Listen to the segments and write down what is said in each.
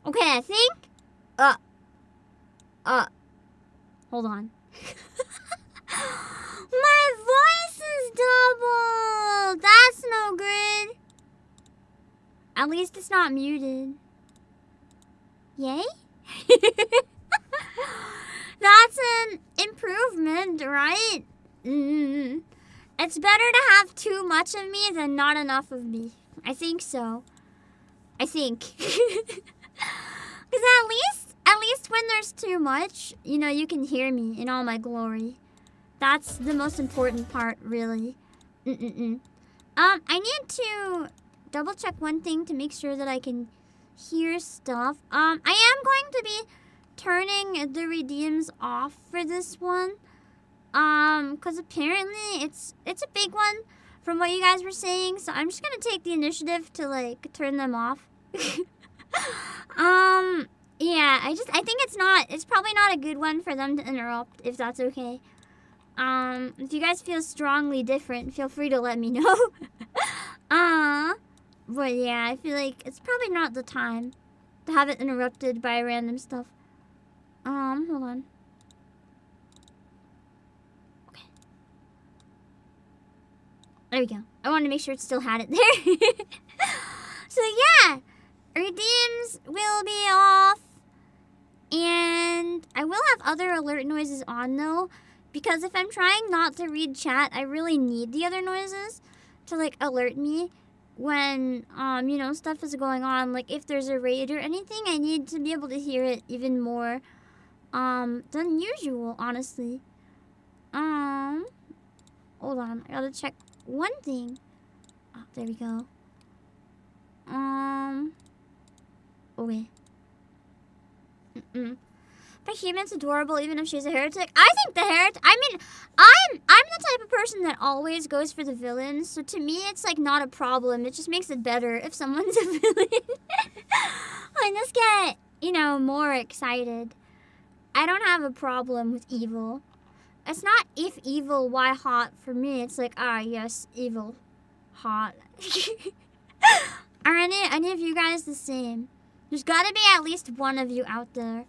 Okay, I think... Hold on. My voice is double! That's no good. At least it's not muted. Yay? That's an improvement, right? It's better to have too much of me than not enough of me. I think so. I think. Because at least when there's too much, you know, you can hear me in all my glory. That's the most important part, really. I need to double check one thing to make sure that I can hear stuff. I am going to be turning the redeems off for this one. Because apparently it's a big one from what you guys were saying. So I'm just gonna take the initiative to like turn them off. Yeah, I think it's probably not a good one for them to interrupt, if that's okay. If you guys feel strongly different, feel free to let me know. But yeah, I feel like it's probably not the time to have it interrupted by random stuff. Hold on. Okay. There we go. I wanted to make sure it still had it there. So yeah, redeems will be off. And I will have other alert noises on though, because if I'm trying not to read chat, I really need the other noises to like alert me when you know, stuff is going on. Like if there's a raid or anything, I need to be able to hear it even more than usual, honestly. Hold on, I gotta check one thing. Oh, there we go. Okay. But human's adorable even if she's a heretic. I think the heretic, I mean, I'm the type of person that always goes for the villains, so to me it's like not a problem. It just makes it better if someone's a villain. I just get, you know, more excited. I don't have a problem with evil. It's not if evil, why hot for me. It's like, ah, yes, evil, hot. Are any of you guys the same? There's gotta be at least one of you out there.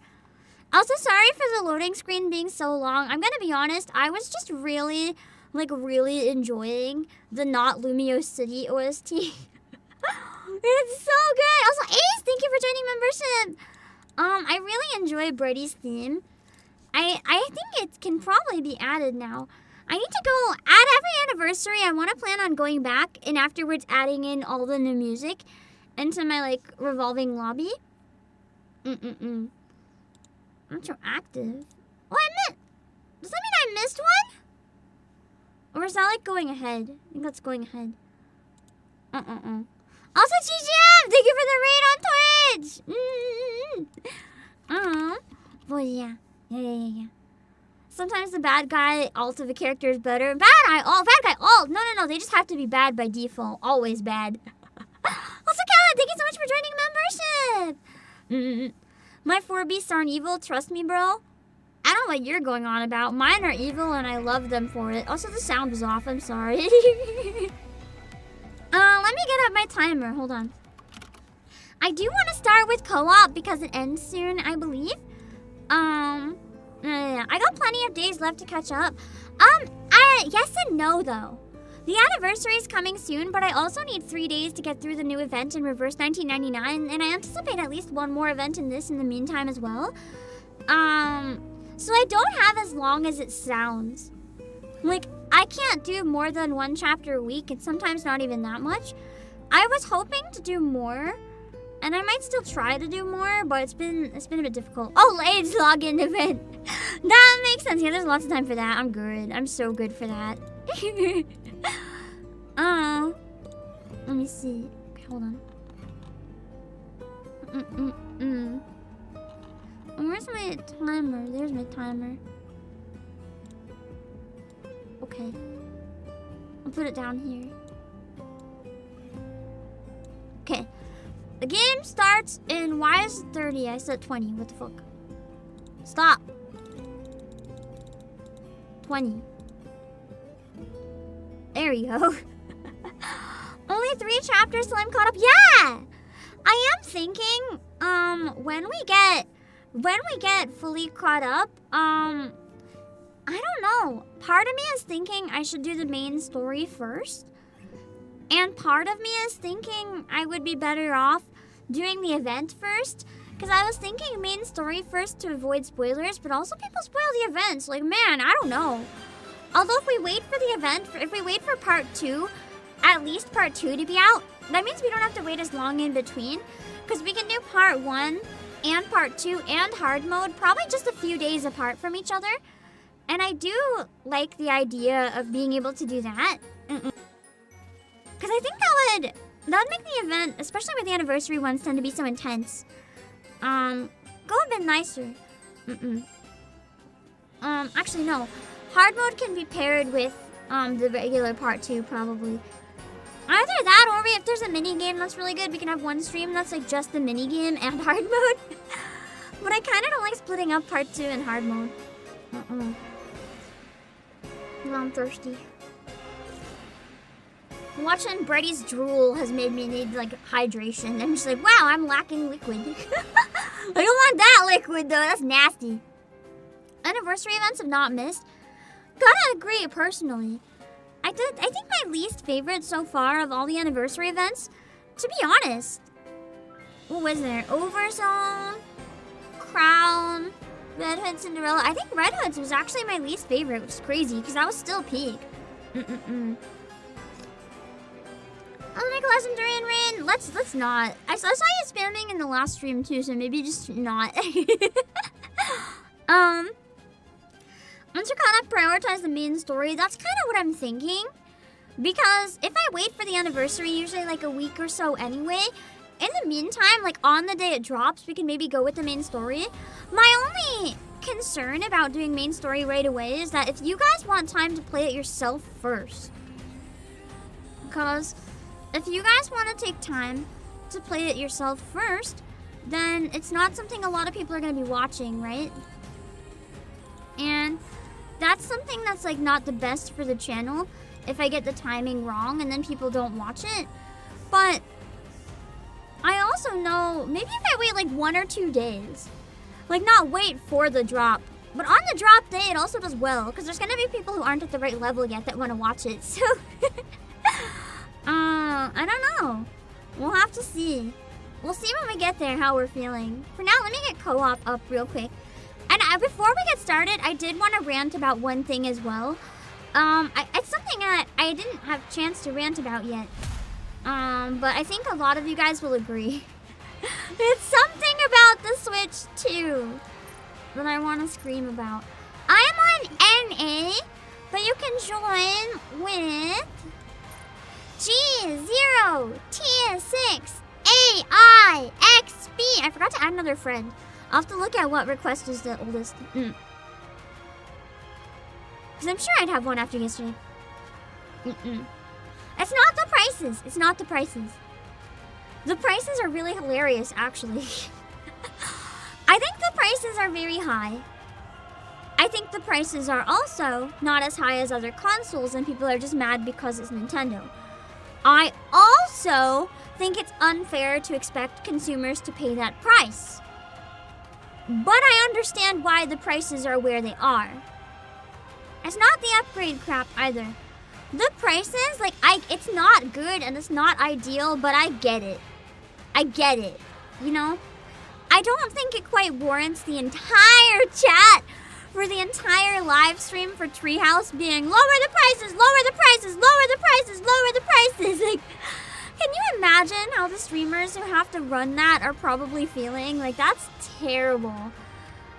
Also, sorry for the loading screen being so long. I'm gonna be honest, I was just really enjoying the Not Lumio City OST. It's so good. Also, Ace, thank you for joining membership. I really enjoy Brady's theme. I think it can probably be added now. I need to go add every anniversary. I want to plan on going back and afterwards adding in all the new music into my like revolving lobby. I'm not so active. Oh, does that mean I missed one? Or is that like going ahead? I think that's going ahead. Also, GGM, thank you for the raid on Twitch. Well, yeah. Sometimes the bad guy alt of a character is better. Bad guy alt. No. They just have to be bad by default. Always bad. Also, Callan, thank you so much for joining membership. My 4 beasts aren't evil. Trust me, bro. I don't know what you're going on about. Mine are evil, and I love them for it. Also, the sound was off. I'm sorry. Let me get up my timer. Hold on. I do want to start with co-op because it ends soon, I believe. I got plenty of days left to catch up. Yes and no, though. The anniversary is coming soon, but I also need 3 days to get through the new event in Reverse 1999, and I anticipate at least one more event in this in the meantime as well. So I don't have as long as it sounds. Like, I can't do more than 1 chapter a week, and sometimes not even that much. I was hoping to do more, and I might still try to do more, but it's been a bit difficult. Oh, Lade's login event. That makes sense. Yeah, there's lots of time for that. I'm good. I'm so good for that. Let me see. Okay, hold on. Where's my timer? There's my timer. Okay. I'll put it down here. Okay. The game starts in... Why is it 30? I said 20. What the fuck? Stop. 20. There we go. Only 3 chapters till I'm caught up. Yeah! I am thinking, when we get fully caught up, I don't know. Part of me is thinking I should do the main story first. And part of me is thinking I would be better off doing the event first. Because I was thinking main story first to avoid spoilers, but also people spoil the events. Like, man, I don't know. Although if we wait for the event, if we wait for part 2, at least part 2 to be out, that means we don't have to wait as long in between. Because we can do part 1 and part 2 and hard mode probably just a few days apart from each other. And I do like the idea of being able to do that. Because I think that would make the event, especially with the anniversary ones, tend to be so intense. Go a bit nicer. Actually no. Hard mode can be paired with the regular part 2 probably. Either that or if there's a mini game that's really good, we can have one stream that's like just the mini game and hard mode. But I kind of don't like splitting up part 2 and hard mode. Well, I'm thirsty. Watching Brady's drool has made me need like hydration. I'm just like, wow, I'm lacking liquid. I don't want that liquid though. That's nasty. Anniversary events have not missed. Gotta agree personally. I think my least favorite so far of all the anniversary events, to be honest, what was there? Overzone, Crown, Red Hood, Cinderella. I think Red Hood's was actually my least favorite, which is crazy because that was still peak. I'll make a legendary rain. Let's not. I saw you spamming in the last stream too, so maybe just not. Once you're caught up, prioritize the main story. That's kind of what I'm thinking. Because if I wait for the anniversary, usually like a week or so anyway, in the meantime, like on the day it drops, we can maybe go with the main story. My only concern about doing main story right away is that if you guys want time to play it yourself first. Because if you guys want to take time to play it yourself first, then it's not something a lot of people are going to be watching, right? And that's something that's like not the best for the channel if I get the timing wrong and then people don't watch it. But I also know maybe if I wait like 1 or 2 days, like not wait for the drop, but on the drop day it also does well because there's going to be people who aren't at the right level yet that want to watch it. So I don't know. We'll have to see. We'll see when we get there how we're feeling. For now, let me get co-op up real quick. And before we get started, I did want to rant about one thing as well. It's something that I didn't have a chance to rant about yet. But I think a lot of you guys will agree. It's something about the Switch 2 that I want to scream about. I am on NA, but you can join with G0T6AIXB. I forgot to add another friend. I'll have to look at what request is the oldest. Because I'm sure I'd have one after yesterday. It's not the prices. It's not the prices. The prices are really hilarious, actually. I think the prices are very high. I think the prices are also not as high as other consoles, and people are just mad because it's Nintendo. I also think it's unfair to expect consumers to pay that price. But I understand why the prices are where they are. It's not the upgrade crap either. The prices, like, it's not good and it's not ideal, but I get it. I get it, you know? I don't think it quite warrants the entire chat for the entire live stream for Treehouse being lower the prices, lower the prices, lower the prices, lower the prices. Like, can you imagine how the streamers who have to run that are probably feeling? Like, that's terrible.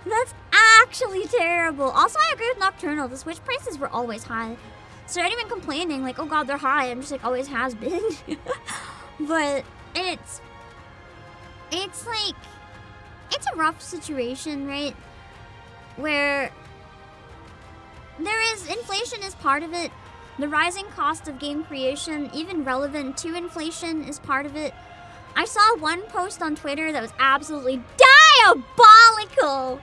That's actually terrible. Also, I agree with Nocturnal. The Switch prices were always high. So I ain't even complaining, like, oh god, they're high. I'm just like, always has been. But it's like, it's a rough situation, right? Where inflation is part of it. The rising cost of game creation, even relevant to inflation, is part of it. I saw one post on Twitter that was absolutely diabolical.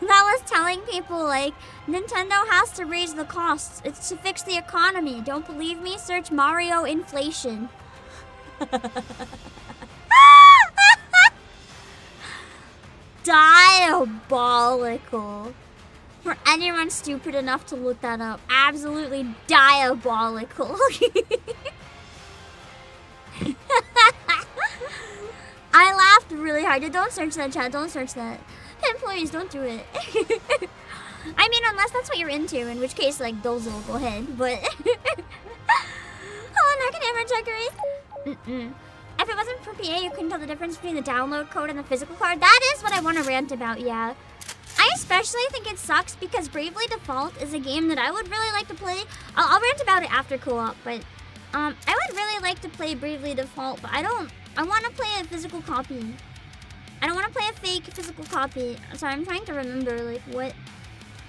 That was telling people, like, Nintendo has to raise the costs. It's to fix the economy. Don't believe me? Search Mario inflation. diabolical. For anyone stupid enough to look that up. Absolutely diabolical. I laughed really hard. Don't search that, chat. Don't search that. Employees, don't do it. I mean, unless that's what you're into, in which case, like, Dozo, go ahead. But oh, NIKKE hammer checkery. If it wasn't for PA, you couldn't tell the difference between the download code and the physical card. That is what I want to rant about, yeah. I especially think it sucks because Bravely Default is a game that I would really like to play. I'll rant about it after co-op, but I would really like to play Bravely Default, but I want to play a physical copy. I don't want to play a fake physical copy. So I'm trying to remember, like, what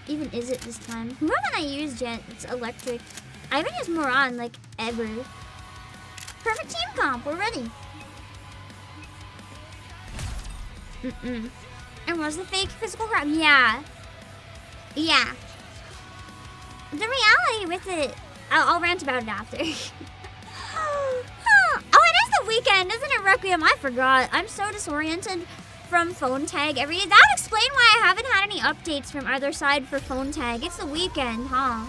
even is it this time? Who haven't I used yet? It's electric. I haven't used Moran, like, ever. Perfect team comp. We're ready. And was the fake physical crap? Yeah. Yeah. The reality with it, I'll rant about it after. Oh, it is the weekend, isn't it, Requiem? I forgot. I'm so disoriented from phone tag every day. That would explain why I haven't had any updates from either side for phone tag. It's the weekend, huh?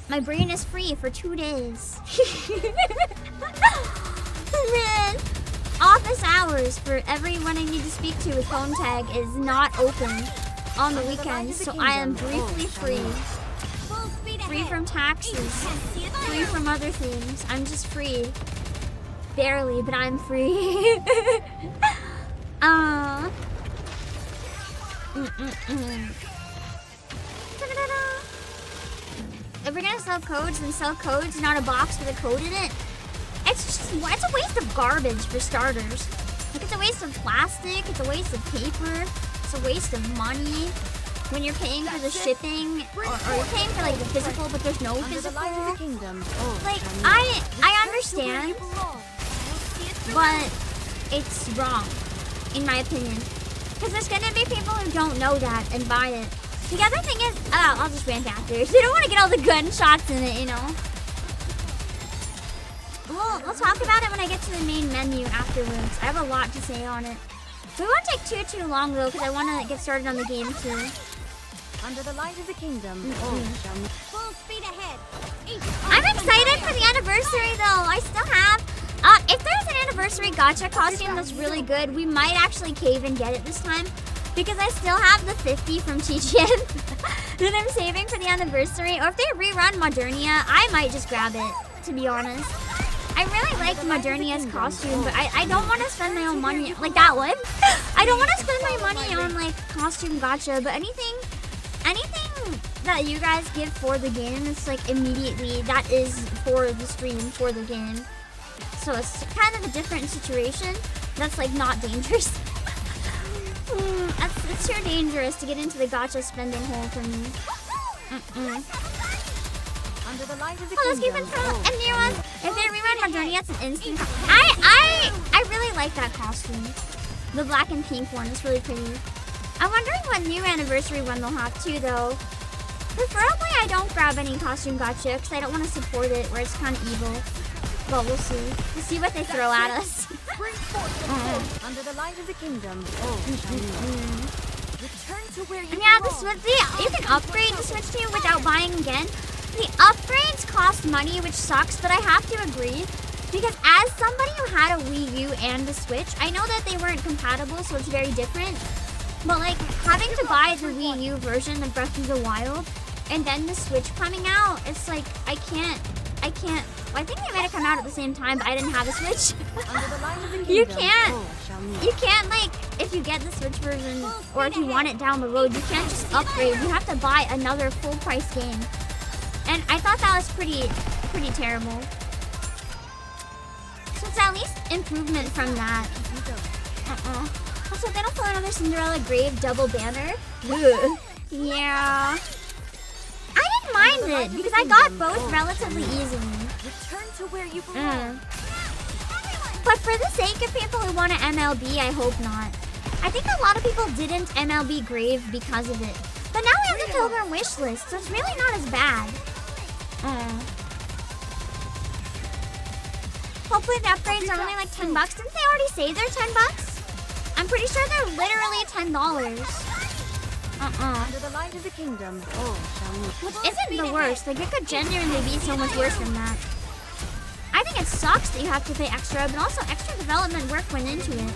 My brain is free for 2 days. Man. Office hours for everyone I need to speak to with phone tag is not open on the weekends, so I am briefly free. Free from taxes, free from other things. I'm just free. Barely, but I'm free. If we're gonna sell codes, then sell codes, not a box with a code in it. It's a waste of garbage for starters. Like, it's a waste of plastic, it's a waste of paper, it's a waste of money. When you're paying for the shipping, or you're paying for like the physical, but there's no physical. Like, I understand, but it's wrong, in my opinion. Because there's gonna be people who don't know that and buy it. The other thing is, I'll just rant after. They don't want to get all the gunshots in it, you know? We'll talk about it when I get to the main menu afterwards. I have a lot to say on it. We won't take too long though, because I want to get started on the game too. Under the light of the kingdom. Full speed ahead. I'm excited for the anniversary though. I still have. If there's an anniversary gacha costume that's really good, we might actually cave and get it this time. Because I still have the 50 from TGN that I'm saving for the anniversary. Or if they rerun Modernia, I might just grab it, to be honest. I really like Modernia's costume, but I don't want to spend my own money, like that one. I don't want to spend my money on like costume gacha, but anything that you guys give for the game, it's like immediately, that is for the stream, for the game. So it's kind of a different situation that's like not dangerous. It's too dangerous to get into the gacha spending hole for me. Under the light of the let's keep it from and new one. If they rerun Modernia, it's an instant. I really like that costume. The black and pink one is really pretty. I'm wondering what new anniversary one they'll have too, though. Preferably, I don't grab any costume gacha because I don't want to support it where it's kind of evil. But we'll see. We'll see what they throw at us. Under the light of the kingdom. Return to where you yeah, the Switch. You can upgrade the Switch to without buying again. The upgrades cost money, which sucks, but I have to agree. Because as somebody who had a Wii U and the Switch, I know that they weren't compatible, so it's very different. But like, having to buy the Wii U version of Breath of the Wild, and then the Switch coming out, it's like, I can't. I think they made it come out at the same time, but I didn't have a Switch. You can't like, if you get the Switch version, or if you want it down the road, you can't just upgrade. You have to buy another full price game. And I thought that was pretty terrible. So it's at least improvement from that. Also, they don't pull another Cinderella Grave double banner. Ugh. Yeah. I didn't mind it because I got both relatively easily. Return to where you belong. But for the sake of people who want to MLB, I hope not. I think a lot of people didn't MLB Grave because of it. But now we have the Pilgrim wish list, so it's really not as bad. Hopefully the upgrades are only like $10. Didn't they already say they're $10? I'm pretty sure they're literally $10. Under the light of the kingdom, all shall meet. Which isn't the worst. Like, it could genuinely be so much worse than that. I think it sucks that you have to pay extra, but also extra development work went into it.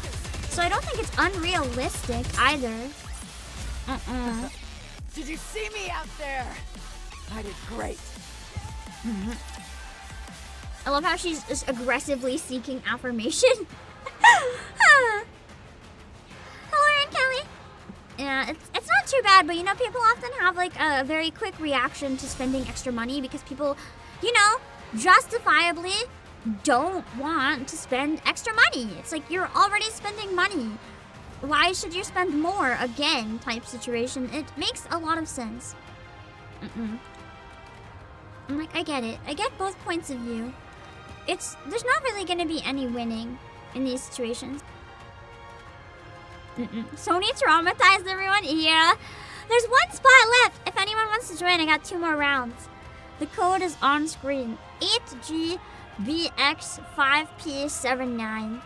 So I don't think it's unrealistic either. Did you see me out there? I did great. I love how she's just aggressively seeking affirmation. Hello, Aunt Kelly. Yeah, it's not too bad, but you know, people often have like a very quick reaction to spending extra money because people, you know, justifiably don't want to spend extra money. It's like you're already spending money. Why should you spend more again type situation? It makes a lot of sense. I'm like, I get it. I get both points of view. There's not really gonna be any winning in these situations. Sony traumatized everyone? Yeah. There's one spot left. If anyone wants to join, I got 2 more rounds. The code is on screen. 8GBX5P79.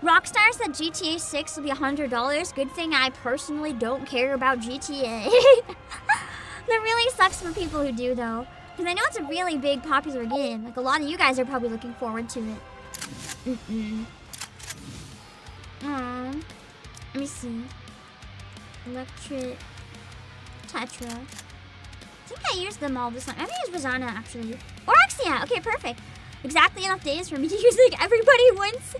Rockstar said GTA 6 will be $100. Good thing I personally don't care about GTA. That really sucks for people who do, though. Because I know it's a really big, popular game. Like, a lot of you guys are probably looking forward to it. Let me see. Electric. Tetra. I think I used them all this time. I may use Rosanna, actually. Orexia! Okay, perfect. Exactly enough days for me to use, like, everybody once.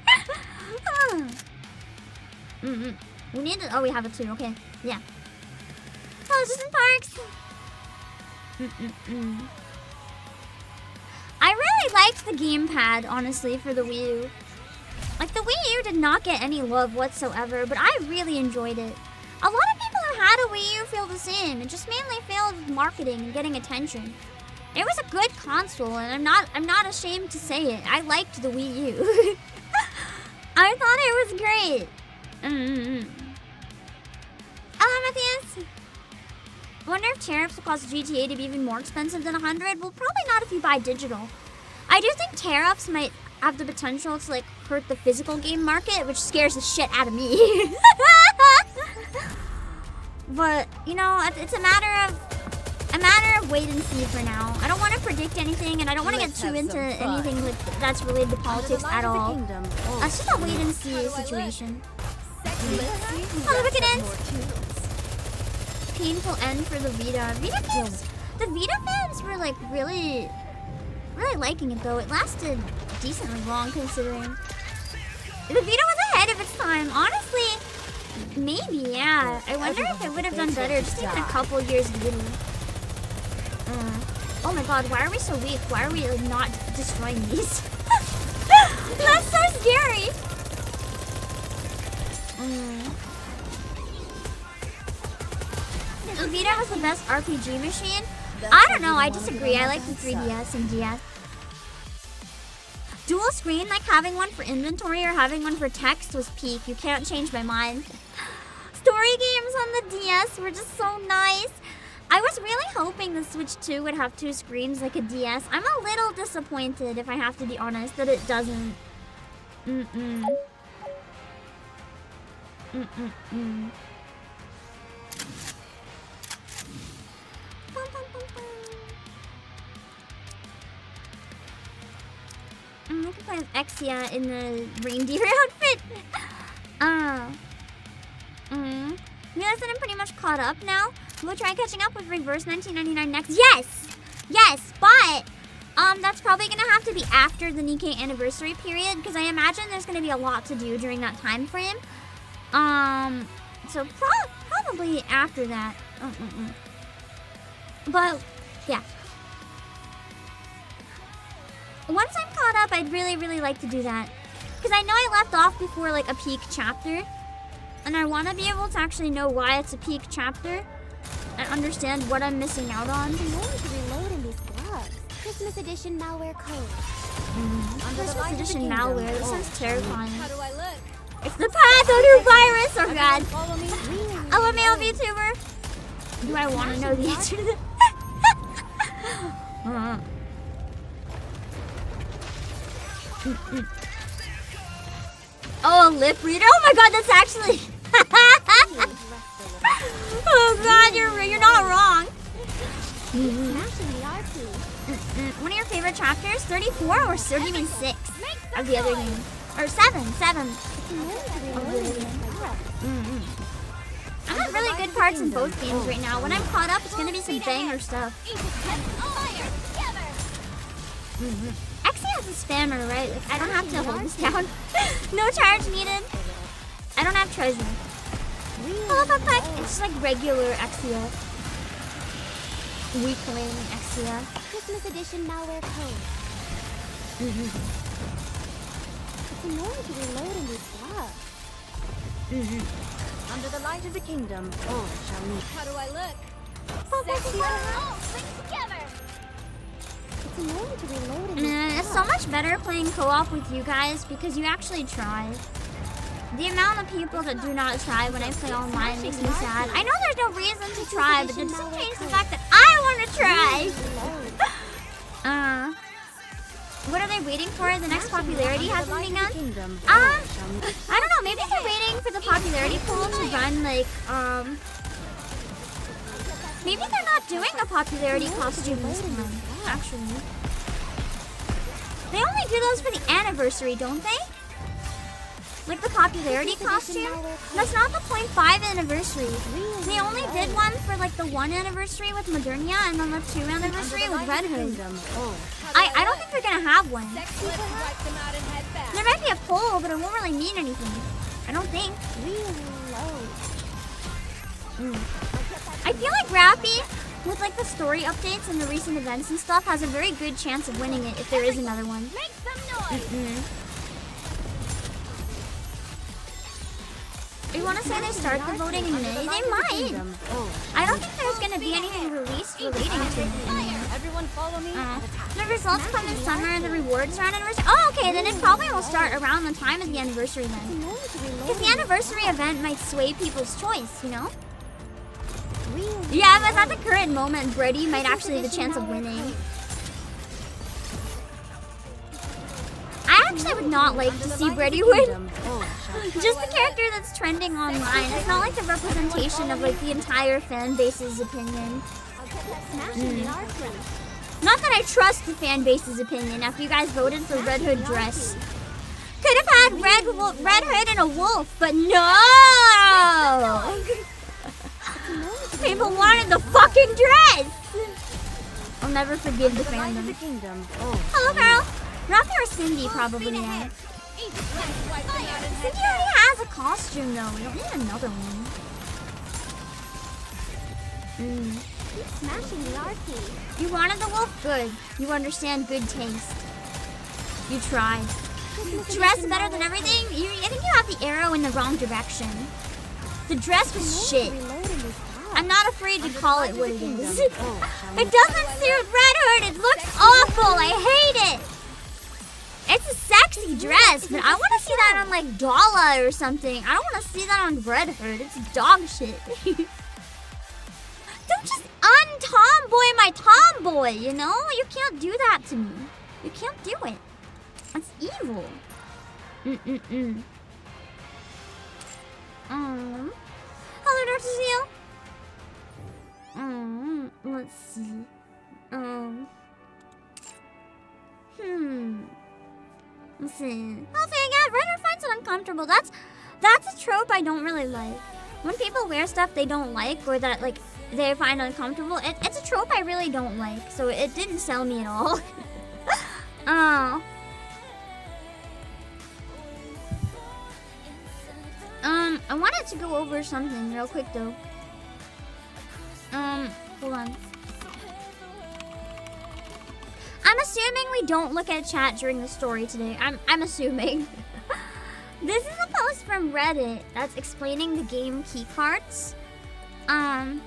We need it. Oh, we have it too. Okay. Yeah. Houses and parks. I really liked the gamepad, honestly, for the Wii U. Like, the Wii U did not get any love whatsoever, but I really enjoyed it. A lot of people who had a Wii U feel the same. It just mainly failed with marketing and getting attention. It was a good console, and I'm not ashamed to say it. I liked the Wii U. I thought it was great. Hello, Matthias. I wonder if tariffs will cause GTA to be even more expensive than 100. Well, probably not if you buy digital. I do think tariffs might have the potential to like hurt the physical game market, which scares the shit out of me. But you know, it's a matter of wait and see for now. I don't want to predict anything, and I don't want to get too into anything like that's related to politics at all. It's just a wait and see situation. Hello, Wicked Ends. Painful end for the Vita. The Vita fans were like really liking it though. It lasted decently long considering. The Vita was ahead of its time. Honestly, maybe, yeah. I wonder if it would have done better just even a couple years later. Oh my god, why are we so weak? Why are we like not destroying these? That's so scary. The Vita was the best RPG machine. I don't know, I disagree. I like the 3DS and DS. Dual screen, like having one for inventory or having one for text was peak. You can't change my mind. Story games on the DS were just so nice. I was really hoping the Switch 2 would have 2 screens like a DS. I'm a little disappointed, if I have to be honest, that it doesn't. I can play as Exia in the reindeer outfit. Realize that I'm pretty much caught up now. We'll try catching up with Reverse 1999 next. Yes, but that's probably gonna have to be after the NIKKE anniversary period because I imagine there's gonna be a lot to do during that time frame. So probably after that. But yeah. Once I'm caught up, I'd really like to do that. Because I know I left off before like a peak chapter. And I want to be able to actually know why it's a peak chapter. And understand what I'm missing out on. I'm going to reload in these gloves. Christmas edition malware code. Christmas edition malware. This sounds terrifying. How do I look? It's the Pathfinder virus! Oh god. Follow me. Hello, male VTuber. Do I want to know the answer to that? Oh, a lip reader. Oh my god, that's actually. Oh god, you're not wrong. Smashing the RP. One of your favorite chapters, 34 or 36 of the other game, or 7. It's annoying to be loaded in this class. I have really good parts in both games right now. When I'm caught up, it's gonna be some banger stuff. Actually, has a spammer, right? Like, I don't have to hold this down. No charge needed. I don't have treasure. It's just like regular Exia. Weakling Exia. Christmas edition malware code. It's annoying to reload in these slots. Under the light of the kingdom, all shall meet. How do I look? Sexy. All stick together. It's annoying to reload in these Man, it's so much better playing co-op with you guys because you actually try. The amount of people that do not try when I play online makes me sad. I know there's no reason to try, but it doesn't change the fact that I want to try. What are they waiting for? The next popularity hasn't begun? I don't know. Maybe they're waiting for the popularity pool to run like, maybe they're not doing a popularity costume this time, actually. They only do those for the anniversary, don't they? Like the popularity costume? That's not the 0.5 anniversary. They only did one for like the 1 anniversary with Modernia and then the 2 anniversary with Red Hood. I don't think they're gonna have one. There might be a poll, but it won't really mean anything. I don't think. I feel like Rappy, with like the story updates and the recent events and stuff, has a very good chance of winning it if there is another one. Make some noise. You want to say they start the voting in May? They might. I don't think there's going to be anything released relating to it. Everyone follow me. The results come in summer and the rewards around anniversary. Oh, okay, then it probably will start around the time of the anniversary then. Because the anniversary event might sway people's choice, you know? Yeah, but at the current moment, Brady might actually have a chance of winning. I actually would not like to see Brady win. Just the character that's trending online. It's not like the representation of like the entire fan base's opinion. Not that I trust the fan base's opinion after you guys voted for Red Hood dress. Could have had Red Hood and a wolf, but no! People wanted the fucking dress! I'll never forgive the fandom. Hello, girl. Rocky or Cindy probably, yeah. Cindy already has a costume though. We don't need another one. Smashing the RP. You wanted the wolf? Good. You understand good taste. You tried. Dress better than everything? I think you have the arrow in the wrong direction. The dress was shit. I'm not afraid to call it what it is. It doesn't suit Red Hood. It looks awful. I hate it. It's a sexy dress, but I want to see that on like Dala or something. I don't want to see that on Red Hood. It's dog shit. Don't just un-tomboy my tomboy, you know? You can't do that to me. You can't do it. That's evil. Hello, Dr. Seal. Let's see. Let's see. Healthy again. Ryder finds it uncomfortable. That's a trope I don't really like. When people wear stuff they don't like or that like they find uncomfortable, it's a trope I really don't like. So it didn't sell me at all. Oh. I wanted to go over something real quick though. Hold on. I'm assuming we don't look at chat during the story today. I'm assuming. This is a post from Reddit that's explaining the game keycards. I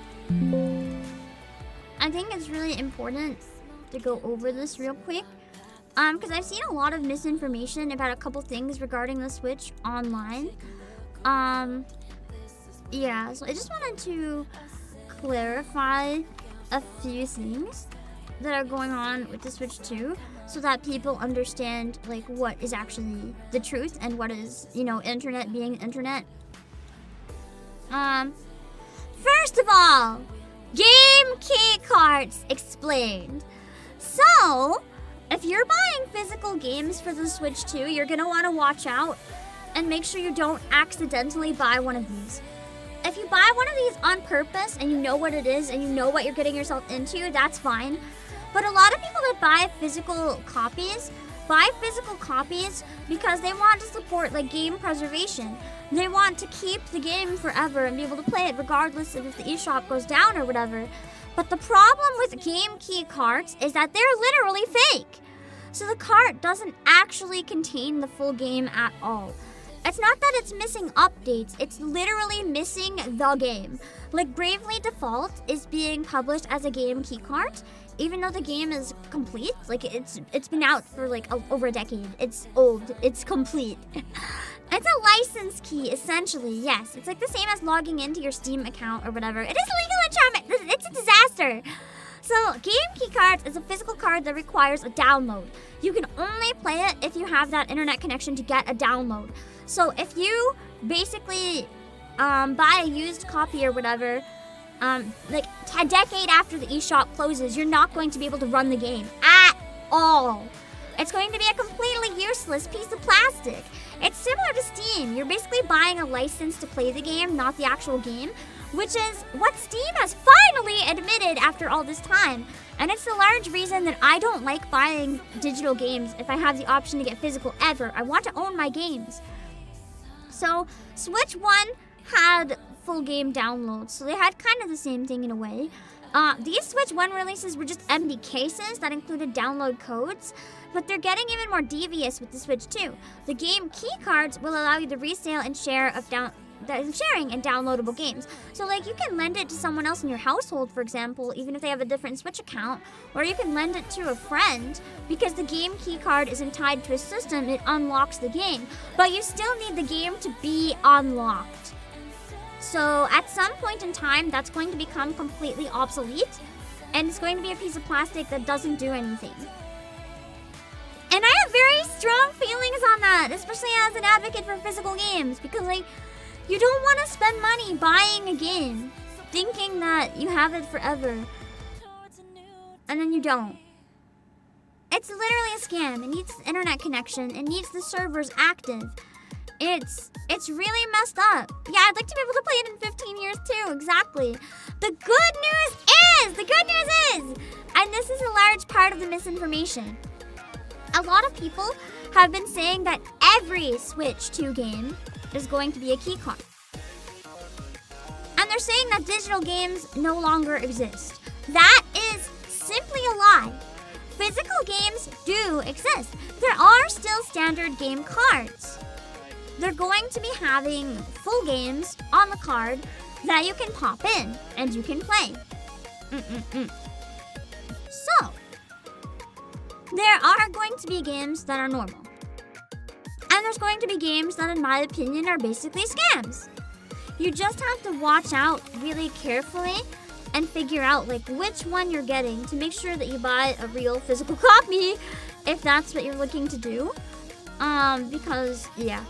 think it's really important to go over this real quick. Because I've seen a lot of misinformation about a couple things regarding the Switch online. Yeah, so I just wanted to clarify a few things. that are going on with the Switch 2 so that people understand like what is actually the truth and what is, you know, internet being internet. First of all, game key cards explained. So, if you're buying physical games for the Switch 2, you're gonna want to watch out and make sure you don't accidentally buy one of these. If you buy one of these on purpose and you know what it is and you know what you're getting yourself into, that's fine. But a lot of people that buy physical copies because they want to support like game preservation. They want to keep the game forever and be able to play it regardless of if the eShop goes down or whatever. But the problem with game key cards is that they're literally fake. So the card doesn't actually contain the full game at all. It's not that it's missing updates, it's literally missing the game. Like Bravely Default is being published as a game key card, even though the game is complete. Like it's been out for like over a decade. It's old, it's complete. It's a license key, essentially, yes. It's like the same as logging into your Steam account or whatever. It is legal enchantment, it's a disaster. So, game key cards is a physical card that requires a download. You can only play it if you have that internet connection to get a download. So, if you basically buy a used copy or whatever, like a decade after the eShop closes, you're not going to be able to run the game at all. It's going to be a completely useless piece of plastic. It's similar to Steam. You're basically buying a license to play the game, not the actual game, which is what Steam has finally admitted after all this time. And it's the large reason that I don't like buying digital games if I have the option to get physical ever. I want to own my games. So Switch 1 had full game downloads, so they had kind of the same thing in a way. These Switch 1 releases were just empty cases that included download codes, but they're getting even more devious with the Switch 2. The game key cards will allow you the resale and share of sharing and downloadable games. So like you can lend it to someone else in your household, for example, even if they have a different Switch account, or you can lend it to a friend because the game key card isn't tied to a system, it unlocks the game. But you still need the game to be unlocked. So at some point in time, that's going to become completely obsolete, and it's going to be a piece of plastic that doesn't do anything. And I have very strong feelings on that, especially as an advocate for physical games, because like, you don't want to spend money buying a game, thinking that you have it forever, and then you don't. It's literally a scam. It needs the internet connection. It needs the servers active. It's really messed up. Yeah, I'd like to be able to play it in 15 years too, exactly. The good news is, and this is a large part of the misinformation, a lot of people have been saying that every Switch 2 game is going to be a key card. And they're saying that digital games no longer exist. That is simply a lie. Physical games do exist. There are still standard game cards. They're going to be having full games on the card that you can pop in and you can play. So, there are going to be games that are normal. And there's going to be games that, in my opinion, are basically scams. You just have to watch out really carefully and figure out like which one you're getting to make sure that you buy a real physical copy if that's what you're looking to do. Because yeah.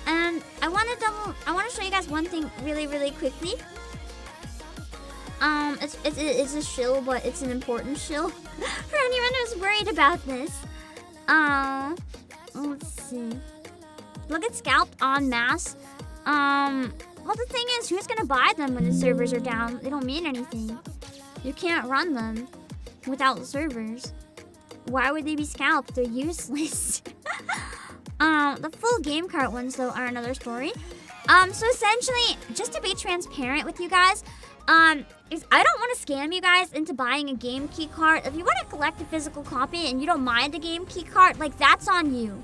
And I want to show you guys one thing really quickly. It's a shill, but it's an important shill for anyone who's worried about this. Let's see. Look at scalped en masse. Well, the thing is, who's gonna buy them when the servers are down? They don't mean anything. You can't run them without the servers. Why would they be scalped? They're useless. The full game cart ones, though, are another story. So essentially, just to be transparent with you guys, I don't want to scam you guys into buying a game key card. If you want to collect a physical copy and you don't mind a game key card, like, that's on you.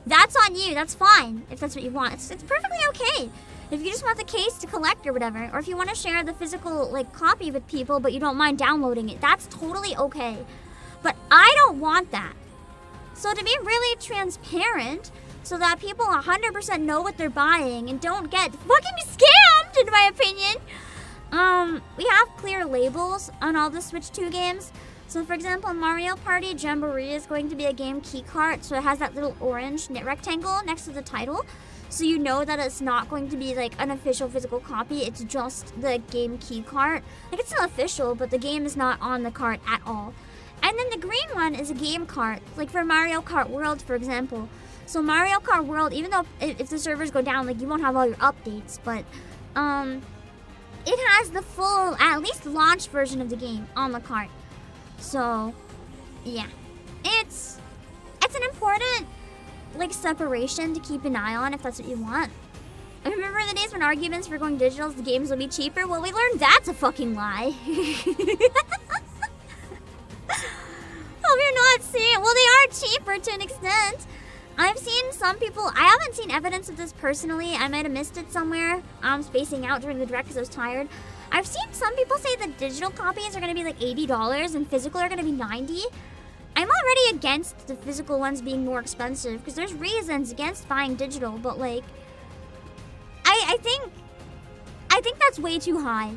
That's on you. That's fine if that's what you want. It's perfectly okay. If you just want the case to collect or whatever, or if you want to share the physical like copy with people but you don't mind downloading it, that's totally okay. But I don't want that. So to be really transparent, so that people 100% know what they're buying and don't get fucking scammed, in my opinion, we have clear labels on all the Switch 2 games. So for example, Mario Party Jamboree is going to be a game key card, so it has that little orange rectangle next to the title. So you know that it's not going to be like an official physical copy, it's just the game key card. Like it's still official, but the game is not on the card at all. And then the green one is a game card, like for Mario Kart World, for example. So Mario Kart World, even though if the servers go down, like you won't have all your updates, but it has the full, at least launch version of the game on the cart. So, yeah, it's an important like separation to keep an eye on if that's what you want. I remember the days when arguments for going digital, the games will be cheaper. Well, we learned that's a fucking lie. Hope you're not seeing. Well, they are cheaper to an extent. I've seen some people. I haven't seen evidence of this personally. I might have missed it somewhere. I'm spacing out during the direct because I was tired. I've seen some people say that digital copies are going to be like $80 and physical are going to be $90. I'm already against the physical ones being more expensive because there's reasons against buying digital, but like, I think that's way too high.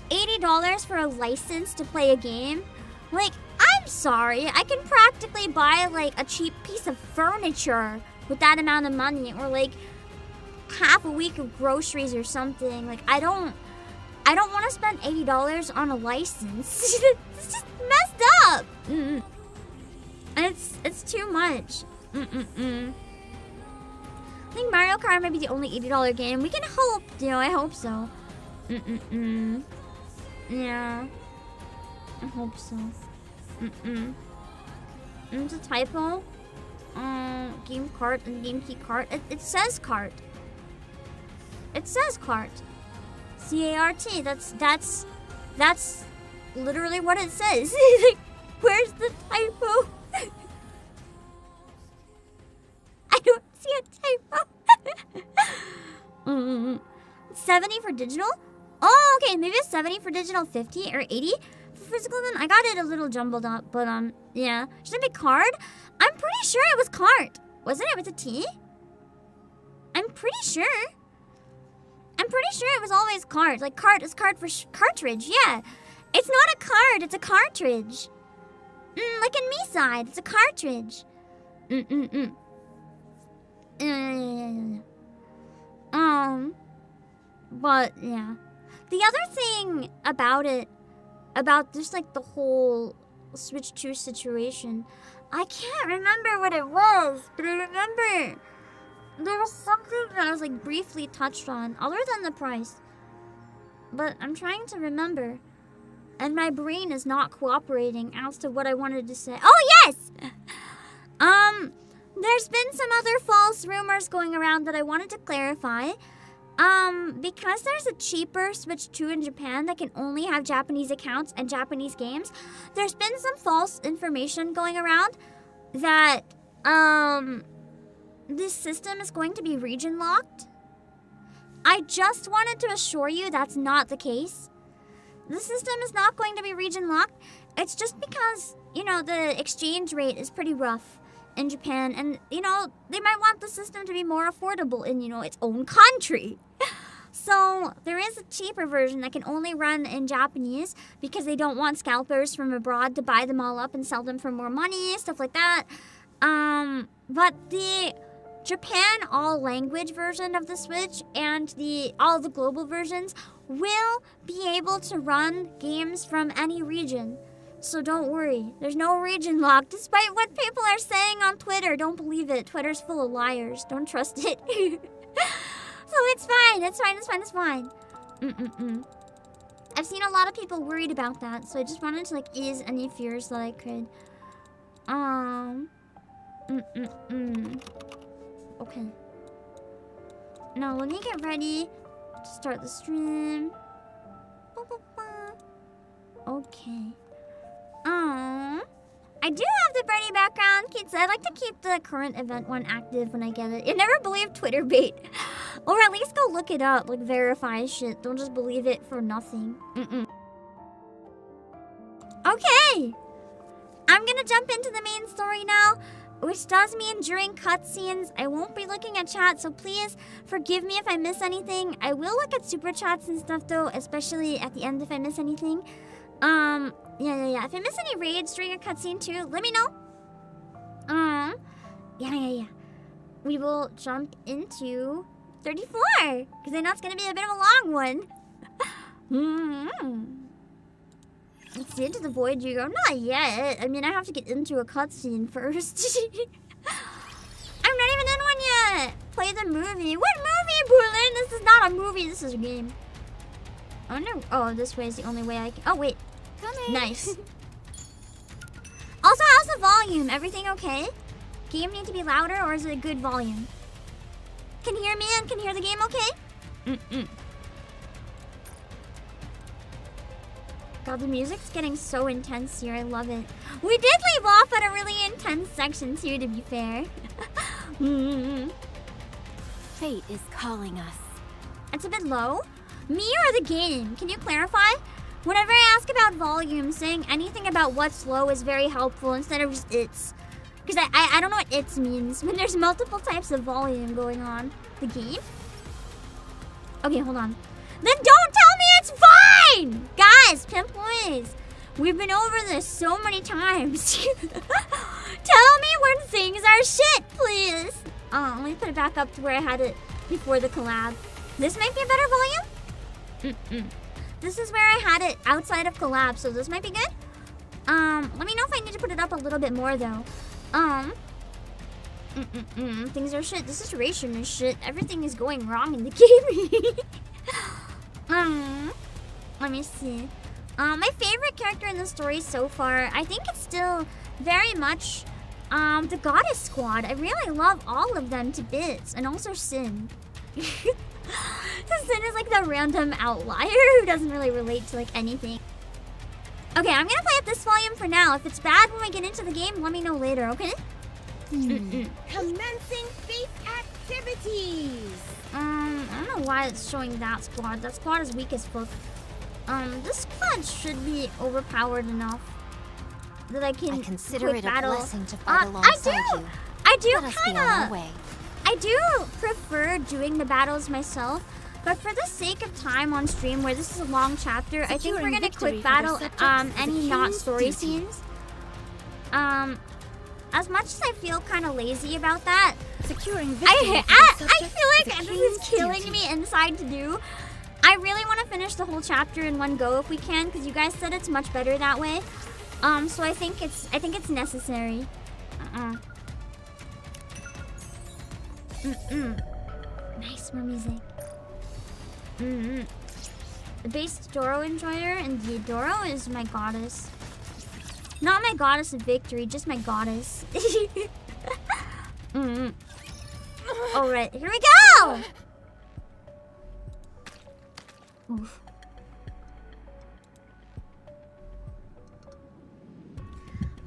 $80 for a license to play a game? Like, I'm sorry, I can practically buy like a cheap piece of furniture with that amount of money, or like half a week of groceries or something. Like, I don't want to spend $80 on a license. It's just messed up. It's too much. I think Mario Kart might be the only $80 game. We can hope, I hope so. Yeah. I hope so. It's a typo. Game cart and game key cart. It says cart. It says cart. C-A-R-T. That's literally what it says. Like, where's the typo? I don't see a typo. 70 for digital? Oh, okay. Maybe it's 70 for digital, 50 or 80 for physical then. I got it a little jumbled up, but yeah. Should it be card? I'm pretty sure it was cart. Wasn't it with a T? I'm pretty sure. I'm pretty sure it was always card. Like cart is card for cartridge, yeah. It's not a card, it's a cartridge. Like in me side, it's a cartridge. But yeah. The other thing about it, about just like the whole Switch 2 situation, I can't remember what it was, but I remember there was something that I was like briefly touched on, other than the price. But I'm trying to remember, and my brain is not cooperating as to what I wanted to say. Oh yes! There's been some other false rumors going around that I wanted to clarify. Because there's a cheaper Switch 2 in Japan that can only have Japanese accounts and Japanese games, there's been some false information going around that, this system is going to be region locked. I just wanted to assure you that's not the case. The system is not going to be region locked. It's just because, the exchange rate is pretty rough in Japan, and, they might want the system to be more affordable in, its own country. So there is a cheaper version that can only run in Japanese because they don't want scalpers from abroad to buy them all up and sell them for more money, stuff like that. But the Japan all-language version of the Switch and all the global versions will be able to run games from any region. So don't worry, there's no region lock, despite what people are saying on Twitter. Don't believe it. Twitter's full of liars. Don't trust it. So it's fine. It's fine. I've seen a lot of people worried about that, so I just wanted to ease any fears that I could. Okay. Now let me get ready to start the stream. Okay. I do have the Brady background, kids. I like to keep the current event one active when I get it. You never believe Twitter bait. Or at least go look it up, verify shit. Don't just believe it for nothing. Okay! I'm gonna jump into the main story now, which does mean during cutscenes, I won't be looking at chat, so please forgive me if I miss anything. I will look at super chats and stuff though, especially at the end if I miss anything. Yeah. If I miss any raids during a cutscene too, let me know. Yeah. We will jump into 34, because I know it's gonna be a bit of a long one. Let's see, into the void you go. Not yet. I mean, I have to get into a cutscene first. I'm not even in one yet. Play the movie. What movie, Berlin? This is not a movie. This is a game. Oh no. Oh, this way is the only way I can. Oh wait. Coming. Nice. Also, how's the volume? Everything okay? Game need to be louder, or is it a good volume? Can you hear me and can hear the game okay? God, the music's getting so intense here. I love it. We did leave off at a really intense section too, to be fair. Fate is calling us. It's a bit low. Me or the game? Can you clarify? Whenever I ask about volume, saying anything about what's low is very helpful instead of just it's. Because I don't know what it's means when there's multiple types of volume going on. The game? Okay, hold on. Then don't tell me it's fine! Guys, pimp boys, we've been over this so many times. Tell me when things are shit, please. Let me put it back up to where I had it before the collab. This might be a better volume. This is where I had it outside of collab, so this might be good. Let me know if I need to put it up a little bit more though. Things are shit. The situation is shit. Everything is going wrong in the game. Let me see. My favorite character in the story so far, I think it's still very much the Goddess Squad. I really love all of them to bits, and also Sin. Sin is like the random outlier who doesn't really relate to like anything. Okay, I'm gonna play at this volume for now. If it's bad when we get into the game, let me know later, okay? Commencing thief activities. I don't know why it's showing that squad. That squad is weak as fuck. This squad should be overpowered enough that I can consider quick it battle. a blessing to fight alongside you. I do Let us be on our kinda. way. I do prefer doing the battles myself, but for the sake of time on stream, where this is a long chapter, I think we're Securing gonna victory quick for their battle subjects is any the not king's story duty. scenes. As much as I feel kind of lazy about that, Securing victory I for their feel subjects like is the this king's is killing duty. me inside to do. I really want to finish the whole chapter in one go if we can, because you guys said it's much better that way. So I think it's necessary. Nice, more music. The base Doro enjoyer, indeed. Doro is my goddess. Not my goddess of victory, just my goddess. Alright, here we go! Oof.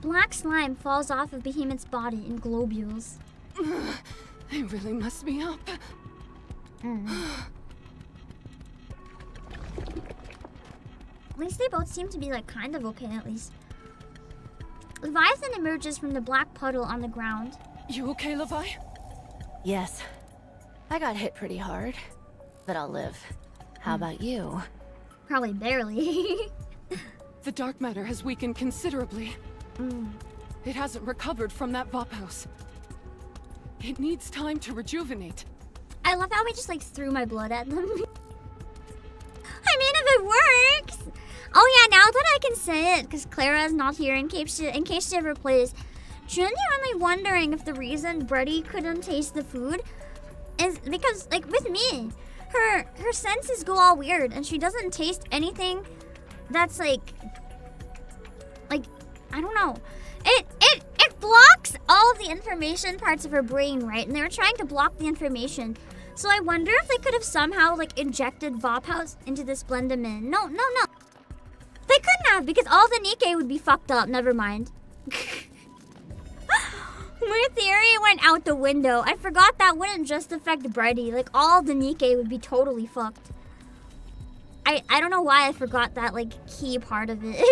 Black slime falls off of Behemoth's body in globules. I really must be up. At least they both seem to be like kind of okay at least. Leviathan emerges from the black puddle on the ground. You okay, Levi? Yes. I got hit pretty hard, but I'll live. How about you? Probably barely. The dark matter has weakened considerably. It hasn't recovered from that Vop house. It needs time to rejuvenate. I love how I just like threw my blood at them. I mean, if it works. Oh yeah, now that I can say it, because Clara is not here in case she ever plays. Genuinely wondering if the reason Brady couldn't taste the food is because, like, with me, her senses go all weird and she doesn't taste anything that's like I don't know. It blocks all of the information parts of her brain, right? And they were trying to block the information. So I wonder if they could have somehow like injected Vop House into this Blendamin. No. They couldn't have, because all the Nikke would be fucked up. Never mind. My theory went out the window. I forgot that wouldn't just affect Brady. Like, all the Nikke would be totally fucked. I don't know why I forgot that, like, key part of it.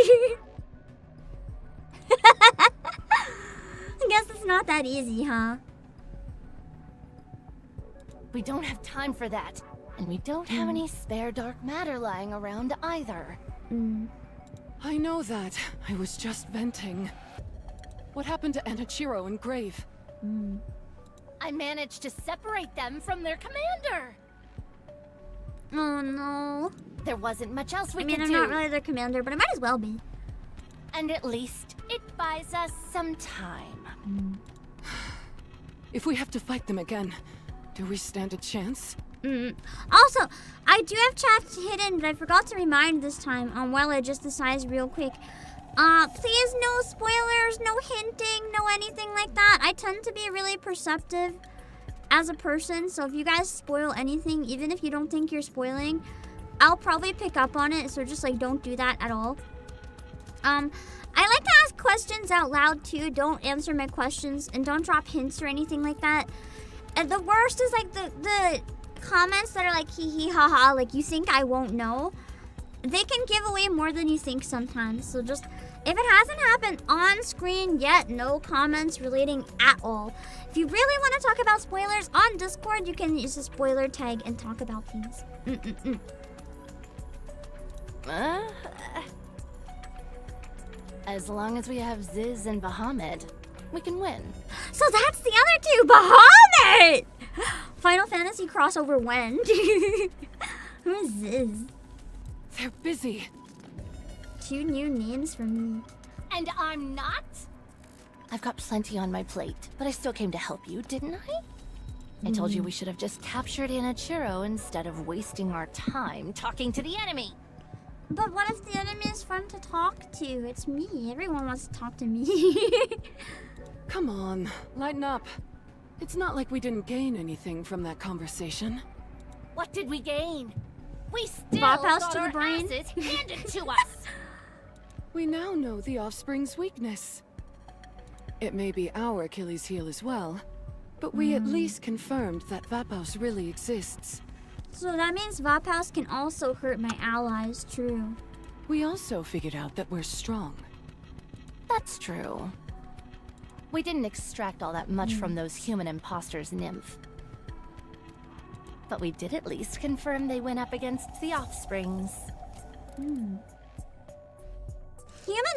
I guess it's not that easy, huh? We don't have time for that. And we don't have any spare dark matter lying around either. I know that. I was just venting. What happened to Enichiro and Grave? I managed to separate them from their commander. Oh no. There wasn't much else we I mean, could I'm do. not really their commander, but I might as well be. And at least it buys us some time. If we have to fight them again, do we stand a chance? Also, I do have chat hidden, but I forgot to remind this time. While I just decides real quick. Please no spoilers, no hinting, no anything like that. I tend to be really perceptive as a person, so if you guys spoil anything, even if you don't think you're spoiling, I'll probably pick up on it, so just like don't do that at all. I like to ask questions out loud too. Don't answer my questions and don't drop hints or anything like that. And the worst is like the comments that are like hee hee ha ha, like you think I won't know. They can give away more than you think sometimes. So just, if it hasn't happened on screen yet, no comments relating at all. If you really want to talk about spoilers on Discord, you can use the spoiler tag and talk about things. As long as we have Ziz and Bahamut, we can win. So that's the other two, Bahamut! Final Fantasy crossover when? Who is this? They're busy. 2 new names for me. And I'm not? I've got plenty on my plate, but I still came to help you, didn't I? I told you we should have just captured Enichiro instead of wasting our time talking to the enemy. But what if the enemy is fun to talk to? It's me. Everyone wants to talk to me. Come on, lighten up. It's not like we didn't gain anything from that conversation. What did we gain? We still Bop house got to the our brain. asses handed to us. We now know the offspring's weakness. It may be our Achilles heel as well, but we at least confirmed that Vapos really exists. So that means Vaphouse can also hurt my allies, true. We also figured out that we're strong. That's true. We didn't extract all that much from those human imposters, Nymph. But we did at least confirm they went up against the offsprings. Human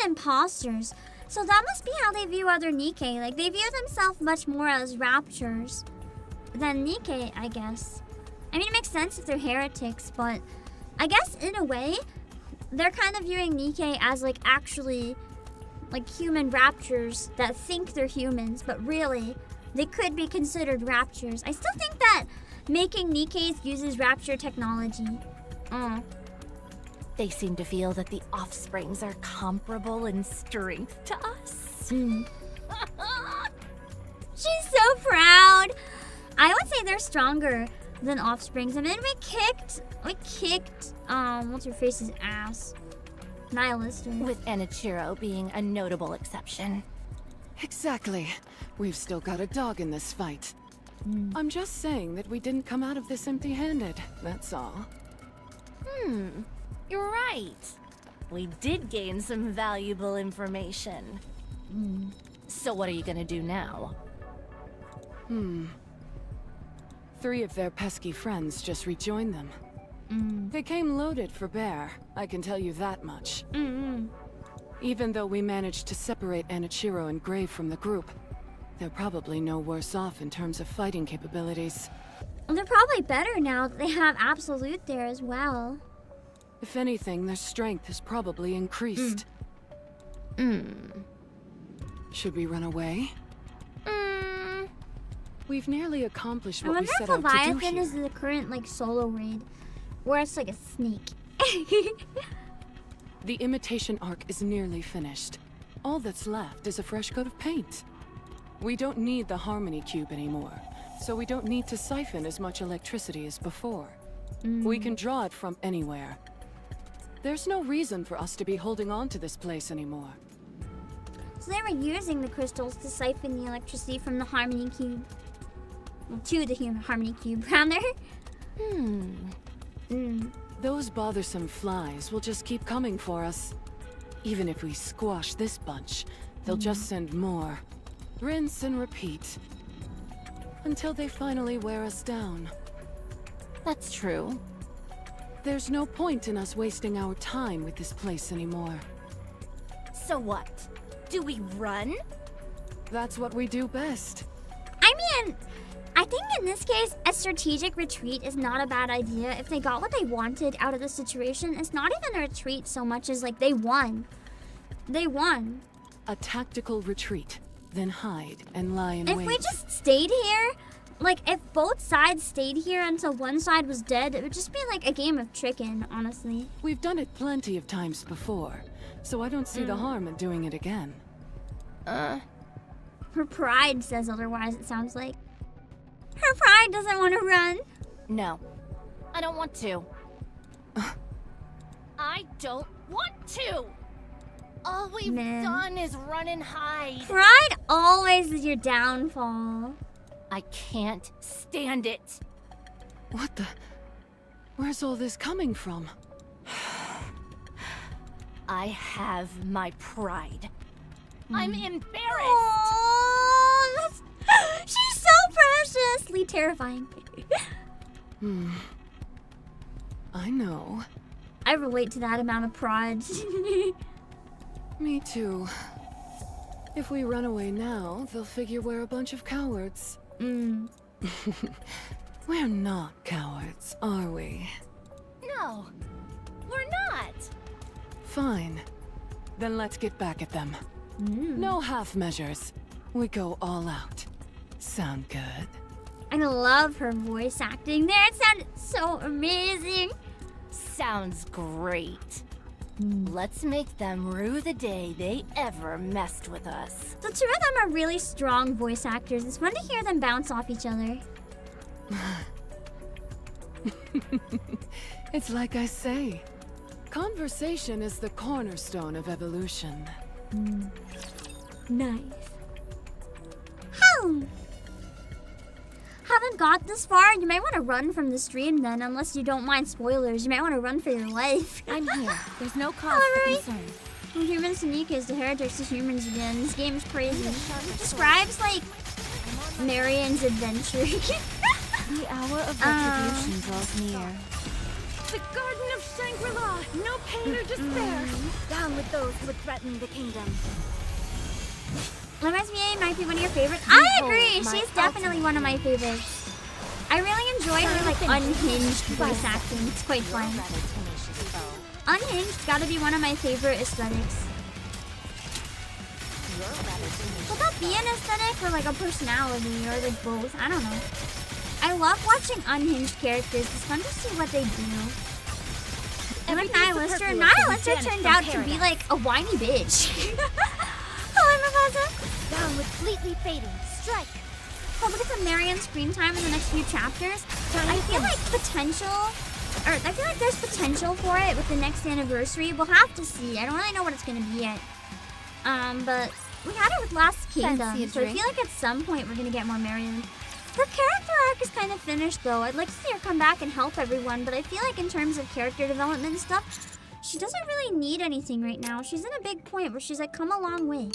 imposters. So that must be how they view other NIKKE. Like, they view themselves much more as raptures than NIKKE, I guess. I mean, it makes sense if they're heretics, but I guess in a way, they're kind of viewing NIKKE as, like, actually, like, human raptures that think they're humans, but really, they could be considered raptures. I still think that making NIKKEs uses rapture technology. They seem to feel that the offsprings are comparable in strength to us. She's so proud. I would say they're stronger than offsprings. I mean, we kicked, what's her face's ass? Nihilister. With Enichiro being a notable exception. Exactly. We've still got a dog in this fight. I'm just saying that we didn't come out of this empty-handed, that's all. You're right. We did gain some valuable information. So what are you gonna do now? 3 of their pesky friends just rejoined them. They came loaded for bear, I can tell you that much. Even though we managed to separate Enichiro and Grave from the group, they're probably no worse off in terms of fighting capabilities. Well, they're probably better now that they have Absolute there as well. If anything, their strength has probably increased. Should we run away? We've nearly accomplished I what we wonder if set out to do Leviathan here. is the current, like, solo raid, where it's like a snake. The imitation arc is nearly finished. All that's left is a fresh coat of paint. We don't need the Harmony Cube anymore, so we don't need to siphon as much electricity as before. We can draw it from anywhere. There's no reason for us to be holding on to this place anymore. So they were using the crystals to siphon the electricity from the Harmony Cube. Well, to the Harmony Cube, rather. Those bothersome flies will just keep coming for us. Even if we squash this bunch, they'll just send more. Rinse and repeat. Until they finally wear us down. That's true. There's no point in us wasting our time with this place anymore. So what? Do we run? That's what we do best. I mean, I think in this case, a strategic retreat is not a bad idea. If they got what they wanted out of the situation, it's not even a retreat so much as like they won. They won. A tactical retreat, then hide and lie in wait. If we just stayed here, like if both sides stayed here until one side was dead, it would just be like a game of chicken, honestly. We've done it plenty of times before, so I don't see the harm in doing it again. Her pride says otherwise, it sounds like. Her pride doesn't want to run. No, I don't want to. I don't want to. All we've done is run and hide. Pride always is your downfall. I can't stand it. What the? Where's all this coming from? I have my pride. I'm embarrassed. Oh, she's so preciously terrifying. I know. I relate to that amount of pride. Me too. If we run away now, they'll figure we're a bunch of cowards. We're not cowards, are we? No, we're not. Fine. Then let's get back at them. No half measures. We go all out. Sound good? I love her voice acting there. It sounded so amazing. Sounds great. Let's make them rue the day they ever messed with us. The two of them are really strong voice actors. It's fun to hear them bounce off each other. It's like I say. Conversation is the cornerstone of evolution. Nice. How? Haven't got this far? You might want to run from the stream then, unless you don't mind spoilers. You might want to run for your life. I'm here. There's no cause for concern. From humans to NIKKEs to heretics to humans again. This game's crazy. It describes like Marion's adventure. The hour of retribution draws near. The Garden of Shangri-La! No pain or despair! Down with those who would threaten the kingdom. MSVA might be one of your favorites. I agree. She's definitely one of my favorites. I really enjoy her like unhinged voice acting. It's quite fun. Unhinged gotta be one of my favorite aesthetics. Would that be an aesthetic or like a personality or like both? I don't know. I love watching unhinged characters. It's fun to see what they do. And like Nihilister turned out to be like a whiny bitch. Hello, Mufasa. Down with fleetly fading. Strike! Well, look at the Marion screen time in the next few chapters. I feel like there's potential for it with the next anniversary. We'll have to see. I don't really know what it's gonna be yet. But we had it with Last Kingdom, so I feel like at some point we're gonna get more Marion. Her character arc is kind of finished though. I'd like to see her come back and help everyone, but I feel like in terms of character development and stuff, she doesn't really need anything right now. She's in a big point where she's like come a long way.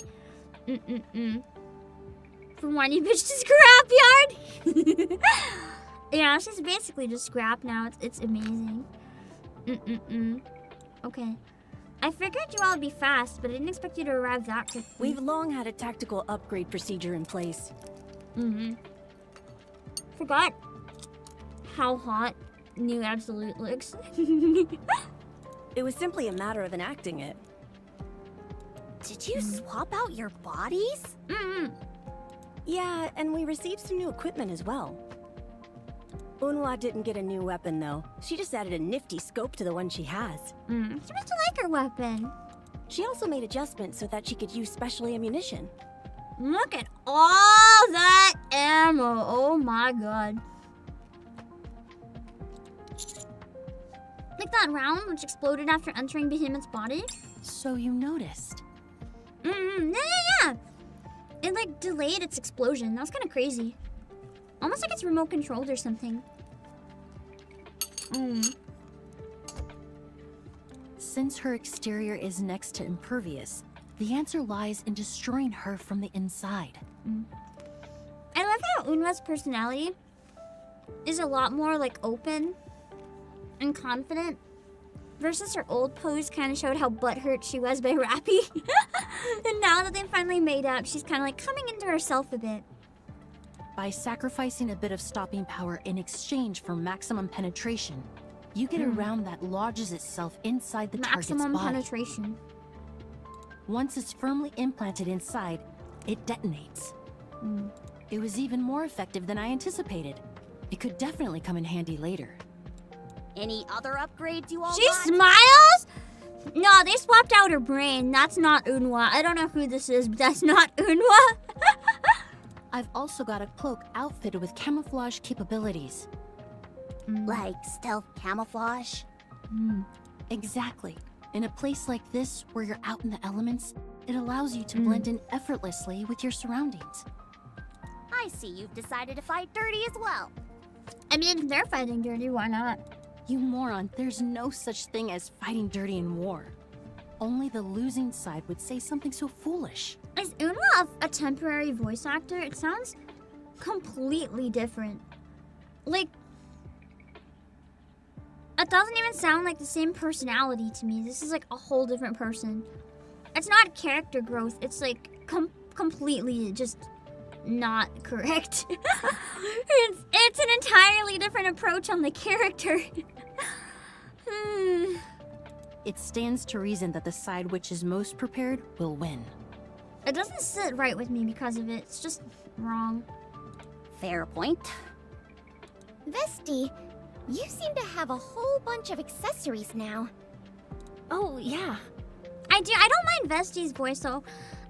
From whiny bitch to scrapyard. Yeah, she's basically just scrap now. It's amazing. Okay. I figured you all would be fast, but I didn't expect you to arrive that quickly. We've long had a tactical upgrade procedure in place. Forgot how hot New Absolute looks. It was simply a matter of enacting it. Did you swap out your bodies? Yeah, and we received some new equipment as well. Unwa didn't get a new weapon though. She just added a nifty scope to the one she has. She must like her weapon. She also made adjustments so that she could use special ammunition. Look at all that ammo. Oh my god. Like that round which exploded after entering Behemoth's body? So you noticed. Yeah. It like delayed its explosion. That was kind of crazy. Almost like it's remote controlled or something. Since her exterior is next to impervious, the answer lies in destroying her from the inside. I love how Unwa's personality is a lot more like open and confident Versus her old pose kind of showed how butthurt she was by Rappy. And now that they finally made up, she's kind of like coming into herself a bit. By sacrificing a bit of stopping power in exchange for maximum penetration, you get a round that lodges itself inside the target's Maximum body. penetration. Once it's firmly implanted inside, it detonates. It was even more effective than I anticipated. It could definitely come in handy later. Any other upgrades you all She got? smiles? No, they swapped out her brain. That's not Unwa. I don't know who this is, but that's not Unwa. I've also got a cloak outfitted with camouflage capabilities. Like stealth camouflage? Exactly. In a place like this, where you're out in the elements, it allows you to blend in effortlessly with your surroundings. I see you've decided to fight dirty as well. I mean, if they're fighting dirty, why not? You moron, there's no such thing as fighting dirty in war. Only the losing side would say something so foolish. Is Unwa a temporary voice actor? It sounds completely different. Like, it doesn't even sound like the same personality to me. This is like a whole different person. It's not character growth. It's like completely just not correct. it's an entirely different approach on the character. It stands to reason that the side which is most prepared will win. It doesn't sit right with me because of it. It's just wrong. Fair point. Vesti, you seem to have a whole bunch of accessories now. Oh, yeah. I do. I don't mind Vesti's voice though.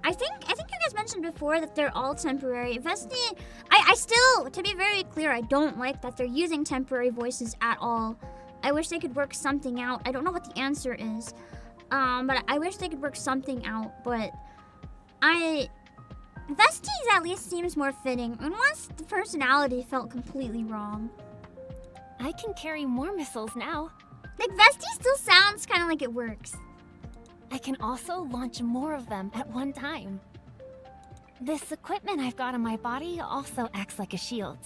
I think you guys mentioned before that they're all temporary. Vesti, I still, to be very clear, I don't like that they're using temporary voices at all. I wish they could work something out. I don't know what the answer is, but I wish they could work something out. But Vesti's at least seems more fitting. Unless the personality felt completely wrong. I can carry more missiles now. Like Vesti still sounds kind of like it works. I can also launch more of them at one time. This equipment I've got on my body also acts like a shield.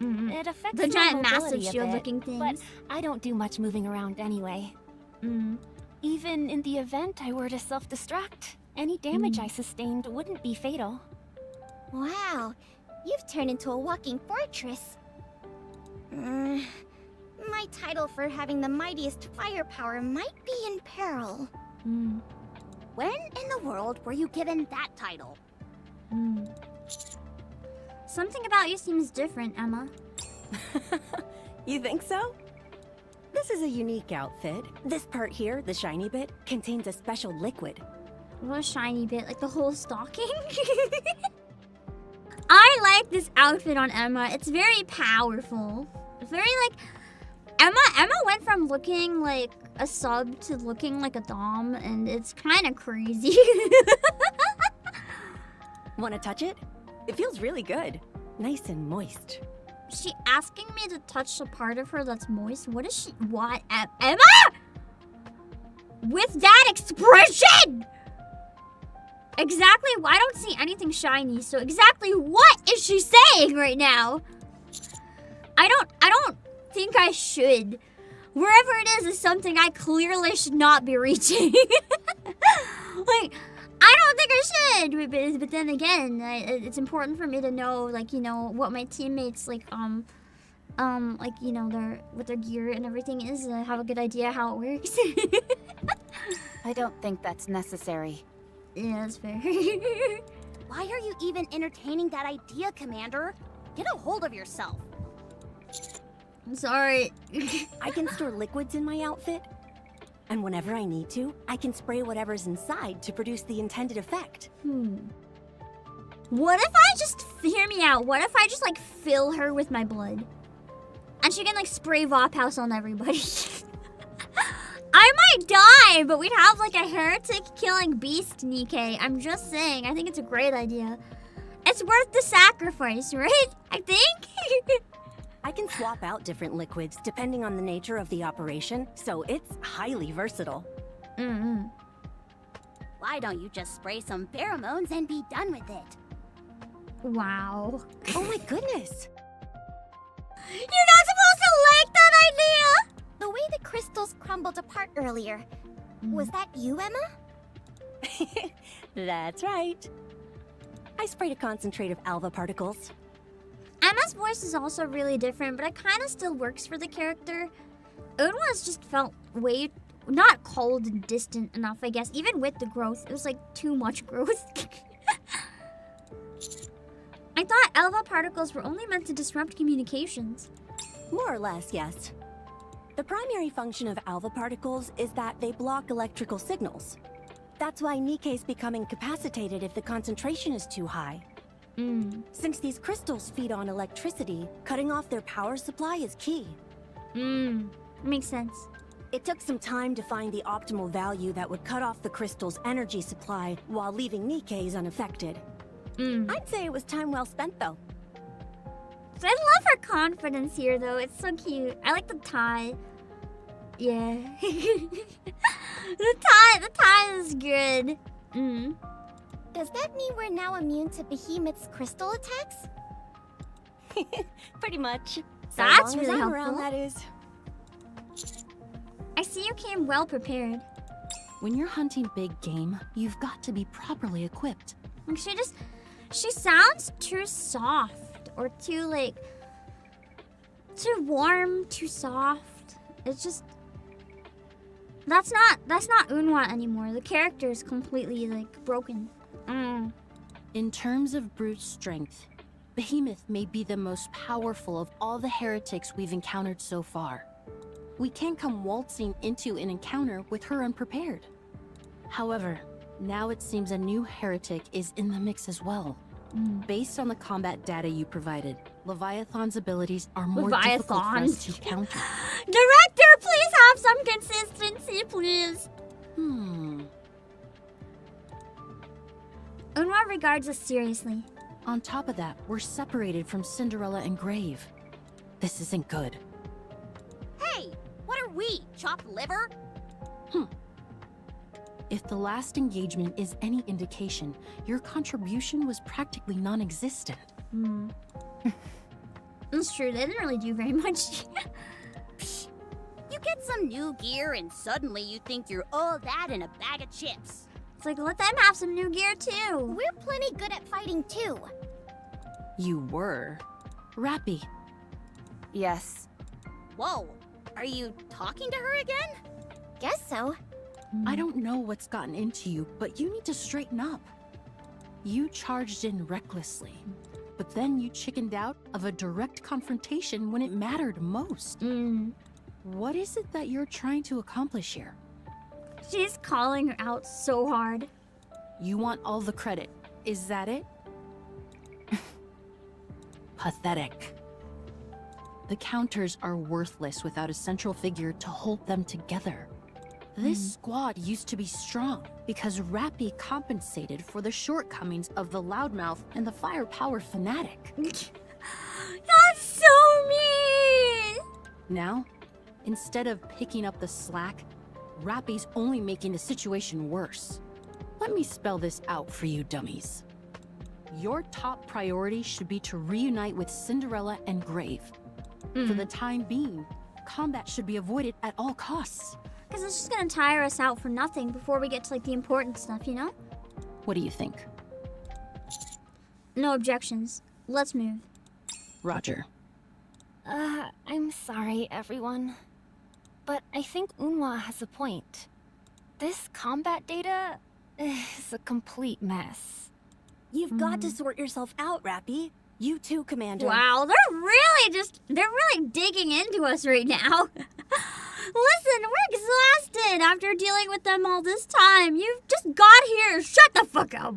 It affects The my giant, massive mobility a shield-looking bit, things. but I don't do much moving around anyway. Even in the event I were to self-destruct, any damage I sustained wouldn't be fatal. Wow, you've turned into a walking fortress. My title for having the mightiest firepower might be in peril. When in the world were you given that title? Something about you seems different, Emma. You think so? This is a unique outfit. This part here, the shiny bit, contains a special liquid. What shiny bit? Like the whole stocking? I like this outfit on Emma. It's very powerful. It's very like... Emma went from looking like a sub to looking like a dom, and it's kind of crazy. Want to touch it? It feels really good. Nice and moist. She asking me to touch a part of her that's moist? What is she... What? Emma? With that expression! Exactly... I don't see anything shiny, so exactly what is she saying right now? I don't think I should. Wherever it is something I clearly should not be reaching. Like... I don't think I should, but then again, it's important for me to know, like, you know, what my teammates, like, like, you know, what their gear and everything is, and I have a good idea how it works. I don't think that's necessary. Yeah, that's fair. Why are you even entertaining that idea, Commander? Get a hold of yourself. I'm sorry. I can store liquids in my outfit. And whenever I need to, I can spray whatever's inside to produce the intended effect. What if I just, hear me out, what if I just, like, fill her with my blood? And she can, like, spray Vophouse on everybody. I might die, but we'd have, like, a heretic-killing beast, NIKKE. I'm just saying, I think it's a great idea. It's worth the sacrifice, right? I think? I can swap out different liquids depending on the nature of the operation, so it's highly versatile. Why don't you just spray some pheromones and be done with it? Wow. Oh my goodness! You're not supposed to like that idea! The way the crystals crumbled apart earlier, was that you, Emma? That's right. I sprayed a concentrate of alpha particles. Emma's voice is also really different, but it kind of still works for the character. Unwa's just felt way not cold and distant enough, I guess. Even with the growth, it was like too much growth. I thought alpha particles were only meant to disrupt communications. More or less, yes. The primary function of alpha particles is that they block electrical signals. That's why NIKKE's become incapacitated if the concentration is too high. Since these crystals feed on electricity, cutting off their power supply is key. Makes sense. It took some time to find the optimal value that would cut off the crystal's energy supply while leaving NIKKE's unaffected. I'd say it was time well spent, though. I love her confidence here, though. It's so cute. I like the tie. Yeah. the tie is good. Does that mean we're now immune to Behemoth's crystal attacks? Pretty much. That's So long really as I'm helpful. around, that is. I see you came well prepared. When you're hunting big game, you've got to be properly equipped. Like she sounds too soft or too like too warm, too soft. It's just that's not Unwa anymore. The character is completely like broken. In terms of brute strength, Behemoth may be the most powerful of all the heretics we've encountered so far. We can't come waltzing into an encounter with her unprepared. However, now it seems a new heretic is in the mix as well. Based on the combat data you provided, Leviathan's abilities are more difficult for us to counter. Director, please have some consistency, please. Unwa regards us seriously. On top of that, we're separated from Cinderella and Grave. This isn't good. Hey, what are we, chopped liver? If the last engagement is any indication, your contribution was practically non-existent. That's true, they didn't really do very much. You get some new gear and suddenly you think you're all that in a bag of chips. It's like, let them have some new gear too. We're plenty good at fighting too. You were. Rappy. Yes. Whoa, are you talking to her again? Guess so. I don't know what's gotten into you, but you need to straighten up. You charged in recklessly, but then you chickened out of a direct confrontation when it mattered most. What is it that you're trying to accomplish here? She's calling her out so hard. You want all the credit, is that it? Pathetic. The counters are worthless without a central figure to hold them together. This squad used to be strong because Rappy compensated for the shortcomings of the loudmouth and the firepower fanatic. That's so mean! Now, instead of picking up the slack, Rappy's only making the situation worse. Let me spell this out for you dummies. Your top priority should be to reunite with Cinderella and Grave. For the time being, combat should be avoided at all costs. Because it's just gonna tire us out for nothing before we get to like the important stuff, you know? What do you think? No objections. Let's move. Roger. I'm sorry, everyone. But I think Unwa has a point. This combat data is a complete mess. You've got to sort yourself out, Rappy. You too, Commander. Wow, they're really digging into us right now. Listen, we're exhausted after dealing with them all this time. You've just got here. Shut the fuck up.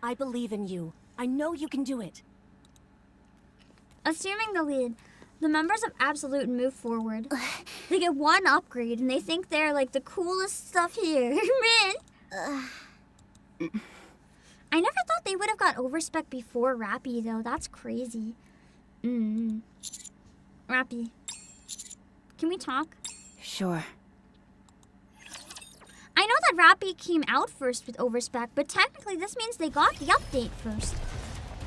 I believe in you. I know you can do it. Assuming the lead, the members of Absolute move forward. They get one upgrade and they think they're like the coolest stuff here. Man. I never thought they would have got overspec before Rappy though. That's crazy. Rappy. Can we talk? Sure. I know that Rappy came out first with overspec, but technically this means they got the update first.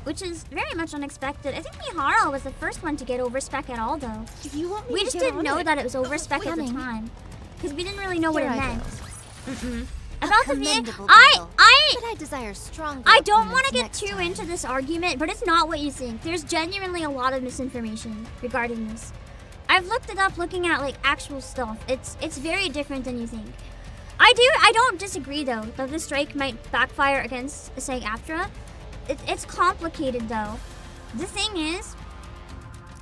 which is very much unexpected. I think Mihara was the first one to get overspec at all, though. You want me We to just get didn't on know it? that it was overspec at the Coming. time, because we didn't really know what it Here I meant. go. About the VA, commendable I battle. But I desire stronger I don't want opponents to get next too time. into this argument, but it's not what you think. There's genuinely a lot of misinformation regarding this. I've looked it up looking at like actual stuff. It's very different than you think. I don't disagree though that the strike might backfire against SAG-AFTRA. It's complicated though. The thing is,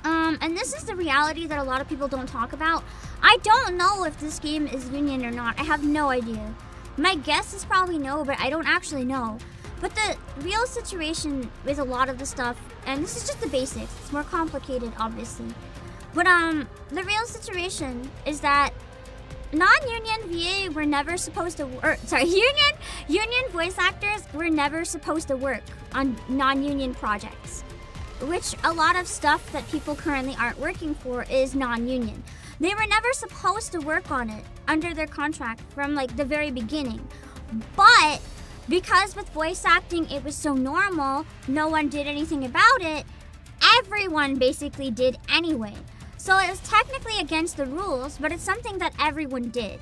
and this is the reality that a lot of people don't talk about. I don't know if this game is union or not. I have no idea. My guess is probably no, but I don't actually know. But the real situation with a lot of the stuff, and this is just the basics, it's more complicated obviously. But the real situation is that non-union VA were never supposed to union voice actors were never supposed to work on non-union projects, which a lot of stuff that people currently aren't working for is non-union. They were never supposed to work on it under their contract from like the very beginning. But because with voice acting it was so normal, no one did anything about it, everyone basically did anyway. So it was technically against the rules, but it's something that everyone did.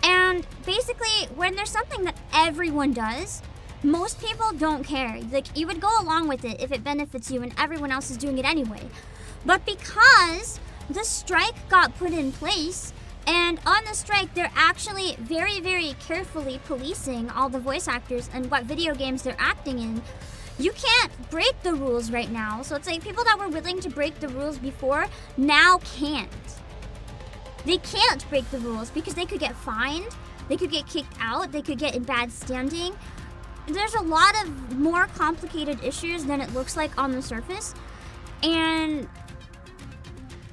And basically, when there's something that everyone does, most people don't care. Like, you would go along with it if it benefits you and everyone else is doing it anyway. But because the strike got put in place, and on the strike, they're actually very, very carefully policing all the voice actors and what video games they're acting in. You can't break the rules right now. So it's like people that were willing to break the rules before now can't. They can't break the rules because they could get fined, they could get kicked out, they could get in bad standing. There's a lot of more complicated issues than it looks like on the surface. And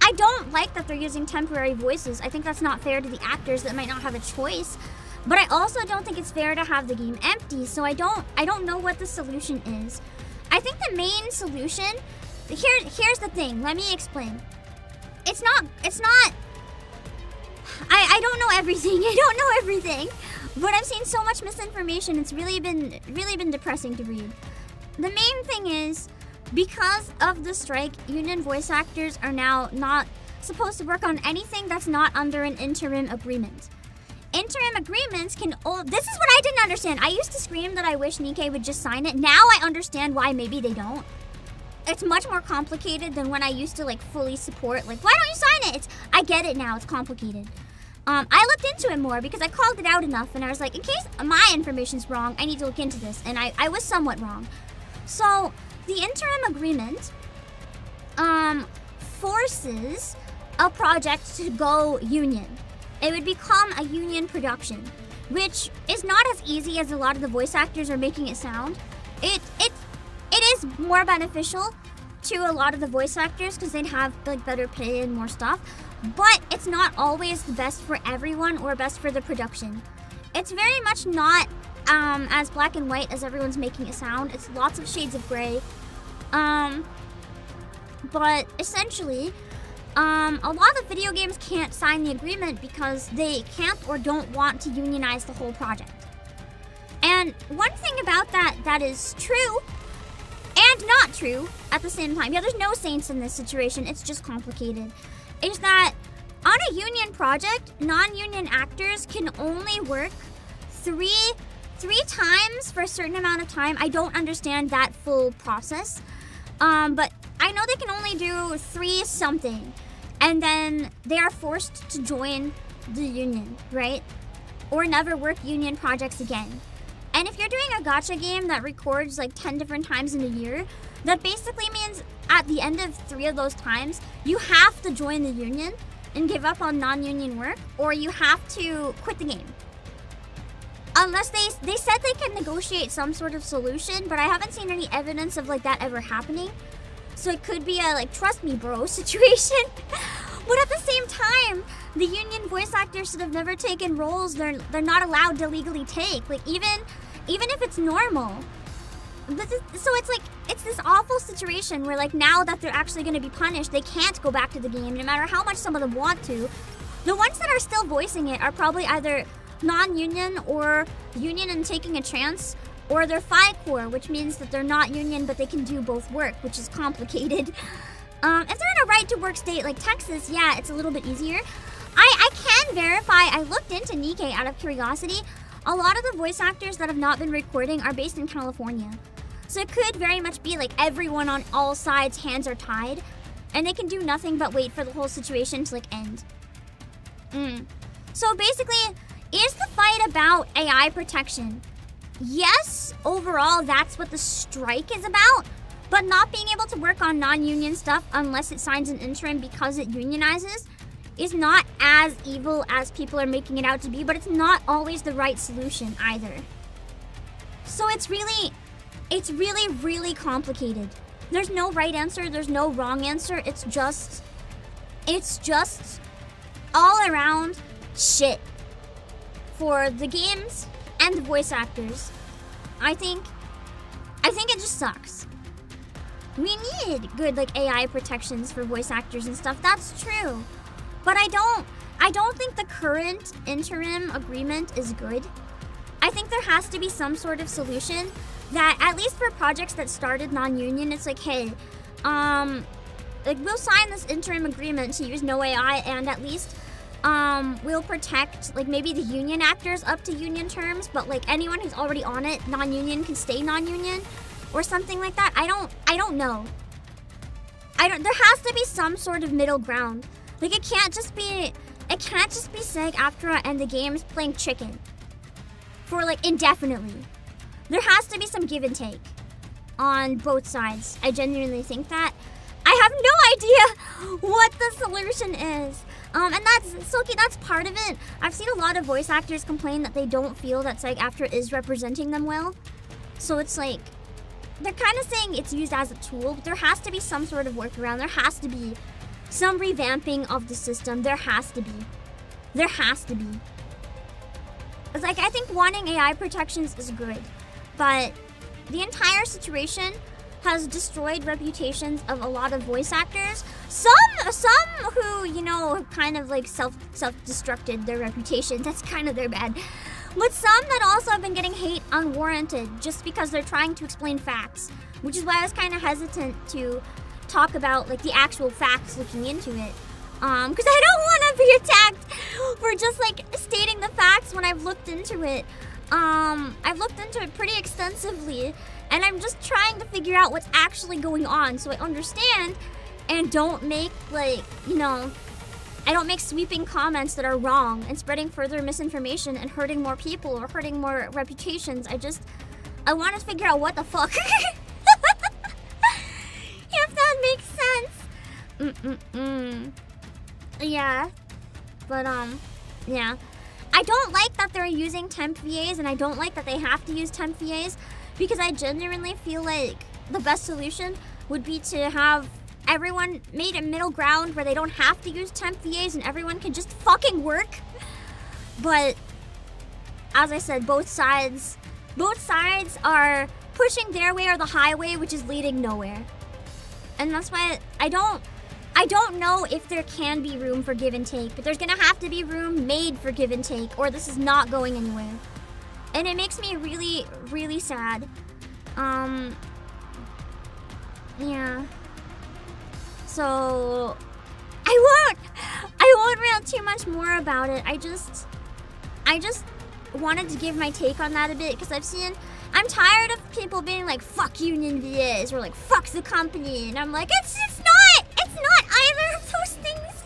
I don't like that they're using temporary voices. I think that's not fair to the actors that might not have a choice. But I also don't think it's fair to have the game empty, so I don't know what the solution is. I think the main solution, here's the thing, let me explain. It's not I don't know everything. I don't know everything. But I've seen so much misinformation, it's really been depressing to read. The main thing is, because of the strike, union voice actors are now not supposed to work on anything that's not under an interim agreement. Interim agreements can this is what I didn't understand. I used to scream that I wish NIKKE would just sign it. Now I understand why maybe they don't. It's much more complicated than when I used to like fully support, like, why don't you sign it? I get it now, it's complicated. I looked into it more because I called it out enough and I was like, in case my information's wrong, I need to look into this. And I was somewhat wrong. So the interim agreement forces a project to go union. It would become a union production, which is not as easy as a lot of the voice actors are making it sound. It is more beneficial to a lot of the voice actors because they'd have like better pay and more stuff, but it's not always the best for everyone or best for the production. It's very much not as black and white as everyone's making it sound. It's lots of shades of gray. But essentially, a lot of video games can't sign the agreement because they can't or don't want to unionize the whole project. And one thing about that is true and not true at the same time, yeah, there's no saints in this situation, it's just complicated, is that on a union project, non-union actors can only work three times for a certain amount of time. I don't understand that full process, but I know they can only do 3 something, and then they are forced to join the union, right? Or never work union projects again. And if you're doing a gacha game that records like 10 different times in a year, that basically means at the end of 3 of those times, you have to join the union and give up on non-union work, or you have to quit the game. Unless they said they can negotiate some sort of solution, but I haven't seen any evidence of like that ever happening. So it could be a like, trust me bro situation. But at the same time, the union voice actors should have never taken roles they're not allowed to legally take. Like even if it's normal. So it's like, it's this awful situation where like now that they're actually going to be punished, they can't go back to the game no matter how much some of them want to. The ones that are still voicing it are probably either non-union or union and taking a chance Or they're FI-core, which means that they're not union, but they can do both work, which is complicated. If they're in a right-to-work state like Texas, yeah, it's a little bit easier. I can verify, I looked into NIKKE out of curiosity. A lot of the voice actors that have not been recording are based in California. So it could very much be like everyone on all sides' hands are tied, and they can do nothing but wait for the whole situation to like end. So basically, is the fight about AI protection? Yes, overall, that's what the strike is about, but not being able to work on non-union stuff unless it signs an interim because it unionizes is not as evil as people are making it out to be, but it's not always the right solution either. So it's really, really complicated. There's no right answer, there's no wrong answer, it's just all around shit for the games and the voice actors. I think it just sucks. We need good like AI protections for voice actors and stuff. That's true. But I don't think the current interim agreement is good. I think there has to be some sort of solution that, at least for projects that started non-union, it's like, hey, like we'll sign this interim agreement to use no AI, and at least we'll protect like maybe the union actors up to union terms, but like anyone who's already on it, non-union, can stay non-union or something like that. I don't know. There has to be some sort of middle ground. Like it can't just be SAG-AFTRA and the games playing chicken for like indefinitely. There has to be some give and take on both sides. I genuinely think that. I have no idea what the solution is. And that's, Silky, that's part of it. I've seen a lot of voice actors complain that they don't feel that SAG-AFTRA is representing them well. So it's like, they're kind of saying it's used as a tool, but there has to be some sort of workaround. There has to be some revamping of the system. There has to be. There has to be. It's like, I think wanting AI protections is good, but the entire situation has destroyed reputations of a lot of voice actors. Some who, you know, kind of like self-destructed their reputation. That's kind of their bad. But some that also have been getting hate unwarranted just because they're trying to explain facts, which is why I was kind of hesitant to talk about like the actual facts looking into it. Because I don't want to be attacked for just like stating the facts when I've looked into it. I've looked into it pretty extensively, and I'm just trying to figure out what's actually going on so I understand and don't make like, you know, I don't make sweeping comments that are wrong and spreading further misinformation and hurting more people or hurting more reputations. I want to figure out what the fuck. If that makes sense. Yeah. But, yeah. I don't like that they're using temp VAs, and I don't like that they have to use temp VAs, because I genuinely feel like the best solution would be to have everyone made a middle ground where they don't have to use temp VAs and everyone can just fucking work. But as I said, both sides are pushing their way or the highway, which is leading nowhere. And that's why I don't know if there can be room for give and take, but there's gonna have to be room made for give and take, or this is not going anywhere. And it makes me really, really sad. Yeah. So I won't rant too much more about it. I just wanted to give my take on that a bit, because I'm tired of people being like, fuck union VAs, or like, fuck the company, and I'm like, it's not either of those things.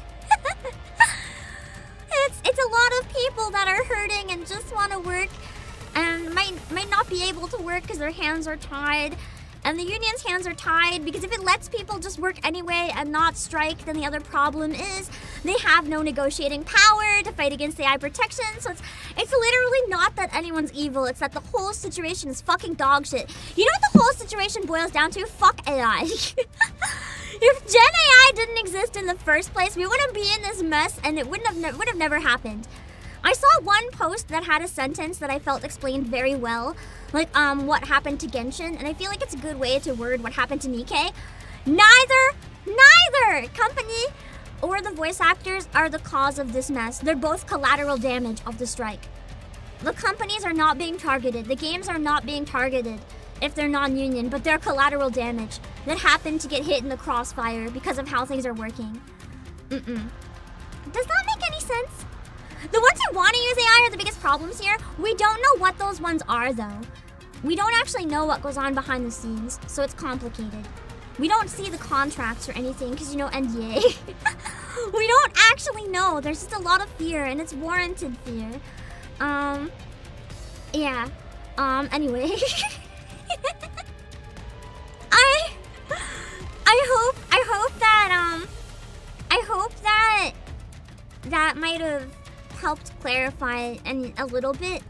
It's a lot of people that are hurting and just want to work and might not be able to work because their hands are tied. And the union's hands are tied because if it lets people just work anyway and not strike, then the other problem is they have no negotiating power to fight against AI protection. So it's literally not that anyone's evil. It's that the whole situation is fucking dog shit. You know what the whole situation boils down to? Fuck AI. If Gen AI didn't exist in the first place, we wouldn't be in this mess, and it would have never happened. I saw one post that had a sentence that I felt explained very well, like what happened to Genshin, and I feel like it's a good way to word what happened to NIKKE. Neither company or the voice actors are the cause of this mess. They're both collateral damage of the strike. the companies are not being targeted. The games are not being targeted if they're non-union, but they're collateral damage that happen to get hit in the crossfire because of how things are working. Does that make any sense? The ones who want to use AI are the biggest problems here. We don't know what those ones are, though. We don't actually know what goes on behind the scenes, so it's complicated. We don't see the contracts or anything because, you know, NDA. We don't actually know. There's just a lot of fear, and it's warranted fear. Yeah. Anyway. I hope that might have helped clarify a little bit.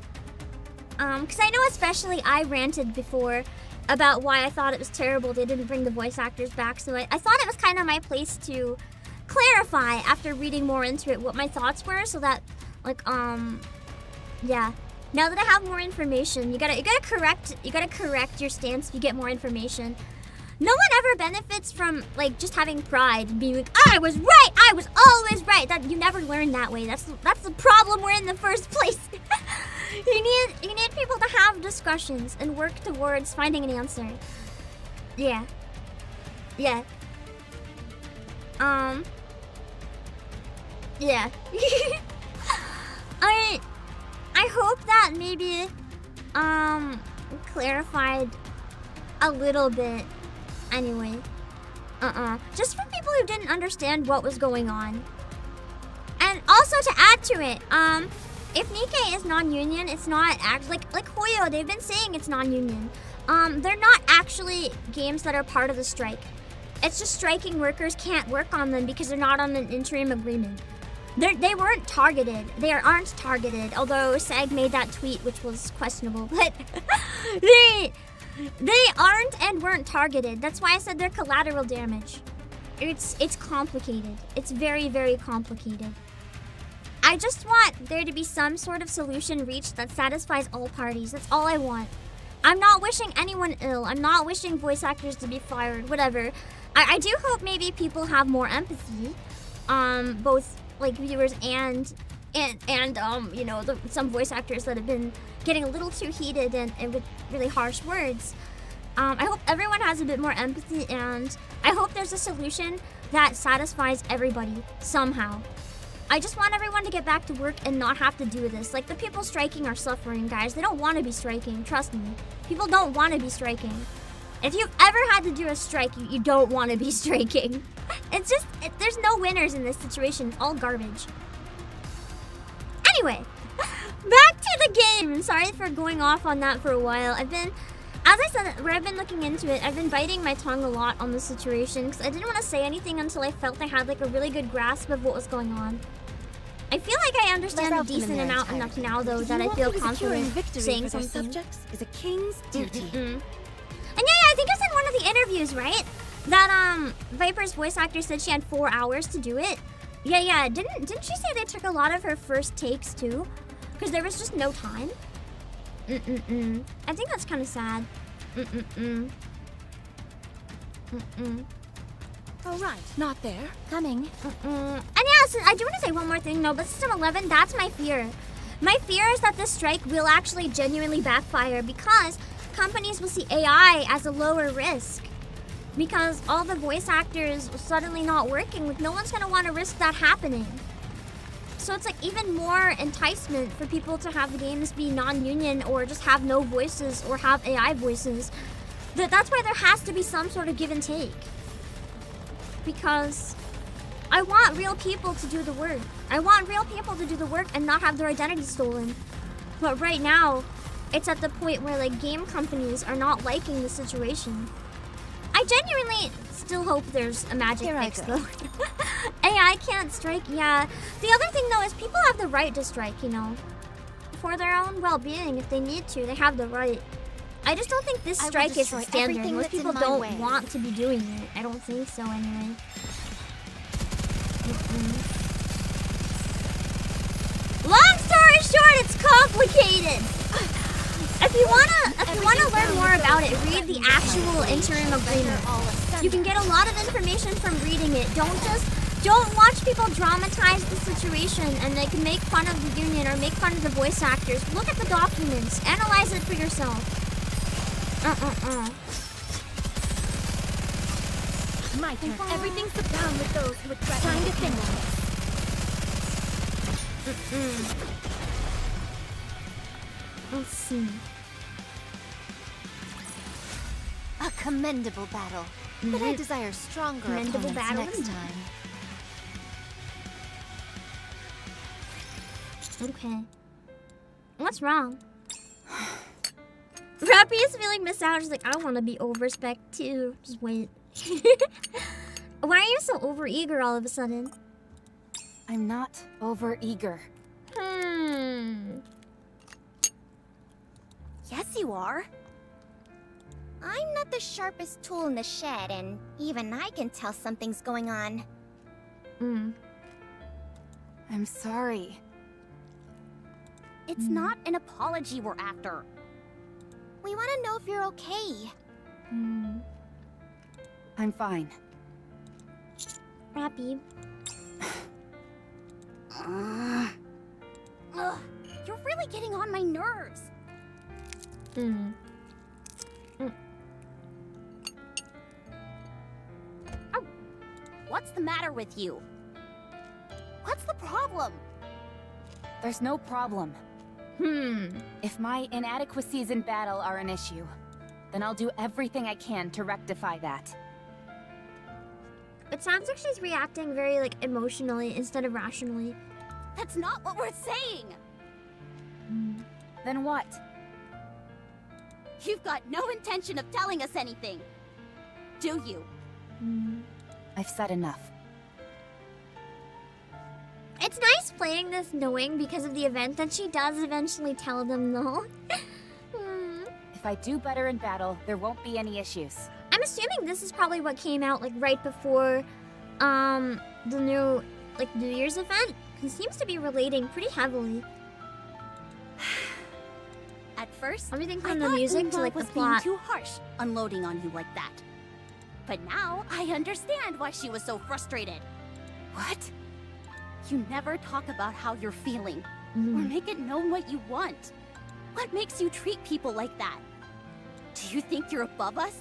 Because I know especially I ranted before about why I thought it was terrible they didn't bring the voice actors back, so I thought it was kind of my place to clarify after reading more into it what my thoughts were, so that, like, yeah. Now that I have more information, you gotta correct your stance if you get more information. No one ever benefits from, like, just having pride and being like, I was right, I was always right. That you never learn that way. That's the problem we're in the first place. You need people to have discussions and work towards finding an answer. Yeah. Yeah. Yeah. I hope that maybe clarified a little bit. Anyway. Just for people who didn't understand what was going on. And also to add to it, if NIKKE is non-union, it's not like Hoyo, they've been saying it's non-union. They're not actually games that are part of the strike. It's just striking workers can't work on them because they're not on an interim agreement. They weren't targeted. They aren't targeted, although SAG made that tweet, which was questionable. But they aren't and weren't targeted. That's why I said they're collateral damage. It's complicated. It's very, very complicated. I just want there to be some sort of solution reached that satisfies all parties. That's all I want. I'm not wishing anyone ill. I'm not wishing voice actors to be fired, whatever. I do hope maybe people have more empathy. Both like viewers and you know, some voice actors that have been getting a little too heated and with really harsh words. I hope everyone has a bit more empathy, and I hope there's a solution that satisfies everybody somehow. I just want everyone to get back to work and not have to do this. Like, the people striking are suffering, guys. They don't want to be striking, trust me. People don't want to be striking. If you've ever had to do a strike, you don't want to be striking. It's just, there's no winners in this situation. It's all garbage. Anyway, back to the game. Sorry for going off on that for a while. As I said, where I've been looking into it, I've been biting my tongue a lot on the situation because I didn't want to say anything until I felt I had like a really good grasp of what was going on. I feel like I understand a decent amount enough now, though, that I feel confident saying something. Subjects is a king's duty. And yeah, I think it's in one of the interviews, right? That Viper's voice actor said she had 4 hours to do it. Yeah. Didn't she say they took a lot of her first takes too? Because there was just no time. I think that's kind of sad. Oh right, not there. Coming. And yeah, so I do want to say one more thing, though, but System 11, that's my fear. My fear is that this strike will actually genuinely backfire because companies will see AI as a lower risk. Because all the voice actors suddenly not working, like no one's gonna want to risk that happening. So it's like even more enticement for people to have the games be non-union or just have no voices or have AI voices. That's why there has to be some sort of give and take. Because I want real people to do the work. I want real people to do the work and not have their identity stolen. But right now, it's at the point where like game companies are not liking the situation. I genuinely still hope there's a magic fix though. AI can't strike, yeah. The other thing though is people have the right to strike, you know. For their own well-being, if they need to, they have the right. I just don't think this strike is the standard. Most people don't want to be doing it. I don't think so anyway. Long story short, it's complicated. If you wanna learn more about it, read the actual interim agreement. You can get a lot of information from reading it. Don't just Don't watch people dramatize the situation and like make fun of the union or make fun of the voice actors. Look at the documents. Analyze it for yourself. My turn. Everything's abound with those who would threaten. Time to finish this. Let's see. A commendable battle. But I desire stronger Commendable opponents battle. next time. Okay. What's wrong? Rappy is feeling missed out. She's like, I want to be overspec too. Just wait. Why are you so overeager all of a sudden? I'm not overeager. Yes, you are. I'm not the sharpest tool in the shed, and even I can tell something's going on. I'm sorry. It's not an apology we're after. We want to know if you're okay. I'm fine. Rappy. Ugh, you're really getting on my nerves. Oh, what's the matter with you? What's the problem? There's no problem. If my inadequacies in battle are an issue, then I'll do everything I can to rectify that. It sounds like she's reacting very like emotionally instead of rationally. That's not what we're saying. Then what? You've got no intention of telling us anything, do you? I've said enough. It's nice playing this knowing because of the event that she does eventually tell them though. If I do better in battle, there won't be any issues. I'm assuming this is probably what came out like right before the new like New Year's event. He seems to be relating pretty heavily. At first, Everything I from the thought music to Uma like the was being plot. too harsh, unloading on you like that. But now I understand why she was so frustrated. What? You never talk about how you're feeling, or make it known what you want. What makes you treat people like that? Do you think you're above us?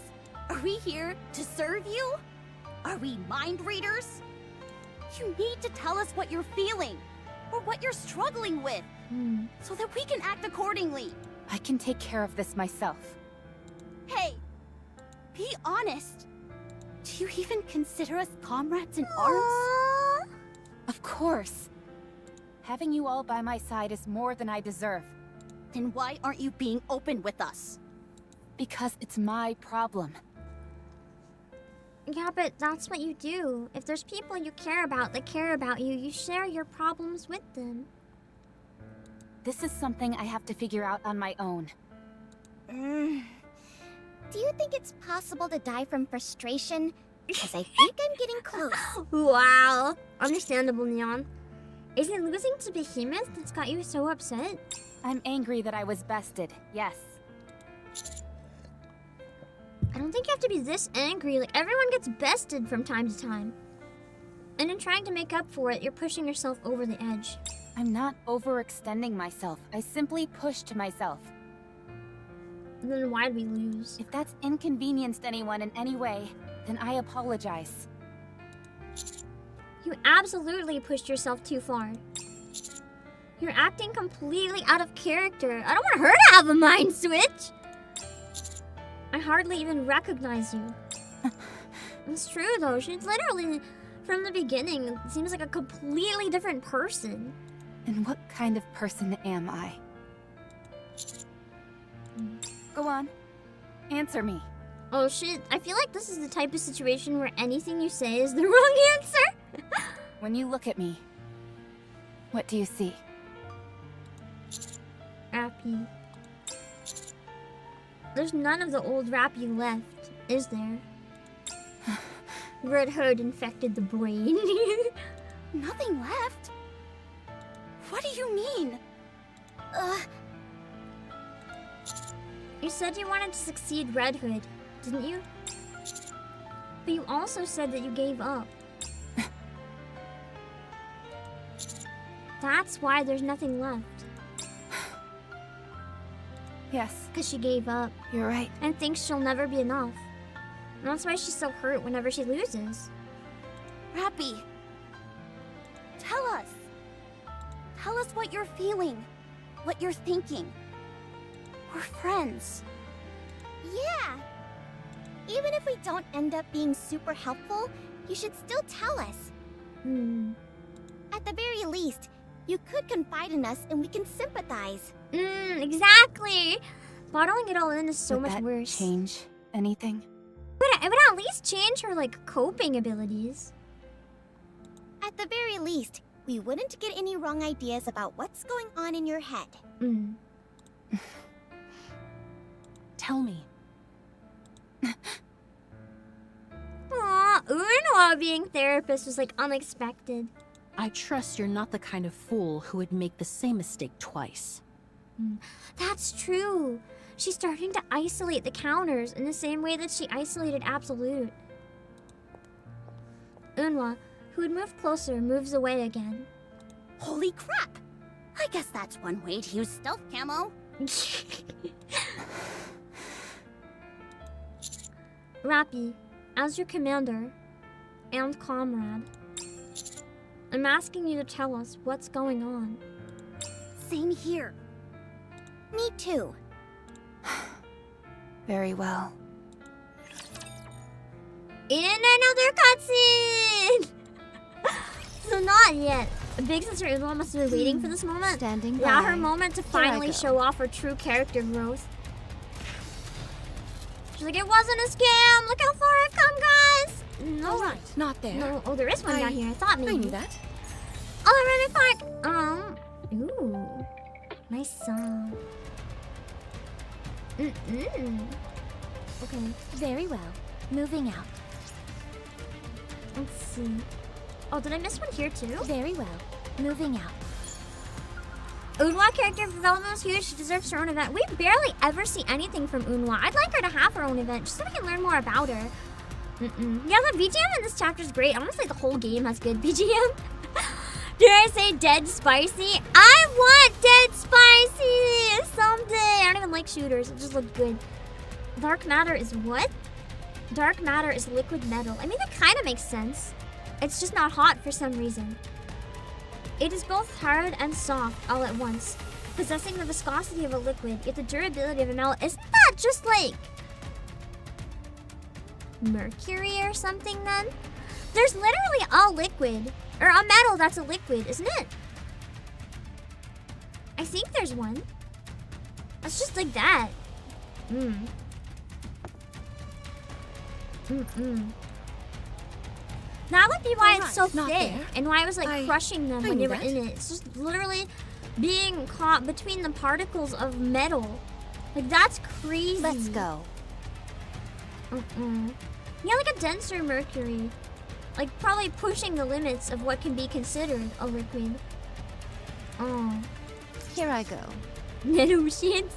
Are we here to serve you? Are we mind readers? You need to tell us what you're feeling, or what you're struggling with, so that we can act accordingly. I can take care of this myself. Hey, be honest. Do you even consider us comrades in arms? Of course. Having you all by my side is more than I deserve. Then why aren't you being open with us? Because it's my problem. Yeah, but that's what you do. If there's people you care about that care about you, you share your problems with them. This is something I have to figure out on my own. Do you think it's possible to die from frustration? Because I think I'm getting close. Wow. Understandable, Neon. Is it losing to Behemoth that's got you so upset? I'm angry that I was bested, yes. I don't think you have to be this angry. Like, everyone gets bested from time to time. And in trying to make up for it, you're pushing yourself over the edge. I'm not overextending myself. I simply pushed myself. And then why'd we lose? If that's inconvenienced anyone in any way, then I apologize. You absolutely pushed yourself too far. You're acting completely out of character. I don't want her to have a mind switch. I hardly even recognize you. It's true though, she's literally, from the beginning, seems like a completely different person. And what kind of person am I? Go on. Answer me. Oh shit, I feel like this is the type of situation where anything you say is the wrong answer. When you look at me, what do you see? Rappy. There's none of the old Rappy left, is there? Red Hood infected the brain. Nothing left? What do you mean? You said you wanted to succeed Red Hood, didn't you? But you also said that you gave up. That's why there's nothing left. Yes, Because she gave up you're right. and thinks she'll never be enough. And that's why she's so hurt whenever she loses. Rappy, tell us. Tell us what you're feeling, what you're thinking. We're friends. Yeah. Even if we don't end up being super helpful, you should still tell us. At the very least, you could confide in us and we can sympathize. Exactly. Bottling it all in is so Would much that worse. change anything? But it would at least change her, like, coping abilities. At the very least, we wouldn't get any wrong ideas about what's going on in your head. Tell me. Aw, Unwa being therapist was, like, unexpected. I trust you're not the kind of fool who would make the same mistake twice. That's true. She's starting to isolate the counters in the same way that she isolated Absolute. Unwa, who had moved closer, moves away again. Holy crap! I guess that's one way to use stealth camo. Rappy, as your commander and comrade, I'm asking you to tell us what's going on. Same here. Me too. Very well. In another cutscene! So not yet. Big Sister Unwa must have been waiting for this moment. Standing Yeah, by. her moment to Here I finally go. show off her true character growth. She's like, it wasn't a scam! Look how far I've come, guys! No, All right, not there. no. Oh, there is one down here. I thought maybe. I knew that. Oh, the Rubik Park! Ooh. Nice song. Okay, Very well. Moving out. let's see. Oh, did I miss one here too? Very well. Moving out. Unwa character development was huge. She deserves her own event. We barely ever see anything from Unwa. I'd like her to have her own event just so we can learn more about her. Yeah, the BGM in this chapter is great. Honestly, the whole game has good BGM. Did I say dead spicy? I want dead spicy someday. I don't even like shooters. It just looks good. Dark matter is what? Dark matter is liquid metal. I mean, that kind of makes sense. It's just not hot for some reason. It is both hard and soft all at once, possessing the viscosity of a liquid, yet the durability of a metal. Isn't that just like mercury or something then? There's literally a liquid, or a metal that's a liquid, isn't it? I think there's one. It's just like that. That would be why it's so not thick there. and why I was like crushing them when knew they were that. in it. It's just literally being caught between the particles of metal. Like, that's crazy. Let's go. Yeah, like a denser mercury. Like, probably pushing the limits of what can be considered a liquid. Oh. Here I go. Nanomachines?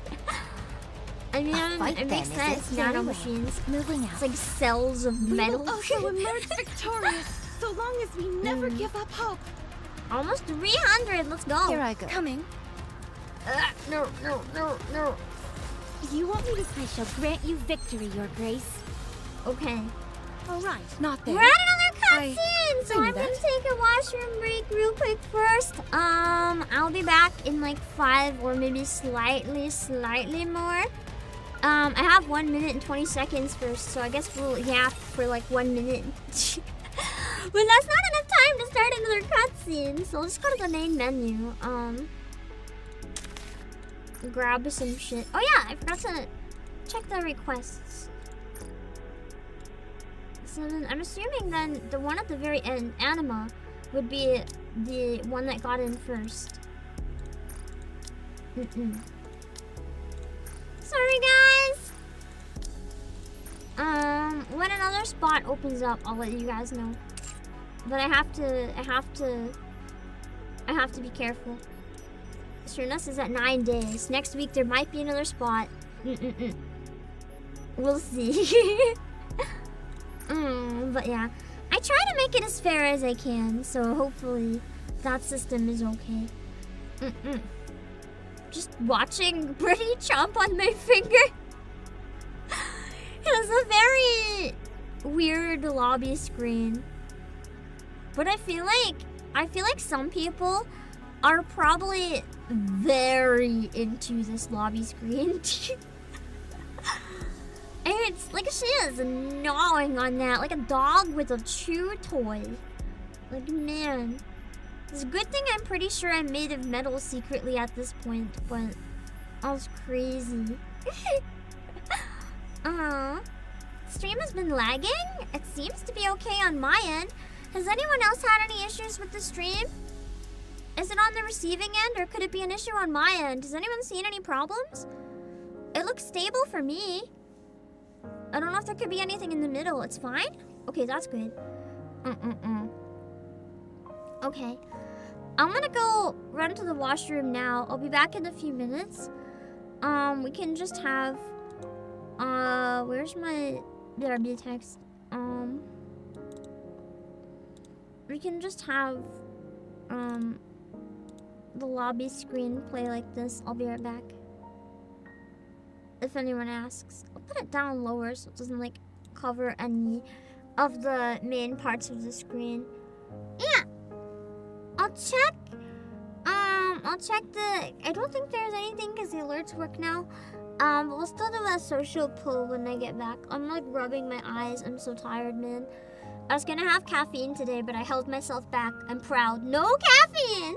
I mean, fight it makes then, is sense, it? Very well. nanomachines. Moving out. It's like cells of metal. Also emerge victorious, so long as we never give up hope. Almost 300, let's go. Here I go. Coming. No. You want me to? I shall grant you victory, Your Grace. Okay. All right. Not there. We're at another cutscene, so I knew I'm gonna that. take a washroom break real quick first. I'll be back in like 5 or maybe slightly more. I have 1 minute and 20 seconds first, so I guess we'll yap for like 1 minute. But that's not enough time to start another cutscene, so let's go to the main menu. Grab some shit. Oh yeah, I forgot to check the requests. So then I'm assuming then the one at the very end, Anima, would be the one that got in first. Sorry guys! When another spot opens up, I'll let you guys know. But I have to be careful. Sureness is at 9 days. Next week there might be another spot. We'll see. But yeah, I try to make it as fair as I can, so hopefully that system is okay. Just watching Brittany chomp on my finger. It was a very weird lobby screen. But I feel like some people are probably very into this lobby screen. And it's like she is gnawing on that like a dog with a chew toy. Like, man. It's a good thing I'm pretty sure I'm made of metal secretly at this point, but that was crazy. Stream has been lagging? It seems to be okay on my end. Has anyone else had any issues with the stream? Is it on the receiving end, or could it be an issue on my end? Has anyone seen any problems? It looks stable for me. I don't know if there could be anything in the middle. It's fine? Okay, that's good. Okay. I'm gonna go run to the washroom now. I'll be back in a few minutes. We can just have... where's my BRB text? We can just have, the lobby screen play like this. I'll be right back. If anyone asks. I'll put it down lower so it doesn't, like, cover any of the main parts of the screen. Yeah! I'll check the... I don't think there's anything because the alerts work now. But we'll still do a social pull when I get back. I'm, like, rubbing my eyes. I'm so tired, man. I was gonna have caffeine today, but I held myself back. I'm proud. No caffeine!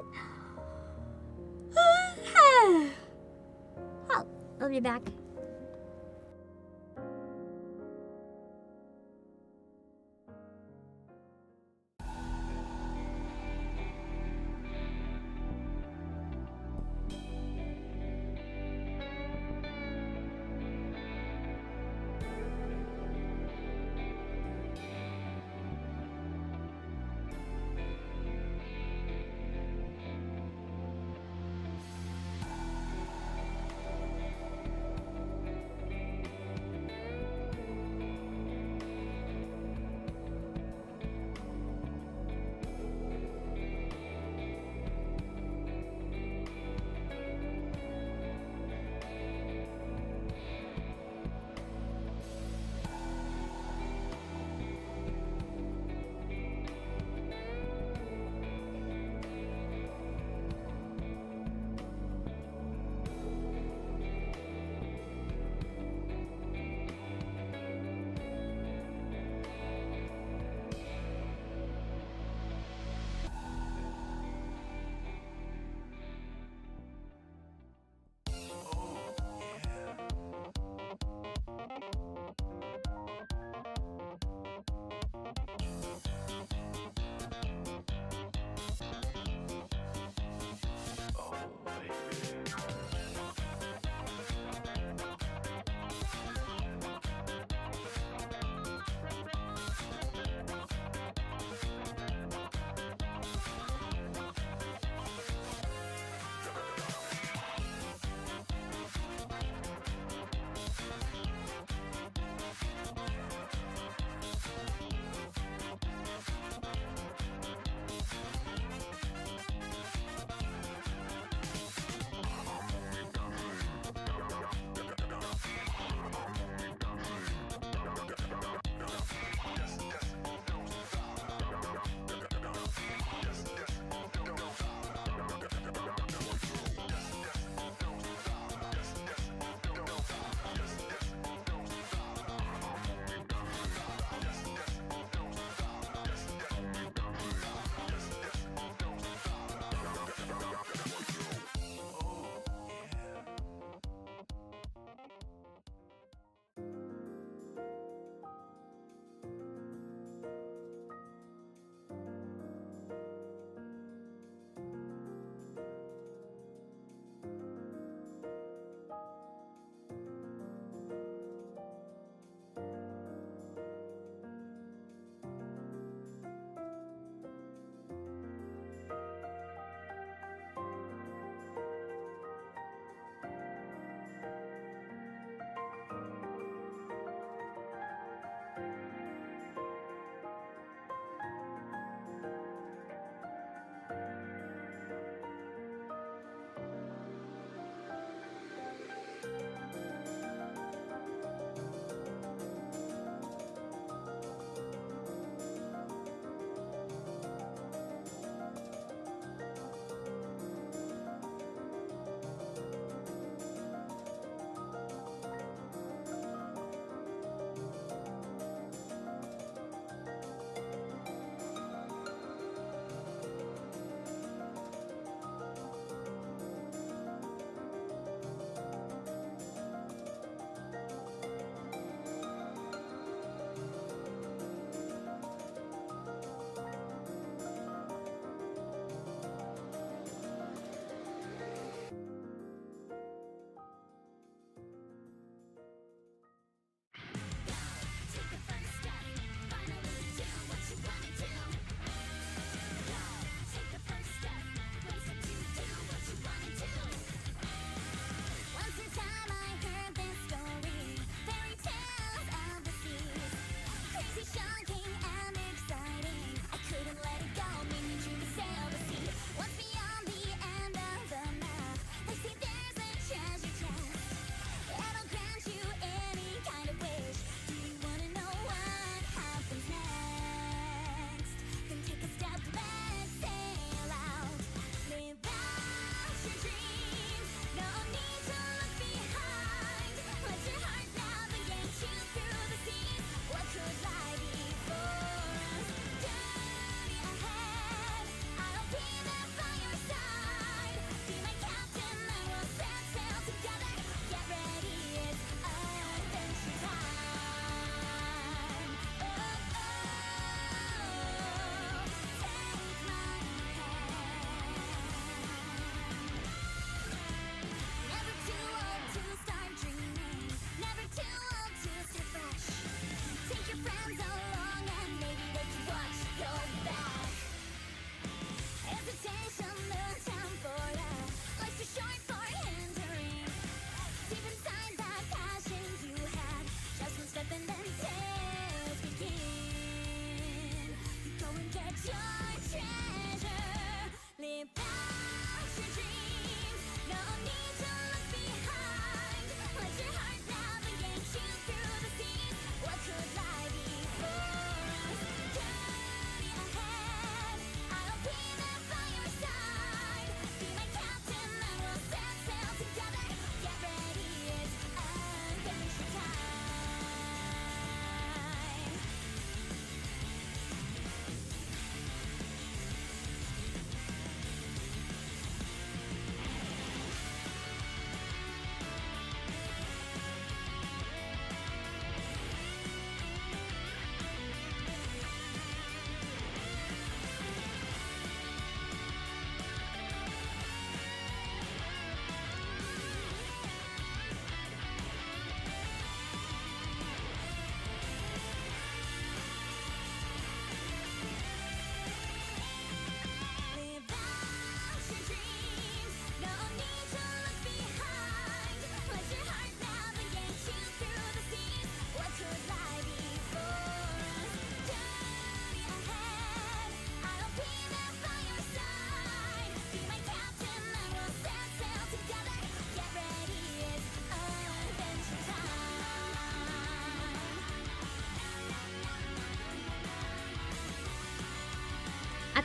Well, I'll be back.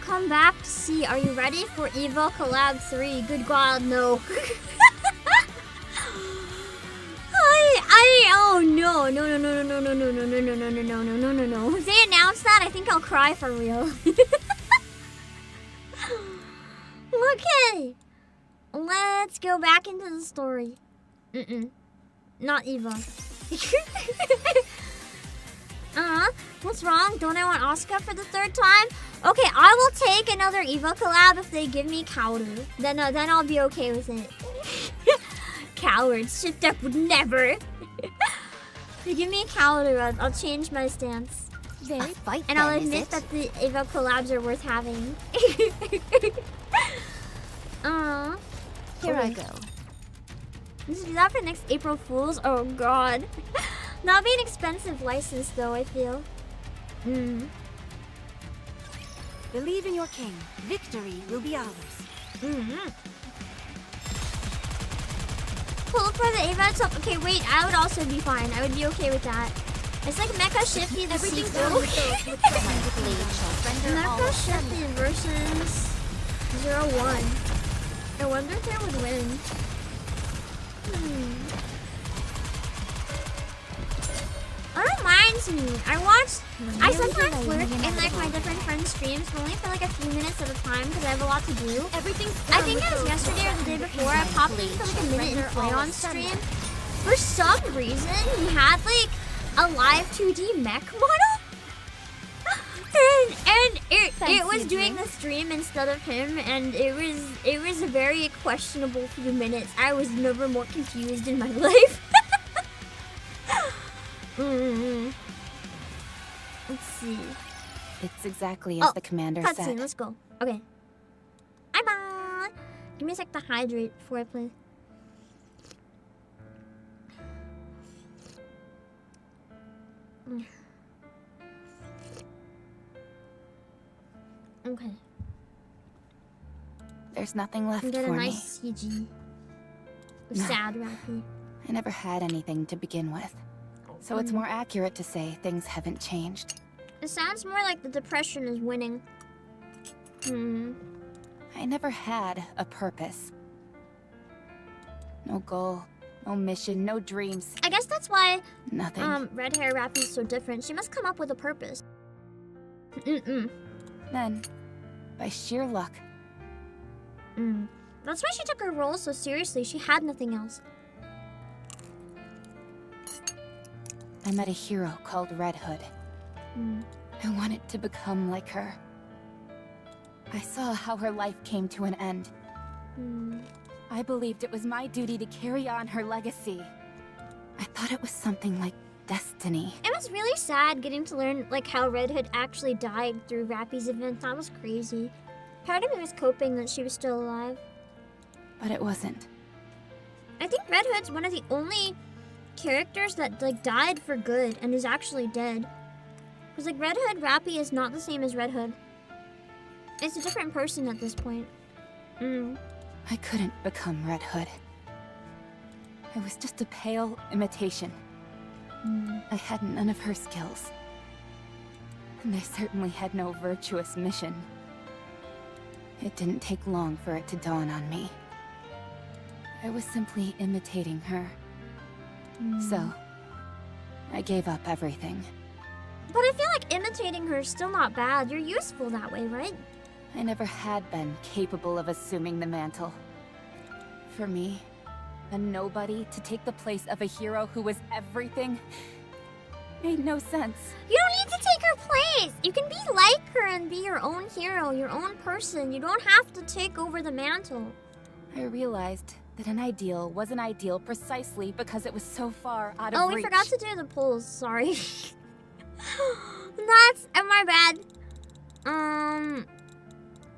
come back to see. Are you ready for Eva Collab 3? Good God, no. Oh no, no, no, no, no, no, no, no, no, no, no, no, no, no, no, no, no. If they announce that, I think I'll cry for real. Okay. Let's go back into the story. Not Eva. What's wrong? Don't I want Asuka for the 3rd time? Okay, I will take another Eva collab if they give me Cowder. Then I'll be okay with it. Cowards, shift up would never. If you give me a Cowder, I'll change my stance. Very fight And I'll admit that the Eva collabs are worth having. Here I go. Let's do that for next April Fools. Oh God. That'll be an expensive license though, I feel. Believe in your king. Victory will be ours. Pull for the Ava top. Okay, wait, I would also be fine. I would be okay with that. It's like Mecha Shifty the sequel. Mecha Shifty versus 01. I wonder if they would win. That reminds me, I sometimes lurk in like my different friends' streams, but only for like a few minutes at a time because I have a lot to do. I think it was yesterday or the day before, I popped in for like a minute and play on stream. For some reason, he had like a live 2D mech model. And it was doing the stream instead of him, and it was a very questionable few minutes. I was never more confused in my life. Let's see. It's exactly as the commander cutscene, said. let's go. Okay. I'm on. Give me a sec to hydrate before I play. Okay. There's nothing left And get a for nice CG. No. Sad Rappy. I never had anything to begin with. So it's more accurate to say things haven't changed. It sounds more like the depression is winning. I never had a purpose. No goal, no mission, no dreams. I guess that's why Nothing. red hair Rappy is so different. She must come up with a purpose. Then, by sheer luck, That's why she took her role so seriously. She had nothing else. I met a hero called Red Hood. I wanted to become like her. I saw how her life came to an end. I believed it was my duty to carry on her legacy. I thought it was something like destiny. It was really sad getting to learn like how Red Hood actually died through Rappy's event. That was crazy. Part of me was coping that she was still alive. But it wasn't. I think Red Hood's one of the only characters that like died for good and is actually dead. Because like Red Hood Rappy is not the same as Red Hood. It's a different person at this point. I couldn't become Red Hood. I was just a pale imitation. I had none of her skills. And I certainly had no virtuous mission. It didn't take long for it to dawn on me. I was simply imitating her. So, I gave up everything. But I feel like imitating her is still not bad. You're useful that way, right? I never had been capable of assuming the mantle. For me, a nobody to take the place of a hero who was everything made no sense. You don't need to take her place. You can be like her and be your own hero, your own person. You don't have to take over the mantle. I realized that an ideal was an ideal precisely because it was so far out of reach. Oh, we forgot to do the polls. Sorry. That's my bad.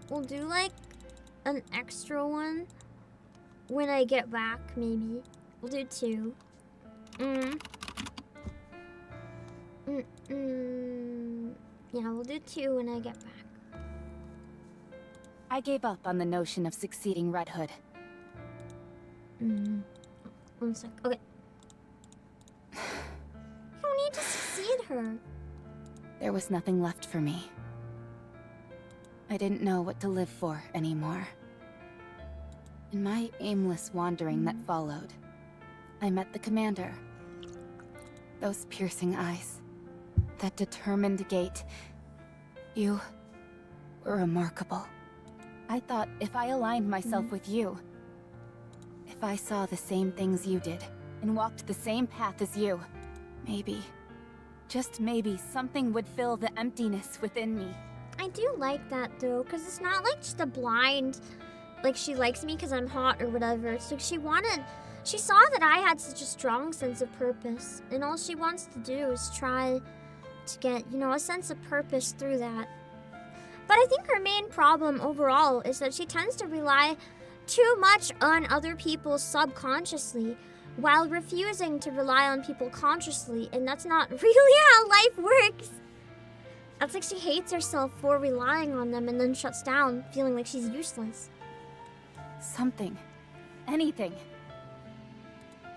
We'll do like an extra one when I get back, maybe. We'll do 2. Yeah, we'll do 2 when I get back. I gave up on the notion of succeeding Red Hood. 1 sec. Okay. You don't need to succeed her. There was nothing left for me. I didn't know what to live for anymore. In my aimless wandering that followed, I met the commander. Those piercing eyes, that determined gait. You were remarkable. I thought if I aligned myself with you, if I saw the same things you did, and walked the same path as you, maybe, just maybe, something would fill the emptiness within me. I do like that though, because it's not like just a blind, like she likes me because I'm hot or whatever. It's like she saw that I had such a strong sense of purpose, and all she wants to do is try to get, you know, a sense of purpose through that. But I think her main problem overall is that she tends to rely too much on other people subconsciously while refusing to rely on people consciously, and that's not really how life works. That's like she hates herself for relying on them and then shuts down, feeling like she's useless. Something. Anything.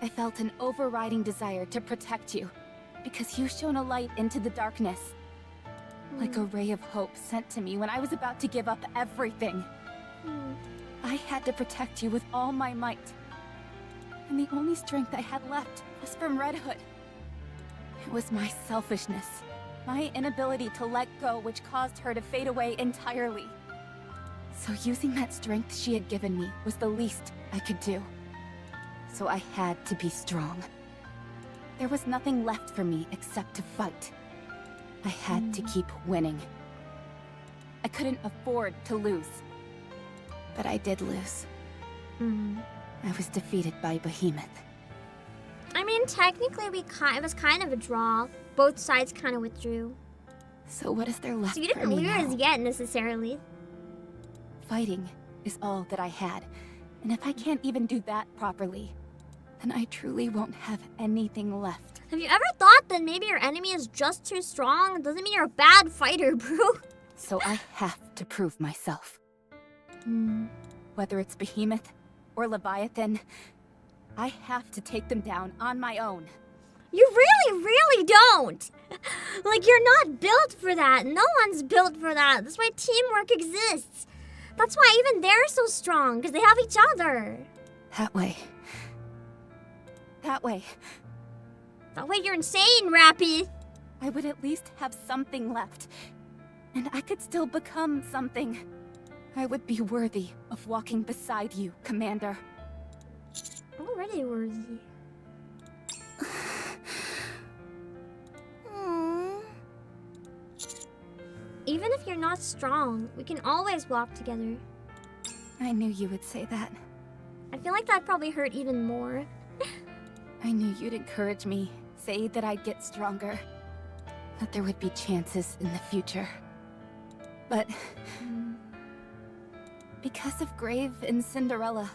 I felt an overriding desire to protect you, because you shone a light into the darkness. Like a ray of hope sent to me when I was about to give up everything. I had to protect you with all my might. And the only strength I had left was from Red Hood. It was my selfishness, my inability to let go, which caused her to fade away entirely. So using that strength she had given me was the least I could do. So I had to be strong. There was nothing left for me except to fight. I had to keep winning. I couldn't afford to lose. But I did lose. I was defeated by Behemoth. I mean, technically it was kind of a draw. Both sides kind of withdrew. So what is there left So you for didn't me now? lose yet, necessarily. Fighting is all that I had. And if I can't even do that properly, then I truly won't have anything left. Have you ever thought that maybe your enemy is just too strong? It doesn't mean you're a bad fighter, bro. So I have to prove myself. Whether it's Behemoth or Leviathan, I have to take them down on my own. You really, really don't. Like, you're not built for that. No one's built for that. That's why teamwork exists. That's why even they're so strong, because they have each other. That way. That way. That way you're insane, Rappy. I would at least have something left. And I could still become something. I would be worthy of walking beside you, Commander. Already worthy. Even if you're not strong, we can always walk together. I knew you would say that. I feel like that probably hurt even more. I knew you'd encourage me, say that I'd get stronger, that there would be chances in the future. But because of Grave and Cinderella,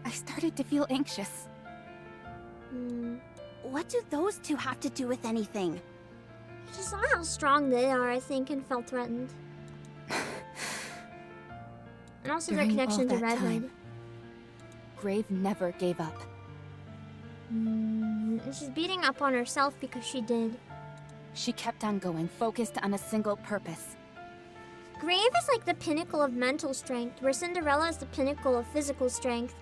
I started to feel anxious. What do those two have to do with anything? She saw how strong they are, I think, and felt threatened. And also their During connection all to that Red time, Hood. Grave never gave up. And she's beating up on herself because she did. She kept on going, focused on a single purpose. Grave is like the pinnacle of mental strength, where Cinderella is the pinnacle of physical strength.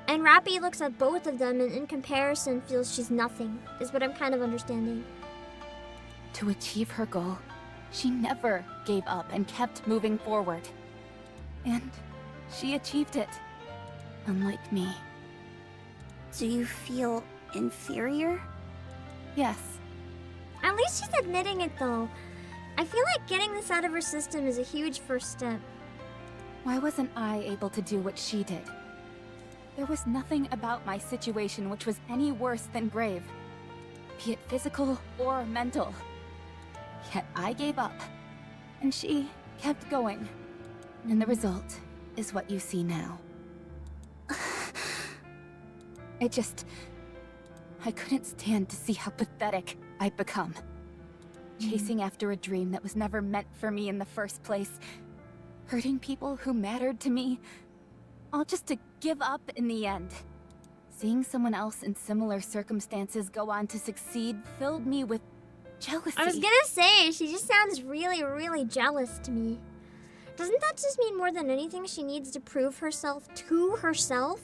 And Rappy looks at both of them and in comparison feels she's nothing, is what I'm kind of understanding. To achieve her goal, she never gave up and kept moving forward. And she achieved it, unlike me. Do you feel inferior? Yes, At least she's admitting it though. I feel like getting this out of her system is a huge first step. why wasn't I able to do what she did? There was nothing about my situation which was any worse than Grave, be it physical or mental. Yet I gave up, and she kept going. And the result is what you see now. I couldn't stand to see how pathetic I'd become. Chasing after a dream that was never meant for me in the first place. Hurting people who mattered to me. All just to give up in the end. Seeing someone else in similar circumstances go on to succeed filled me with jealousy. I was gonna say, she just sounds really, really jealous to me. Doesn't that just mean more than anything she needs to prove herself to herself?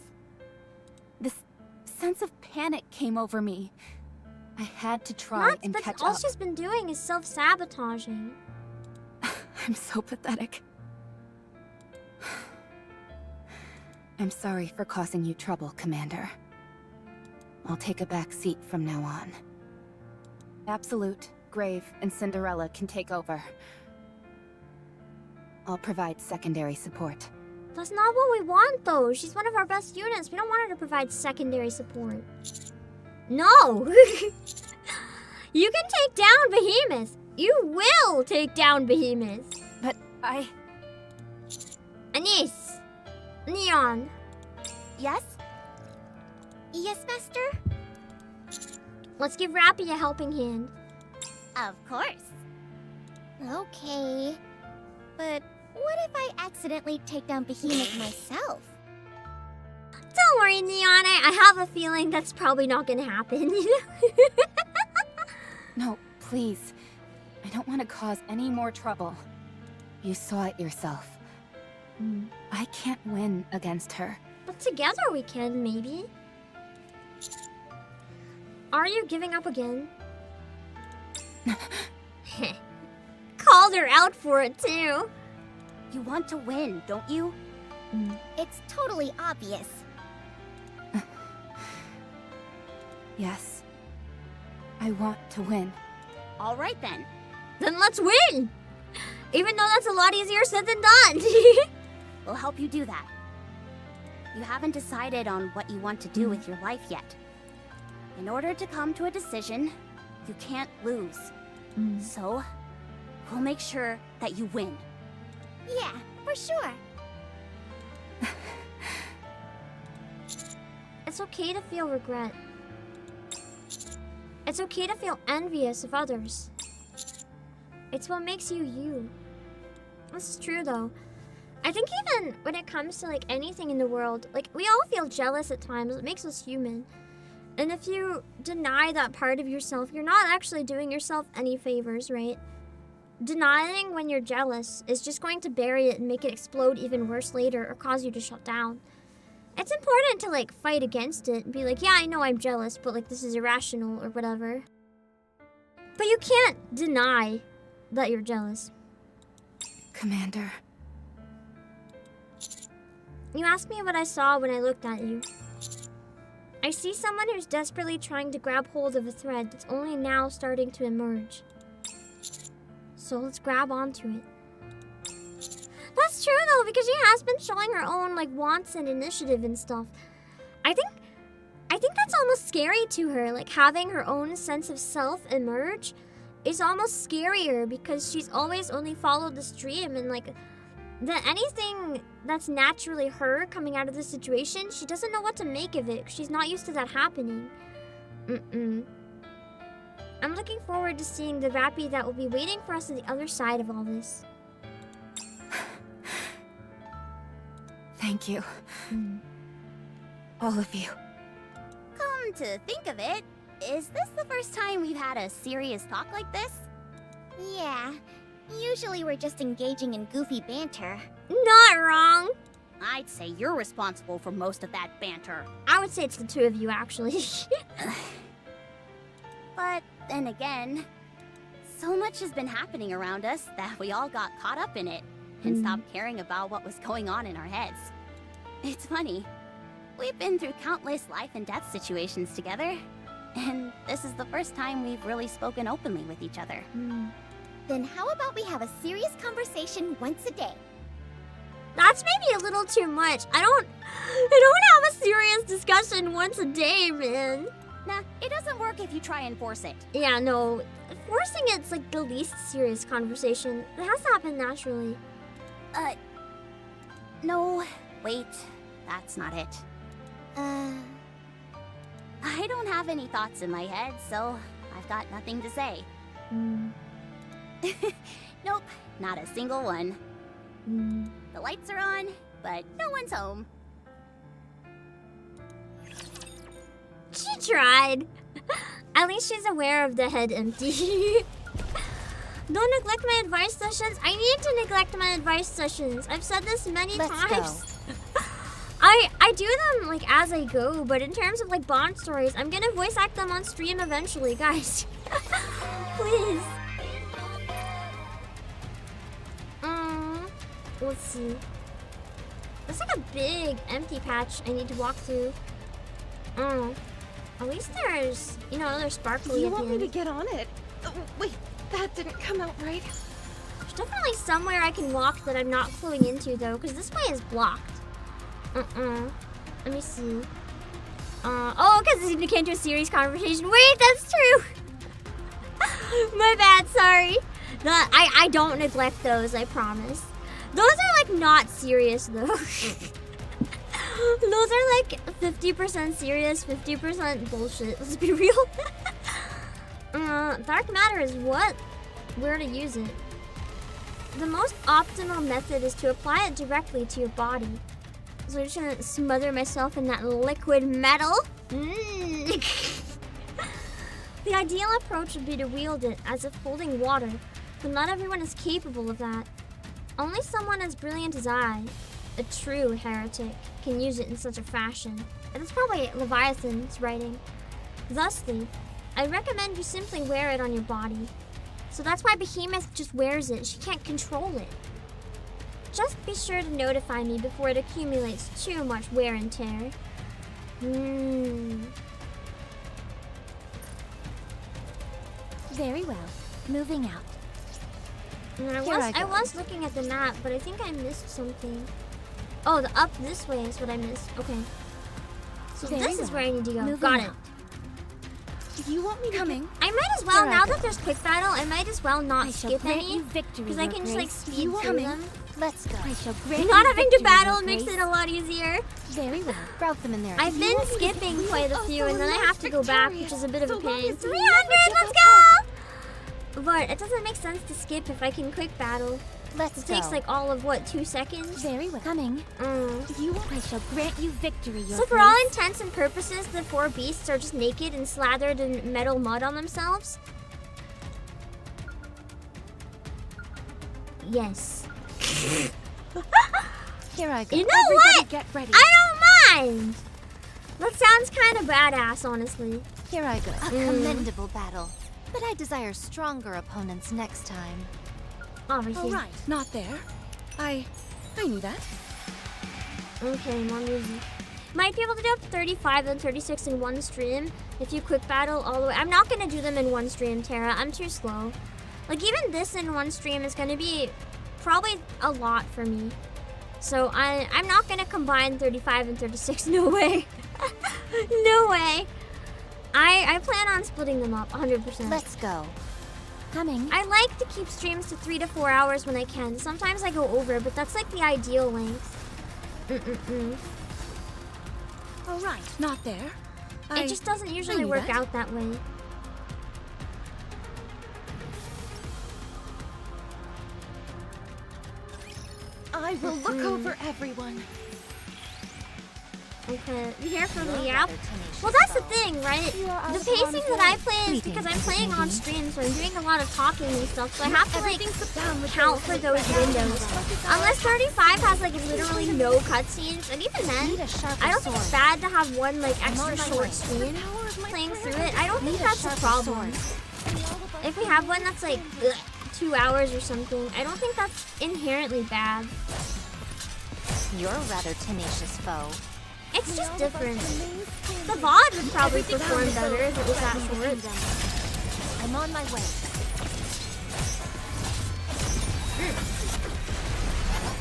This sense of panic came over me. I had to try and catch all up. she's been doing is self-sabotaging. I'm so pathetic. I'm sorry for causing you trouble, Commander. I'll take a back seat from now on. Absolute, Grave, and Cinderella can take over. I'll provide secondary support. That's not what we want, though. She's one of our best units. We don't want her to provide secondary support. No! You can take down Behemoth. You will take down Behemoth. But Anise. Neon. Yes? Yes, Master? Let's give Rappy a helping hand. Of course. Okay. But what if I accidentally take down Behemoth myself? Don't worry, Neon. I have a feeling that's probably not gonna happen. no, please. I don't want to cause any more trouble. You saw it yourself. I can't win against her. But together we can, maybe. Are you giving up again? Called her out for it, too. You want to win, don't you? It's totally obvious. Yes. I want to win. All right then. Then let's win! Even though that's a lot easier said than done. We'll help you do that. You haven't decided on what you want to do with your life yet. In order to come to a decision, you can't lose. So, we'll make sure that you win. Yeah, for sure. It's okay to feel regret. It's okay to feel envious of others. It's what makes you you. This is true though. I think even when it comes to like anything in the world, like we all feel jealous at times. It makes us human. And if you deny that part of yourself, you're not actually doing yourself any favors, right? Denying when you're jealous is just going to bury it and make it explode even worse later or cause you to shut down. It's important to like fight against it and be like, yeah, I know I'm jealous, but like this is irrational or whatever. But you can't deny that you're jealous. Commander. You asked me what I saw when I looked at you. I see someone who's desperately trying to grab hold of a thread that's only now starting to emerge. So let's grab onto it. That's true though, because she has been showing her own like wants and initiative and stuff. I think that's almost scary to her, like having her own sense of self emerge is almost scarier because she's always only followed the stream and like anything that's naturally her coming out of the situation, she doesn't know what to make of it. She's not used to that happening. I'm looking forward to seeing the Rappy that will be waiting for us on the other side of all this. Thank you. All of you. Come to think of it, is this the first time we've had a serious talk like this? Yeah. Usually we're just engaging in goofy banter. Not wrong. I'd say you're responsible for most of that banter. I would say it's the two of you, actually. But then again, so much has been happening around us that we all got caught up in it and stopped caring about what was going on in our heads. It's funny. We've been through countless life and death situations together, and this is the first time we've really spoken openly with each other. Then how about we have a serious conversation once a day? That's maybe a little too much. I don't have a serious discussion once a day, man. Nah, it doesn't work if you try and force it. Yeah, no. Forcing it's like the least serious conversation. It has to happen naturally. No, wait. That's not it. I don't have any thoughts in my head, so I've got nothing to say. Nope, not a single one. The lights are on, but no one's home. She tried. At least she's aware of the head empty. Don't neglect my advice sessions. I need to neglect my advice sessions. I've said this many times. I do them like as I go, but in terms of like Bond stories, I'm gonna voice act them on stream eventually, guys. Please. Let's see. There's like a big empty patch I need to walk through. At least there's, you know, another sparkly You at the want me end. to get on it? Oh, wait, that didn't come out right. There's definitely somewhere I can walk that I'm not flowing into though, because this way is blocked. Let me see. Oh, because it came to a serious conversation. Wait, that's true. My bad, sorry. I don't neglect those, I promise. Those are like not serious though. Those are like 50% serious, 50% bullshit. Let's be real. Dark matter is what? Where to use it? The most optimal method is to apply it directly to your body. So I'm just gonna smother myself in that liquid metal. The ideal approach would be to wield it as if holding water, but not everyone is capable of that. Only someone as brilliant as I, a true heretic, can use it in such a fashion. And it's probably Leviathan's writing. Thusly, I recommend you simply wear it on your body. So that's why Behemoth just wears it. She can't control it. Just be sure to notify me before it accumulates too much wear and tear. Very well. Moving out. I was looking at the map, but I think I missed something. Oh, the up this way is what I missed. Okay. So this is where I need to go. Got it. You want me to Coming? I might as well, now that there's quick battle, I might as well not skip any. victory, Because I can just like speed through them. Let's go. I shall grant Not you having to victory, battle Your makes Grace. it a lot easier. Very well. Route them in there. I've been skipping quite a few and then I have to go back, which is a bit of a pain. 300, let's go! But it doesn't make sense to skip if I can quick battle. Let's It takes like all of what, 2 seconds? Very well. Coming. I shall grant you victory, Your So for all intents and purposes, the 4 beasts are just naked and slathered in metal mud on themselves? Yes. Here I go. You know Everybody what? get ready. I don't mind! That sounds kind of badass, honestly. Here I go. A commendable battle. But I desire stronger opponents next time. Obviously. All right, not there. I knew that. Okay, more music. Might be able to do up 35 and 36 in one stream if you quick battle all the way. I'm not gonna do them in one stream, Tara. I'm too slow. Like even this in one stream is gonna be probably a lot for me. So I'm not gonna combine 35 and 36. No way. No way. I plan on splitting them up 100%. Let's go. Coming. I like to keep streams to 3 to 4 hours when I can. Sometimes I go over, but that's like the ideal length. All right, not there. It just doesn't usually knew work that. out that way. I will look over everyone. Okay, you hear from the app? Well, that's the thing, right? The pacing that I play is because I'm playing on stream, so I'm doing a lot of talking and stuff, so I have to like count for those windows. Unless 35 has like literally no cutscenes, and even then, I don't think it's bad to have one like extra short stream playing through it. I don't think that's a problem. If we have one that's like 2 hours or something, I don't think that's inherently bad. You're a rather tenacious foe. It's just different. The VOD would probably perform better if it was that short. I'm on my way.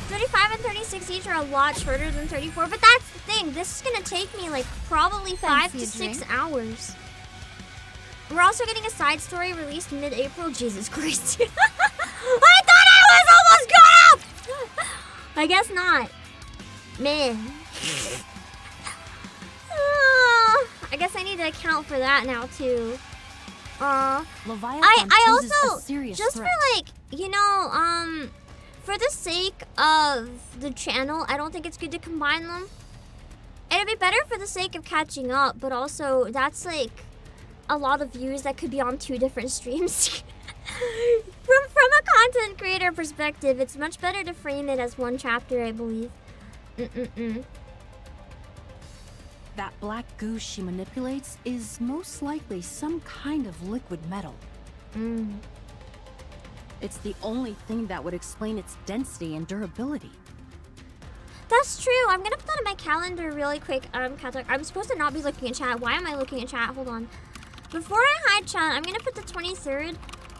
35 and 36 each are a lot shorter than 34, but that's the thing. This is gonna take me like probably 5 to 6 hours. We're also getting a side story released mid-April. Jesus Christ. I thought I was almost caught up! I guess not. Man. I guess I need to account for that now too. I also just for like, you know, for the sake of the channel, I don't think it's good to combine them. It'd be better for the sake of catching up, but also that's like a lot of views that could be on 2 different streams. from from a content creator perspective, it's much better to frame it as one chapter, I believe. That black goo she manipulates is most likely some kind of liquid metal. It's the only thing that would explain its density and durability. That's true. I'm gonna put that in my calendar really quick. Katak, I'm supposed to not be looking at chat. Why am I looking at chat? Hold on. Before I hide chat, I'm gonna put the 23rd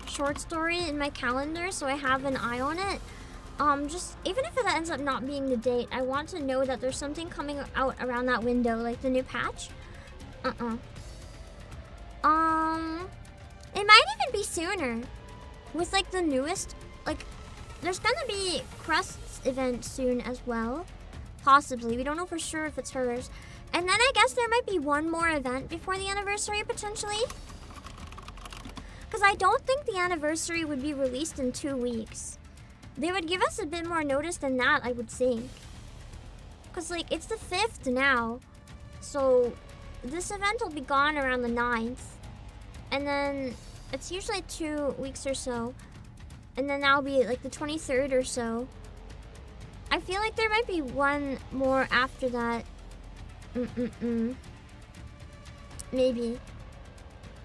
short story in my calendar so I have an eye on it. Just even if it ends up not being the date, I want to know that there's something coming out around that window, like the new patch. It might even be sooner. With like the newest, like there's gonna be Crust's event soon as well. Possibly. We don't know for sure if it's hers. And then I guess there might be one more event before the anniversary, potentially. Because I don't think the anniversary would be released in 2 weeks. They would give us a bit more notice than that, I would think. Because, like, it's the 5th now. So, this event will be gone around the 9th. And then, it's usually 2 weeks or so. And then that'll be, like, the 23rd or so. I feel like there might be one more after that. Maybe.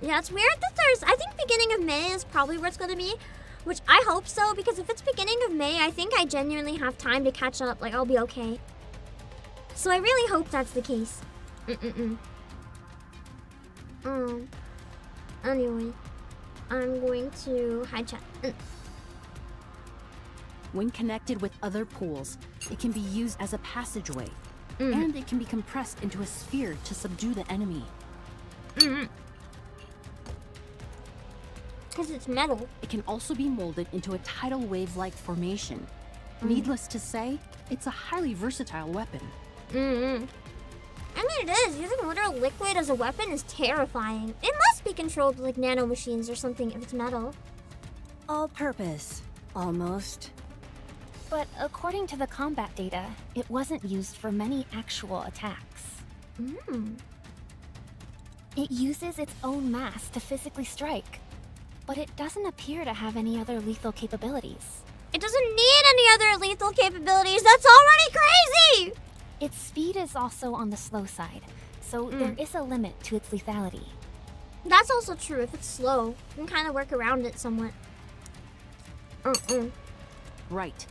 Yeah, it's weird that there's... I think beginning of May is probably where it's going to be. Which I hope so, because if it's beginning of May, I think I genuinely have time to catch up. Like, I'll be okay. So I really hope that's the case. Anyway. I'm going to hide chat. When connected with other pools, it can be used as a passageway. And it can be compressed into a sphere to subdue the enemy. Because it's metal. It can also be molded into a tidal wave-like formation. Needless to say, it's a highly versatile weapon. I mean, it is. Using literal liquid as a weapon is terrifying. It must be controlled like nanomachines or something if it's metal. All-purpose. Almost. But according to the combat data, it wasn't used for many actual attacks. It uses its own mass to physically strike, but it doesn't appear to have any other lethal capabilities. It doesn't need any other lethal capabilities. That's already crazy! Its speed is also on the slow side, so there is a limit to its lethality. That's also true. If it's slow, you can kind of work around it somewhat. Right.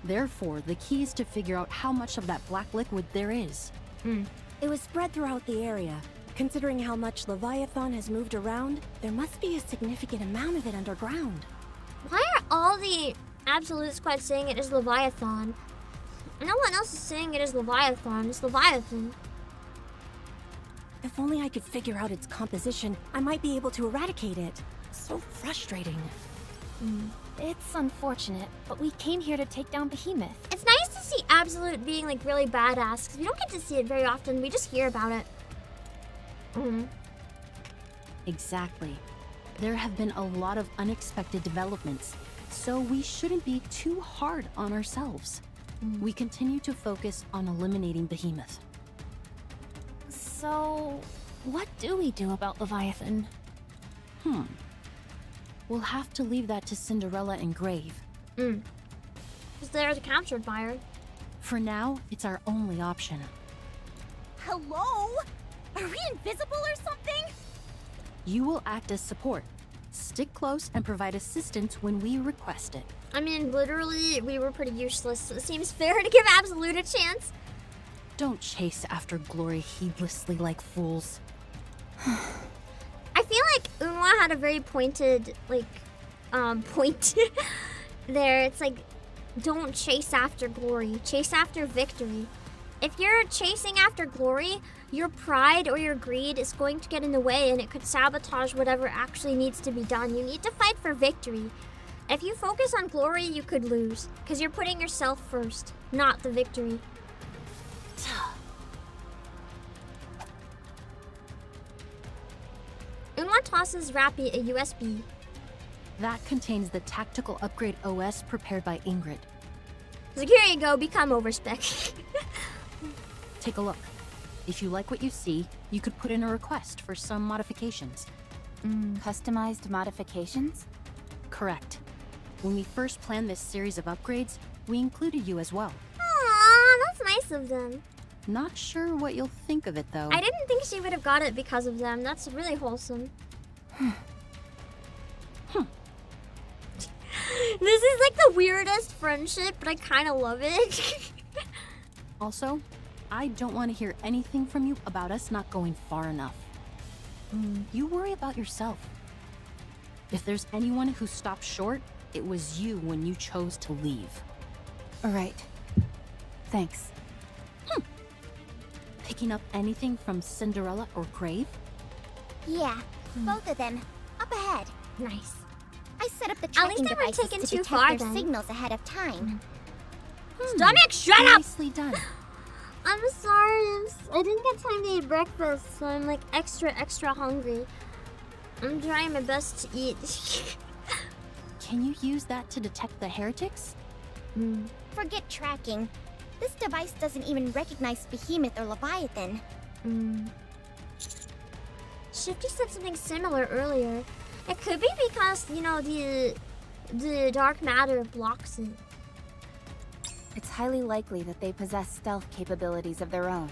Therefore, the key is to figure out how much of that black liquid there is. It was spread throughout the area. Considering how much Leviathan has moved around, there must be a significant amount of it underground. Why are all the Absolute Squad saying it is Leviathan? No one else is saying it is Leviathan. It's Leviathan. If only I could figure out its composition, I might be able to eradicate it. So frustrating. It's unfortunate, but we came here to take down Behemoth. It's nice to see Absolute being like really badass, because we don't get to see it very often. We just hear about it. Exactly. There have been a lot of unexpected developments, so we shouldn't be too hard on ourselves. We continue to focus on eliminating Behemoth. So, what do we do about Leviathan? We'll have to leave that to Cinderella and Grave. Because they're the captured by her. For now, it's our only option. Hello? Are we invisible or something? You will act as support. Stick close and provide assistance when we request it. I mean, literally, we were pretty useless, so it seems fair to give Absolute a chance. Don't chase after glory heedlessly like fools. I feel like Unwa had a very pointed, like, point there. It's like, don't chase after glory. Chase after victory. If you're chasing after glory, your pride or your greed is going to get in the way and it could sabotage whatever actually needs to be done. You need to fight for victory. If you focus on glory, you could lose, because you're putting yourself first, not the victory. Unwa tosses Rappy a USB. That contains the tactical upgrade OS prepared by Ingrid. So here you go, become overspec. Take a look. If you like what you see, you could put in a request for some modifications. Customized modifications? Correct. When we first planned this series of upgrades, we included you as well. Aw, that's nice of them. Not sure what you'll think of it, though. I didn't think she would have got it because of them. That's really wholesome. This is like the weirdest friendship, but I kind of love it. Also, I don't want to hear anything from you about us not going far enough. You worry about yourself. If there's anyone who stopped short, it was you when you chose to leave. All right. Thanks. Picking up anything from Cinderella or Crave? Yeah, both of them. Up ahead. Nice. I set up the At least tracking they weren't devices taken to too detect far their then. signals ahead of time. Stomach, shut up! Nicely done. I'm sorry. I didn't get time to eat breakfast, so I'm like extra hungry. I'm trying my best to eat. Can you use that to detect the heretics? Forget tracking. This device doesn't even recognize Behemoth or Leviathan. Shifty said something similar earlier. It could be because, you know, the dark matter blocks it. It's highly likely that they possess stealth capabilities of their own.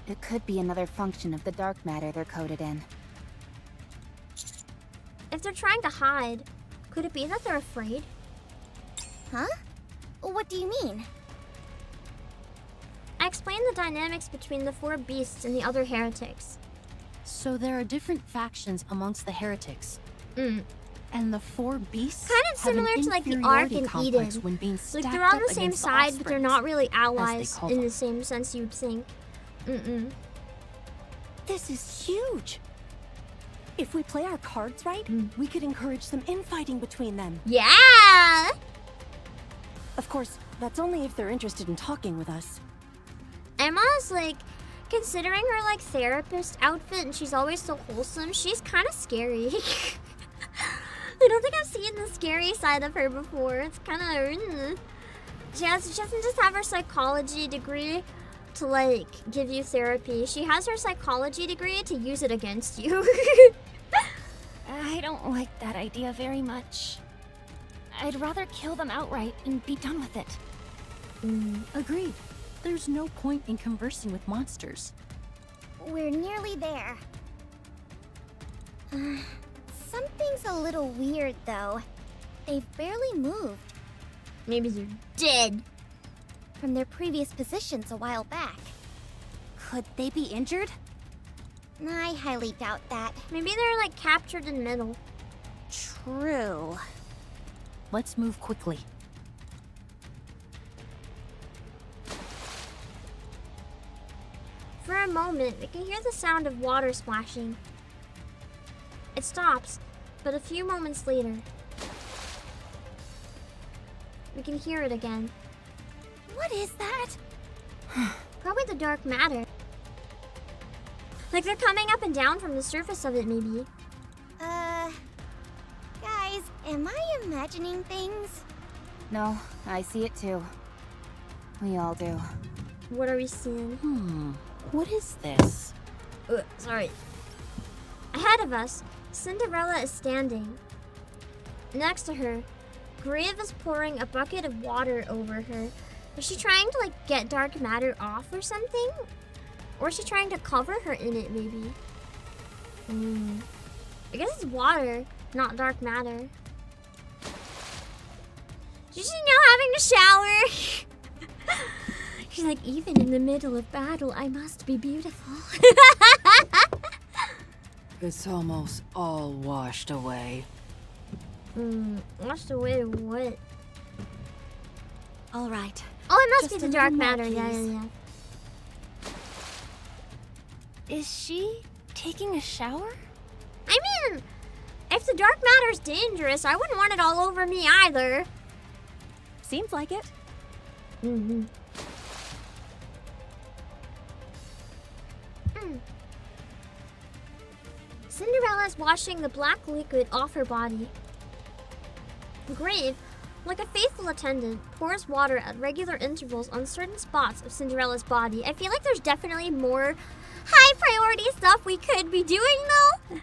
It could be another function of the dark matter they're coded in. If they're trying to hide, could it be that they're afraid? Huh? What do you mean? I explained the dynamics between the 4 beasts and the other heretics. So there are different factions amongst the heretics. And the 4 beasts Kind of have an similar to like the Ark inferiority and complex Eden. when being Like stacked they're on up the same against side, but they're offsprings, not really as they allies call in them. the same sense you'd think. This is huge. If we play our cards right, we could encourage some infighting between them. Yeah! Of course, that's only if they're interested in talking with us. Emma's like, considering her like therapist outfit and she's always so wholesome, she's kind of scary. I don't think I've seen the scary side of her before. It's kind of... She doesn't just have her psychology degree to like give you therapy. She has her psychology degree to use it against you. I don't like that idea very much. I'd rather kill them outright and be done with it. Agreed. There's no point in conversing with monsters. We're nearly there. Something's a little weird, though. They've barely moved Maybe they're dead. from their previous positions a while back. Could they be injured? I highly doubt that. Maybe they're like captured in the middle. True. Let's move quickly. For a moment, we can hear the sound of water splashing. It stops, but a few moments later, we can hear it again. What is that? Probably the dark matter. Like they're coming up and down from the surface of it, maybe. Guys, am I imagining things? No, I see it too. We all do. What are we seeing? What is this? Sorry. Ahead of us, Cinderella is standing. Next to her, Grave is pouring a bucket of water over her. Is she trying to like get dark matter off or something? Or is she trying to cover her in it, maybe? I guess it's water, not dark matter. She's now having to shower. She's like, even in the middle of battle, I must be beautiful. It's almost all washed away. Washed away what? All right. Oh, it must Just be a the dark little more, matter. Yeah, please. yeah. Is she taking a shower? I mean, if the dark matter's dangerous, I wouldn't want it all over me either. Seems like it. Cinderella's washing the black liquid off her body. Grave, like a faithful attendant, pours water at regular intervals on certain spots of Cinderella's body. I feel like there's definitely more high priority stuff we could be doing though.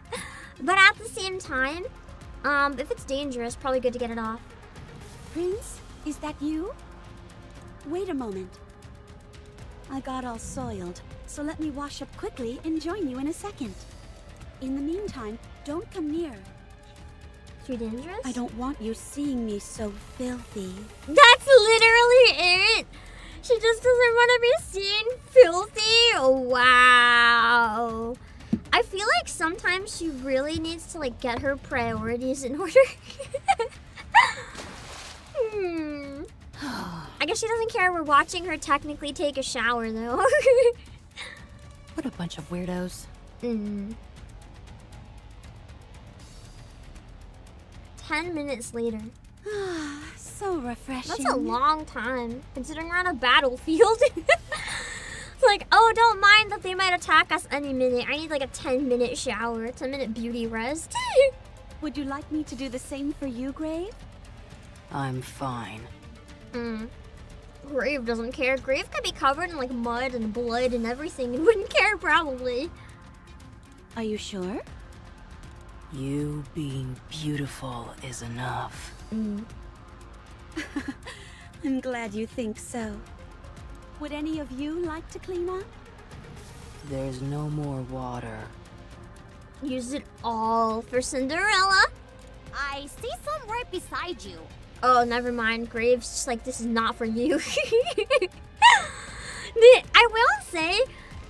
But at the same time, If it's dangerous, probably good to get it off. Prince, is that you? Wait a moment. I got all soiled, so let me wash up quickly and join you in a second. In the meantime, don't come near. Too dangerous? I don't want you seeing me so filthy. That's literally it! She just doesn't want to be seen filthy? Oh, wow. I feel like sometimes she really needs to like get her priorities in order. I guess she doesn't care we're watching her technically take a shower though. What a bunch of weirdos. 10 minutes later. So refreshing. That's a long time, considering we're on a battlefield. It's like, oh, don't mind that they might attack us any minute. I need like a 10-minute shower, 10-minute beauty rest. Would you like me to do the same for you, Grave? I'm fine. Grave doesn't care. Grave could be covered in like mud and blood and everything and wouldn't care probably. Are you sure? You being beautiful is enough. I'm glad you think so. Would any of you like to clean up? There's no more water. Use it all for Cinderella. I see some right beside you. Oh, never mind. Grave's just like, this is not for you. I will say,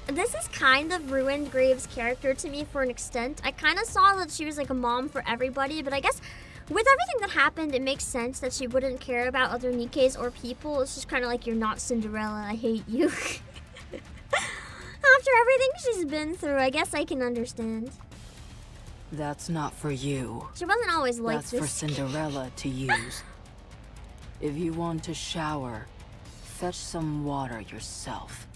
this has kind of ruined Grave's character to me for an extent. I kind of saw that she was like a mom for everybody, but I guess with everything that happened, it makes sense that she wouldn't care about other Nikkes or people. It's just kind of like, you're not Cinderella, I hate you. After everything she's been through, I guess I can understand. That's not for you. She wasn't always like That's this. for Cinderella to use. If you want to shower, fetch some water yourself.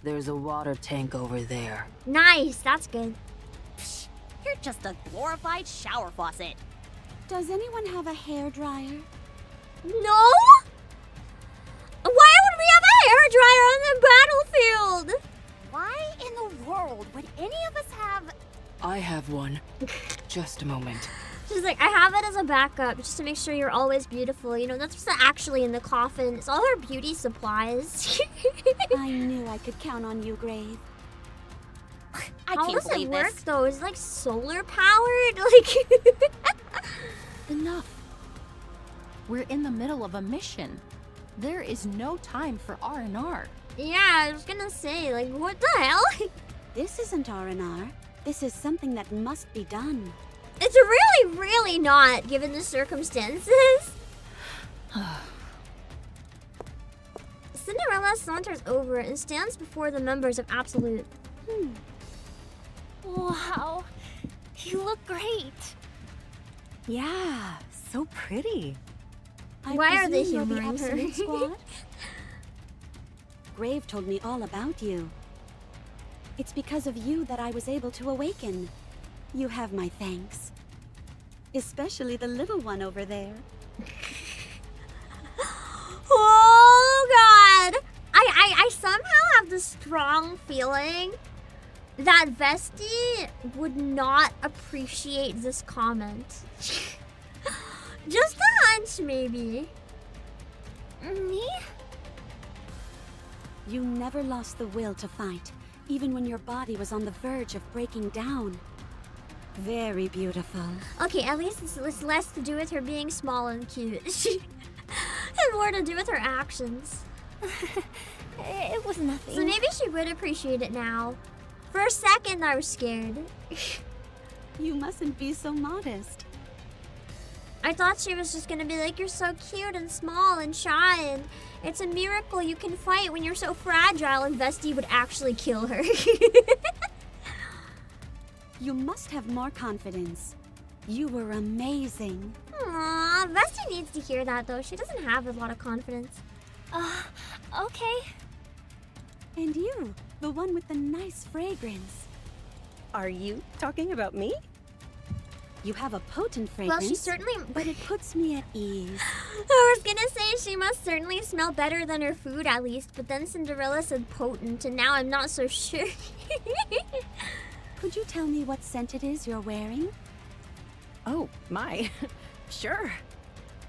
There's a water tank over there. Nice, that's good. Psh, you're just a glorified shower faucet. Does anyone have a hairdryer? No? Why would we have a hairdryer on the battlefield? Why in the world would any of us have... I have one. Just a moment. She's like, I have it as a backup just to make sure you're always beautiful. You know, that's what's actually in the coffin. It's all her beauty supplies. I knew I could count on you, Grave. I How can't does it believe work this. though? Is it like solar powered? Like Enough. We're in the middle of a mission. There is no time for R&R. Yeah, I was gonna say, like, what the hell? This isn't R&R. This is something that must be done. It's really, really not, given the circumstances. Cinderella saunters over and stands before the members of Absolute. Wow, you look great. Yeah, so pretty. Why are they presume you're the humoring her? Absolute Squad? Grave told me all about you. It's because of you that I was able to awaken. You have my thanks. Especially the little one over there. Oh god! I somehow have this strong feeling that Vesti would not appreciate this comment. Just a hunch, maybe. Me? You never lost the will to fight, even when your body was on the verge of breaking down. Very beautiful. Okay, at least it's less to do with her being small and cute. And more to do with her actions. It was nothing. So maybe she would appreciate it now. For a second, I was scared. You mustn't be so modest. I thought she was just gonna be like, you're so cute and small and shy, and it's a miracle you can fight when you're so fragile, and Vesti would actually kill her. You must have more confidence. You were amazing. Aww, Vesti needs to hear that though. She doesn't have a lot of confidence. Okay. And you, the one with the nice fragrance. Are you talking about me? You have a potent fragrance. Well, she certainly... But it puts me at ease. I was gonna say she must certainly smell better than her food at least, but then Cinderella said potent, and now I'm not so sure. Could you tell me what scent it is you're wearing? Oh, my. Sure.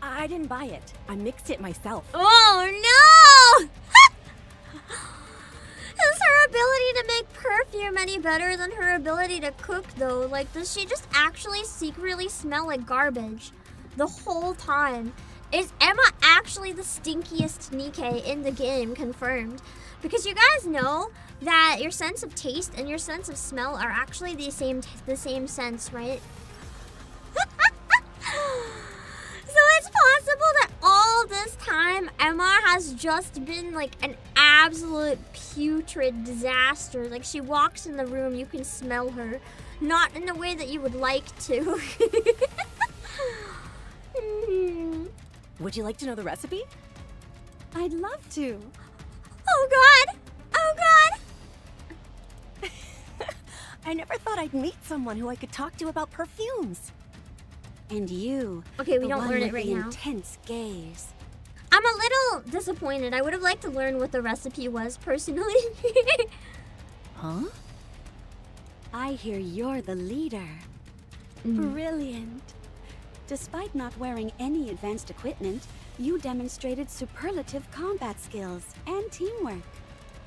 I didn't buy it. I mixed it myself. Oh no! Is her ability to make perfume any better than her ability to cook though? Like, does she just actually secretly smell like garbage the whole time? Is Emma actually the stinkiest NIKKE in the game? Confirmed. Because you guys know that your sense of taste and your sense of smell are actually the same sense, right? So it's possible that all this time Emma has just been like an absolute putrid disaster. Like, she walks in the room, you can smell her. Not in the way that you would like to. Would you like to know the recipe? I'd love to. Oh god! Oh god! I never thought I'd meet someone who I could talk to about perfumes. And you. Okay, we the don't one learn with it right the now. Intense gaze. I'm a little disappointed. I would have liked to learn what the recipe was, personally. Huh? I hear you're the leader. Brilliant. Despite not wearing any advanced equipment, you demonstrated superlative combat skills and teamwork.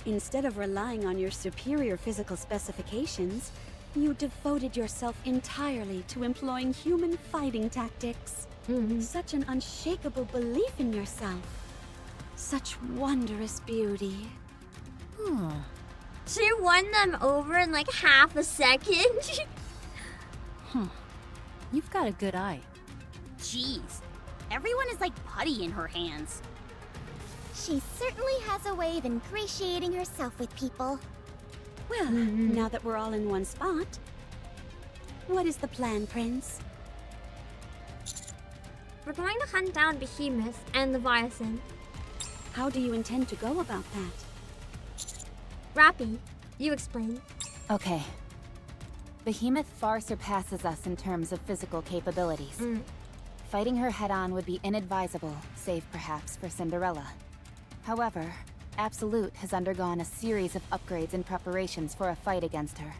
Instead of relying on your superior physical specifications, you devoted yourself entirely to employing human fighting tactics. Such an unshakable belief in yourself. Such wondrous beauty. She won them over in like half a second. You've got a good eye. Jeez. Everyone is like putty in her hands. She certainly has a way of ingratiating herself with people. Well, now that we're all in one spot, what is the plan, Prince? We're going to hunt down Behemoth and Leviathan. How do you intend to go about that? Rappy, you explain. Okay. Behemoth far surpasses us in terms of physical capabilities. Fighting her head-on would be inadvisable, save perhaps for Cinderella. However, Absolute has undergone a series of upgrades and preparations for a fight against her.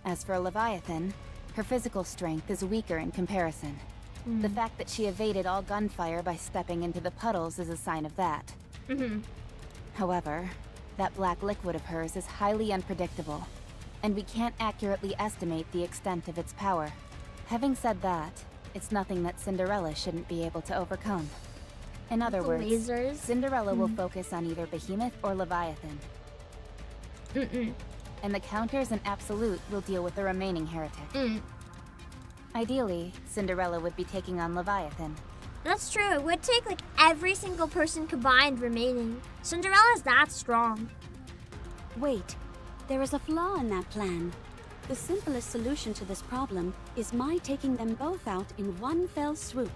As for Leviathan, her physical strength is weaker in comparison. The fact that she evaded all gunfire by stepping into the puddles is a sign of that. However, that black liquid of hers is highly unpredictable, and we can't accurately estimate the extent of its power. Having said that, it's nothing that Cinderella shouldn't be able to overcome. In other words, Lasers. Cinderella will focus on either Behemoth or Leviathan. And the counters and Absolute will deal with the remaining heretic. Ideally, Cinderella would be taking on Leviathan. That's true. It would take like every single person combined remaining. Cinderella's that strong. Wait, there is a flaw in that plan. The simplest solution to this problem is my taking them both out in one fell swoop.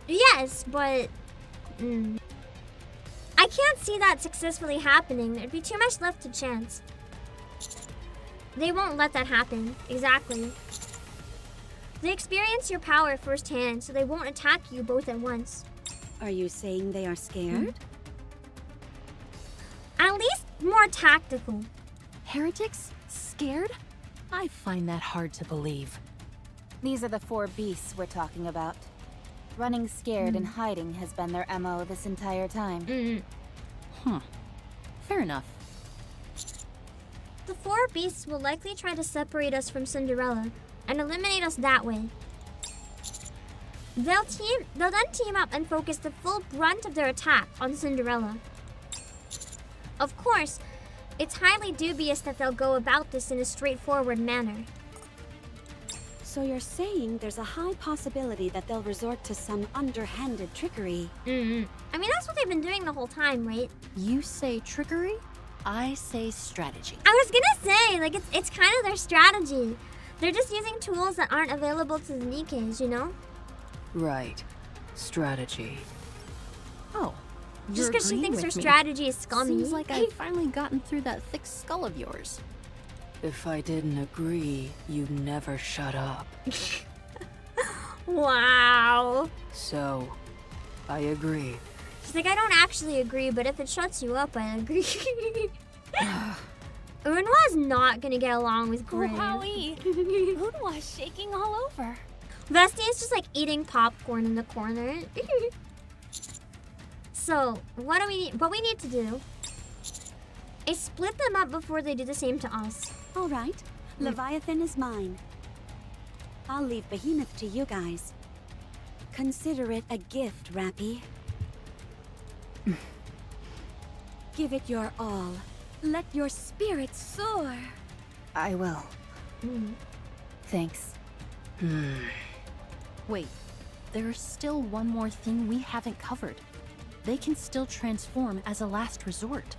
Yes, but... I can't see that successfully happening. There'd be too much left to chance. They won't let that happen. Exactly. They experience your power firsthand, so they won't attack you both at once. Are you saying they are scared? At least more tactical. Heretics? Scared? I find that hard to believe. These are the 4 beasts we're talking about. Running scared and hiding has been their MO this entire time. Fair enough. The 4 beasts will likely try to separate us from Cinderella and eliminate us that way. They'll then team up and focus the full brunt of their attack on Cinderella. Of course, it's highly dubious that they'll go about this in a straightforward manner. So you're saying there's a high possibility that they'll resort to some underhanded trickery? I mean, that's what they've been doing the whole time, right? You say trickery, I say strategy. I was gonna say, like, it's kind of their strategy. They're just using tools that aren't available to the NIKKEs, you know? Right. Strategy. Oh, Just because she thinks her with me. strategy is scummy. Seems like I've finally gotten through that thick skull of yours. If I didn't agree, you'd never shut up. Wow. So, I agree. She's like, I don't actually agree, but if it shuts you up, I agree. Unwa's not gonna get along with Gray. Wowie. Unwa's shaking all over. Vesty is just like eating popcorn in the corner. So, what we need to do is split them up before they do the same to us. All right. Leviathan is mine. I'll leave Behemoth to you guys. Consider it a gift, Rappy. Give it your all. Let your spirit soar. I will. Thanks. Wait, there's still one more thing we haven't covered. They can still transform as a last resort.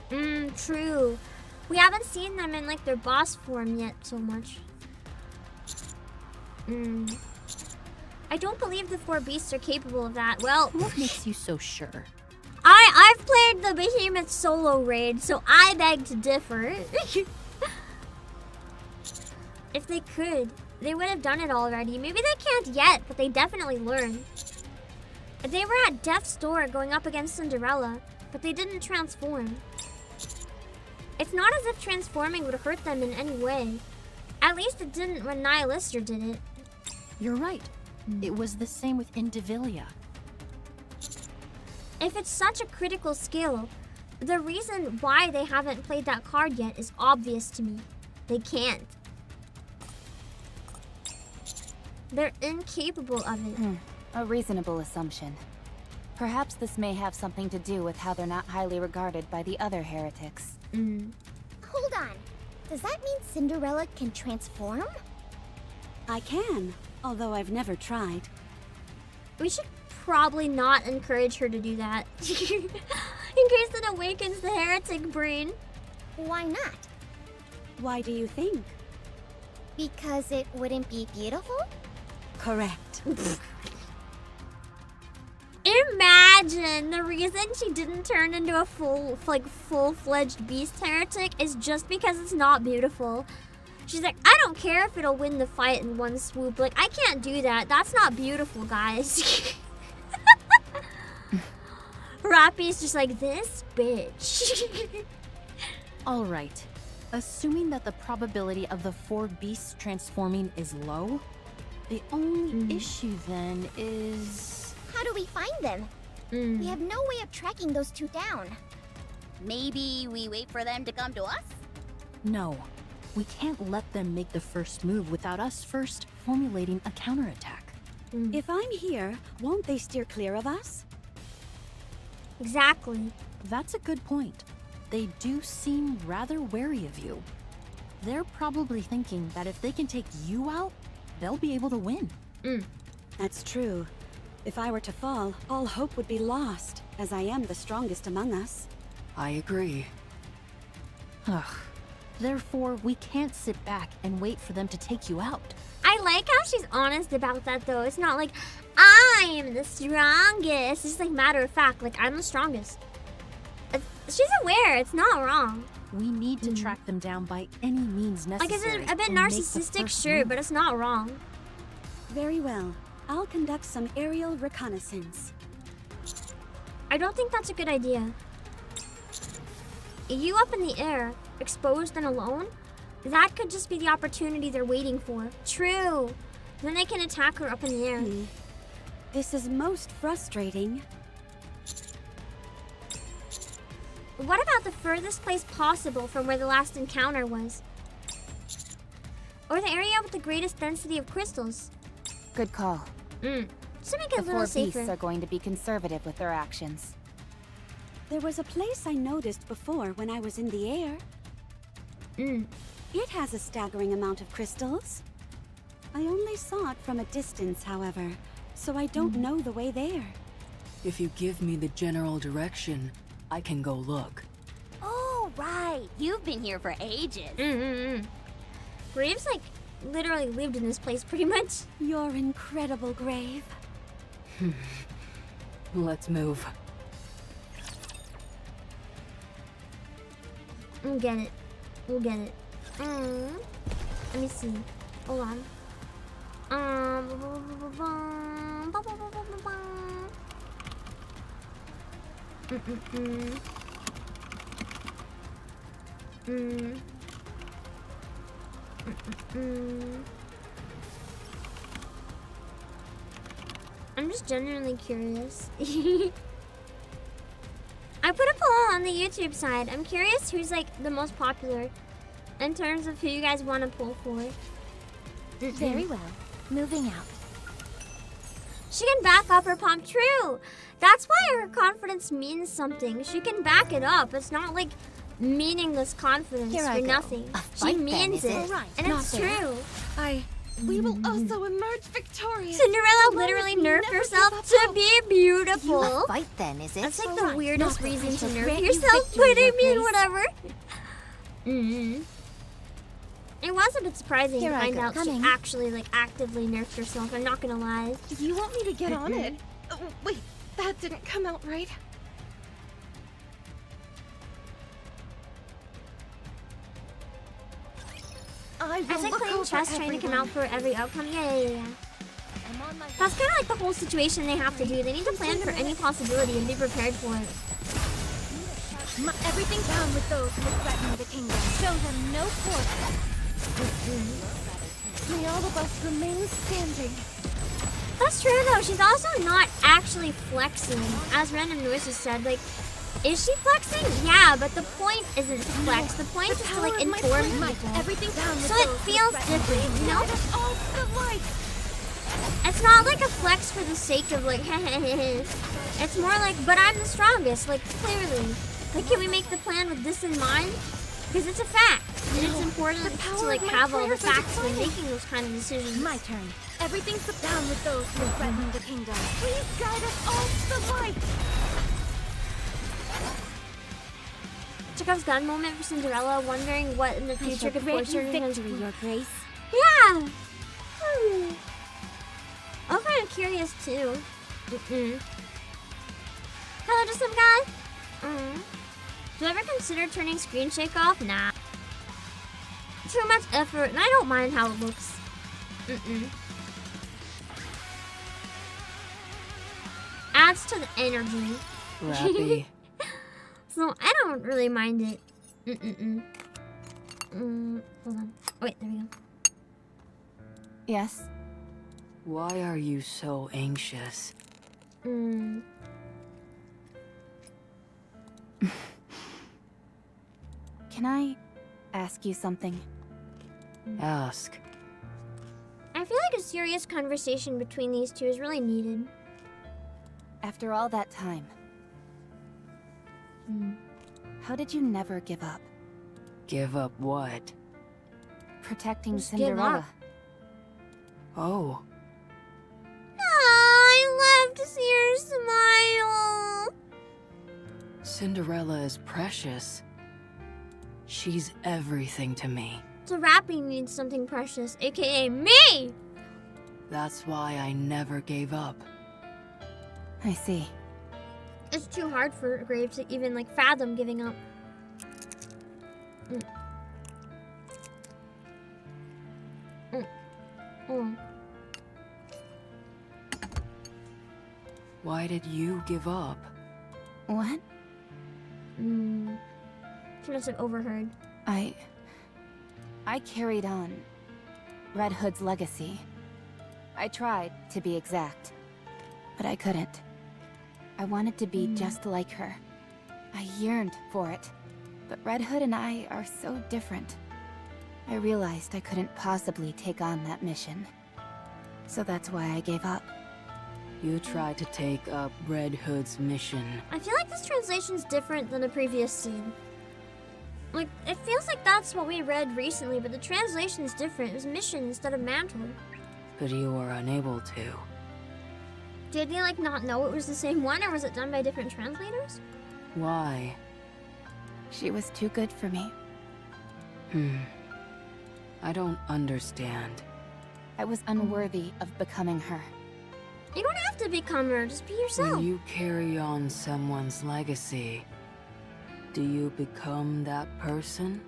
True. We haven't seen them in like their boss form yet so much. I don't believe the 4 beasts are capable of that. Well, What makes you so sure? I've played the Behemoth solo raid, so I beg to differ. If they could, they would have done it already. Maybe they can't yet, but they definitely learn. They were at Death's Door going up against Cinderella, but they didn't transform. It's not as if transforming would hurt them in any way. At least it didn't when Nihilister did it. You're right. It was the same with Indivilia. If it's such a critical skill, the reason why they haven't played that card yet is obvious to me. They can't. They're incapable of it. A reasonable assumption. Perhaps this may have something to do with how they're not highly regarded by the other heretics. Hold on. Does that mean Cinderella can transform? I can, although I've never tried. We should probably not encourage her to do that. In case it awakens the heretic brain. Why not? Why do you think? Because it wouldn't be beautiful? Correct. Imagine the reason she didn't turn into a full-fledged beast heretic is just because it's not beautiful. She's like, I don't care if it'll win the fight in one swoop. Like, I can't do that. That's not beautiful, guys. Rappy's just like, this bitch. All right. Assuming that the probability of the 4 beasts transforming is low, the only issue then is... How do we find them? We have no way of tracking those 2 down. Maybe we wait for them to come to us? No. We can't let them make the first move without us first formulating a counterattack. If I'm here, won't they steer clear of us? Exactly. That's a good point. They do seem rather wary of you. They're probably thinking that if they can take you out, they'll be able to win. That's true. If I were to fall, all hope would be lost, as I am the strongest among us. I agree. Ugh. Therefore, we can't sit back and wait for them to take you out. I like how she's honest about that, though. It's not like, I'm the strongest. It's just like matter of fact, like, I'm the strongest. She's aware. It's not wrong. We need to track them down by any means necessary. Like, is it a bit and make the narcissistic? first Sure, move. but it's not wrong. Very well. I'll conduct some aerial reconnaissance. I don't think that's a good idea. You up in the air, exposed and alone? That could just be the opportunity they're waiting for. True. Then they can attack her up in the air. This is most frustrating. What about the furthest place possible from where the last encounter was? Or the area with the greatest density of crystals? Good call. Just to make it The a 4 little beasts safer. are going to be conservative with their actions. There was a place I noticed before when I was in the air. It has a staggering amount of crystals. I only saw it from a distance, however, so I don't know the way there. If you give me the general direction, I can go look. Oh, right. You've been here for ages. Graves, like, literally lived in this place pretty much. You're incredible, Grave. Let's move. We'll get it. We'll get it. Let me see. Hold on. I'm just genuinely curious. I put a poll on the YouTube side. I'm curious who's like the most popular in terms of who you guys want to pull for. Very well. Moving out. She can back up her pump. True. That's why her confidence means something. She can back it up. It's not like meaningless confidence Here for I go. nothing. A She fight then, means is it. it? Right. And Not it's fair. true. We will also emerge victorious. Cinderella So long literally as we nerfed never herself give up to hope. be beautiful. A fight then, is it? That's like Alright, the weirdest not that reason I to shall nerf grant you yourself, victory, but I Your mean, Grace. whatever. It was a bit surprising Here to I find go. out Coming. she actually like actively nerfed herself. I'm not gonna lie. You want me to get on it? Oh, wait, that didn't come out right. I will It's like look playing over chess, trying to come out everyone. for every outcome. Yeah. That's kind of like the whole situation they have to do. They need to plan for any possibility and be prepared for it. Everything down with those who threaten the kingdom. Show them no quarter. May all of us remain standing. That's true though. She's also not actually flexing, as Random Noises said. Like, is she flexing? Yeah, but the point isn't to flex. The point is to like inform people. Everything down with So it those who feels threaten the different, you know? Guide us all to the light. It's not like a flex for the sake of like, it's more like, but I'm the strongest, like clearly. Like, can we make the plan with this in mind? Because it's a fact, and it's important to like of my have all the prayers are facts when declining. making those kind of decisions. My turn. Everything's down with those who threaten the kingdom. Please guide us all to the light. Chekhov's gun moment for Cinderella, wondering what in the I future shall could grant force you her to victory, Your Grace. Yeah! I'm kind of curious too. Hello to some guy? Do you ever consider turning screen shake off? Nah. Too much effort, and I don't mind how it looks. Adds to the energy. Rappy. So I don't really mind it. Hold on. Wait, there we go. Yes? Why are you so anxious? Can I ask you something? Ask. I feel like a serious conversation between these two is really needed. After all that time, how did you never give up? Give up what? Protecting Just give Cinderella. up. Oh, I love to see her smile. Cinderella is precious. She's everything to me. So Rappy needs something precious, aka me! That's why I never gave up. I see. It's too hard for Grave to even like fathom giving up. Why did you give up? What? She must have overheard. I carried on Red Hood's legacy. I tried, to be exact, but I couldn't. I wanted to be just like her. I yearned for it, but Red Hood and I are so different. I realized I couldn't possibly take on that mission. So that's why I gave up. You tried to take up Red Hood's mission. I feel like this translation's different than the previous scene. Like, it feels like that's what we read recently, but the translation's different. It was mission instead of mantle. But you were unable to. Did they, like, not know it was the same one, or was it done by different translators? Why? She was too good for me. I don't understand. I was unworthy of becoming her. You don't have to become her, just be yourself. When you carry on someone's legacy, do you become that person?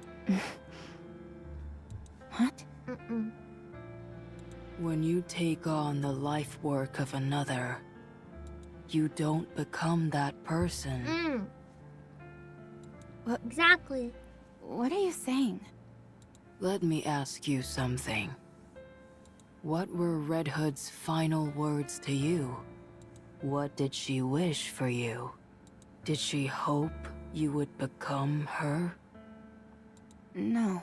What? When you take on the life work of another, you don't become that person. What? Exactly. What are you saying? Let me ask you something. What were Red Hood's final words to you? What did she wish for you? Did she hope you would become her? No.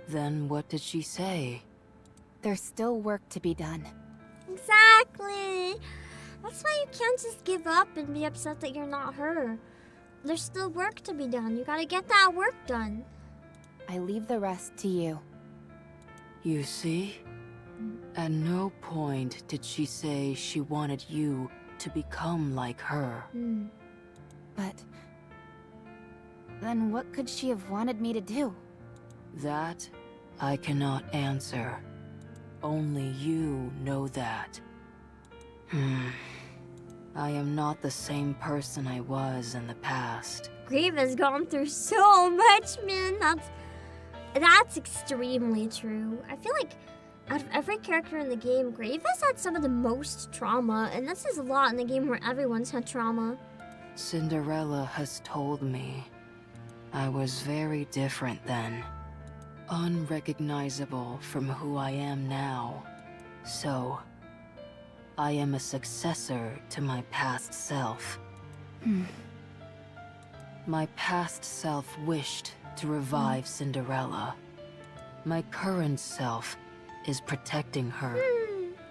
Then what did she say? There's still work to be done. Exactly. That's why you can't just give up and be upset that you're not her. There's still work to be done. You gotta get that work done. I leave the rest to you. You see? At no point did she say she wanted you to become like her. But then what could she have wanted me to do? That I cannot answer. Only you know that. I am not the same person I was in the past. Grieve has gone through so much, man. That's extremely true. I feel like out of every character in the game, Grave has had some of the most trauma, and this is a lot in the game where everyone's had trauma. Cinderella has told me I was very different then. Unrecognizable from who I am now. So, I am a successor to my past self. My past self wished to revive Cinderella. My current self is protecting her.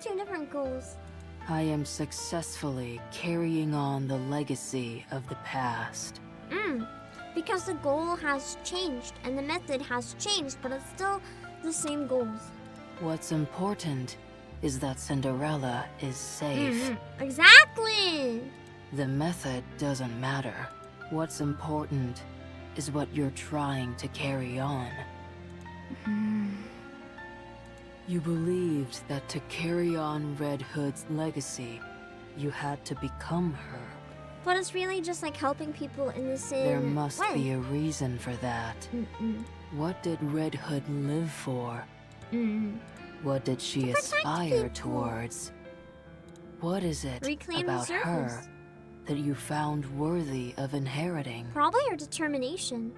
Two different goals. I am successfully carrying on the legacy of the past. Because the goal has changed and the method has changed, but it's still the same goals. What's important is that Cinderella is safe. Exactly! The method doesn't matter. What's important is what you're trying to carry on. You believed that to carry on Red Hood's legacy, you had to become her. But it's really just like helping people in the same There must way. be a reason for that. What did Red Hood live for? What did she aspire towards? What is it Reclaim the about her surface. that you found worthy of inheriting? Probably your determination.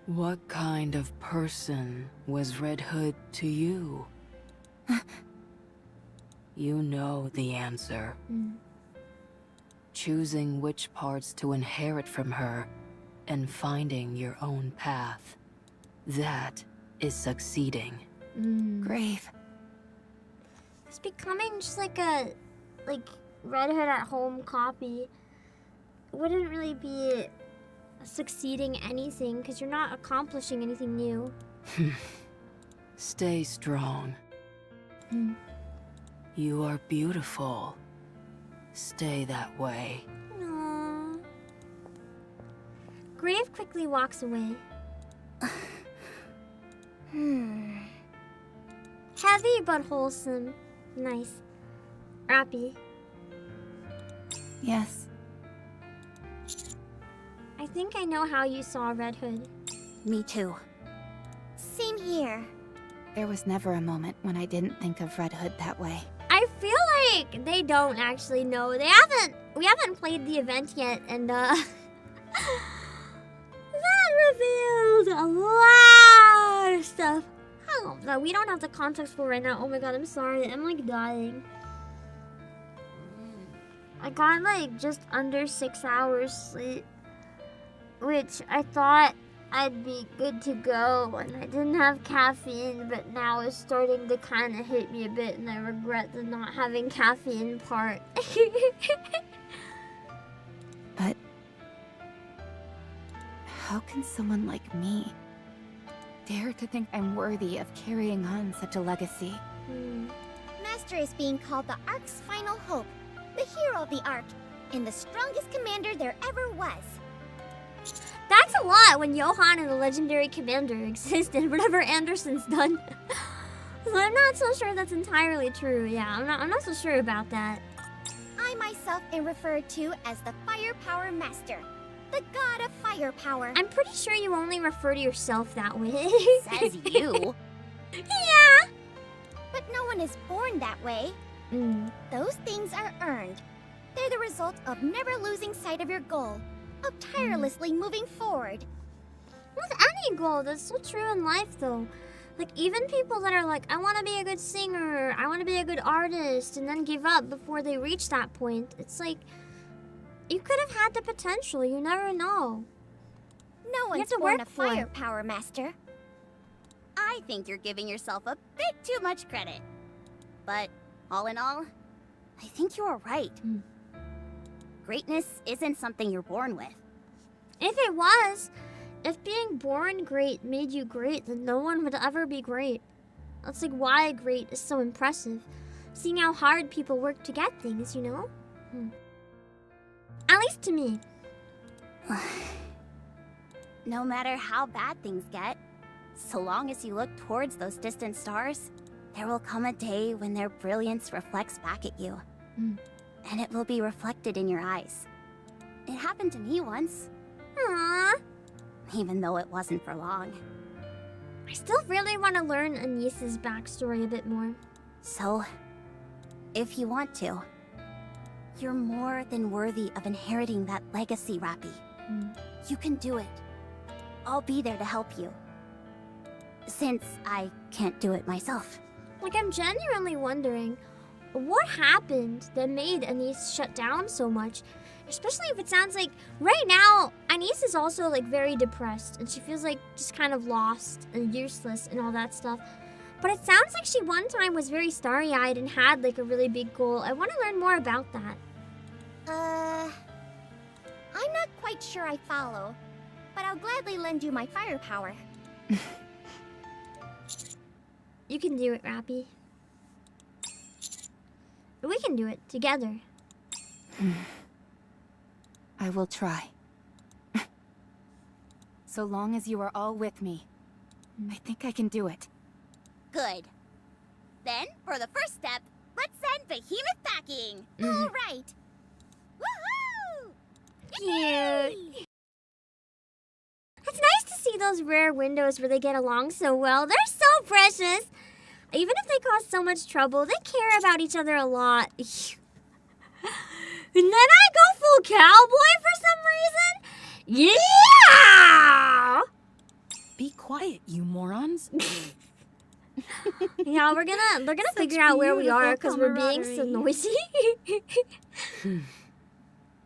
What kind of person was Red Hood to you? You know the answer. Choosing which parts to inherit from her and finding your own path. That is succeeding. Grave. It's becoming just like a Red Hood at home copy. Wouldn't really be succeeding anything because you're not accomplishing anything new. Stay strong. You are beautiful. Stay that way. Aww. Grave quickly walks away. Heavy but wholesome. Nice. Rappy. Yes. I think I know how you saw Red Hood. Me too. Same here. There was never a moment when I didn't think of Red Hood that way. I feel like they don't actually know. We haven't played the event yet, and that revealed a lot of stuff. I don't know. We don't have the context for right now. Oh my god, I'm sorry. I'm like dying. I got like just under 6 hours sleep, which I thought I'd be good to go, and I didn't have caffeine, but now it's starting to kind of hit me a bit, and I regret the not having caffeine part. But how can someone like me dare to think I'm worthy of carrying on such a legacy? Master is being called the Ark's final hope, the hero of the Ark, and the strongest commander there ever was. That's a lot when Johan and the legendary commander exist and whatever Anderson's done. So I'm not so sure that's entirely true. Yeah, I'm not so sure about that. I myself am referred to as the Firepower Master, the god of firepower. I'm pretty sure you only refer to yourself that way. Says you. Yeah. But no one is born that way. Those things are earned. They're the result of never losing sight of your goal, of tirelessly moving forward. With any goal, that's so true in life though. Like, even people that are like, I want to be a good singer, I want to be a good artist, and then give up before they reach that point. It's like, you could have had the potential. You never know. No one's to born work a for it. firepower master. I think you're giving yourself a bit too much credit. But all in all, I think you are right. Greatness isn't something you're born with. If it was, if being born great made you great, then no one would ever be great. That's like why great is so impressive. Seeing how hard people work to get things, you know? At least to me. No matter how bad things get, so long as you look towards those distant stars, there will come a day when their brilliance reflects back at you. And it will be reflected in your eyes. It happened to me once, Aww. even though it wasn't for long. I still really want to learn Anise's backstory a bit more. So, if you want to, you're more than worthy of inheriting that legacy, Rappy. You can do it. I'll be there to help you. Since I can't do it myself. Like, I'm genuinely wondering, what happened that made Anise shut down so much? Especially if it sounds like, right now, Anise is also, like, very depressed. And she feels like just kind of lost and useless and all that stuff. But it sounds like she one time was very starry-eyed and had, like, a really big goal. I want to learn more about that. I'm not quite sure I follow, but I'll gladly lend you my firepower. You can do it, Rappy. We can do it together. I will try. So long as you are all with me, I think I can do it. Good. Then, for the first step, let's send Behemoth packing! All right. Woohoo! Cute. It's nice to see those rare windows where they get along so well. They're so precious. Even if they cause so much trouble, they care about each other a lot. And then I go full cowboy for some reason? Yeah! Be quiet, you morons. Yeah, they're gonna figure out where we are because we're being so noisy.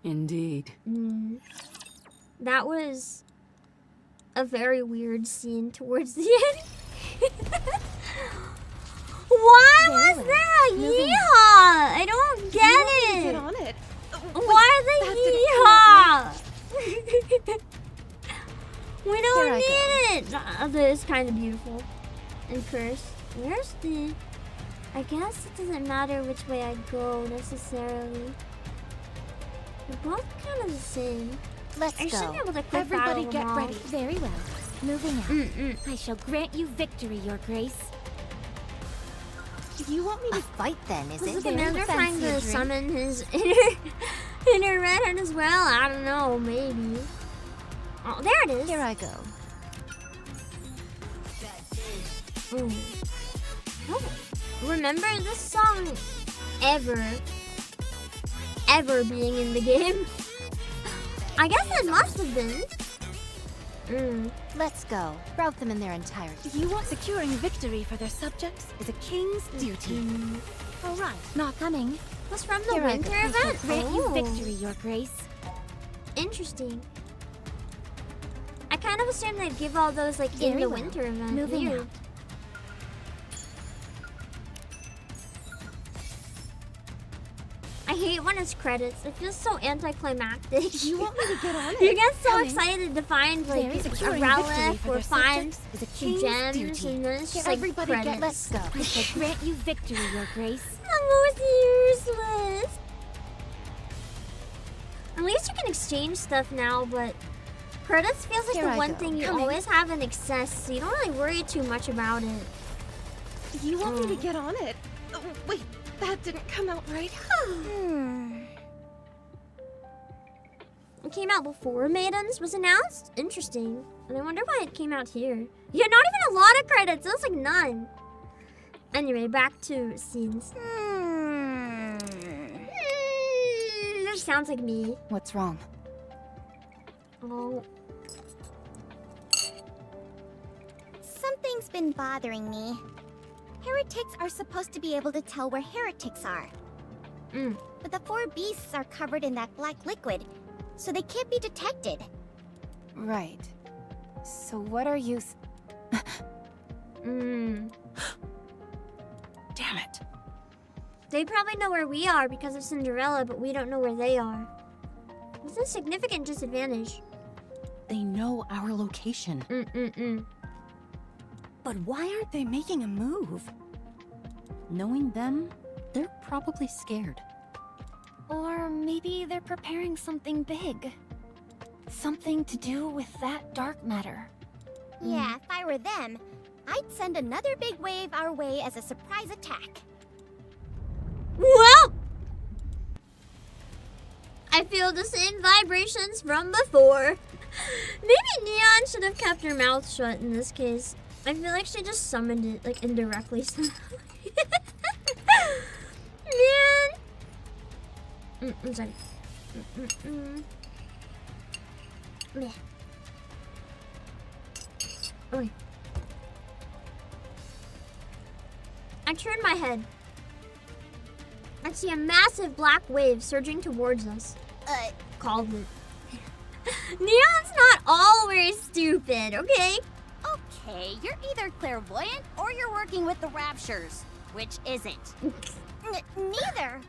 Indeed. That was a very weird scene towards the end. Why was there a yeehaw? I don't get it. Get on it. Why the yeehaw? We don't need it. This is kind of beautiful and cursed. Where's the? I guess it doesn't matter which way I go necessarily. They're both kind of the same. Let's I should go. be able to quick Everybody battle get them all. ready. Very well. Moving out. I shall grant you victory, Your Grace. You want me to fight then, is Was it? the commander trying to Fancy a drink? summon his inner redhead as well? I don't know, maybe. Oh, there it is. Here I go. Ooh. Oh, remember this song ever being in the game? I guess it must have been. Let's go. Rout them in their entirety. You want securing victory for their subjects is a king's duty. All right, not coming. Was from the Here I winter go. I shall event? grant you Oh, victory, Your Grace. interesting. I kind of assumed they'd give all those like in Very the well. winter event. Moving Weird. out. I hate when it's credits. It feels so anticlimactic. You want me to get on it? You get so Coming. excited to find like Very a securing relic victory for or their find subjects is a some king's gems, duty. and then it's Here, just like everybody credits. get. Let's go. I shall grant you victory, Your Grace. The most useless. At least you can exchange stuff now, but credits feels like Here the I one go. thing you Coming. always have in excess, so you don't really worry too much about it. You want me to get on it? Oh, wait, that didn't come out right. It came out before Maidens was announced? Interesting. And I wonder why it came out here. Yeah, not even a lot of credits. It was like none. Anyway, back to scenes. This sounds like me. What's wrong? Oh. Something's been bothering me. Heretics are supposed to be able to tell where heretics are. But the 4 beasts are covered in that black liquid, so they can't be detected. Right. So what are you... Damn it. They probably know where we are because of Cinderella, but we don't know where they are. It's a significant disadvantage. They know our location. But why aren't they making a move? Knowing them, they're probably scared. Or maybe they're preparing something big. Something to do with that dark matter. Yeah, if I were them, I'd send another big wave our way as a surprise attack. Well, I feel the same vibrations from before. Maybe Neon should have kept her mouth shut in this case. I feel like she just summoned it, like, indirectly somehow. Man. I'm sorry. Yeah. Okay. I turned my head. I see a massive black wave surging towards us. Called it. Neon's not always stupid, okay? Okay, you're either clairvoyant or you're working with the Raptures. Which isn't? Neither.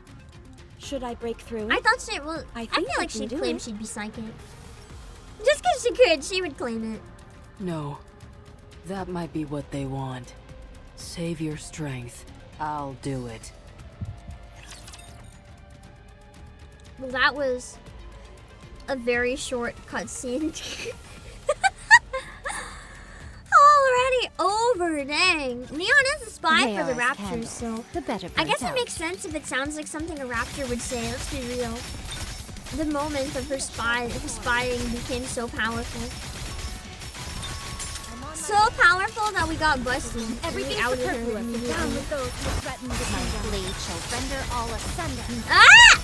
Should I break through? I thought she well. I feel I like can she'd do claim it. she'd be psychic. Just because she could, she would claim it. No. That might be what they want. Save your strength. I'll do it. Well, that was a very short cutscene. Already over, dang. Neon is a spy for the Raptors, so The better I guess it out. makes sense if it sounds like something a Raptor would say. Let's be real. The moment of her spying became so powerful. So powerful that we got busted. Everything's We outed her superfluous. immediately. Down with those who threaten the kingdom. Blade shall render all asunder. Ah!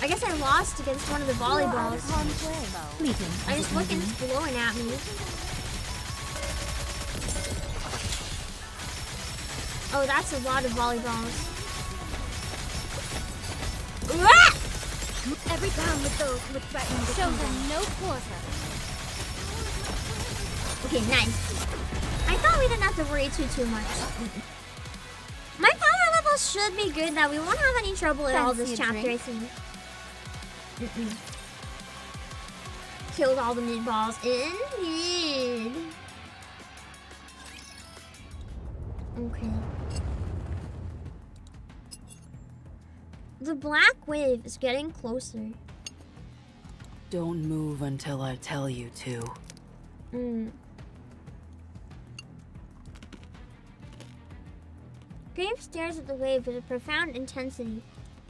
I guess I lost against one of the volleyballs. Leaving. I just look and it's blowing at me. Oh, that's a lot of volleyballs. Ah! Every down with those who threaten the kingdom. Show them no quarter. Okay, nice. I thought we didn't have to worry too much. My power level should be good that we won't have any trouble at all this Fancy a chapter, I drink? think. Killed all the meatballs. Indeed. Okay. The black wave is getting closer. Don't move until I tell you to. Graves stares at the wave with a profound intensity.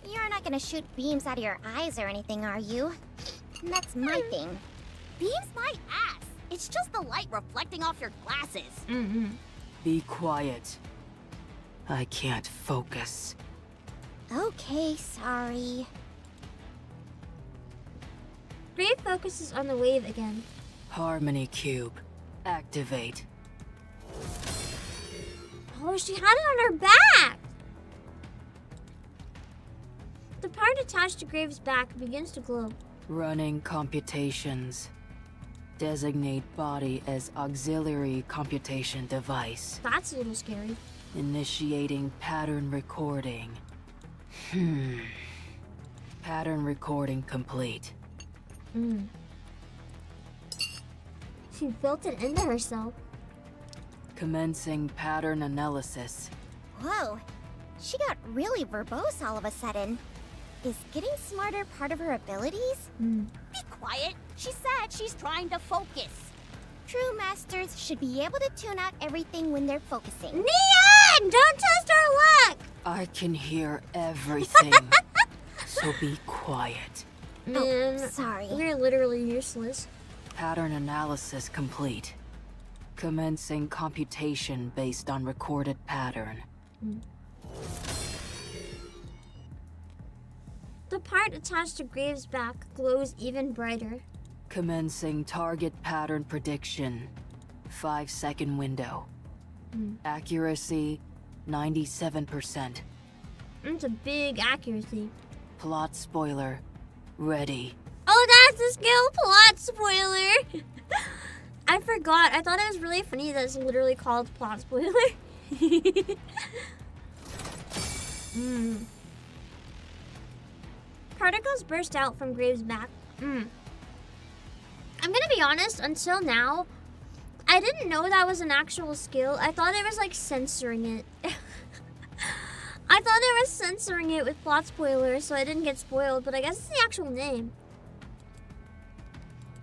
You're not gonna shoot beams out of your eyes or anything, are you? That's my thing. Beams my ass. It's just the light reflecting off your glasses. Be quiet. I can't focus. Okay, sorry. Grave focuses on the wave again. Harmony cube. Activate. Oh, she had it on her back! The part attached to Graves' back begins to glow. Running computations. Designate body as auxiliary computation device. That's a little scary. Initiating pattern recording. Pattern recording complete. She built it into herself. Commencing pattern analysis. Whoa, she got really verbose all of a sudden. Is getting smarter part of her abilities? Be quiet. She said she's trying to focus. True masters should be able to tune out everything when they're focusing. Neon! Don't test our luck! I can hear everything. So be quiet. Man, Sorry. we're literally useless. Pattern analysis complete. Commencing computation based on recorded pattern. The part attached to Graves' back glows even brighter. Commencing target pattern prediction. 5-second window. Accuracy, 97%. It's a big accuracy. Plot spoiler, ready. Oh, that's the skill plot spoiler. I forgot. I thought it was really funny that it's literally called plot spoiler. Particles burst out from Graves' back. I'm gonna be honest, until now, I didn't know that was an actual skill. I thought it was like censoring it. I thought it was censoring it with plot spoilers so I didn't get spoiled, but I guess it's the actual name.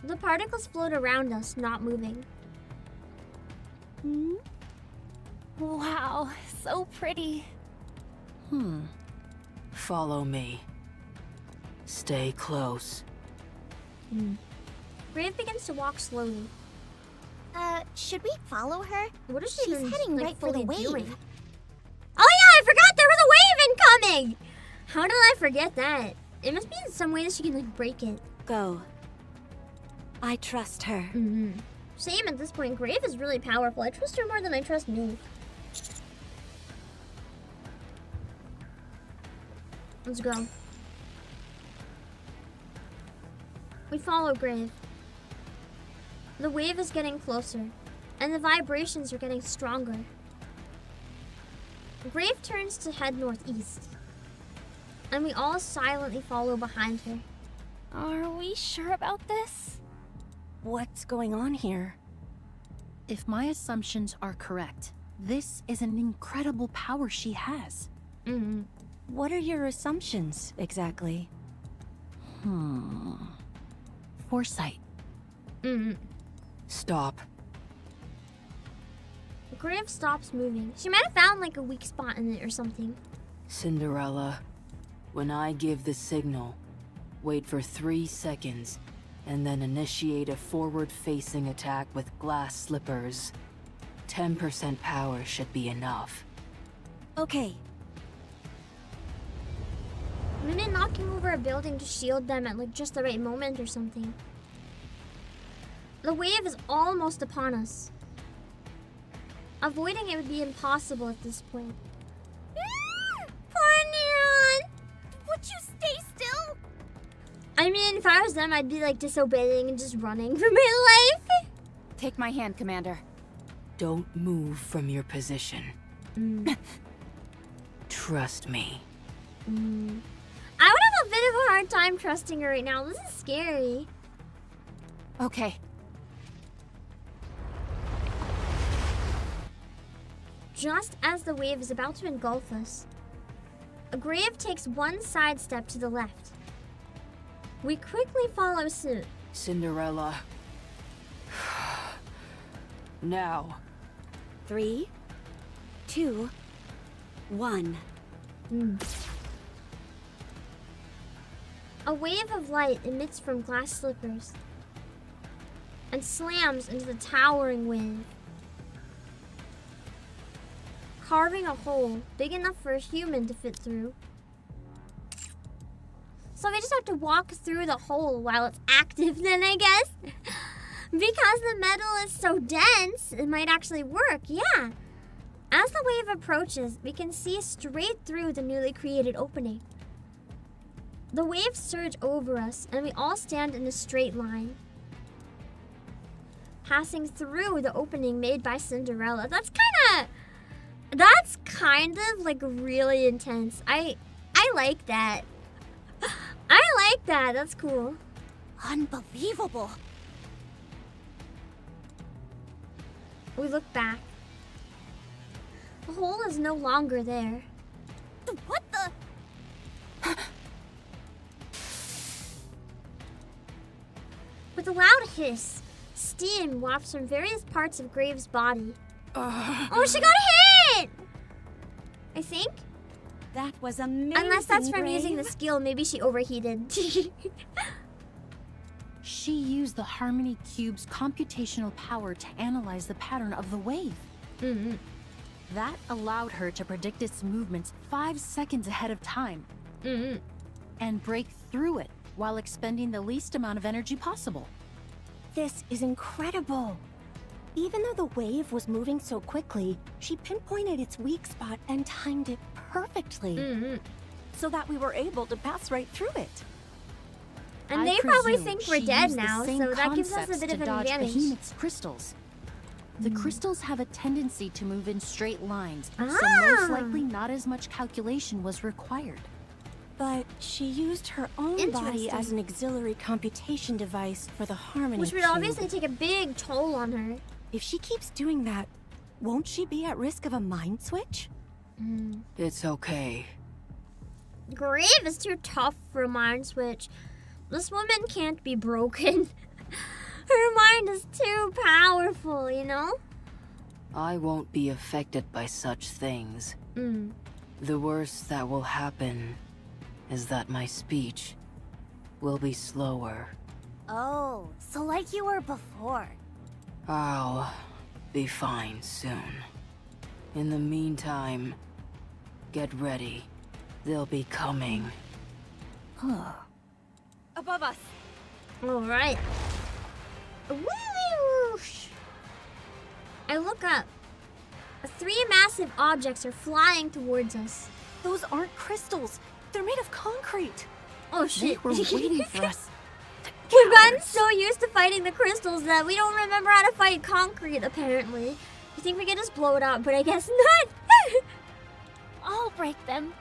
The particles float around us, not moving. Wow, so pretty. Follow me. Stay close. Grave begins to walk slowly. Should we follow her? What is she She's even, heading like, right for the fully wave. doing? Oh yeah, I forgot there was a wave incoming! How did I forget that? It must be in some way that she can like break it. Go. I trust her. Same at this point. Grave is really powerful. I trust her more than I trust me. Let's go. We follow Grave. The wave is getting closer, and the vibrations are getting stronger. Grave turns to head northeast, and we all silently follow behind her. Are we sure about this? What's going on here? If my assumptions are correct, this is an incredible power she has. What are your assumptions, exactly? Foresight. Stop. Grave stops moving. She might have found like a weak spot in it or something. Cinderella, when I give the signal, wait for 3 seconds, and then initiate a forward-facing attack with glass slippers. 10% power should be enough. Okay. Maybe knocking over a building to shield them at like just the right moment or something. The wave is almost upon us. Avoiding it would be impossible at this point. Poor Neon! Would you stay still? I mean, if I was them, I'd be like disobeying and just running for my life. Take my hand, Commander. Don't move from your position. Trust me. I would have a bit of a hard time trusting her right now. This is scary. Okay. Just as the wave is about to engulf us, a Grave takes one side step to the left. We quickly follow suit. Cinderella. Now. 3, 2, 1. A wave of light emits from glass slippers and slams into the towering wave, carving a hole big enough for a human to fit through. So we just have to walk through the hole while it's active then, I guess. Because the metal is so dense, it might actually work, yeah. As the wave approaches, we can see straight through the newly created opening. The waves surge over us, and we all stand in a straight line, passing through the opening made by Cinderella. That's kind of like really intense. I like that. I like that. That's cool. Unbelievable. We look back. The hole is no longer there. What the? With a loud hiss, steam wafts from various parts of Graves' body. Oh, she got hit! I think. That was amazing. Unless that's from Grave. using the skill, maybe she overheated. She used the Harmony Cube's computational power to analyze the pattern of the wave. That allowed her to predict its movements 5 seconds ahead of time and break through it while expending the least amount of energy possible. This is incredible. Even though the wave was moving so quickly, she pinpointed its weak spot and timed it perfectly. So that we were able to pass right through it. And they probably think we're dead now, so that gives us a bit of an advantage. Behemoth's crystals. The crystals have a tendency to move in straight lines, so Ah. most likely not as much calculation was required. But she used her own body Interesting. as an auxiliary computation device for the harmony Which would cube. obviously take a big toll on her. If she keeps doing that, won't she be at risk of a mind switch? It's okay. Grave is too tough for a mind switch. This woman can't be broken. Her mind is too powerful, you know? I won't be affected by such things. The worst that will happen is that my speech will be slower. Oh, so like you were before. I'll be fine soon. In the meantime, get ready. They'll be coming. Above us. Alright. Whoosh! I look up. 3 massive objects are flying towards us. Those aren't crystals. They're made of concrete. Oh They shit. were waiting for us. We've gotten so used to fighting the crystals that we don't remember how to fight concrete, apparently. You think we could just blow it up, but I guess not. I'll break them.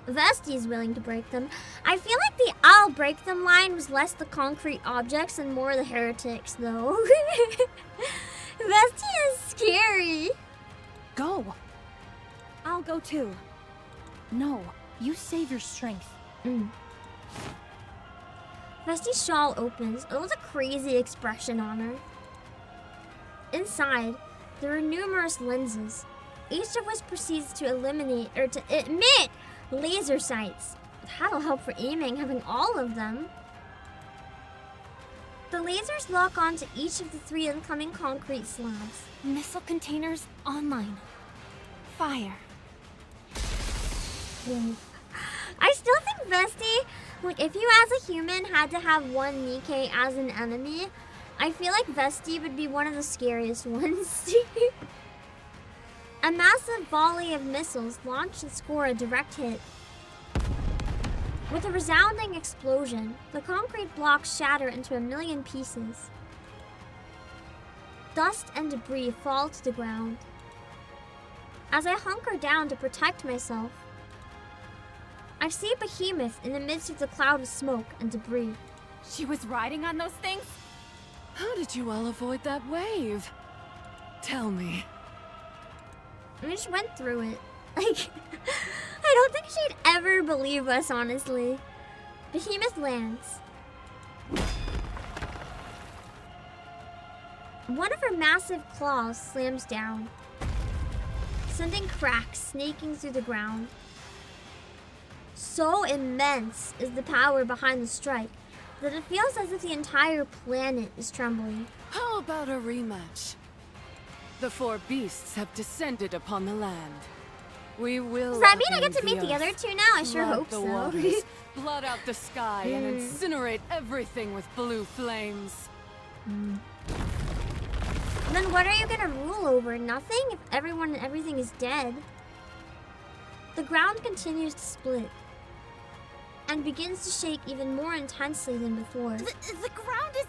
Vesti's willing to break them. I feel like the I'll break them line was less the concrete objects and more the heretics, though. Vesti is scary. Go! I'll go too. No, you save your strength. Vesti's shawl opens. It was a crazy expression on her. Inside, there are numerous lenses, each of which proceeds to eliminate or to emit laser sights. That'll help for aiming, having all of them. The lasers lock onto each of the 3 incoming concrete slabs. Missile containers online. Fire. I still think Vesti, like if you as a human had to have one NIKKE as an enemy, I feel like Vesti would be one of the scariest ones. A massive volley of missiles launch and score a direct hit. With a resounding explosion, the concrete blocks shatter into a million pieces. Dust and debris fall to the ground. As I hunker down to protect myself, I see Behemoth in the midst of the cloud of smoke and debris. She was riding on those things? How did you all avoid that wave? Tell me. We just went through it. Like, I don't think she'd ever believe us, honestly. Behemoth lands. One of her massive claws slams down, sending cracks snaking through the ground. So immense is the power behind the strike that it feels as if the entire planet is trembling. How about a rematch? The 4 beasts have descended upon the land. We will. Does that mean I get to avenge meet the other earth, 2 now? I sure flood hope the so. waters, blood out the sky, and incinerate everything with blue flames. Then what are you gonna rule over? Nothing if everyone and everything is dead. The ground continues to split and begins to shake even more intensely than before. The ground is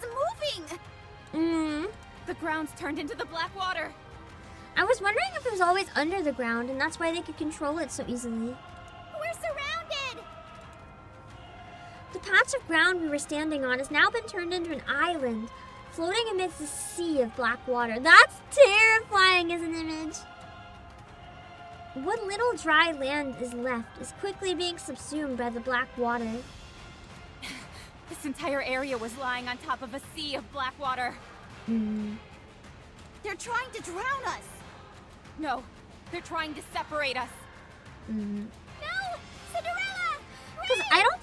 moving! The ground's turned into the black water. I was wondering if it was always under the ground and that's why they could control it so easily. We're surrounded! The patch of ground we were standing on has now been turned into an island, floating amidst a sea of black water. That's terrifying as an image. What little dry land is left is quickly being subsumed by the black water. This entire area was lying on top of a sea of black water. They're trying to drown us. No, they're trying to separate us. No! Cinderella! Because I don't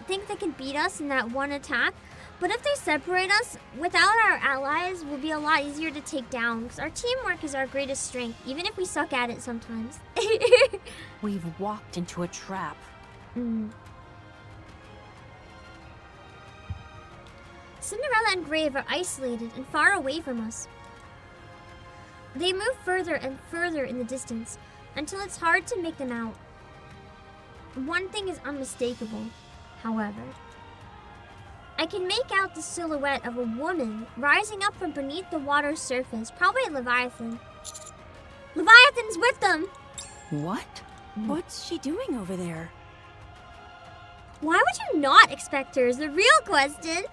think they can beat us in that one attack. But if they separate us, without our allies, will be a lot easier to take down. Because our teamwork is our greatest strength, even if we suck at it sometimes. We've walked into a trap. Cinderella and Grave are isolated and far away from us. They move further and further in the distance until it's hard to make them out. One thing is unmistakable, however. I can make out the silhouette of a woman rising up from beneath the water's surface, probably a Leviathan. Leviathan's with them! What? What's she doing over there? Why would you not expect her is the real question.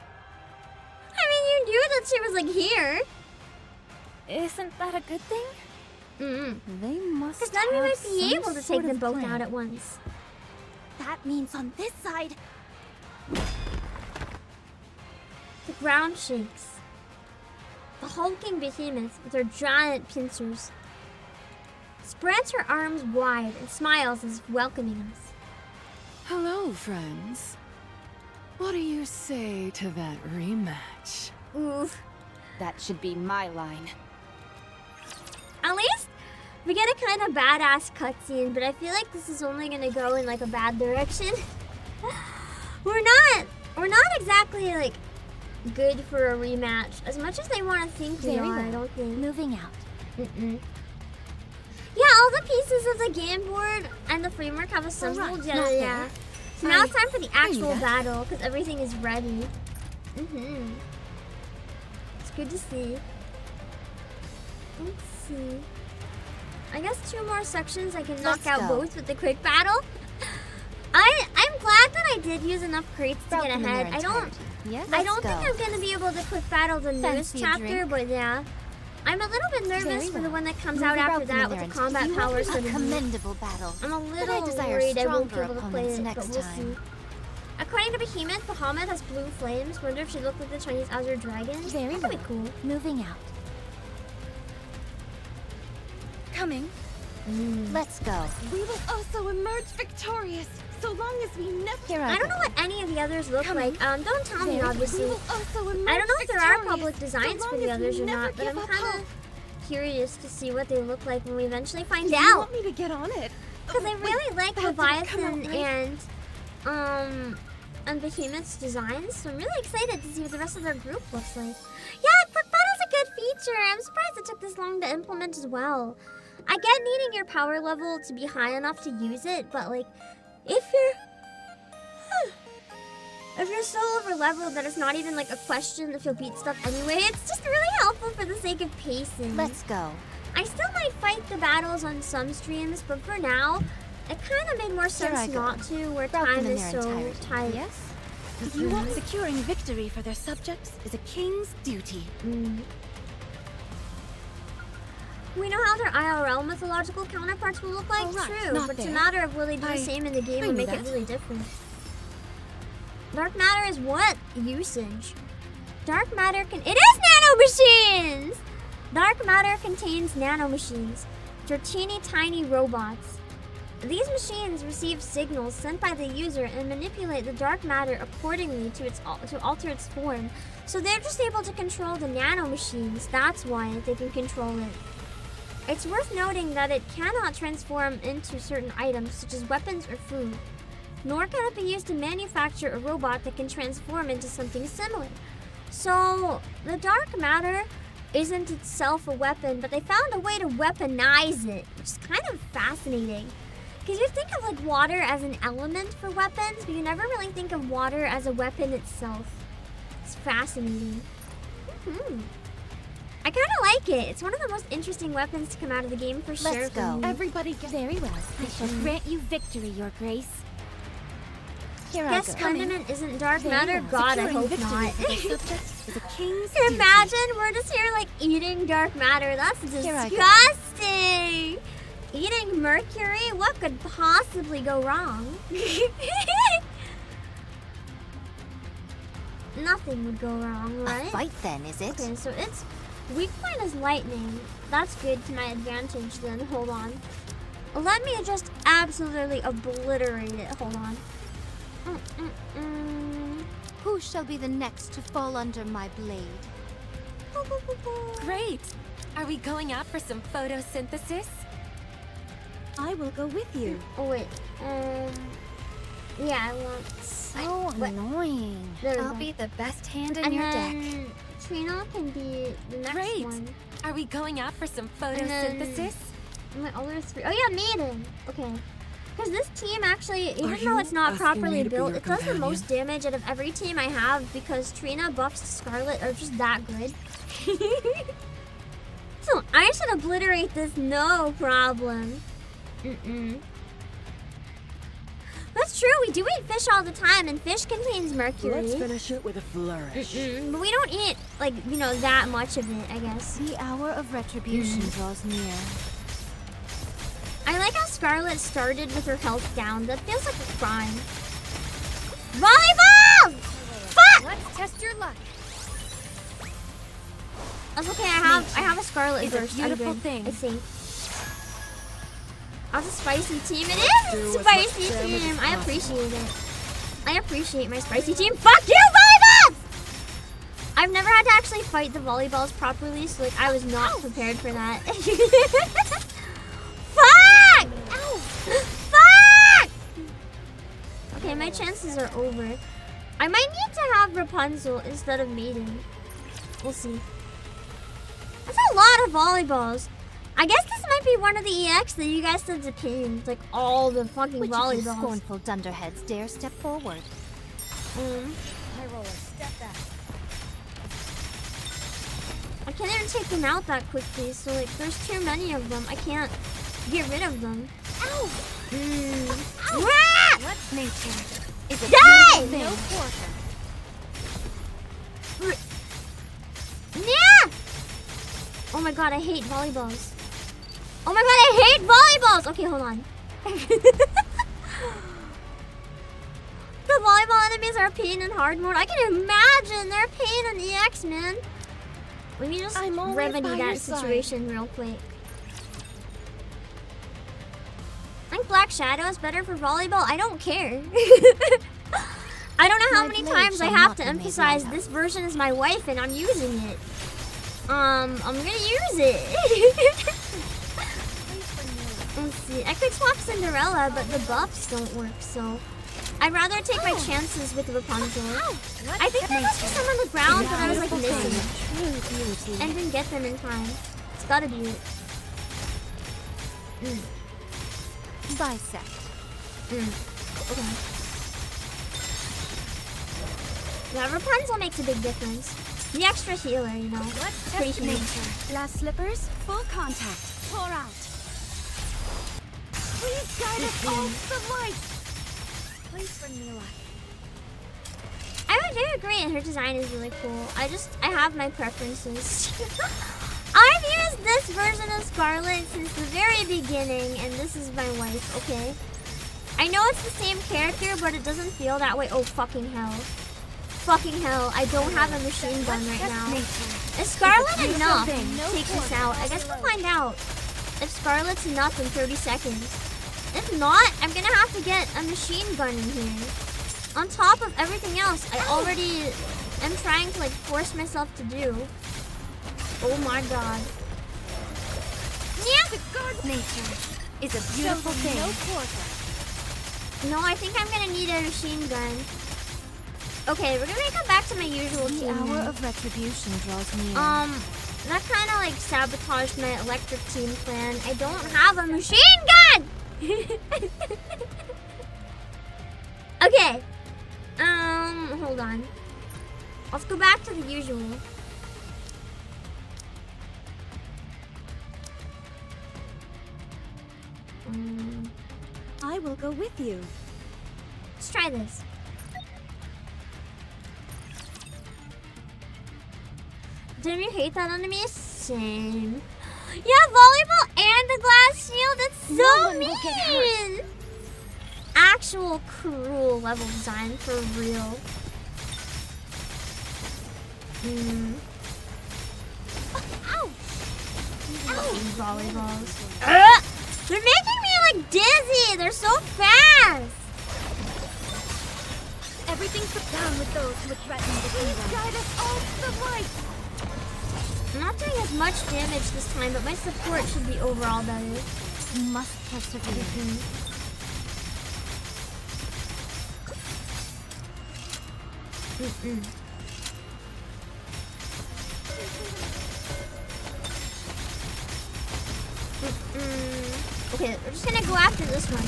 I mean, you knew that she was, like, here. Isn't that a good thing? They must Because then we have might be some able to take sort them of both plan. out at once. That means on this side. The ground shakes. The hulking behemoth with her giant pincers spreads her arms wide and smiles as if welcoming us. Hello, friends. What do you say to that rematch? Oof. That should be my line. At least we get a kind of badass cutscene, but I feel like this is only gonna go in like a bad direction. We're not exactly like good for a rematch as much as they want to think we Very are. well. I don't think. Moving out. Yeah, all the pieces of the game board and the framework have assembled. Right, Yeah, not yeah. there. So now it's time for the actual that. battle because everything is ready. It's good to see. Let's see. I guess 2 more sections I can knock Let's out go. both with the quick battle. I'm glad that I did use enough crates to get Welcome in ahead. their I don't entirety. Yes, I don't let's think go. I'm gonna be able to quick battle the newest Fancy a chapter, drink? but yeah. I'm a little bit nervous Very for the well. one that comes You'll out be after welcome that in with their the combat entirety. powers A for the commendable battle. I'm a But I little desire worried I won't be stronger able to play opponents it, next but we'll time. see. According to Behemoth, Bahamut has blue flames. Wonder if she looked like the Chinese Azure dragon. Very That could be well. cool. Moving out. Coming. Let's go. We will also emerge victorious, so long as we never. Here I I don't go. know what any of the others look Coming. like. Don't tell me, Very well. obviously. We will also emerge I don't know if there are victorious, public designs so for long the as we others or never not, but give I'm up kind hope. of curious to see what they look like when we eventually find Do you out. want me to get on it? Because I Wait, really like that didn't come out Leviathan right. and Behemoth's designs, so I'm really excited to see what the rest of their group looks like. Yeah, quick battle's a good feature. I'm surprised it took this long to implement as well. I get needing your power level to be high enough to use it, but like, if you're so over leveled that it's not even like a question if you'll beat stuff anyway, it's just really helpful for the sake of pacing. Let's go. I still might fight the battles on some streams, but for now, it kind of made more I sense go. not to, where Welcome time in is their so entirety. tight. Yes? You want securing victory for their subjects is a king's duty. We know how their IRL mythological counterparts will look like, All right, true, not but it's a there. matter of will they do the same in the game I or knew make it that. really different. Dark matter is what? Usage. Dark matter it is nanomachines! Dark matter contains nanomachines, which are teeny tiny robots. These machines receive signals sent by the user and manipulate the dark matter accordingly to alter its form. So they're just able to control the nanomachines. That's why they can control it. It's worth noting that it cannot transform into certain items such as weapons or food, nor can it be used to manufacture a robot that can transform into something similar. So the dark matter isn't itself a weapon, but they found a way to weaponize it, which is kind of fascinating. Because you think of like water as an element for weapons, but you never really think of water as a weapon itself. It's fascinating. I kind of like it. It's one of the most interesting weapons to come out of the game for sure. Let's for go. me. Everybody get Very well. I shall grant you victory, Your Grace. Here I Guess go. Condiment isn't dark Very matter? well. God, I Securing hope victory not. for their subjects is a king's Can you duty. imagine? We're just here like eating dark matter. That's Here I go. disgusting. Eating mercury? What could possibly go wrong? Nothing would go wrong, A right? fight then, is it? Okay, so its weak point is lightning. That's good to my advantage then. Hold on. Let me just absolutely obliterate it. Hold on. Who shall be the next to fall under my blade? Great! Are we going out for some photosynthesis? I will go with you. Oh wait. Yeah, I want. So annoying. There we I'll go. be the best hand in And your then deck. Trina can be the next Great. one. Are we going out for some And then- photosynthesis? My other 3. Oh yeah, Maiden. Okay. Because this team actually, even you though it's not asking me properly to be built, your it does the companion? most damage out of every team I have because Trina buffs Scarlet are just that good. So I should obliterate this, no problem. That's true, we do eat fish all the time, and fish contains mercury. Let's finish it with a flourish. But we don't eat, like, you know, that much of it, I guess. The hour of retribution draws near. I like how Scarlet started with her health down. That feels like a crime. Volleyball! Fuck! Let's test your luck. That's okay. I have a Scarlet It's a burst. beautiful I'm good, thing. I think. That's a spicy team. It is Do a as much spicy damage team. as I possible. appreciate it. I appreciate my spicy team. Fuck you, volleyballs! I've never had to actually fight the volleyballs properly, so like I was not prepared for that. Fuck! Ow! Fuck! Okay, my chances are over. I might need to have Rapunzel instead of Maiden. We'll see. That's a lot of volleyballs. I guess this might be one of the EX that you guys said to pin. Like all the fucking Which of you volleyballs. scornful dunderheads dare step forward? High roller, step back. I can't even take them out that quickly, so like there's too many of them. I can't get rid of them. Ow! Rah! What nature is a Die! beautiful thing? No quarter. Yeah! Oh my god, I hate volleyballs. Oh my god, I hate volleyballs! Okay, hold on. The volleyball enemies are a pain in hard mode. I can imagine they're a pain in EX, man. Let me just I'm always remedy by your that side. situation real quick. I think Black Shadow is better for volleyball. I don't care. I don't know how My many blade times I shall have not to be made emphasize light of. this version is my wife and I'm using it. I'm gonna use it. Let's see. I could swap Cinderella, but the buffs don't work, so I'd rather take my chances with Rapunzel. I think there must be some on the ground that I was like missing and didn't get them in time. It's gotta be it. Bisect. Okay. Yeah, Rapunzel makes a big difference. The extra healer, you know. Let's Pretty test huge. nature. Last slippers, full contact. Pour out. Please guide us all to the light. Please bring me light. I do agree, and her design is really cool. I have my preferences. I've used this version of Scarlet since the very beginning, and this is my wife, okay? I know it's the same character, but it doesn't feel that way. Oh, fucking hell. Fucking hell, I don't have a machine gun right now. Is Scarlet enough to take this out? I guess we'll find out if Scarlet's enough in 30 seconds. If not, I'm gonna have to get a machine gun in here. On top of everything else, I already am trying to like force myself to do. Oh my god. Yeah. Nature is a beautiful thing. No quarter. No, I think I'm gonna need a machine gun. Okay, we're gonna come back to my usual The team. hour then. of retribution draws near. That kind of like sabotaged my electric team plan. I don't have a machine gun! Okay. Hold on. Let's go back to the usual. I will go with you. Let's try this. Didn't you hate that enemy? Same. Yeah, volleyball and the glass shield. That's so mean. Actual cruel level design for real. Ow! Fucking volleyballs. They're making me like dizzy. They're so fast. Everything's put down with those who would threaten the kingdom. Guide us all to the light. I'm not doing as much damage this time, but my support should be overall better. You must persevere. Okay, we're just gonna go after this one.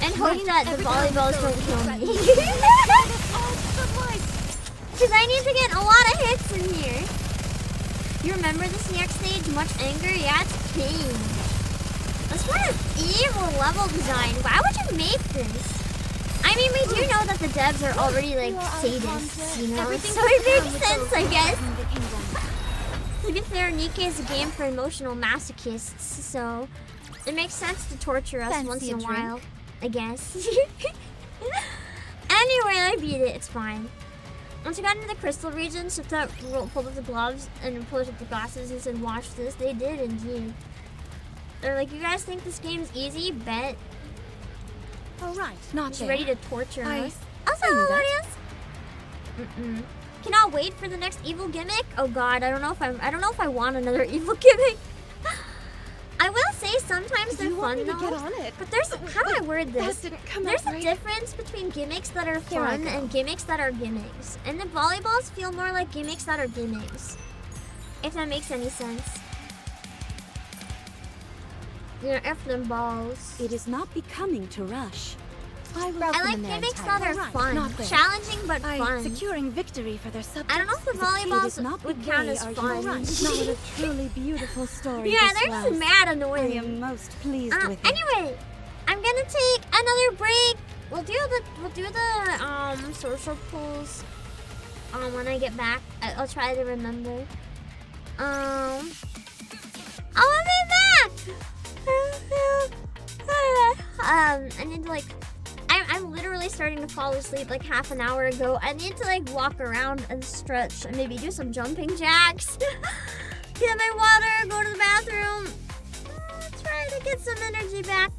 And hope that the volleyballs don't kill me. Because I need to get a lot of hits in here. You remember the CX stage? Much anger? Yeah, it's changed. That's what an evil level design. Why would you make this? I mean, we do know that the devs are already like sadists, you know? So it makes sense, I guess. To be fair, NIKKE is a game for emotional masochists, so it makes sense to torture us once in a while, I guess. Anyway, I beat it, it's fine. Once I got into the crystal region, Shifta pulled up the gloves and pulled up the glasses and said, watch this. They did indeed. They're like, you guys think this game's easy? Bet. Oh, right. Not She's there. ready to torture us. Also, knew that. Glorious. Cannot wait for the next evil gimmick. Oh god, I don't know if I want another evil gimmick. I will say sometimes they're fun though. Get on it. But there's how do I word this? That didn't come There's out a right. difference between gimmicks that are Here I fun go. and gimmicks that are gimmicks. And the volleyballs feel more like gimmicks that are gimmicks. If that makes any sense. You know, F them balls. It is not becoming to rush. I I like gimmicks that are fun. Challenging but fun. Securing victory for their subjects. I don't know if the is a key that does volleyballs not would be count gay, as are you fun. right? Not with a truly beautiful story. Yeah, this they're just was. mad I annoying. am most pleased with it. Anyway, I'm gonna take another break. We'll do the social pulls when I get back. I'll try to remember. I'll be back. I need to like. I'm literally starting to fall asleep like half an hour ago. I need to like walk around and stretch and maybe do some jumping jacks. Get my water, go to the bathroom. Try to get some energy back.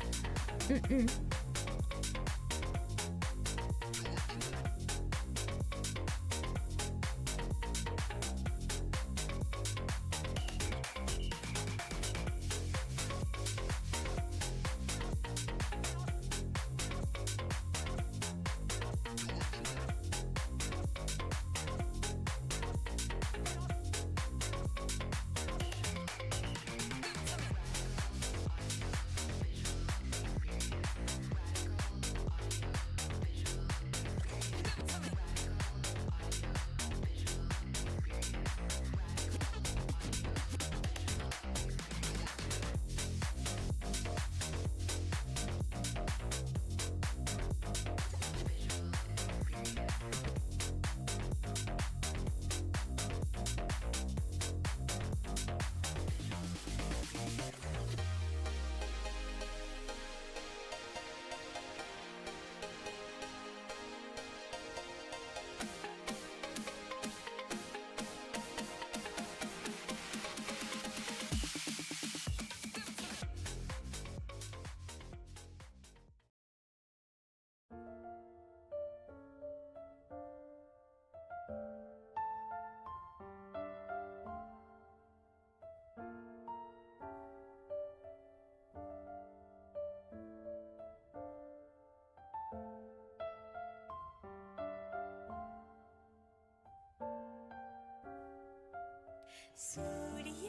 Souliers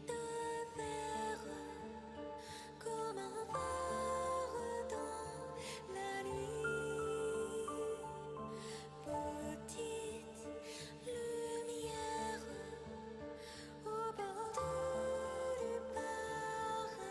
de verre, comme un phare dans la nuit. Petite lumière au bord du paradis.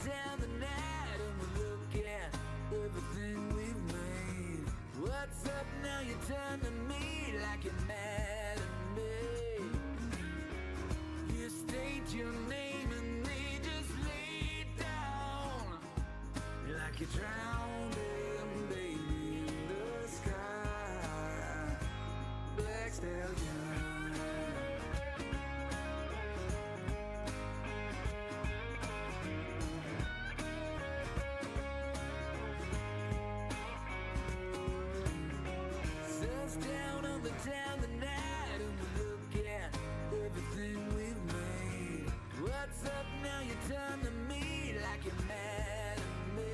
down the night and we look at everything we've made. What's up now? You turn to me like you're mad at me. You state your name and they just lay down like you're drowning, baby, in the sky. Black stallion. Down on the night and we look at everything we've made. What's up now? You turn to me like you're mad at me.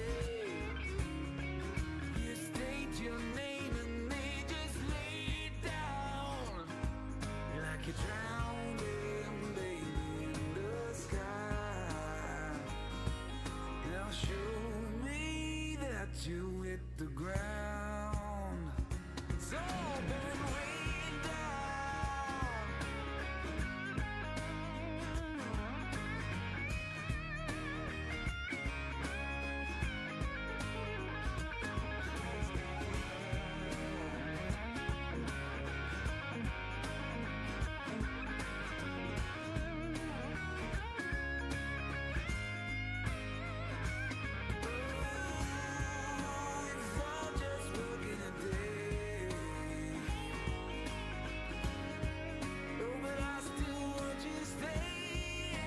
You state your name and they just lay down like you're drowning, baby, in the sky. Now show me that you hit the ground. It's all been way down. It's all just working a day. Oh, but I still want you to stay.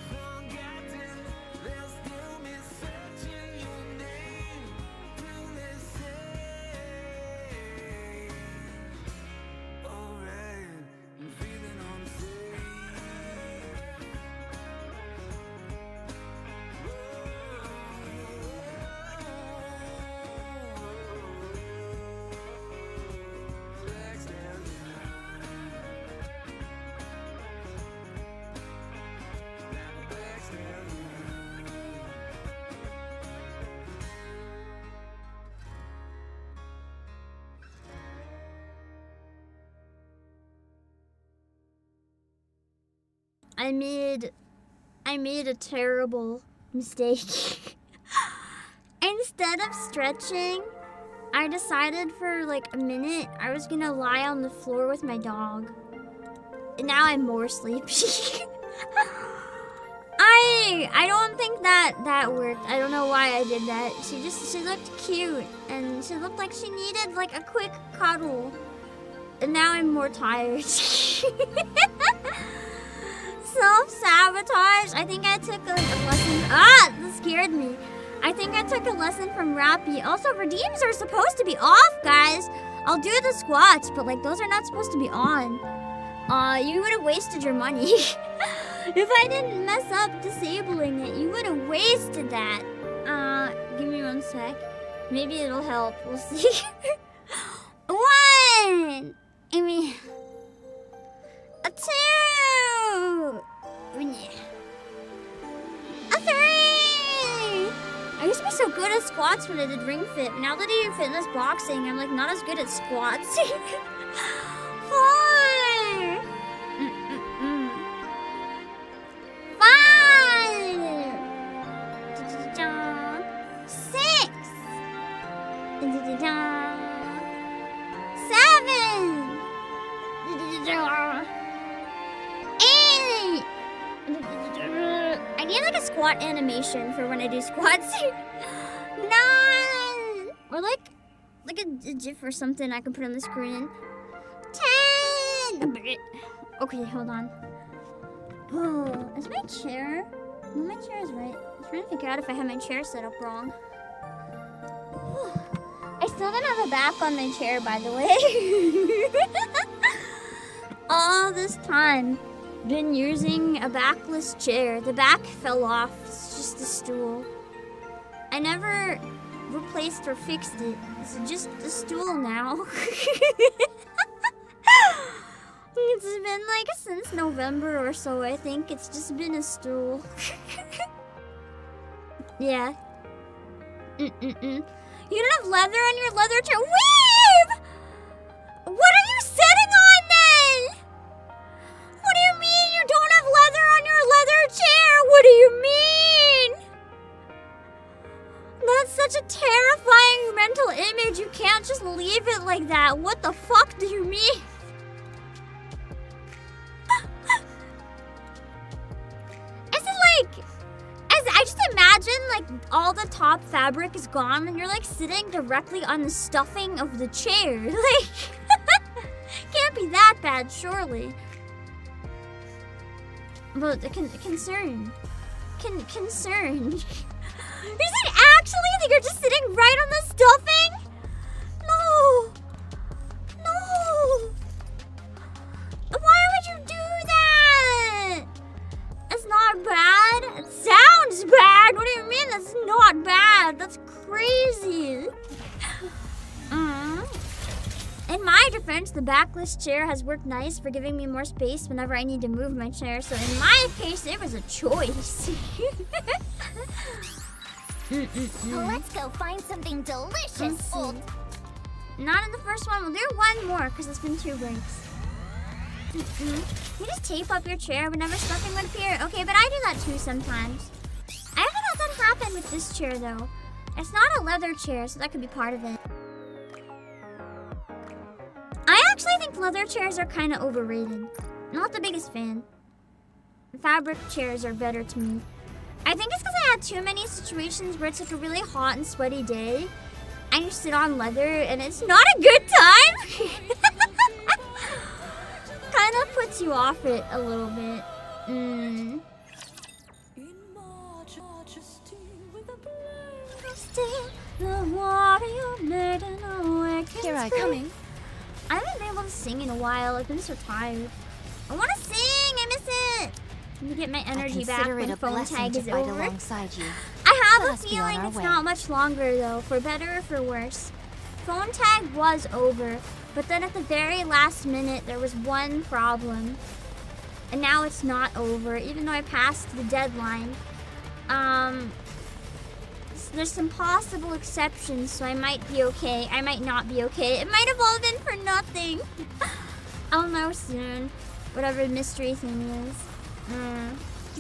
Forgotten, they'll still be searching your name till they say, alright, I'm feeling unsafe. Black stallion. Black stallion. I made a terrible mistake. Instead of stretching, I decided for like a minute I was gonna lie on the floor with my dog. And now I'm more sleepy. I don't think that worked. I don't know why I did that. She looked cute and she looked like she needed like a quick cuddle. And now I'm more tired. Self-sabotage. I think I took a lesson. Ah, that scared me. I think I took a lesson from Rappy. Also, redeems are supposed to be off, guys. I'll do the squats, but like those are not supposed to be on. You would have wasted your money. If I didn't mess up disabling it, you would have wasted that. Give me 1 sec. Maybe it'll help. We'll see. 1. I mean, a 2. A 3. I used to be so good at squats when I did Ring Fit. Now that I do fitness boxing, I'm like not as good at squats. 4. 5. 6. 7. 8. I need like a squat animation for when I do squats. 9. Or like a GIF or something I can put on the screen. 10. Okay, hold on. Oh, is my chair? No, my chair is right. I'm trying to figure out if I have my chair set up wrong. I still don't have a back on my chair, by the way. All this time, been using a backless chair. The back fell off. It's just a stool. I never replaced or fixed it. It's just a stool now. It's been like since November or so, I think. It's just been a stool. Yeah. You don't have leather on your leather chair? Weeb! What are you sitting on then? What do you mean you don't have leather on your leather chair? What That's such a terrifying mental image. You can't just leave it like that. What the fuck do you mean? Is it like... I just imagine like all the top fabric is gone and you're like sitting directly on the stuffing of the chair. Like, can't be that bad, surely. But concern. Concern. Is it actually that you're just sitting right on the stuffing? No. No. Why would you do that? It's not bad. It sounds bad. What do you mean that's not bad? That's crazy. In my defense, the backless chair has worked nice for giving me more space whenever I need to move my chair. So in my case, it was a choice. Let's go find something delicious, old. Not in the first one. We'll do one more because it's been 2 breaks. You just tape up your chair whenever stuffing would appear. Okay, but I do that too sometimes. I haven't had that happen with this chair though. It's not a leather chair, so that could be part of it. I actually think leather chairs are kind of overrated. Not the biggest fan. Fabric chairs are better to me. I think it's because I had too many situations where it's like a really hot and sweaty day and you sit on leather and it's not a good time. Kind of puts you off it a little bit. Here I come. I haven't been able to sing in a while. I've been so tired. I want to sing. I miss it. Let me get my energy back when phone tag is over. Alongside you. I have Let a us be feeling on our it's way. not much longer though, for better or for worse. Phone tag was over, but then at the very last minute there was one problem. And now it's not over, even though I passed the deadline. There's some possible exceptions, so I might be okay. I might not be okay. It might have all been for nothing. I'll know soon. Whatever the mystery thing is.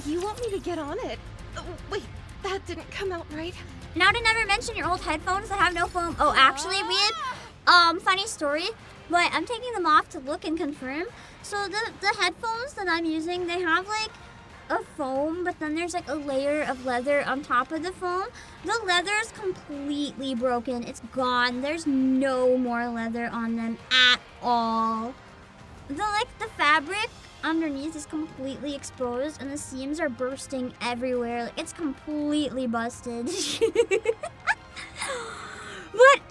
You want me to get on it? Oh, wait, that didn't come out right. Now to never mention your old headphones that have no foam. Oh, actually, we had, funny story, but I'm taking them off to look and confirm. So the headphones that I'm using, they have like a foam, but then there's like a layer of leather on top of the foam. The leather is completely broken. It's gone. There's no more leather on them at all. The fabric underneath is completely exposed and the seams are bursting everywhere. Like, it's completely busted. But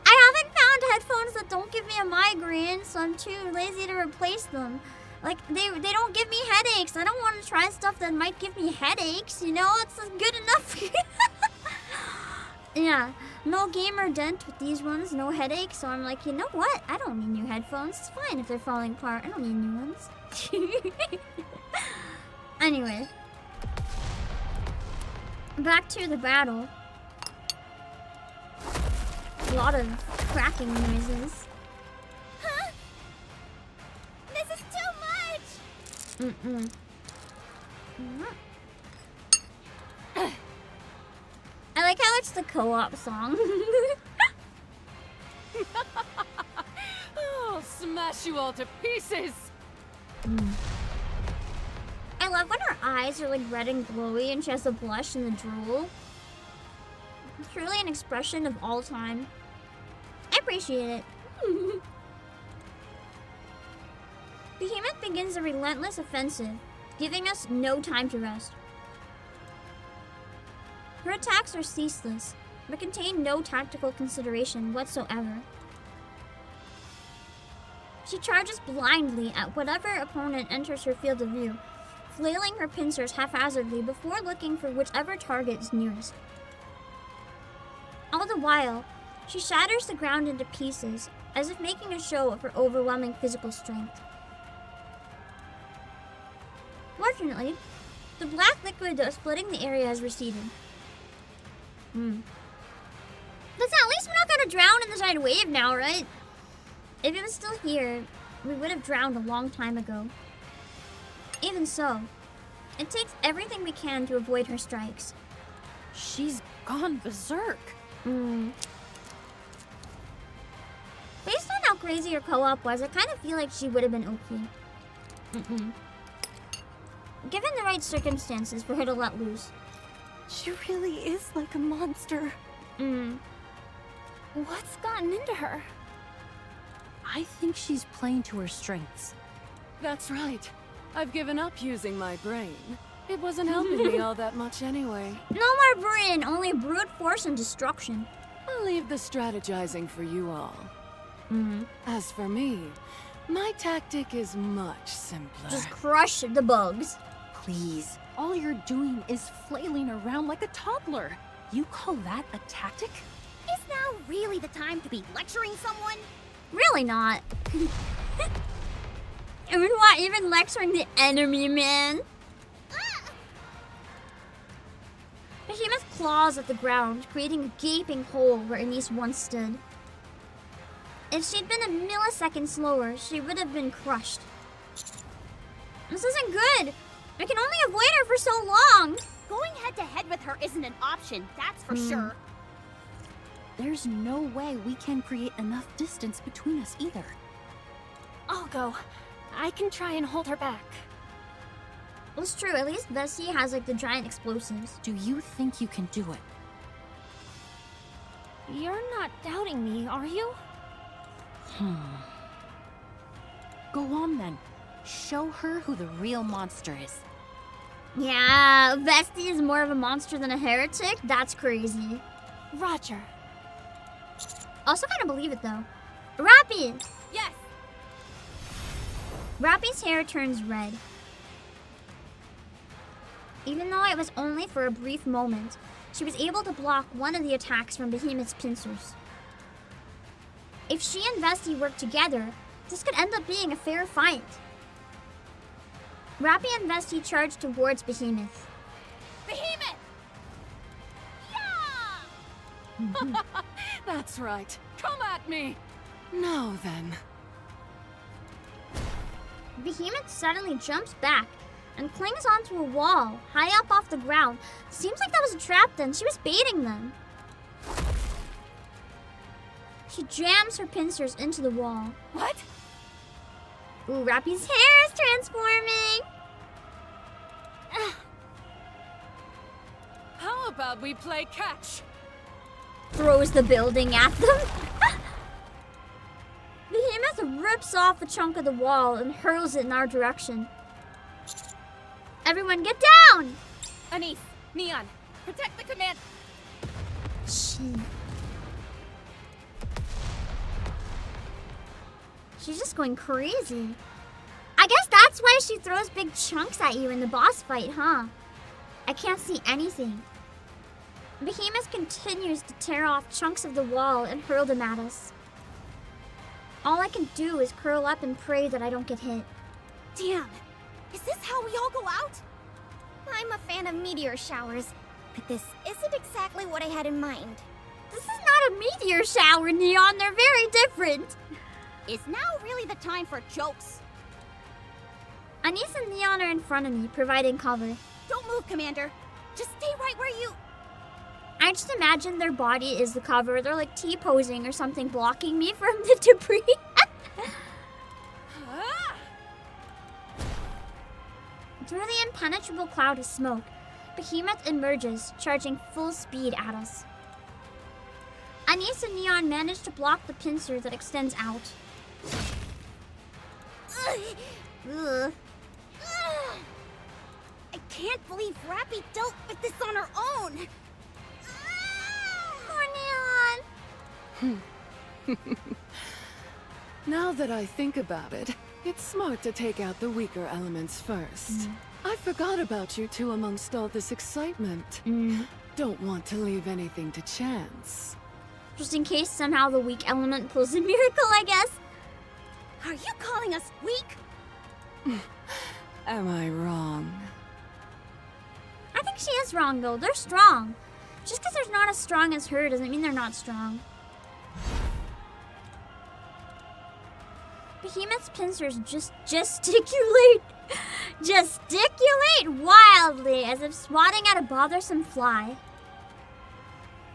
I haven't found headphones that don't give me a migraine, so I'm too lazy to replace them. Like, they don't give me headaches. I don't want to try stuff that might give me headaches, you know? It's good enough. Yeah, no gamer dent with these ones, no headaches. So I'm like, you know what? I don't need new headphones. It's fine if they're falling apart. I don't need new ones. Anyway. Back to the battle. A lot of cracking noises. Huh? This is too much! I like how it's the co-op song. I'll smash you all to pieces. I love when her eyes are like red and glowy and she has a blush and the drool. Truly an expression of all time. I appreciate it. Behemoth begins a relentless offensive, giving us no time to rest. Her attacks are ceaseless, but contain no tactical consideration whatsoever. She charges blindly at whatever opponent enters her field of view, flailing her pincers haphazardly before looking for whichever target is nearest. All the while, she shatters the ground into pieces, as if making a show of her overwhelming physical strength. Fortunately, the black liquid that was splitting the area has receded. But at least we're not gonna drown in the giant wave now, right? If it was still here, we would have drowned a long time ago. Even so, it takes everything we can to avoid her strikes. She's gone berserk. Based on how crazy your co-op was, I kind of feel like she would have been okay. Given the right circumstances for her to let loose. She really is like a monster. What's gotten into her? I think she's playing to her strengths. That's right. I've given up using my brain. It wasn't helping me all that much anyway. No more brain, only brute force and destruction. I'll leave the strategizing for you all. As for me, my tactic is much simpler. Just crush the bugs. Please, all you're doing is flailing around like a toddler. You call that a tactic? Is now really the time to be lecturing someone? Really not. I mean, what? Even lecturing the enemy, man. Behemoth claws at the ground, creating a gaping hole where Anise once stood. If she'd been a millisecond slower, she would have been crushed. This isn't good. I can only avoid her for so long. Going head to head with her isn't an option, that's for sure. There's no way we can create enough distance between us either. I'll go. I can try and hold her back. Well, it's true. At least Bessie has like the giant explosives. Do you think you can do it? You're not doubting me, are you? Go on then. Show her who the real monster is. Yeah, Bestie is more of a monster than a heretic? That's crazy. Roger. Also kind of believe it though. Rappy! Yes! Rappy's hair turns red. Even though it was only for a brief moment, she was able to block one of the attacks from Behemoth's pincers. If she and Vesty worked together, this could end up being a fair fight. Rappy and Vesty charged towards Behemoth. Behemoth! Yeah! That's right. Come at me! Now then. Behemoth suddenly jumps back and clings onto a wall, high up off the ground. Seems like that was a trap then. She was baiting them. She jams her pincers into the wall. What? Ooh, Rappy's hair is transforming! How about we play catch? Throws the building at them. Behemoth rips off a chunk of the wall and hurls it in our direction. Everyone get down! Anise, Neon, protect the command. Shit. She's just going crazy. I guess that's why she throws big chunks at you in the boss fight, huh? I can't see anything. Behemoth continues to tear off chunks of the wall and hurl them at us. All I can do is curl up and pray that I don't get hit. Damn, is this how we all go out? I'm a fan of meteor showers, but this isn't exactly what I had in mind. This is not a meteor shower, Neon. They're very different. Is now really the time for jokes? Anise and Neon are in front of me, providing cover. Don't move, Commander. Just stay right where you... I just imagine their body is the cover. They're like T-posing or something, blocking me from the debris. Through the impenetrable cloud of smoke, Behemoth emerges, charging full speed at us. Anise and Neon manage to block the pincer that extends out. Ugh. I can't believe Rappy dealt with this on her own. Poor Neon. Now that I think about it, it's smart to take out the weaker elements first. I forgot about you two amongst all this excitement. Don't want to leave anything to chance. Just in case somehow the weak element pulls a miracle, I guess. Are you calling us weak? Am I wrong? I think she is wrong, though. They're strong. Just because they're not as strong as her doesn't mean they're not strong. Behemoth's pincers just gesticulate wildly as if swatting at a bothersome fly.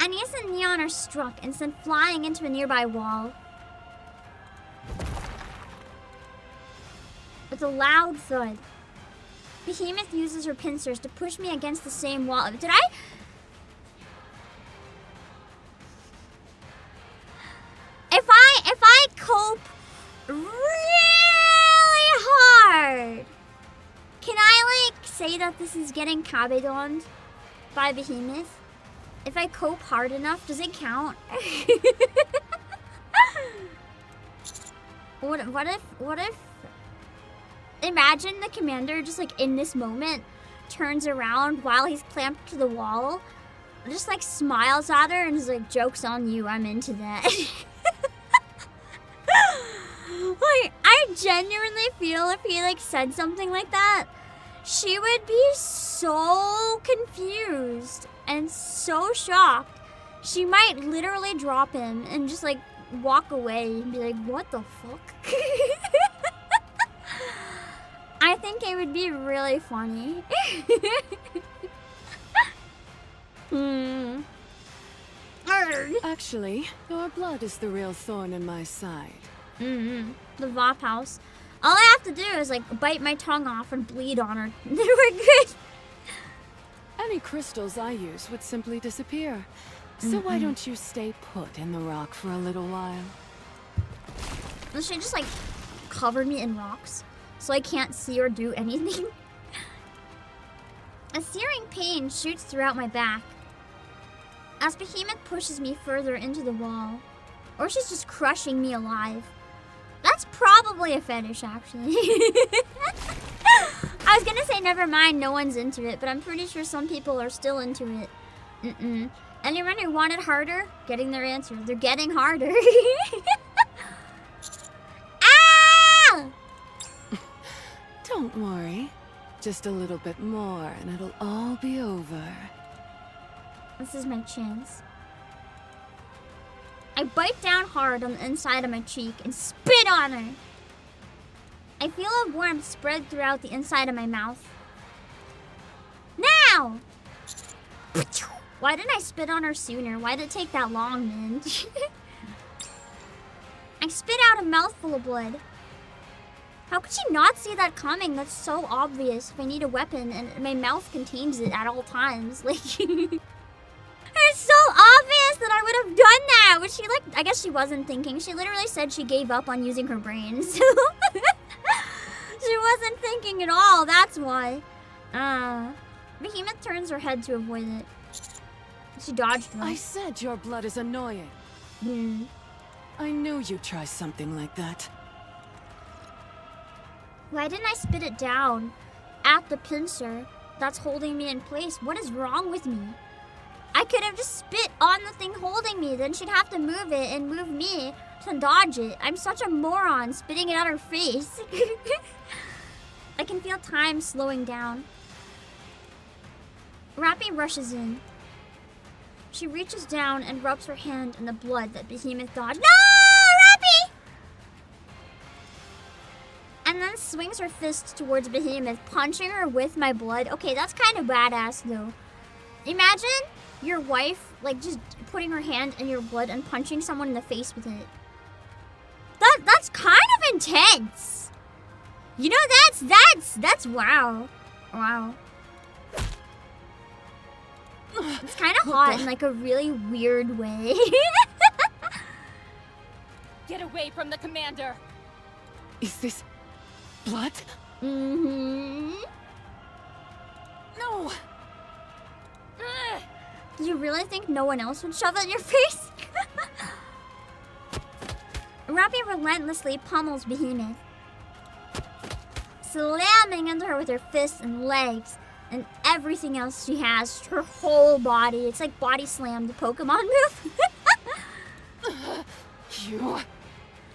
Anise and Neon are struck and sent flying into a nearby wall. With a loud thud, Behemoth uses her pincers to push me against the same wall. Did I? If I cope really hard, can I like say that this is getting kabedoned by Behemoth? If I cope hard enough, does it count? What if imagine the commander just like in this moment turns around while he's clamped to the wall, just like smiles at her and is like, "Joke's on you, I'm into that." Like, I genuinely feel if he like said something like that, she would be so confused and so shocked. She might literally drop him and just like walk away and be like, "What the fuck?" I think it would be really funny. Actually, your blood is the real thorn in my side. The Vop house. All I have to do is like bite my tongue off and bleed on her. We're good. Any crystals I use would simply disappear. So why don't you stay put in the rock for a little while? She just like covered me in rocks so I can't see or do anything. A searing pain shoots throughout my back as Behemoth pushes me further into the wall. Or she's just crushing me alive. That's probably a fetish, actually. I was gonna say never mind, no one's into it, but I'm pretty sure some people are still into it. Anyone who wanted harder, getting their answer. They're getting harder. Ah! Don't worry. Just a little bit more and it'll all be over. This is my chance. I bite down hard on the inside of my cheek and spit on her. I feel a warmth spread throughout the inside of my mouth. Now! Why didn't I spit on her sooner? Why did it take that long, man? I spit out a mouthful of blood. How could she not see that coming? That's so obvious. If I need a weapon and my mouth contains it at all times. Like... It's so obvious that I would have done that. But she, like, I guess she wasn't thinking. She literally said she gave up on using her brain. So she wasn't thinking at all. That's why. Behemoth turns her head to avoid it. She dodged them. I said your blood is annoying. I knew you'd try something like that. Why didn't I spit it down at the pincer that's holding me in place? What is wrong with me? I could have just spit on the thing holding me. Then she'd have to move it and move me to dodge it. I'm such a moron spitting it at her face. I can feel time slowing down. Rappy rushes in. She reaches down and rubs her hand in the blood that Behemoth dodged. No, Rappy! And then swings her fist towards Behemoth, punching her with my blood. Okay, that's kind of badass, though. Imagine your wife, like, just putting her hand in your blood and punching someone in the face with it. That's kind of intense. You know, that's wow. Wow. It's kind of hot in, like, a really weird way. Get away from the commander! Is this blood? No. Do you really think no one else would shove it in your face? Rappy relentlessly pummels Behemoth, slamming into her with her fists and legs and everything else she has, her whole body. It's like body slam, the Pokemon move.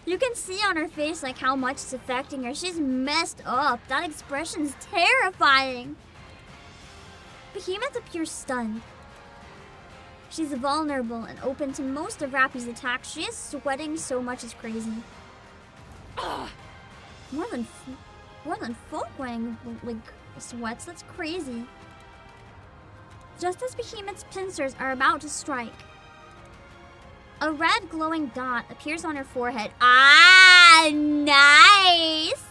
You can see on her face like how much it's affecting her. She's messed up. That expression's terrifying. Behemoth appears stunned. She's vulnerable and open to most of Rappy's attacks. She is sweating so much it's crazy. More than Folkwang, like, sweats. That's crazy. Just as Behemoth's pincers are about to strike, A red glowing dot appears on her forehead. Ah, nice!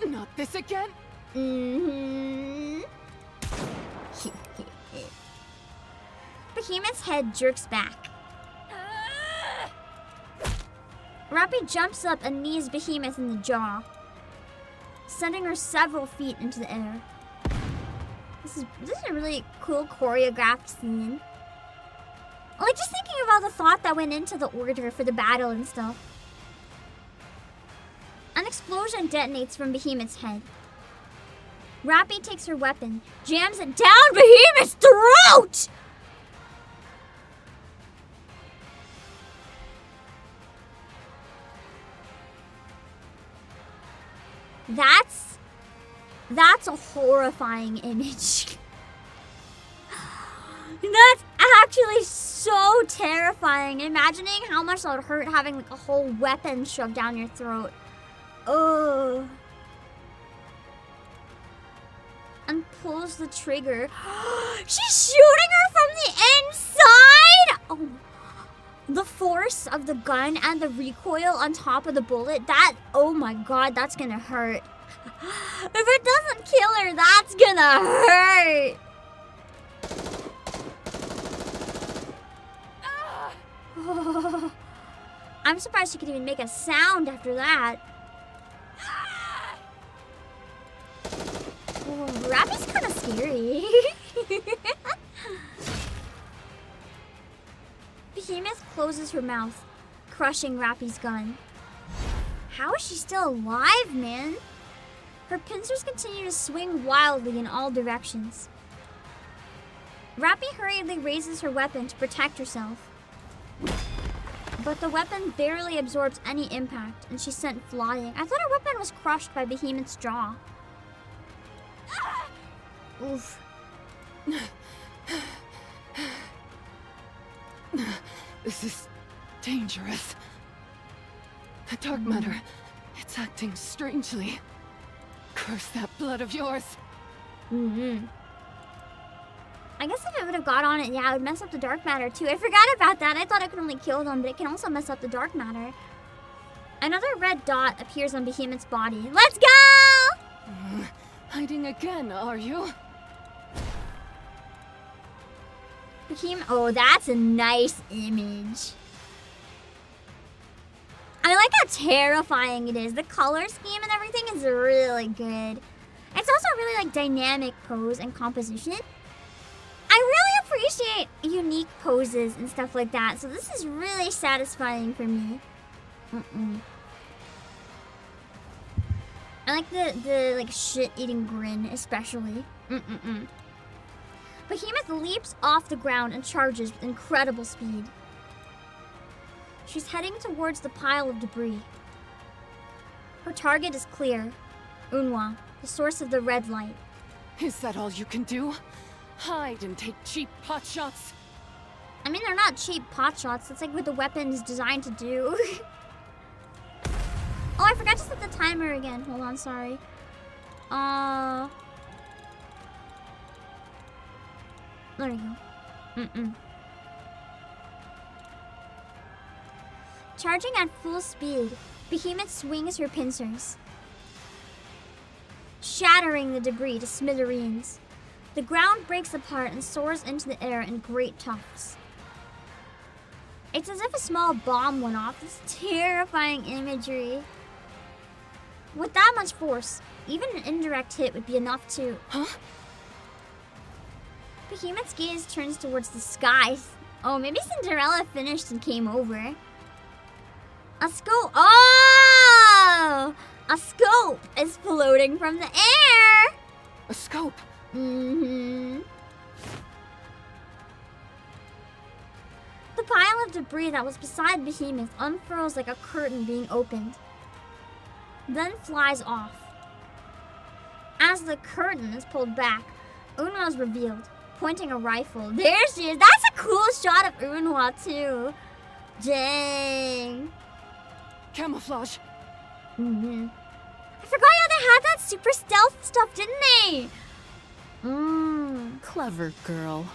Not this again? Mm-hmm. Behemoth's head jerks back. Rappy jumps up and knees Behemoth in the jaw, sending her several feet into the air. This is a really cool choreographed scene. Like, just thinking about the thought that went into the order for the battle and stuff. An explosion detonates from Behemoth's head. Rappy takes her weapon, jams it down Behemoth's throat! That's a horrifying image. That's actually so terrifying. Imagining how much that would hurt having like a whole weapon shoved down your throat. Ugh. And pulls the trigger. She's shooting her from the inside! Oh. The force of the gun and the recoil on top of the bullet, oh my god, that's gonna hurt. If it doesn't kill her, that's gonna hurt. Oh. I'm surprised she could even make a sound after that. Oh, Rappy's kind of scary. Behemoth closes her mouth, crushing Rappy's gun. How is she still alive, man? Her pincers continue to swing wildly in all directions. Rappy hurriedly raises her weapon to protect herself. But the weapon barely absorbs any impact, and she's sent flying. I thought her weapon was crushed by Behemoth's jaw. Oof. This is dangerous. The dark matter, it's acting strangely. Curse that blood of yours. I guess if it would have got on it, yeah, it would mess up the dark matter too. I forgot about that. I thought it could only kill them, but it can also mess up the dark matter. Another red dot appears on Behemoth's body. Let's go! Hiding again, are you? Oh, that's a nice image. I like how terrifying it is. The color scheme and everything is really good. It's also really like dynamic pose and composition. I really appreciate unique poses and stuff like that. So this is really satisfying for me. I like the like shit-eating grin especially. Behemoth leaps off the ground and charges with incredible speed. She's heading towards the pile of debris. Her target is clear. Unwa, the source of the red light. Is that all you can do? Hide and take cheap pot shots? I mean, they're not cheap pot shots. That's like what the weapon is designed to do. Oh, I forgot to set the timer again. Hold on, sorry. There you go. Charging at full speed, Behemoth swings her pincers, shattering the debris to smithereens. The ground breaks apart and soars into the air in great tufts. It's as if a small bomb went off. This terrifying imagery. With that much force, even an indirect hit would be enough to... Huh? Behemoth's gaze turns towards the skies. Oh, maybe Cinderella finished and came over. A scope. Oh! A scope is floating from the air. A scope? The pile of debris that was beside Behemoth unfurls like a curtain being opened, then flies off. As the curtain is pulled back, Unwa is revealed, pointing a rifle. There she is. That's a cool shot of Unwa too. Dang. Camouflage. I forgot how they had that super stealth stuff, didn't they? Clever girl.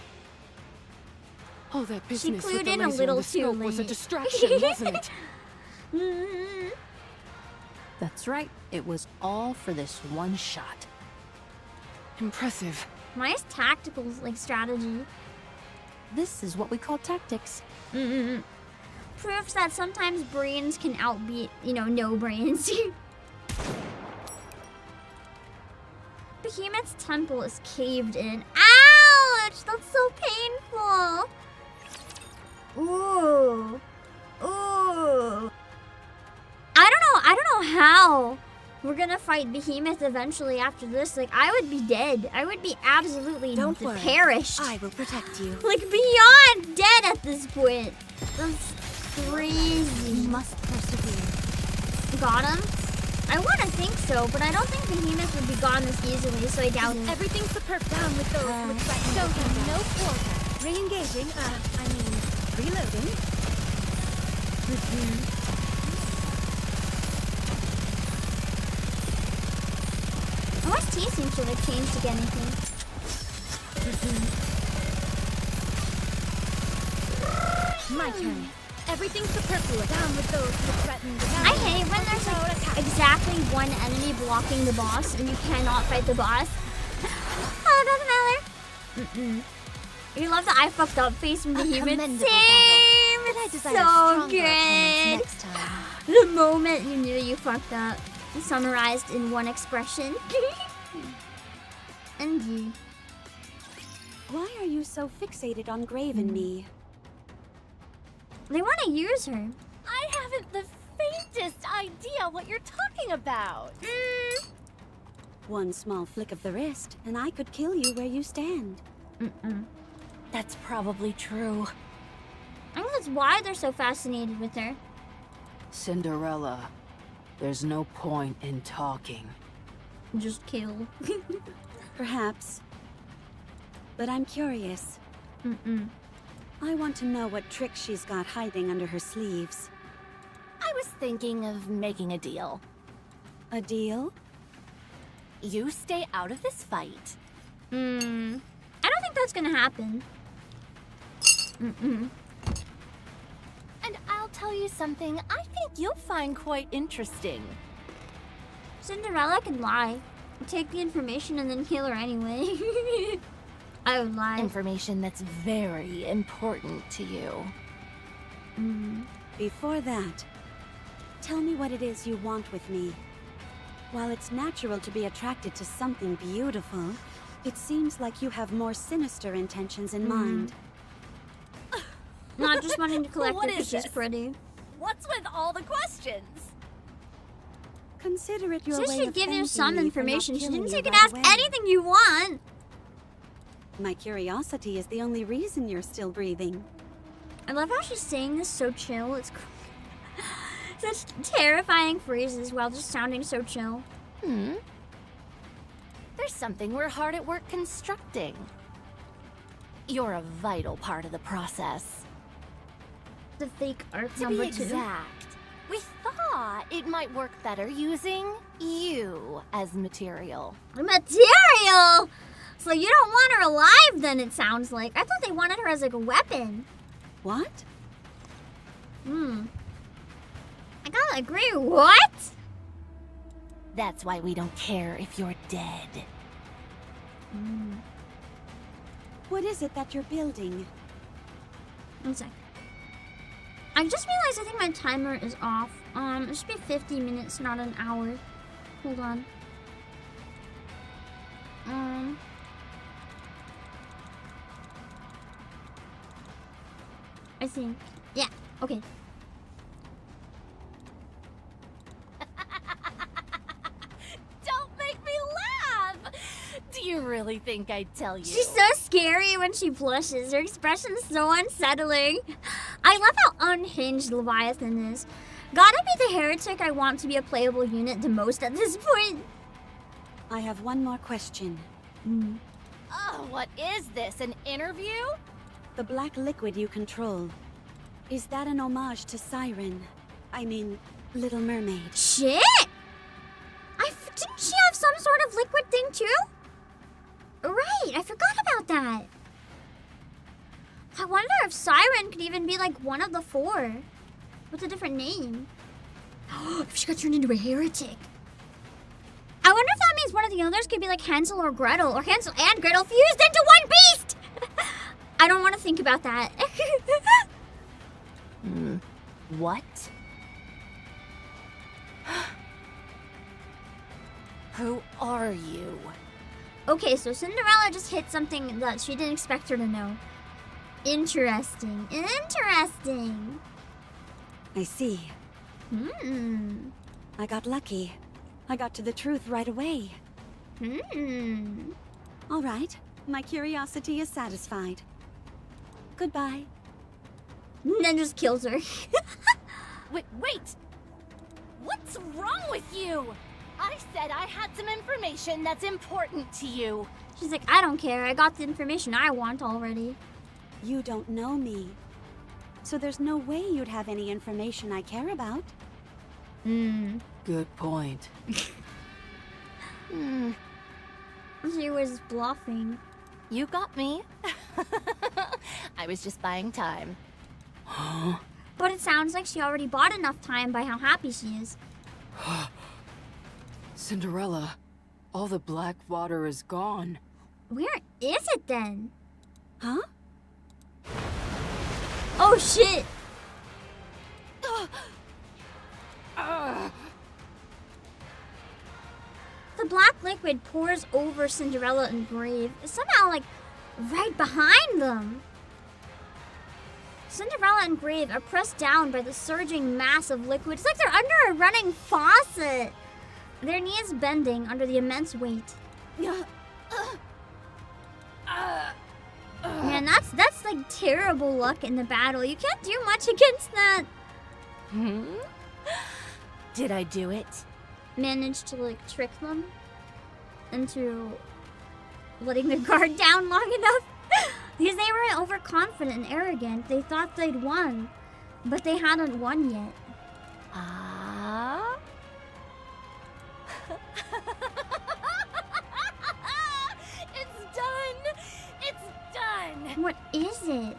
All that business clued with the in a laser little and the too scope was a late. distraction, wasn't it? Mm. That's right. It was all for this one shot. Impressive. Nice tactical like strategy. This is what we call tactics. Proves that sometimes brains can outbeat, no brains. Behemoth's temple is caved in. Ouch! That's so painful. Ooh. Ooh. I don't know how we're gonna fight Behemoth eventually after this. Like, I would be dead. I would be absolutely Don't worry. perished. I will protect you. Like, beyond dead at this point. That's crazy. You must persevere. Got him? I want to think so, but I don't think Behemoth would be gone this easily, so I doubt it. Everything's superb down with those with show him no quarter. Re-engaging, reloading. OST seems to have changed to get anything. My turn. Everything's superfluous down with those who threaten the I hate when there's like exactly one enemy blocking the boss and you cannot fight the boss. Oh, it doesn't matter. You love the I fucked up face from Behemoth. Same! It's so good. next time. The moment you knew you fucked up. Summarized in one expression. And you. Why are you so fixated on Grave and me? They want to use her. I haven't the faintest idea what you're talking about. One small flick of the wrist, and I could kill you where you stand. That's probably true. I think that's why they're so fascinated with her. Cinderella, there's no point in talking. Just kill. Perhaps. But I'm curious. I want to know what tricks she's got hiding under her sleeves. I was thinking of making a deal. A deal? You stay out of this fight. I don't think that's gonna happen. And I'll tell you something I think you'll find quite interesting. Cinderella can lie. Take the information and then kill her anyway. I would lie. Information that's very important to you. Before that, tell me what it is you want with me. While it's natural to be attracted to something beautiful, it seems like you have more sinister intentions in mind. Not just wanting to collect What her is because she's this? pretty. What's with all the questions? Consider it your She way should of give you thanking some me for not information. She killing didn't say you you can right ask away. anything you want. My curiosity is the only reason you're still breathing. I love how she's saying this so chill. It's such terrifying phrases while just sounding so chill. There's something we're hard at work constructing. You're a vital part of the process. The fake art To number be 2. exact, we thought it might work better using you as material. Material! So you don't want her alive then, it sounds like. I thought they wanted her as like a weapon. What? I gotta agree, what? That's why we don't care if you're dead. What is it that you're building? One sec. I just realized I think my timer is off. It should be 50 minutes, not an hour. Hold on. I think. Yeah, okay. Don't make me laugh! Do you really think I'd tell you? She's so scary when she blushes. Her expression's so unsettling. I love how unhinged Leviathan is. Gotta be the heretic I want to be a playable unit the most at this point. I have one more question. Oh, what is this? An interview? The black liquid you control, is that an homage to Siren? I mean, Little Mermaid. Shit! Didn't she have some sort of liquid thing too? Right, I forgot about that. I wonder if could even be like one of the 4 with a different name. If she got turned into a heretic. I wonder if that means one of the others could be like Hansel or Gretel, or Hansel and Gretel fused into one beast. I don't want to think about that. What? Who are you? Okay, so Cinderella just hit something that she didn't expect her to know. Interesting. Interesting. I see. I got lucky. I got to the truth right away. All right. My curiosity is satisfied. Goodbye. And then just kills her. Wait! What's wrong with you? I said I had some information that's important to you. She's like, I don't care. I got the information I want already. You don't know me. So there's no way you'd have any information I care about. Good point. She was bluffing. You got me. I was just buying time. But it sounds like she already bought enough time by how happy she is. Cinderella, all the black water is gone. Where is it then? Huh? Oh shit! The black liquid pours over Cinderella and Brave. It's somehow like right behind them. Cinderella and Brave are pressed down by the surging mass of liquid. It's like they're under a running faucet. Their knees bending under the immense weight. Man, that's like terrible luck in the battle. You can't do much against that. Did I do it? Managed to like trick them into letting their guard down long enough. Because they were overconfident and arrogant. They thought they'd won, but they hadn't won yet. It's done! It's done! What is it?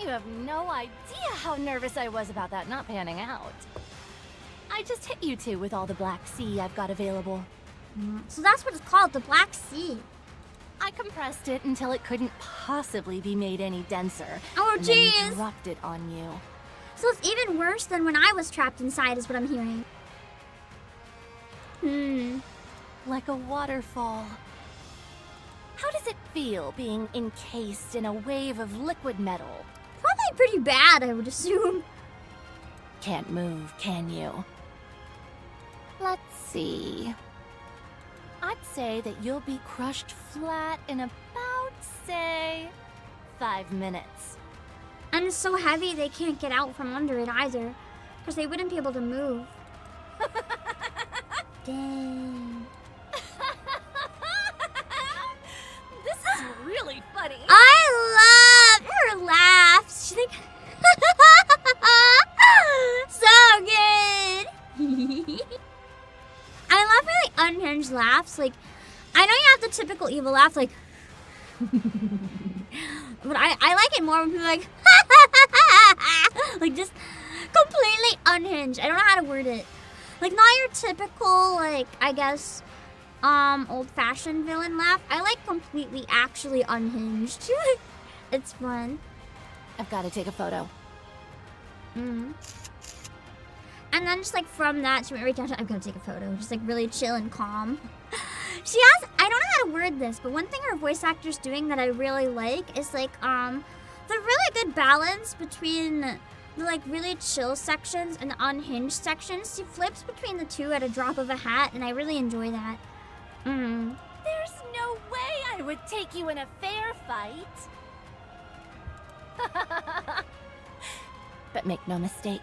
You have no idea how nervous I was about that not panning out. I just hit you two with all the Black Sea I've got available. So that's what it's called, the Black Sea. I compressed it until it couldn't possibly be made any denser. Oh, and then jeez. dropped it on you. So it's even worse than when I was trapped inside, is what I'm hearing. Like a waterfall. How does it feel being encased in a wave of liquid metal? Probably pretty bad, I would assume. Can't move, can you? Let's see. I'd say that you'll be crushed flat in about, say, 5 minutes. And it's so heavy they can't get out from under it either. Because they wouldn't be able to move. Dang. This is really funny. I love her laughs. She's like, so good. I love her like unhinged laughs. Like, I know you have the typical evil laugh, like, but I like it more when people are like, like just completely unhinged. I don't know how to word it. Like, not your typical, like, I guess, old-fashioned villain laugh. I like completely actually unhinged. It's fun. I've got to take a photo. And then just like from that, she went right down to, I'm gonna take a photo. Just like really chill and calm. She has, I don't know how to word this, but one thing her voice actor's doing that I really like is like, the really good balance between the like really chill sections and the unhinged sections. She flips between the two at a drop of a hat, and I really enjoy that. There's no way I would take you in a fair fight. But make no mistake.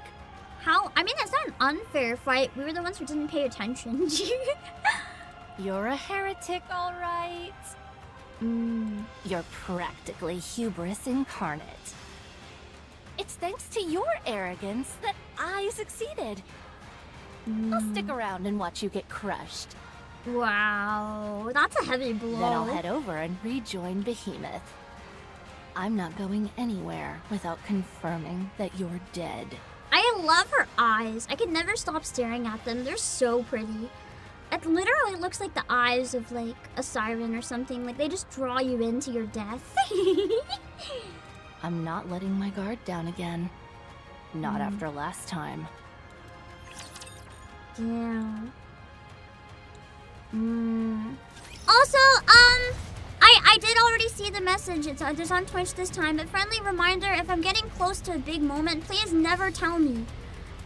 How? I mean, that's not an unfair fight. We were the ones who didn't pay attention. You're a heretic, all right. You're practically hubris incarnate. It's thanks to your arrogance that I succeeded. I'll stick around and watch you get crushed. Wow, that's a heavy blow. Then I'll head over and rejoin Behemoth. I'm not going anywhere without confirming that you're dead. I love her eyes. I can never stop staring at them. They're so pretty. It literally looks like the eyes of like a siren or something. Like they just draw you into your death. I'm not letting my guard down again. Not after last time. Yeah. Also, I did already see the message. It's on Twitch this time. But friendly reminder, if I'm getting close to a big moment, please never tell me.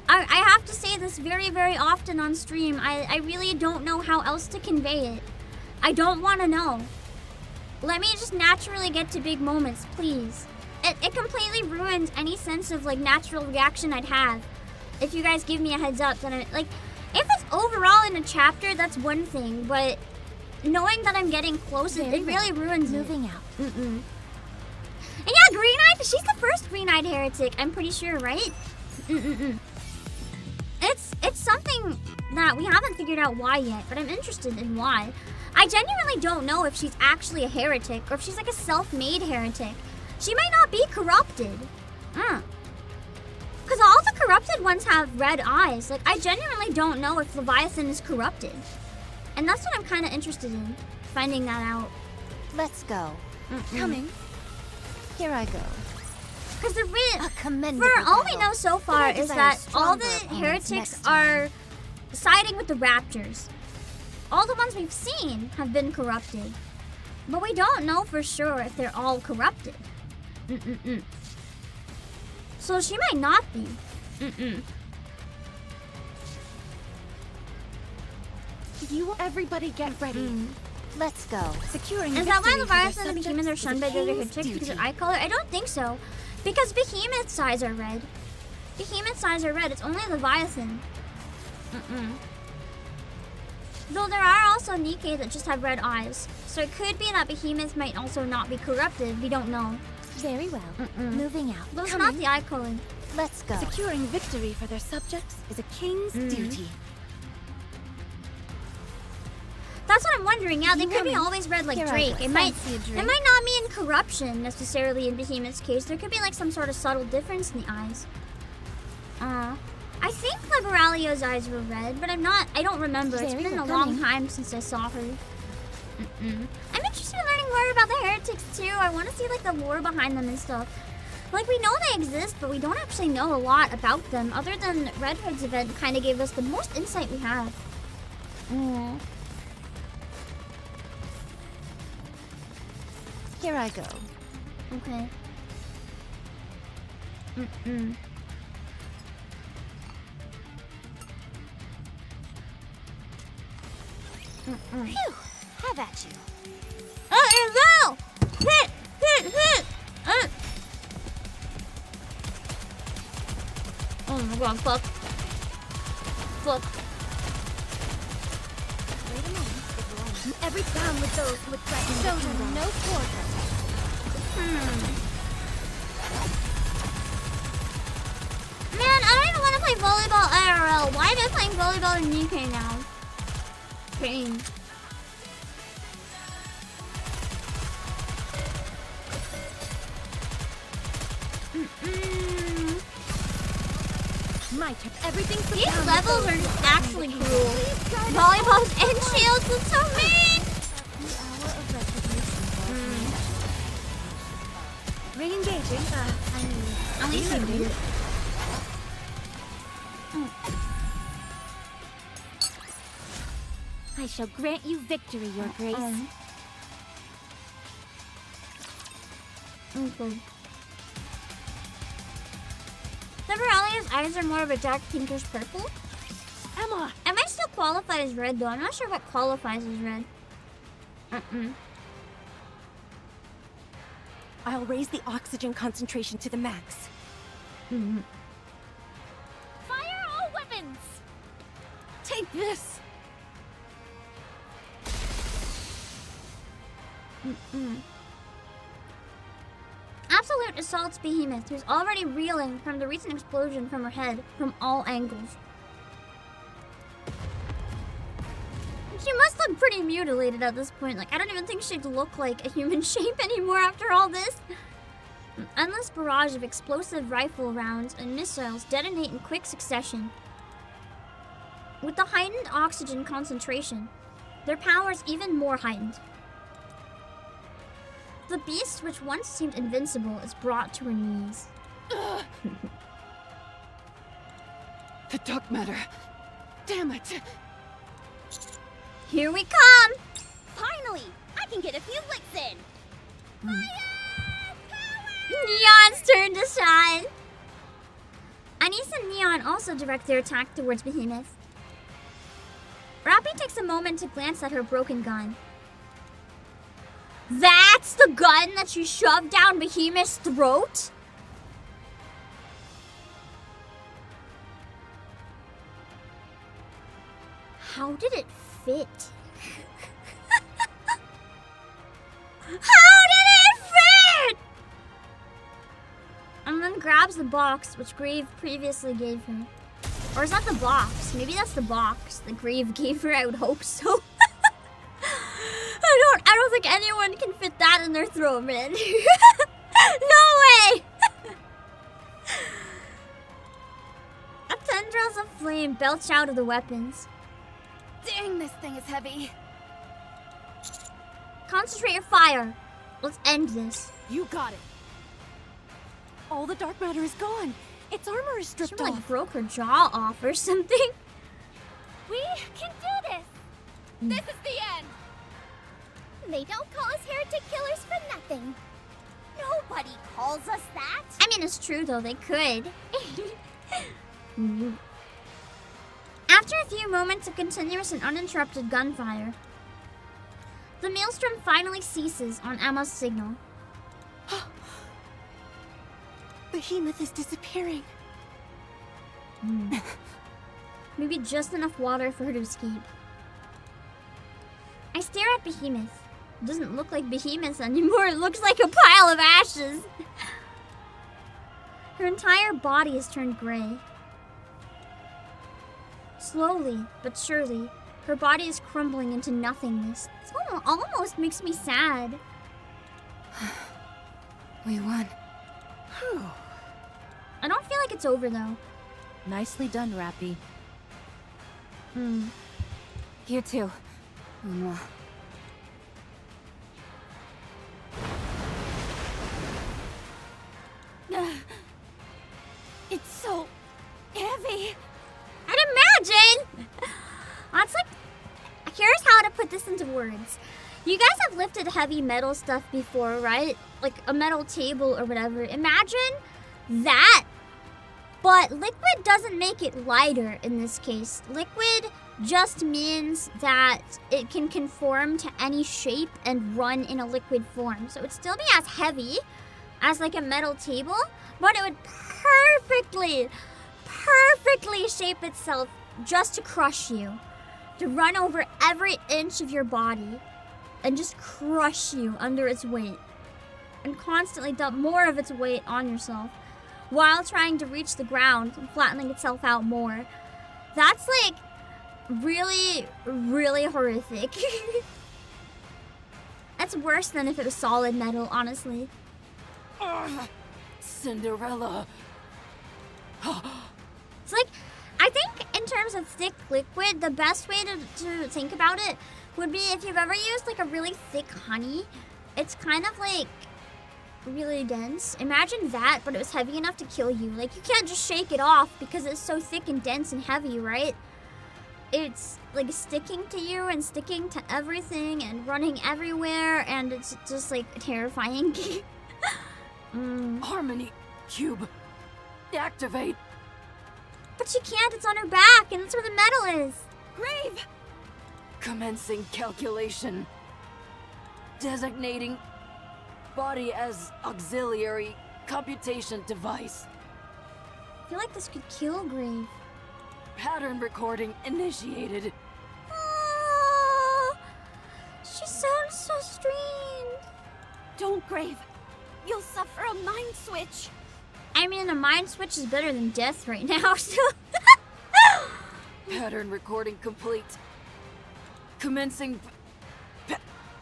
I have to say this very, very often on stream. I really don't know how else to convey it. I don't want to know. Let me just naturally get to big moments, please. It completely ruins any sense of like natural reaction I'd have if you guys give me a heads up. Then if it's overall in a chapter, that's one thing. But knowing that I'm getting close, it really ruins it. Moving out. And yeah, green-eyed. She's the first green-eyed heretic. I'm pretty sure, right? It's something that we haven't figured out why yet, but I'm interested in why. I genuinely don't know if she's actually a heretic or if she's like a self-made heretic. She might not be corrupted. Because all the corrupted ones have red eyes. Like, I genuinely don't know if Leviathan is corrupted. And that's what I'm kind of interested in, finding that out. Let's go. Coming. Here I go. Because the commendable for all we battle. know so far But I is desire that all stronger the opponents heretics next time. are siding with the raptors. All the ones we've seen have been corrupted. But we don't know for sure if they're all corrupted. So she might not be. Everybody get ready. Let's go. Securing Is that why victory for Leviathan their and Behemoth are subjects shunned is by a the other king's heretics because of duty. eye color? I don't think so. Because Behemoth's eyes are red. Behemoth's eyes are red. It's only Leviathan. Though there are also NIKKE that just have red eyes. So it could be that Behemoth might also not be corrupted. We don't know. Very well. Moving out. But it's not the eye color. Let's go. Securing victory for their subjects is a king's duty. That's what I'm wondering. Yeah, they could be always red like Here I Drake. go. It might Fancy a not mean corruption necessarily in Behemoth's case. There could be like some sort of subtle difference in the eyes. I think Liberalio's eyes were red, but I don't remember. It's been a long time since I saw her. I'm interested in learning more about the heretics too. I want to see like the lore behind them and stuff. Like we know they exist, but we don't actually know a lot about them other than Red Hood's event kind of gave us the most insight we have. Here I go. Okay. Phew. Have at you. Well! Hit! Oh my god, fuck. Wait a moment. Every down with those who would threaten Show the them kingdom. no quarter. Man, I don't even want to play volleyball IRL. Why am I playing volleyball in NIKKE now? Pain. Might have everything put These down levels are just actually cruel. Volleyballs and shields, it's so mean! Re-engaging. At least you did. I shall grant you victory, Your Grace. Okay. Liberalia's eyes are more of a dark pinkish purple. Emma! It might still qualify as red though. I'm not sure what qualifies as red. I'll raise the oxygen concentration to the max. Fire all weapons! Take this! Absolute assaults Behemoth, who's already reeling from the recent explosion from her head from all angles. She must look pretty mutilated at this point. Like, I don't even think she'd look like a human shape anymore after all this. An endless barrage of explosive rifle rounds and missiles detonate in quick succession. With the heightened oxygen concentration, their power is even more heightened. The beast, which once seemed invincible, is brought to her knees. The dark matter. Damn it. Here we come! Finally! I can get a few licks in! Neon's turn to shine! Anise and Neon also direct their attack towards Behemoth. Rappy takes a moment to glance at her broken gun. That's the gun that you shoved down Behemoth's throat? How did it fit? How did it fit? And then grabs the box which Grave previously gave her. Or is that the box? Maybe that's the box that Grave gave her. I would hope so. I don't think anyone can fit that in their throat, man. No way! Tendrils of flame belch out of the weapons. Dang, this thing is heavy. Concentrate your fire. Let's end this. You got it. All the dark matter is gone. Its armor is She stripped like off. broke her jaw off or something. We can do this! This is the end! They don't call us heretic killers for nothing. Nobody calls us that! I mean, it's true though, they could. After a few moments of continuous and uninterrupted gunfire, the maelstrom finally ceases on Emma's signal. Behemoth is disappearing. Maybe just enough water for her to escape. I stare at Behemoth. It doesn't look like Behemoth anymore, it looks like a pile of ashes. Her entire body has turned gray. Slowly, but surely, her body is crumbling into nothingness. It almost makes me sad. We won. I don't feel like it's over though. Nicely done, Rappy. You too. Mwah. It's so heavy! I'd imagine! That's like... Here's how to put this into words. You guys have lifted heavy metal stuff before, right? Like a metal table or whatever. Imagine that, but liquid doesn't make it lighter in this case. Liquid just means that it can conform to any shape and run in a liquid form. So it would still be as heavy as like a metal table, but it would perfectly shape itself just to crush you. To run over every inch of your body and just crush you under its weight. And constantly dump more of its weight on yourself while trying to reach the ground and flattening itself out more. That's like really, really horrific. That's worse than if it was solid metal, honestly. Cinderella. It's like, I think in terms of thick liquid, the best way to think about it would be if you've ever used like a really thick honey. It's kind of like really dense. Imagine that, but it was heavy enough to kill you. Like, you can't just shake it off because it's so thick and dense and heavy, right? It's like sticking to you and sticking to everything and running everywhere, and it's just like terrifying. Harmony cube. Activate. But she can't, it's on her back, and that's where the metal is. Grave! Commencing calculation. Designating body as auxiliary computation device. I feel like this could kill Grave. Pattern recording initiated. Oh, she sounds so strained. Don't, Grave. You'll suffer a mind switch. I mean, a mind switch is better than death right now, so... Pattern recording complete. Commencing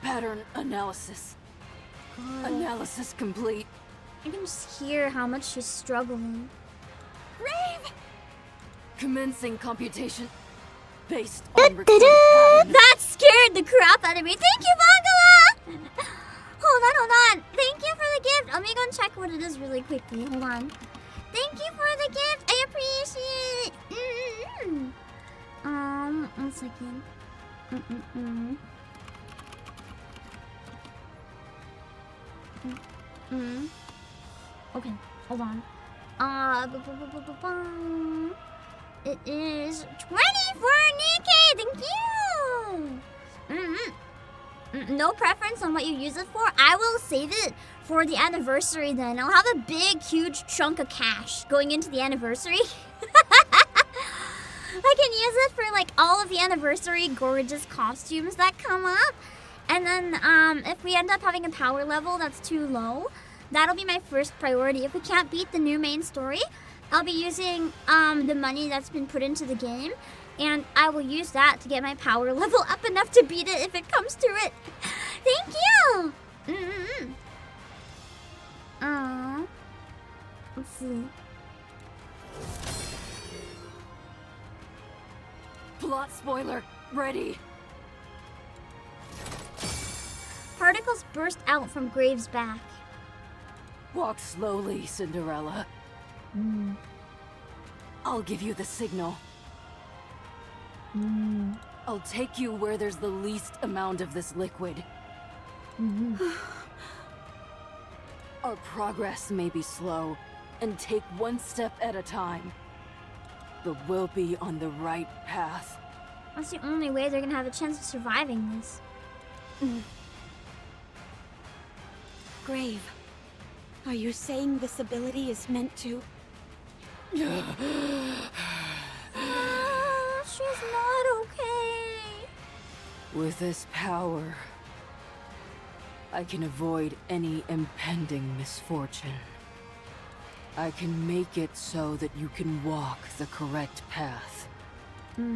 pattern analysis. Analysis complete. I can just hear how much she's struggling. Grave! Commencing computation based on recorded patterns. That scared the crap out of me. Thank you, Bangala! Hold on. Thank you for the gift. Let me go and check what it is really quickly. Hold on. Thank you for the gift. I appreciate it. 1 second. Okay, hold on. It is 20 for NIKKE. Thank you. No preference on what you use it for. I will save it for the anniversary then. I'll have a big, huge chunk of cash going into the anniversary. I can use it for like all of the anniversary gorgeous costumes that come up. And then if we end up having a power level that's too low, that'll be my first priority. If we can't beat the new main story, I'll be using the money that's been put into the game, and I will use that to get my power level up enough to beat it if it comes to it. Thank you! Let's see. Plot spoiler ready. Particles burst out from Graves' back. Walk slowly, Cinderella. I'll give you the signal. I'll take you where there's the least amount of this liquid. Our progress may be slow, and take one step at a time. But we'll be on the right path. That's the only way they're gonna have a chance of surviving this. Grave, are you saying this ability is meant to... She's not okay. With this power, I can avoid any impending misfortune. I can make it so that you can walk the correct path.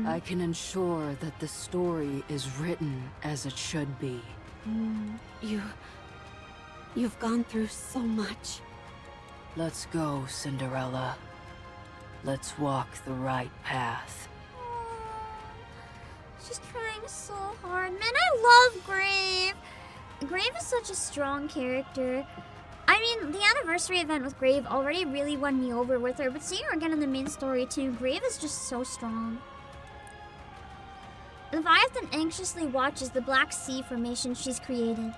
I can ensure that the story is written as it should be. You've gone through so much. Let's go, Cinderella. Let's walk the right path. She's trying so hard. Man, I love Grave. Grave is such a strong character. I mean, the anniversary event with Grave already really won me over with her, but seeing her again in the main story too, Grave is just so strong. Leviathan anxiously watches the Black Sea formation she's created.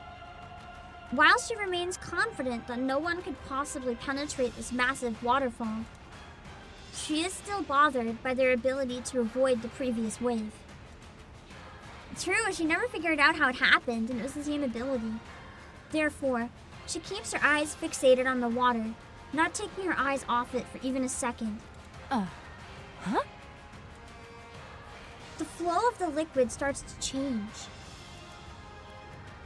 While she remains confident that no one could possibly penetrate this massive waterfall, she is still bothered by their ability to avoid the previous wave. True, she never figured out how it happened, and it was the same ability. Therefore, she keeps her eyes fixated on the water, not taking her eyes off it for even a second. Huh? The flow of the liquid starts to change.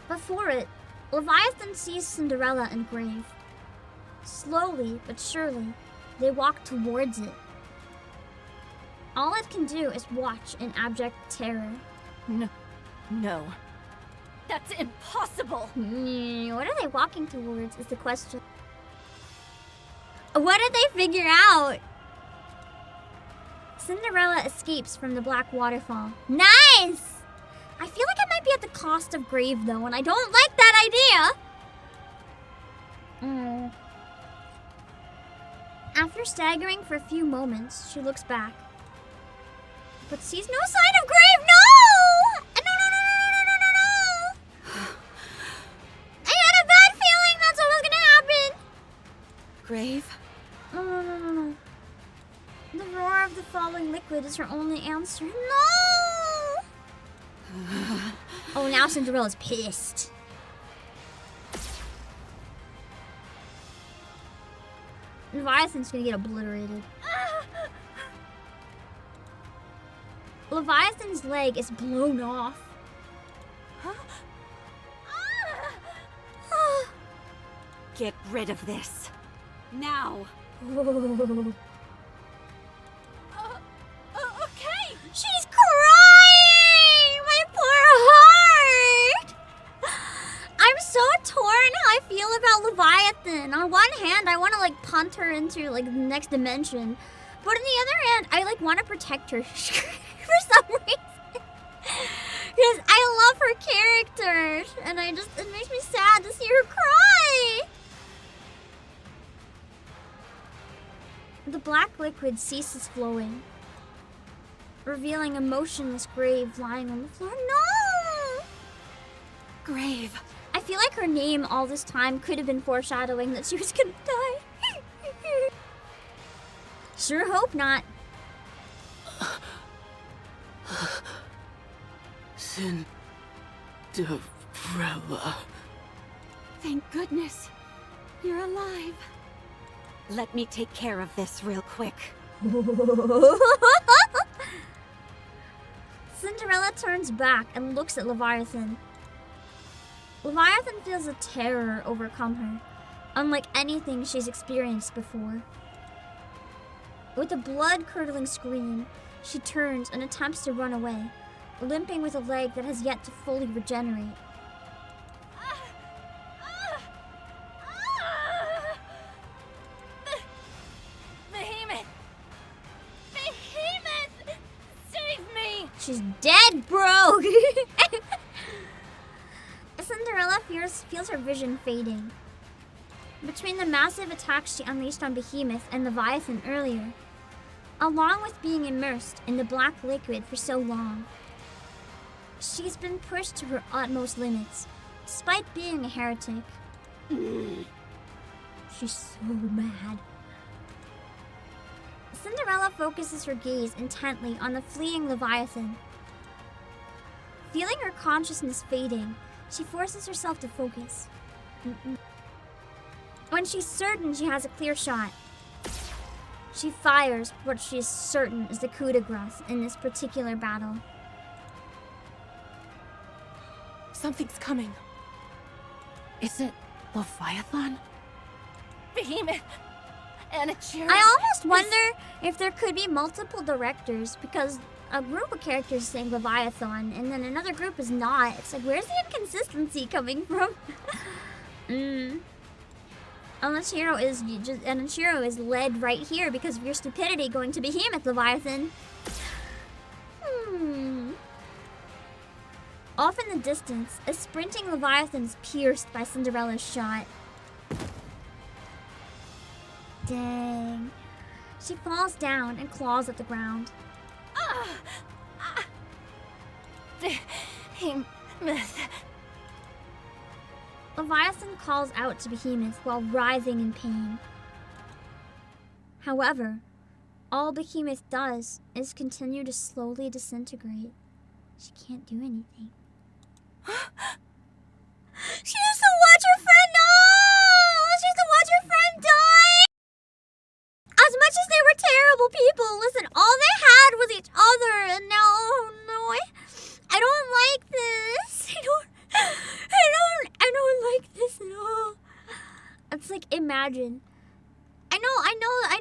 Before it, Leviathan sees Cinderella and Grave. Slowly but surely, they walk towards it. All it can do is watch in abject terror. No. That's impossible! What are they walking towards is the question. What did they figure out? Cinderella escapes from the black waterfall. Nice! I feel like it might be at the cost of Grave though, and I don't like that idea. After staggering for a few moments, she looks back. But sees no sign of Grave. No! No! I had a bad feeling that's what was gonna happen. Grave? No. The roar of the falling liquid is her only answer. No! Oh, now Cinderella's pissed. Leviathan's gonna get obliterated. Leviathan's leg is blown off. Get rid of this. Now. Okay! She's crying! My poor heart! I'm so torn how I feel about Leviathan. On one hand, I want to like punt her into like the next dimension. But on the other hand, I like want to protect her for some reason. Because I love her character, and it makes me sad to see her cry. The black liquid ceases flowing, revealing a motionless grave lying on the floor. No! Grave. I feel like her name all this time could have been foreshadowing that she was gonna die. Sure hope not. Cinderella. Thank goodness. You're alive. Let me take care of this real quick. Cinderella turns back and looks at Leviathan. Leviathan feels a terror overcome her, unlike anything she's experienced before. With a blood-curdling scream, she turns and attempts to run away, limping with a leg that has yet to fully regenerate. Behemoth! Behemoth! Save me! She's dead, bro! Cinderella feels her vision fading. Between the massive attacks she unleashed on Behemoth and Leviathan earlier, along with being immersed in the black liquid for so long, she's been pushed to her utmost limits, despite being a heretic. She's so mad. Cinderella focuses her gaze intently on the fleeing Leviathan. Feeling her consciousness fading, she forces herself to focus. When she's certain she has a clear shot, she fires what she is certain is the coup de grace in this particular battle. Something's coming. Is it Leviathan? Behemoth! And a cheer. I almost wonder if there could be multiple directors, because a group of characters is saying Leviathan and then another group is not. It's like, where's the inconsistency coming from? Anachiro is led right here because of your stupidity going to Behemoth, Leviathan. Off in the distance, a sprinting Leviathan is pierced by Cinderella's shot. Dang. She falls down and claws at the ground. Behemoth. Leviathan calls out to Behemoth while writhing in pain. However, all Behemoth does is continue to slowly disintegrate. She can't do anything. She has to watch her friend die! She has to watch her friend die! As much as they were terrible people, listen, all they had was each other, and now, oh no, I don't like this. I don't like this at all. It's like, imagine. I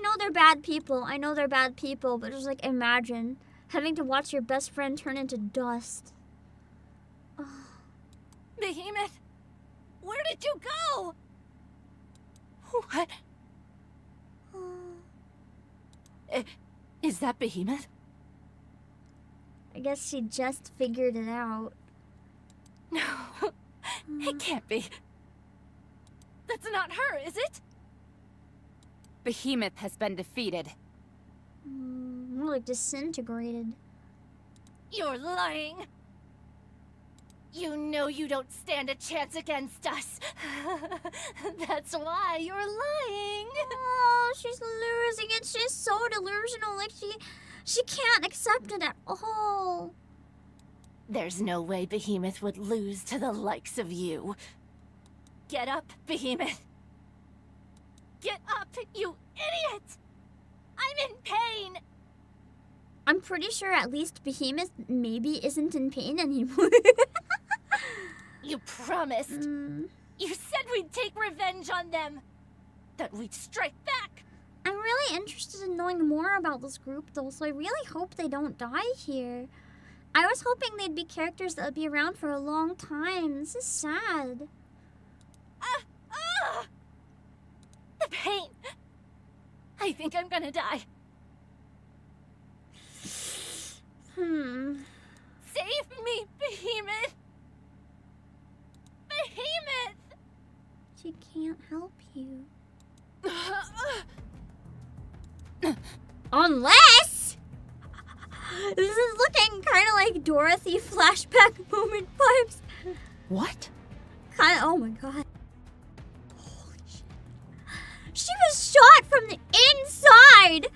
know they're bad people. I know they're bad people, but just like, imagine having to watch your best friend turn into dust. Oh. Behemoth! Where did you go? What? Is that Behemoth? I guess she just figured it out. No, it can't be. That's not her, is it? Behemoth has been defeated. More like disintegrated. You're lying. You know you don't stand a chance against us. That's why you're lying. Oh, she's losing it. She's so delusional. Like she can't accept it at all. There's no way Behemoth would lose to the likes of you. Get up, Behemoth. Get up, you idiot! I'm in pain! I'm pretty sure at least Behemoth maybe isn't in pain anymore. You promised. You said we'd take revenge on them. That we'd strike back. I'm really interested in knowing more about this group though, so I really hope they don't die here. I was hoping they'd be characters that would be around for a long time. This is sad. The pain. I think I'm gonna die. Save me, Behemoth! Behemoth! She can't help you. Unless... This is looking kind of like Dorothy flashback moment vibes. What? Kind of, oh my god. Holy shit. She was shot from the inside!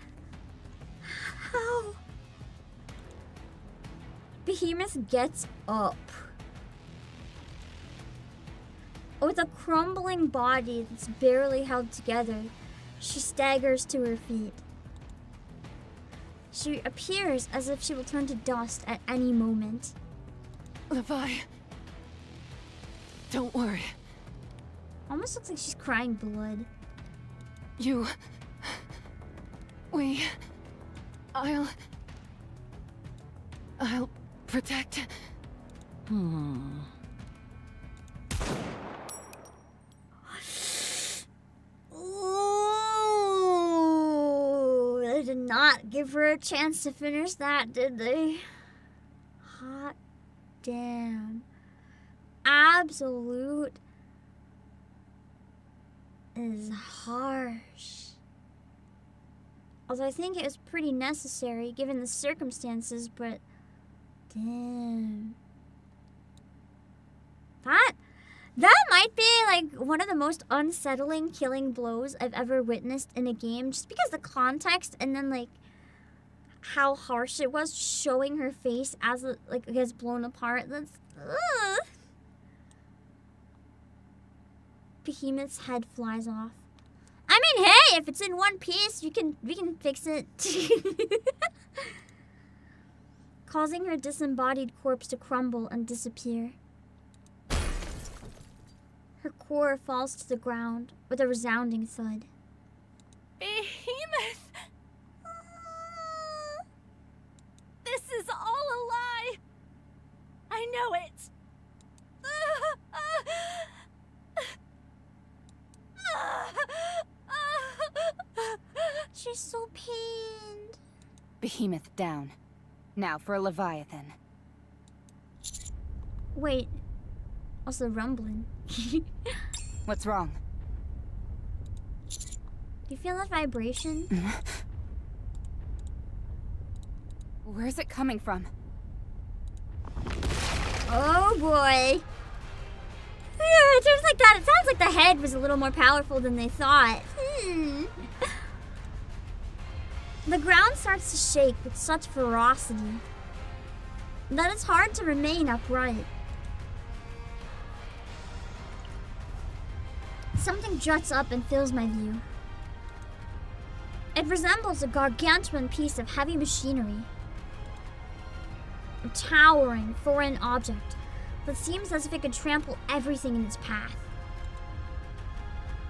How? Behemoth gets up. With a crumbling body that's barely held together, she staggers to her feet. She appears as if she will turn to dust at any moment. Levi. Don't worry. Almost looks like she's crying blood. I'll protect. Ooh, they did not give her a chance to finish that, did they? Hot damn. Absolute is harsh. Although I think it was pretty necessary given the circumstances, but damn. That might be like one of the most unsettling killing blows I've ever witnessed in a game, just because the context and then like how harsh it was, showing her face as it like gets blown apart. That's Behemoth's head flies off. I mean, hey, if it's in one piece, we can fix it. Causing her disembodied corpse to crumble and disappear. Her core falls to the ground with a resounding thud. Behemoth! This is all a lie! I know it! She's so pained. Behemoth down. Now for a Leviathan. Wait. What's the rumbling? What's wrong? Do you feel that vibration? Where's it coming from? Oh boy. Yeah, it sounds like that. It sounds like the head was a little more powerful than they thought. The ground starts to shake with such ferocity that it's hard to remain upright. Something juts up and fills my view. It resembles a gargantuan piece of heavy machinery. A towering foreign object that seems as if it could trample everything in its path.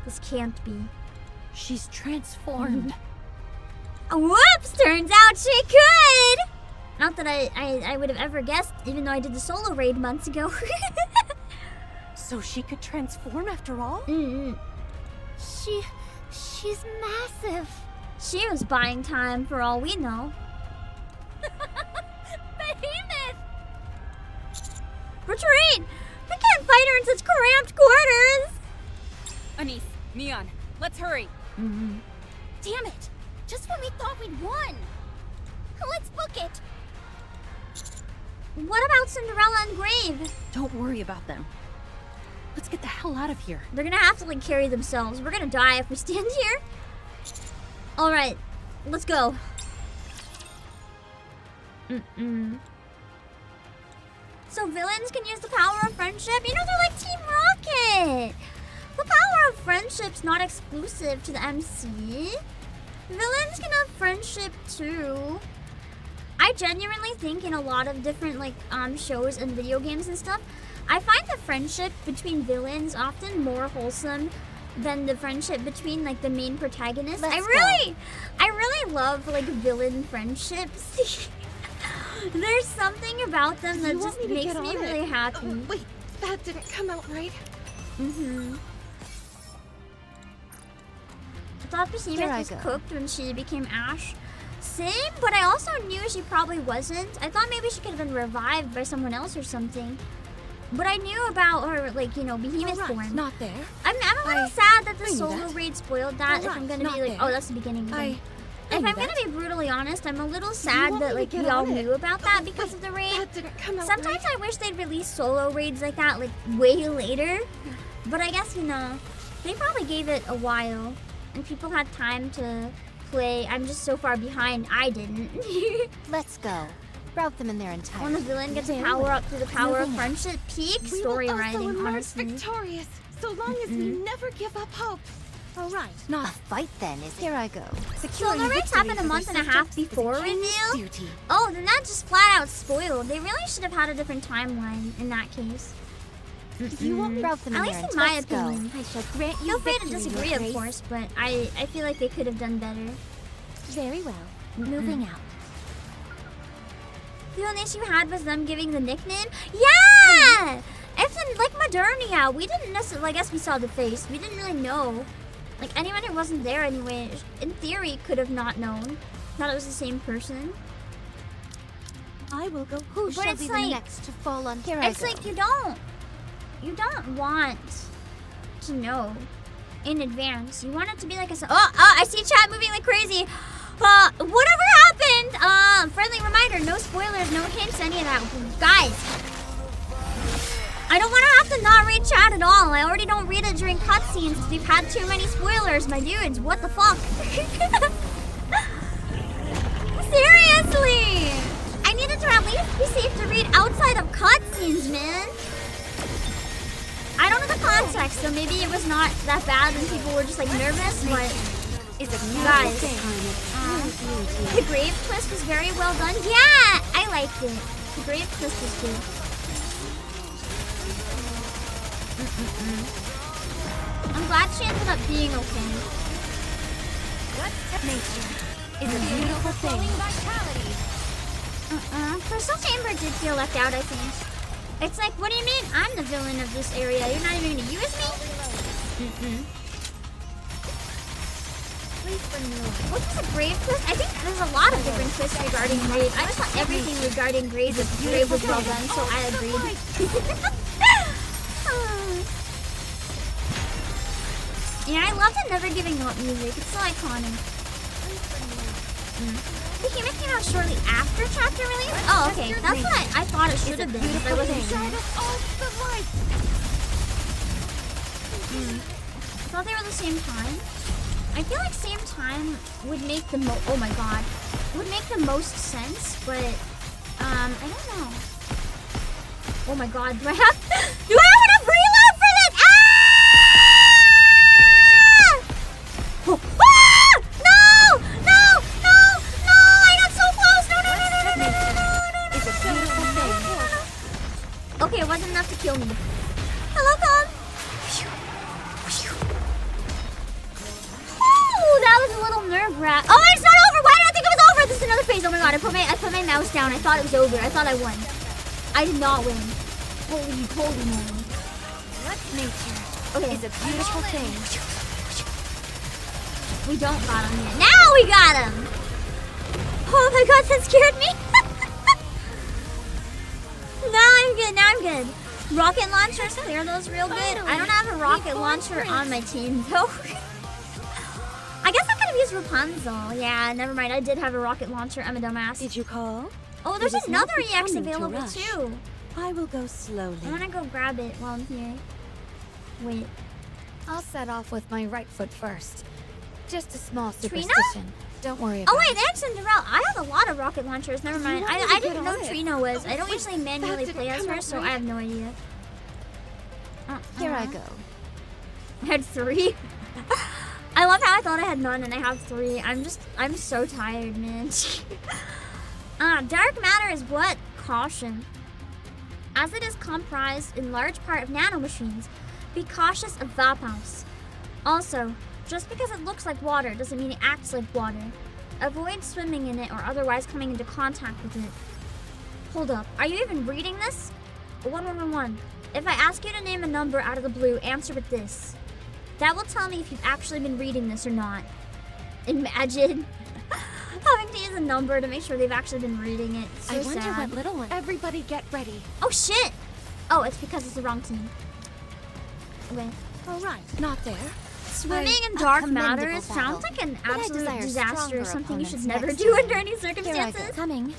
This can't be. She's transformed. Whoops! Turns out she could! Not that I would have ever guessed, even though I did the solo raid months ago. So she could transform after all? She's massive. She was buying time for all we know. Behemoth! Retreat! We can't fight her in such cramped quarters! Anise, Neon, let's hurry. Damn it! Just when we thought we'd won! Let's book it! What about Cinderella and Grave? Don't worry about them. Let's get the hell out of here. They're gonna have to like carry themselves. We're gonna die if we stand here. Alright, let's go. So villains can use the power of friendship? You know, they're like Team Rocket! The power of friendship's not exclusive to the MC. Villains can have friendship too. I genuinely think in a lot of different like shows and video games and stuff, I find the friendship between villains often more wholesome than the friendship between like the main protagonists. I really love like villain friendships. There's something about them that just makes me really happy. Wait, that didn't come out right. thought Here I Behemoth was go. cooked when she became Ash. Same, but I also knew she probably wasn't. I thought maybe she could have been revived by someone else or something. But I knew about her, like, you know, Behemoth form. Not there. I'm a little sad that the I knew solo that. raid spoiled that. If I'm gonna not be like, there. oh, that's the beginning. I If knew I'm gonna that. be brutally honest, I'm a little sad want that me like to we get all on it? knew about that because of the raid. That didn't come out Sometimes right. I wish they'd release solo raids like that like way later. But I guess, you know, they probably gave it a while and people had time to play. I'm just so far behind, I didn't. Let's go. Route them in their When entirety. the villain gets a power up through the power of Moving on. friendship, peak We story will also writing, emerge honestly. victorious, so long as we never give up hope. All right. A fight then, is here I go. Solo raids happened a month and a half before reveal? Duty. Oh, then that just flat out spoiled. They really should have had a different timeline in that case. You won't route them in At their least in my Let's go. opinion. I shall grant you Feel free to victory, disagree, Your of Grace. course, but I feel like they could have done better. Very well. Moving out. The only issue we had was them giving the nickname. Yeah! It's in, like, Modernia. We didn't necessarily, I guess we saw the face. We didn't really know. Like, anyone who wasn't there anyway, in theory, could have not known. Thought it was the same person. I will go. Who But shall it's be like- the next to fall on? Here It's I go. like you don't want to know in advance. You want it to be like a I see chat moving like crazy. Whatever happened? Friendly reminder, no spoilers, no hints, any of that. Guys, I don't want to have to not read chat at all. I already don't read it during cutscenes because we've had too many spoilers, my dudes. What the fuck? Seriously! I needed to at least be safe to read outside of cutscenes, man. I don't know the context, so maybe it was not that bad and people were just like nervous, but guys, the grave twist was very well done. Yeah, I liked it. The grave twist was good. I'm glad she ended up being okay. Nature is a beautiful thing. Crystal Chamber did feel left out, I think. It's like, what do you mean? I'm the villain of this area. You're not even gonna use me? What was a grave twist? I think there's a lot of different twists regarding grave. I just thought everything regarding grave was well done, so I agreed. Yeah, I love the Never Giving Up music. It's so iconic. The Human came out shortly after chapter release? Oh, okay. That's what I thought it should have been. But I wasn't sure. I thought they were the same time. I feel like same time would make the oh my god, would make the most sense, but I don't know. Oh my god, do I have enough reload for this? Oh, no! I got so close! No. Okay, it wasn't enough to kill me. Hello, Tom. That was a little nerve-wrack. Oh, it's not over! Why did I think it was over? This is another phase. Oh my god, I put my mouse down. I thought it was over. I thought I won. I did not win. Holy moly. Nature Okay. is a beautiful thing. We don't got him yet. Now we got him! Oh my god, that scared me. Now I'm good. Rocket launchers, clear those real good. I don't have a rocket launcher on my team though. I guess I could have used Rapunzel. Yeah, never mind. I did have a rocket launcher. I'm a dumbass. Did you call? Oh, there's It is not another EX becoming to available rush. too. I will go slowly. I want to go grab it while I'm here. Wait. I'll set off with my right foot first. Just a small Trina? superstition. Don't worry about Oh wait, it. there's Cinderella. I have a lot of rocket launchers. Never mind. I didn't know it? Trina was. I don't usually manually didn't play as come her, out so right. I have no idea. Here I go. I had 3. I love how I thought I had none and I have 3. I'm so tired, man. Dark matter is what? Caution. As it is comprised in large part of nanomachines, be cautious of vapors. Also, just because it looks like water doesn't mean it acts like water. Avoid swimming in it or otherwise coming into contact with it. Hold up, are you even reading this? 1111. If I ask you to name a number out of the blue, answer with this. That will tell me if you've actually been reading this or not. Imagine having to use a number to make sure they've actually been reading it. So I wonder sad. what little one. Everybody get ready. Oh shit! Oh, it's because it's the wrong team. Okay. All right, not there. Swimming in A dark commendable matters battle, sounds like an but I absolute desire disaster. stronger Something you should opponents never next do time. under any Here I go. circumstances. Coming.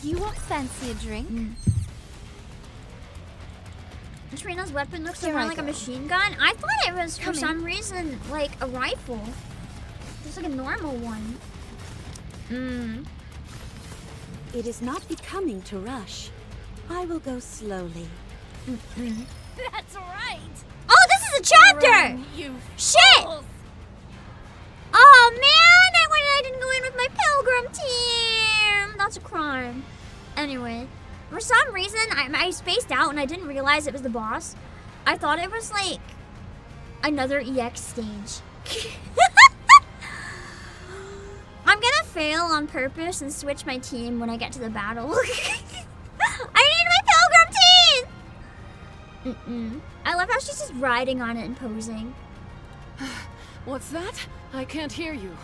You won't fancy a drink? Trina's weapon looks Here more I like a go. machine gun. I thought it was, for Coming. some reason, like a rifle. Just like a normal one. It is not becoming to rush. I will go slowly. That's right. Oh, this is a chapter! Run, you Shit! fools. Oh man, I didn't go in with my pilgrim team. That's a crime. Anyway, for some reason, I spaced out and I didn't realize it was the boss. I thought it was like another EX stage. I'm gonna fail on purpose and switch my team when I get to the battle. I need my pilgrim team! I love how she's just riding on it and posing. What's that? I can't hear you.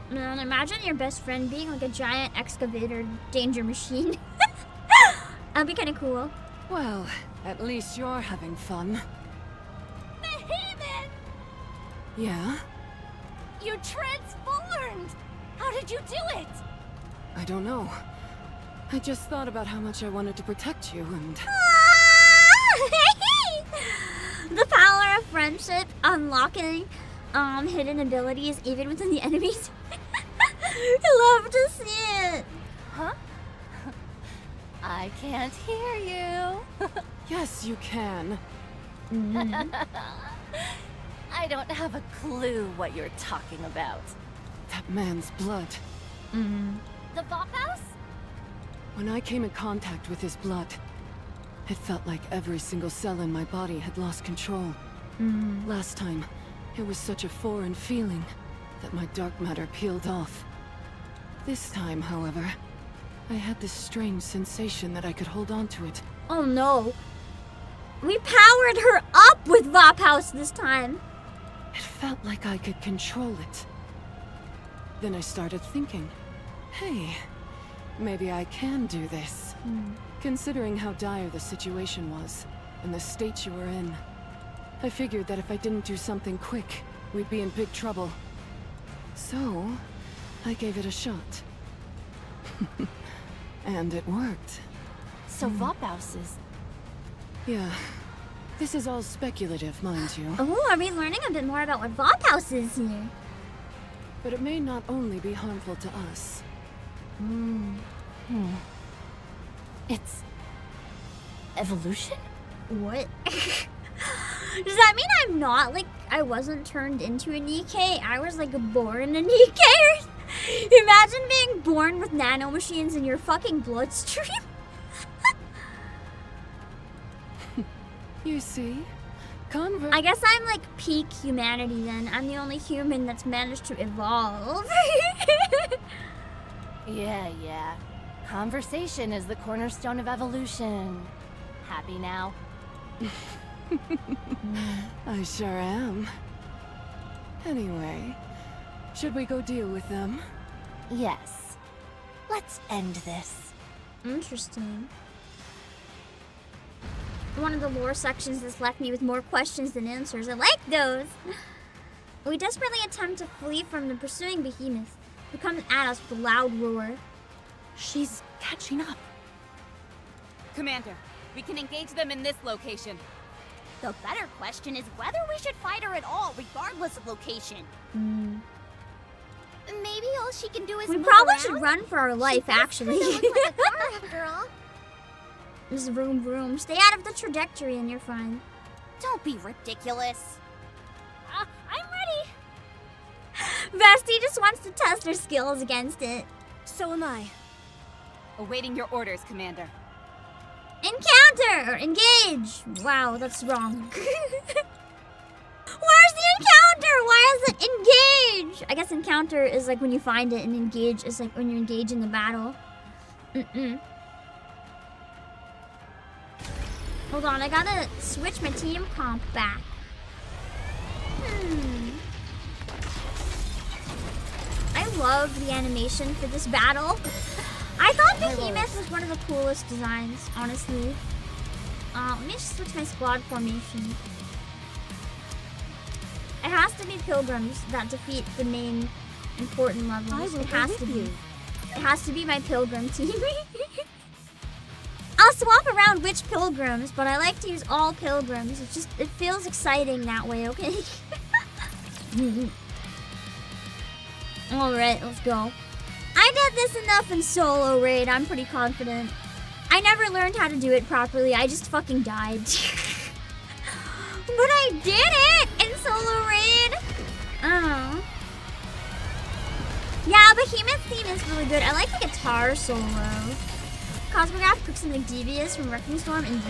Man, imagine your best friend being like a giant excavator danger machine. That'd be kind of cool. Well, at least you're having fun. Behemoth! Yeah? You transformed! How did you do it? I don't know. I just thought about how much I wanted to protect you and... The power of friendship, unlocking hidden abilities even within the enemies. I love to see it. Huh? I can't hear you. Yes, you can. I don't have a clue what you're talking about. That man's blood. The Vop House? When I came in contact with his blood, it felt like every single cell in my body had lost control. Last time, it was such a foreign feeling that my dark matter peeled off. This time, however, I had this strange sensation that I could hold on to it. Oh no. We powered her up with Vop House this time. It felt like I could control it. Then I started thinking, hey, maybe I can do this. Considering how dire the situation was, and the state you were in, I figured that if I didn't do something quick, we'd be in big trouble. So, I gave it a shot. And it worked. So Vophouse is... Yeah. This is all speculative, mind you. Oh, are we learning a bit more about what Vop House is here? But it may not only be harmful to us. It's... evolution? What? Does that mean I'm not, like, I wasn't turned into a NIKKE? I was, like, born a NIKKE? Imagine being born with nanomachines in your fucking bloodstream. You see? I guess I'm, like, peak humanity then. I'm the only human that's managed to evolve. Yeah. Conversation is the cornerstone of evolution. Happy now? I sure am. Anyway, should we go deal with them? Yes. Let's end this. Interesting. One of the lore sections that's left me with more questions than answers. I like those. We desperately attempt to flee from the pursuing behemoth, who comes at us with a loud roar. She's catching up. Commander, we can engage them in this location. The better question is whether we should fight her at all, regardless of location. Maybe all she can do is We move probably around? should run for our life, actually. She does kinda look like a car after all. Just vroom vroom. Stay out of the trajectory and you're fine. Don't be ridiculous. I'm ready. Vesti just wants to test her skills against it. So am I. Awaiting your orders, Commander. Encounter! Or engage! Wow, that's wrong. Where's the encounter? Why is it engage? I guess encounter is like when you find it, and engage is like when you engage in the battle. Hold on, I gotta switch my team comp back. love the animation for this battle. I thought Behemoth was one of the coolest designs, honestly. Let me just switch my squad formation. It has to be pilgrims that defeat the main important levels. It has to be. It has to be my pilgrim team. I'll swap around which pilgrims, but I like to use all pilgrims. It feels exciting that way, okay? Alright, let's go. I did this enough in solo raid, I'm pretty confident. I never learned how to do it properly, I just fucking died. But I did it in solo raid! Oh. Yeah, Behemoth theme is really good. I like the guitar solo. Cosmograph cooks something devious from Wrecking Storm and V.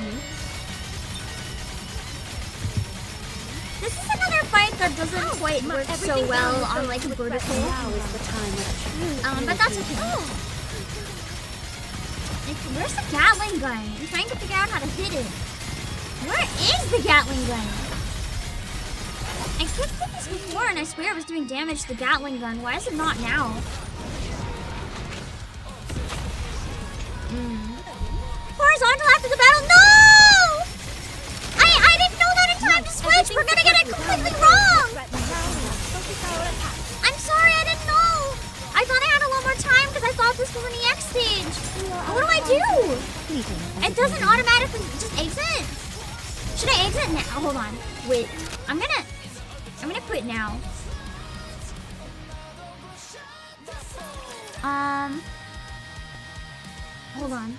This is another fight that doesn't quite work so well on like vertical. But that's okay. Where's the Gatling gun? I'm trying to figure out how to hit it. Where is the Gatling gun? I kicked it this before and I swear it was doing damage to the Gatling gun. Why is it not now? Horizontal after the battle? No! I didn't know that in time to switch. We're gonna get it completely wrong. I'm sorry, I didn't know. I thought I had a lot more time because I thought this was an EX stage. What do I do? It doesn't automatically just exit. Should I exit now? Hold on. Wait. I'm gonna quit now. Hold on.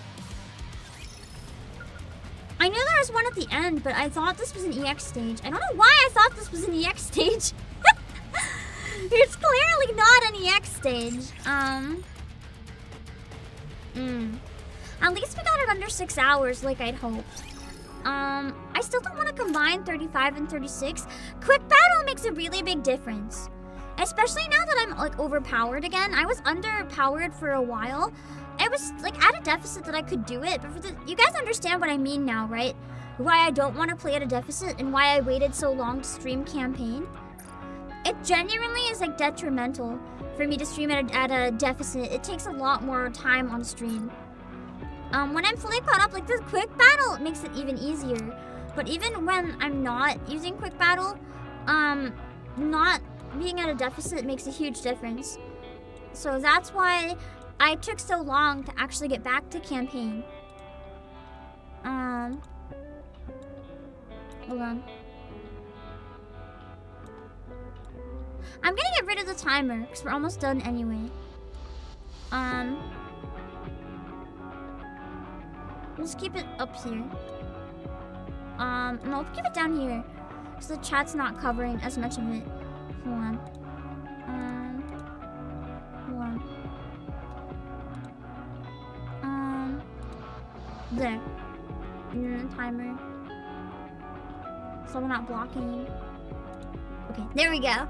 I knew there was one at the end, but I thought this was an EX stage. I don't know why I thought this was an EX stage. It's clearly not an EX stage. At least we got it under 6 hours like I'd hoped. I still don't want to combine 35 and 36. Quick battle makes a really big difference. Especially now that I'm like overpowered again. I was underpowered for a while. I was like at a deficit that I could do it, but you guys understand what I mean now, right? Why I don't want to play at a deficit and why I waited so long to stream campaign. It genuinely is like detrimental for me to stream at a deficit. It takes a lot more time on stream. When I'm fully caught up, like this quick battle makes it even easier. But even when I'm not using quick battle, not being at a deficit makes a huge difference. So that's why I took so long to actually get back to campaign. Hold on. I'm gonna get rid of the timer because we're almost done anyway. Let's keep it up here. No, keep it down here so the chat's not covering as much of it. Hold on. Hold on. There. And then the timer. So we're not blocking. Okay, there we go.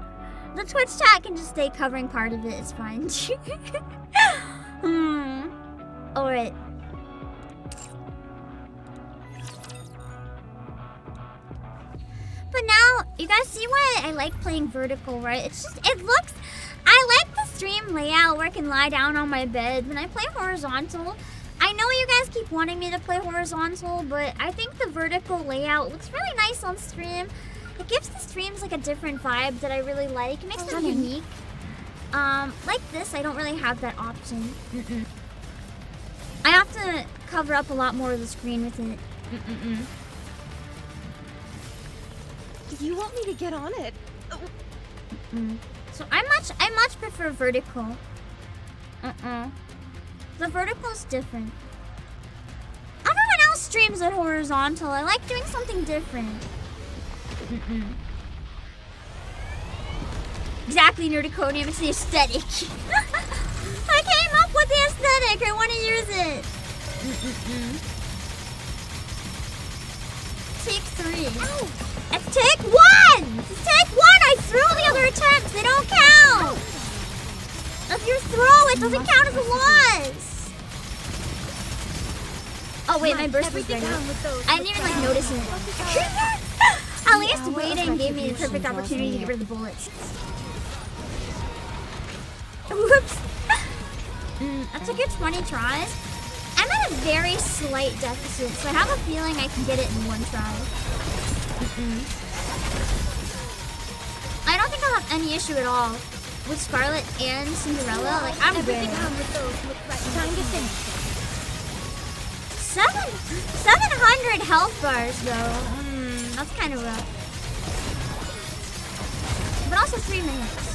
The Twitch chat can just stay covering part of it. It's fine. Alright. But now, you guys see why I like playing vertical, right? It's just, it looks, I like the stream layout where I can lie down on my bed. When I play horizontal, I know you guys keep wanting me to play horizontal, but I think the vertical layout looks really nice on stream. It gives the streams like a different vibe that I really like. It makes them unique. Like this, I don't really have that option. I have to cover up a lot more of the screen with it. You want me to get on it? So I much prefer vertical. The vertical is different. Everyone else streams at horizontal. I like doing something different. Exactly, Nerdiconium. It's the aesthetic. I came up with the aesthetic. I want to use it. Take 3. Ow. It's take 1! It's take 1! I threw the other attempts! They don't count! If you throw, it doesn't count as a loss! Oh wait, my burst was ready. I didn't even like notice it. At least waiting gave me the perfect opportunity to get rid of the bullets. Whoops. That took you 20 tries. I'm at a very slight deficit, so I have a feeling I can get it in one try. I don't think I'll have any issue at all with Scarlet and Cinderella. Like, I'm good. Time to finish. 700 health bars, though. That's kind of rough. But also 3 minutes.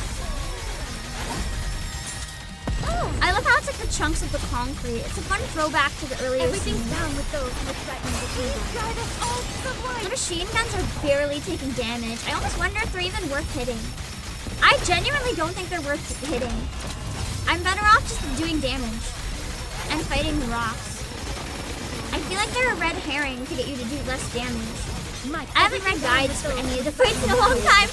I love how it's like the chunks of the concrete. It's a fun throwback to the earlier Everything's scene. down with those who threaten the kingdom. Drive us all to the light. The machine guns are barely taking damage. I almost wonder if they're even worth hitting. I genuinely don't think they're worth hitting. I'm better off just doing damage and fighting the rocks. I feel like they're a red herring to get you to do less damage. I haven't read guides for any of the fights in a long time.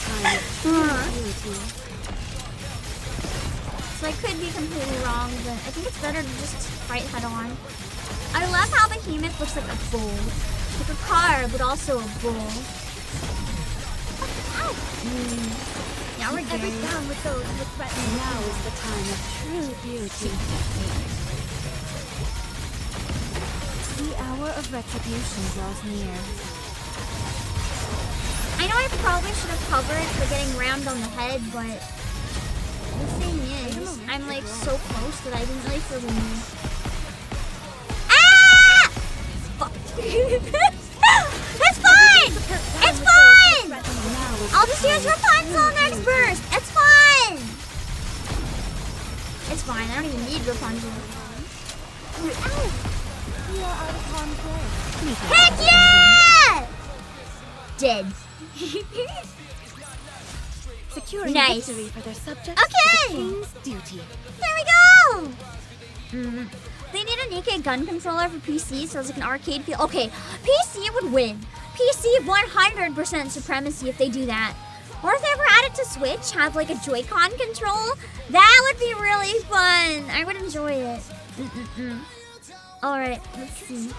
So I could be completely wrong, but I think it's better to just fight head on. I love how Behemoth looks like a bull. Like a car, but also a bull. Now we're Every good. down with those who threaten. Now is the time of true beauty. The hour of retribution draws near. I know I probably should have covered for getting rammed on the head, but the thing is, I'm like so close that I didn't really feel the need. Ah! Fuck. It's fine! It's fine! I'll just use Rapunzel next burst. It's fine! It's fine, I don't even need Rapunzel. You are out of harm's way. Heck yeah! Dead. Securing Nice. victory for their subjects Okay! is the king's duty. There we go! They need a NIKKE gun controller for PC, so it's like an arcade feel. Okay, PC would win. PC 100% supremacy if they do that. Or if they ever add it to Switch, have like a Joy-Con control. That would be really fun. I would enjoy it. Alright, let's see.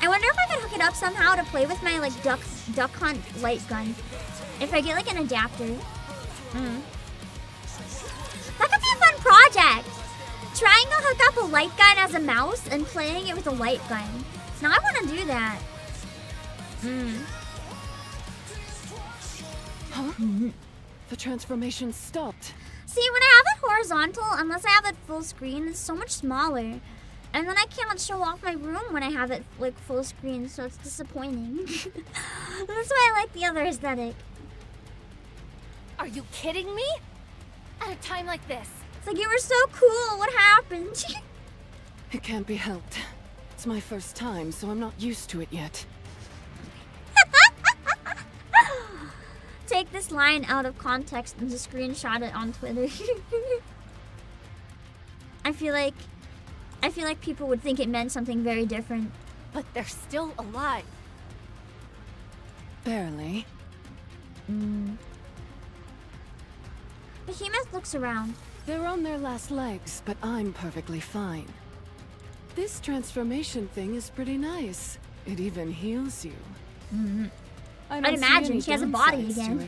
I wonder if I could hook it up somehow to play with my like duck hunt light gun. If I get like an adapter. That could be a fun project. Trying to hook up a light gun as a mouse and playing it with a light gun. Now I want to do that. Huh? The transformation stopped. See, when I have it horizontal, unless I have it full screen, it's so much smaller. And then I cannot show off my room when I have it like full screen, so it's disappointing. That's why I like the other aesthetic. Are you kidding me? At a time like this. It's like, you were so cool, what happened? It can't be helped. It's my first time, so I'm not used to it yet. Take this line out of context and just screenshot it on Twitter. I feel like people would think it meant something very different. But they're still alive. Barely. Behemoth looks around. They're on their last legs, but I'm perfectly fine. This transformation thing is pretty nice. It even heals you. I'd imagine she has a body again.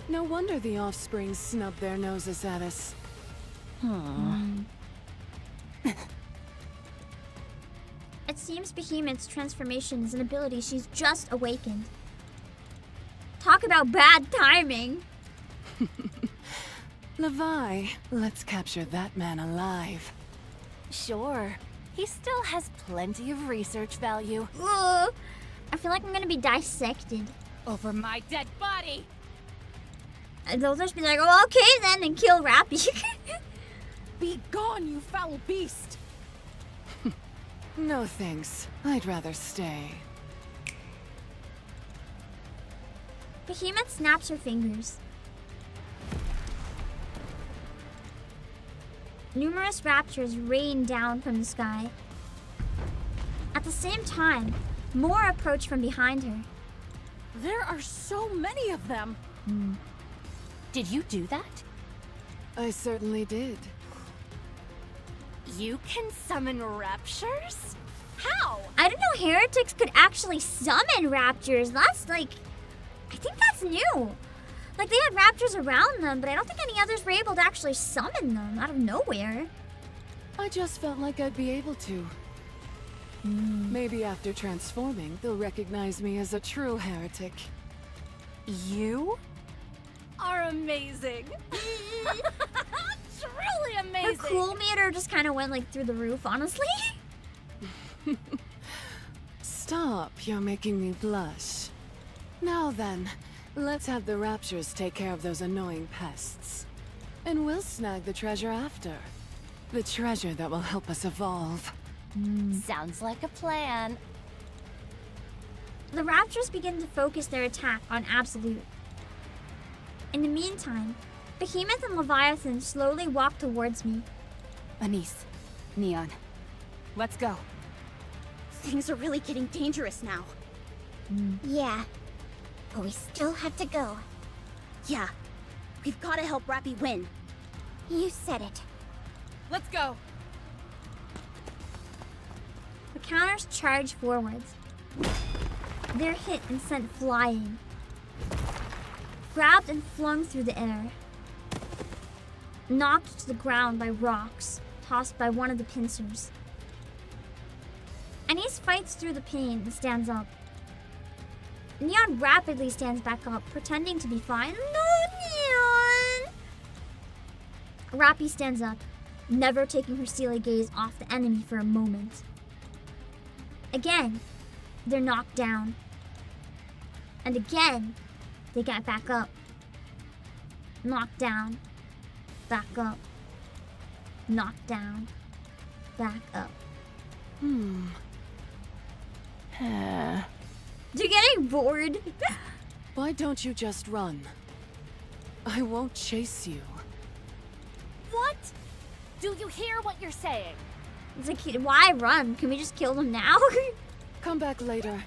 No wonder the offspring snub their noses at us. It seems Behemoth's transformation is an ability she's just awakened. Talk about bad timing. Levi, let's capture that man alive. Sure. He still has plenty of research value. Ugh. I feel like I'm gonna be dissected. Over my dead body! And they'll just be like, oh, okay then, and kill Rappy. Be gone, you foul beast! No thanks. I'd rather stay. Behemoth snaps her fingers. Numerous raptors rain down from the sky. At the same time, more approach from behind her. There are so many of them. Did you do that? I certainly did. You can summon raptures? How? I didn't know heretics could actually summon raptors. That's like I think that's new. Like, they had raptors around them, but I don't think any others were able to actually summon them out of nowhere. I just felt like I'd be able to. Maybe after transforming, they'll recognize me as a true heretic. You are amazing. Truly Her amazing. cool meter just kind of went like through the roof, honestly. Stop, you're making me blush. Now then, let's have the raptures take care of those annoying pests. And we'll snag the treasure after. The treasure that will help us evolve. Sounds like a plan. The raptors begin to focus their attack on Absolute. In the meantime, Behemoth and Leviathan slowly walk towards me. Anise, Neon, let's go. Things are really getting dangerous now. Yeah. But we still have to go. Yeah. We've got to help Rappy win. You said it. Let's go. The counters charge forwards. They're hit and sent flying. Grabbed and flung through the air. Knocked to the ground by rocks, tossed by one of the pincers. Anise fights through the pain and stands up. Neon rapidly stands back up, pretending to be fine. No, Neon! Rappy stands up, never taking her steely gaze off the enemy for a moment. Again, they're knocked down. And again, they get back up. Knocked down, back up. Knocked down, back up. You're getting bored. Why don't you just run? I won't chase you. What? Do you hear what you're saying? It's like, why run? Can we just kill them now? Come back later.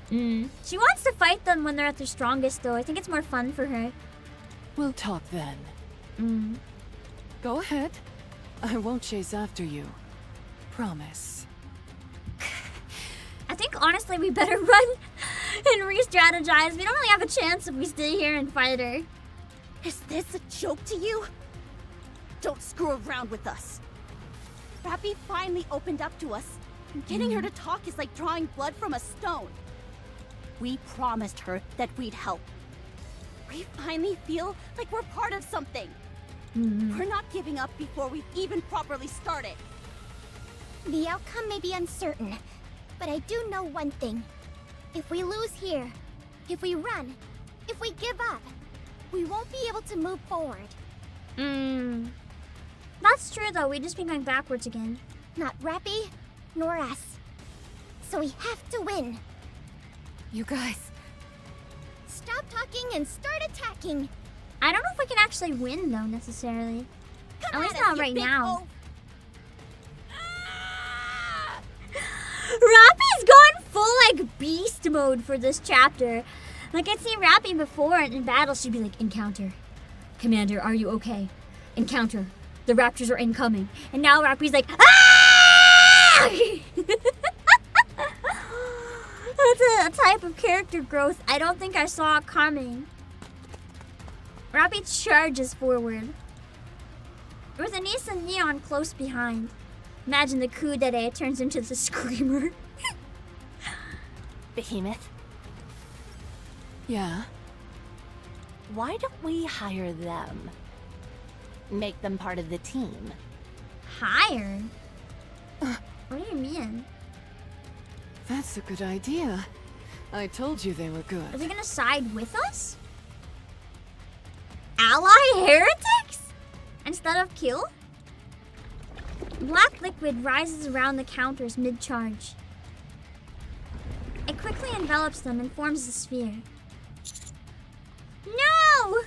She wants to fight them when they're at their strongest, though. I think it's more fun for her. We'll talk then. Go ahead. I won't chase after you. Promise. I think, honestly, we better run and re-strategize. We don't really have a chance if we stay here and fight her. Is this a joke to you? Don't screw around with us. Rappy finally opened up to us. And getting her to talk is like drawing blood from a stone. We promised her that we'd help. We finally feel like we're part of something. We're not giving up before we've even properly started. The outcome may be uncertain, but I do know one thing. If we lose here, if we run, if we give up, we won't be able to move forward. That's true, though. We've just been going backwards again. Not Rappy, nor us. So we have to win. You guys. Stop talking and start attacking. I don't know if we can actually win, though, necessarily. At least not right now. Rappy's gone full, like, beast mode for this chapter. Like, I'd seen Rappy before, and in battle, she'd be like, encounter. Commander, are you okay? Encounter. The raptors are incoming. And now Rappy's like, ah! That's a type of character growth I don't think I saw coming. Rappy charges forward, with Anise and Neon close behind. Imagine the coup d'etat turns into the Screamer. Behemoth, Yeah? why don't we hire them? Make them part of the team. Hire? What do you mean? That's a good idea. I told you they were Are good. they gonna side with us? Ally heretics? Instead of kill? Black liquid rises around the counters mid-charge. It quickly envelops them and forms a sphere. No!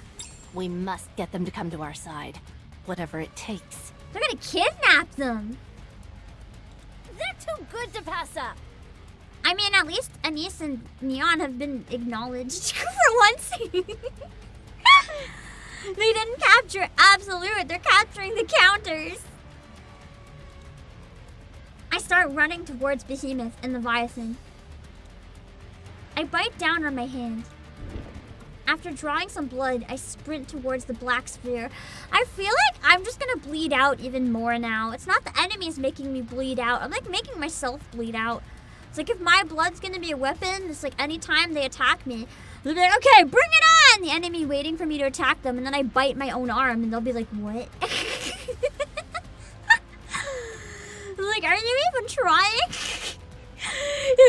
We must get them to come to our side, whatever it takes. They're gonna kidnap them. They're too good to pass up. I mean, at least Anise and Neon have been acknowledged for once. They didn't capture Absolute. They're capturing the counters. I start running towards Behemoth and Leviathan. I bite down on my hand. After drawing some blood, I sprint towards the black sphere. I feel like I'm just gonna bleed out even more now. It's not the enemies making me bleed out. I'm like making myself bleed out. It's like if my blood's gonna be a weapon, it's like anytime they attack me, they'll be like, okay, bring it on! The enemy waiting for me to attack them, and then I bite my own arm, and they'll be like, what? Like, are you even trying?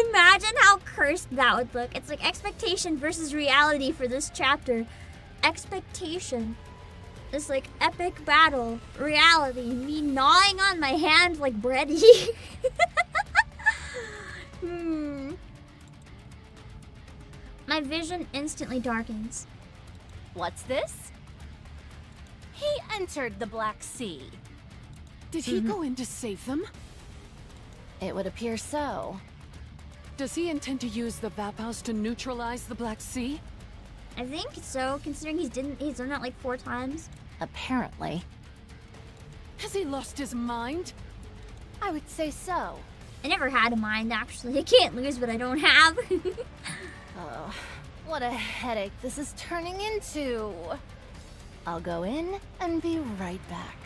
Imagine how cursed that would look. It's like expectation versus reality for this chapter. Expectation. This like epic battle. Reality. Me gnawing on my hand like bready. My vision instantly darkens. What's this? He entered the Black Sea. Did he go in to save them? It would appear so. Does he intend to use the Vap House to neutralize the Black Sea? I think so, considering he's done that like 4 times. Apparently. Has he lost his mind? I would say so. I never had a mind, actually. I can't lose what I don't have. Oh, what a headache this is turning into. I'll go in and be right back.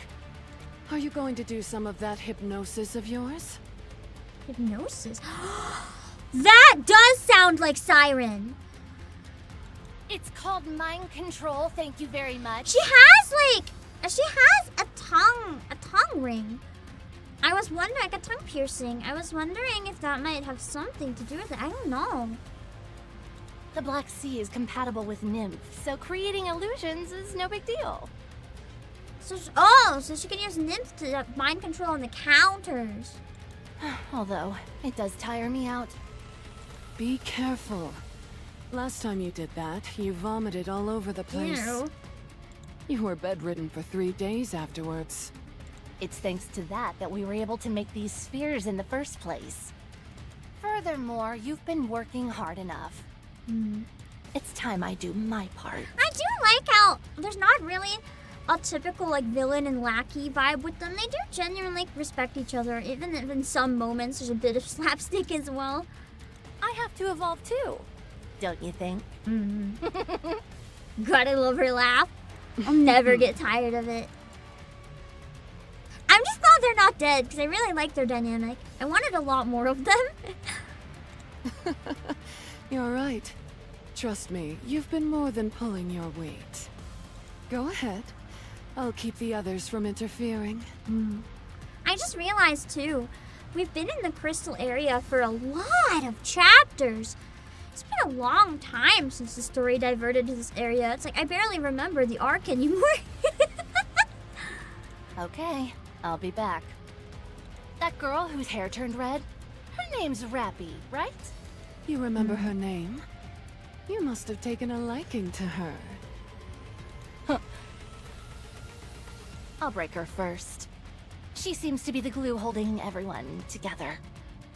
Are you going to do some of that hypnosis of yours? Hypnosis? That does sound like Siren. It's called mind control, thank you very much. She has a tongue ring. I was wondering, like a tongue piercing. I was wondering if that might have something to do with it. I don't know. The Black Sea is compatible with Nymph, so creating illusions is no big deal. So she can use Nymph to mind control on the counters. Although, it does tire me out. Be careful. Last time you did that, you vomited all over the place. Ew. You were bedridden for 3 days afterwards. It's thanks to that we were able to make these spheres in the first place. Furthermore, you've been working hard enough. It's time I do my part. I do like how there's not really a typical like villain and lackey vibe with them. They do genuinely respect each other, even if in some moments there's a bit of slapstick as well. I have to evolve too, don't you think? God, I love her laugh. I'll never get tired of it. I'm just glad they're not dead, because I really like their dynamic. I wanted a lot more of them. You're right. Trust me, you've been more than pulling your weight. Go ahead. I'll keep the others from interfering. I just realized, too, we've been in the crystal area for a lot of chapters. It's been a long time since the story diverted to this area. It's like I barely remember the arc anymore. Okay, I'll be back. That girl whose hair turned red, her name's Rappy, right? You remember her name? You must have taken a liking to her. I'll break her first. She seems to be the glue holding everyone together.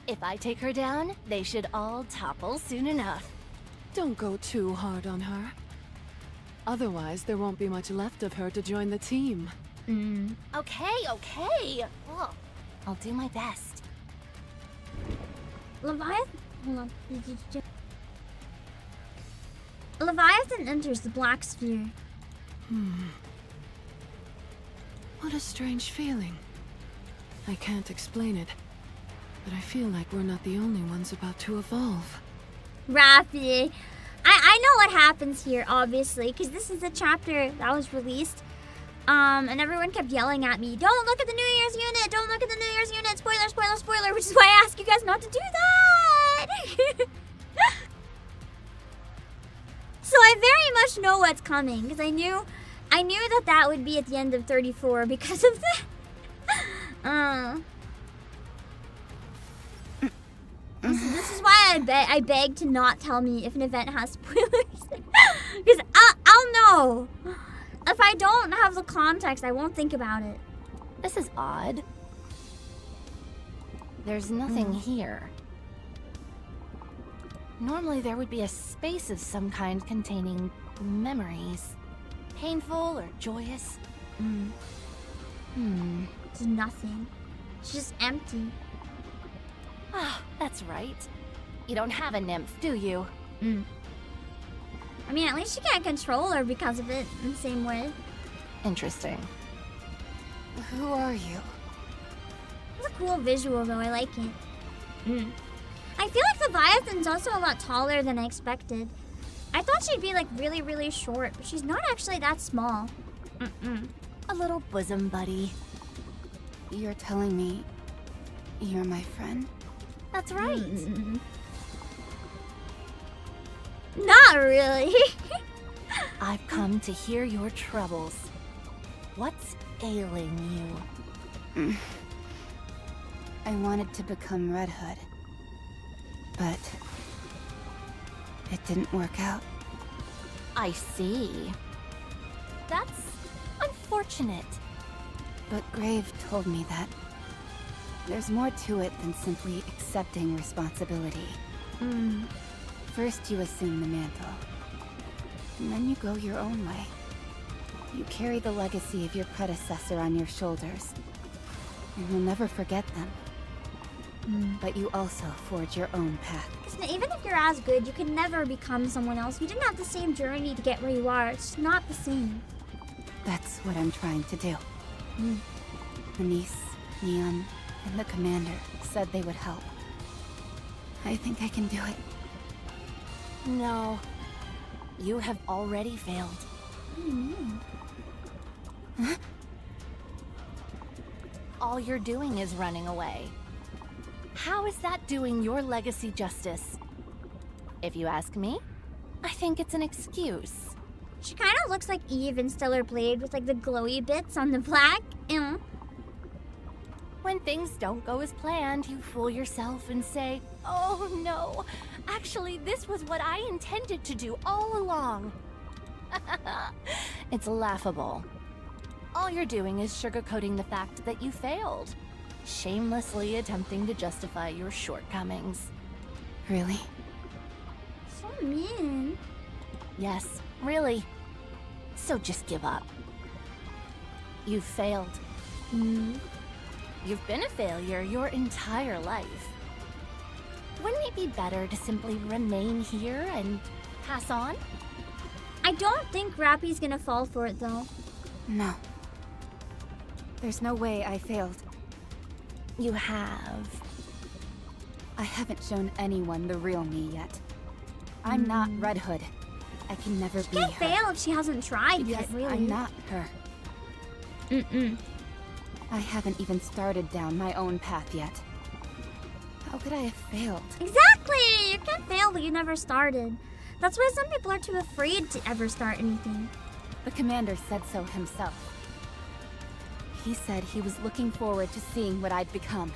If I take her down, they should all topple soon enough. Don't go too hard on her. Otherwise, there won't be much left of her to join the team. Okay. Oh, I'll do my best. Leviathan? Hold on. Leviathan enters the black sphere. What a strange feeling. I can't explain it, but I feel like we're not the only ones about to evolve. Rafi. I know what happens here, obviously, because this is the chapter that was released. And everyone kept yelling at me, don't look at the New Year's unit, don't look at the New Year's unit, spoiler, spoiler, spoiler, which is why I ask you guys not to do that! So I very much know what's coming, because I knew that would be at the end of 34 because of that. So this is why I beg to not tell me if an event has spoilers. Because I'll know. If I don't have the context, I won't think about it. This is odd. There's nothing here. Normally there would be a space of some kind containing memories. Painful or joyous. It's nothing. It's just empty. Ah, that's right. You don't have a nymph, do you? I'm mean, at least you can't control her because of it in the same way. Interesting. Who are you? It's a cool visual though, I like it. I feel like Leviathan's also a lot taller than I expected. I thought she'd be like really, really short, but she's not actually that small. A little bosom buddy. You're telling me you're my friend? That's right. Not really. I've come to hear your troubles. What's ailing you? I wanted to become Red Hood, but it didn't work out. I see. That's unfortunate. But Grave told me that there's more to it than simply accepting responsibility. First you assume the mantle, and then you go your own way. You carry the legacy of your predecessor on your shoulders, and you'll never forget them. But you also forge your own path. Even if you're as good, you can never become someone else. You didn't have the same journey to get where you are. It's not the same. That's what I'm trying to do. Anise, Neon, and the commander said they would help. I think I can do it. No. You have already failed. Huh? All you're doing is running away. How is that doing your legacy justice? If you ask me, I think it's an excuse. She kind of looks like Eve in Stellar Blade with like the glowy bits on the black. When things don't go as planned, you fool yourself and say, "Oh no, actually this was what I intended to do all along." It's laughable. All you're doing is sugarcoating the fact that you failed, shamelessly attempting to justify your shortcomings. Really? So mean. Yes, really. So just give up. You've failed. You've been a failure your entire life. Wouldn't it be better to simply remain here and pass on? I don't think Rappy's gonna fall for it though. No. There's no way I failed. You have. I haven't shown anyone the real me yet. I'm not Red Hood. I can never be her. She can't fail if she hasn't tried yet, really. I'm not her. I haven't even started down my own path yet. How could I have failed? Exactly! You can't fail but you never started. That's why some people are too afraid to ever start anything. The commander said so himself. He said he was looking forward to seeing what I'd become.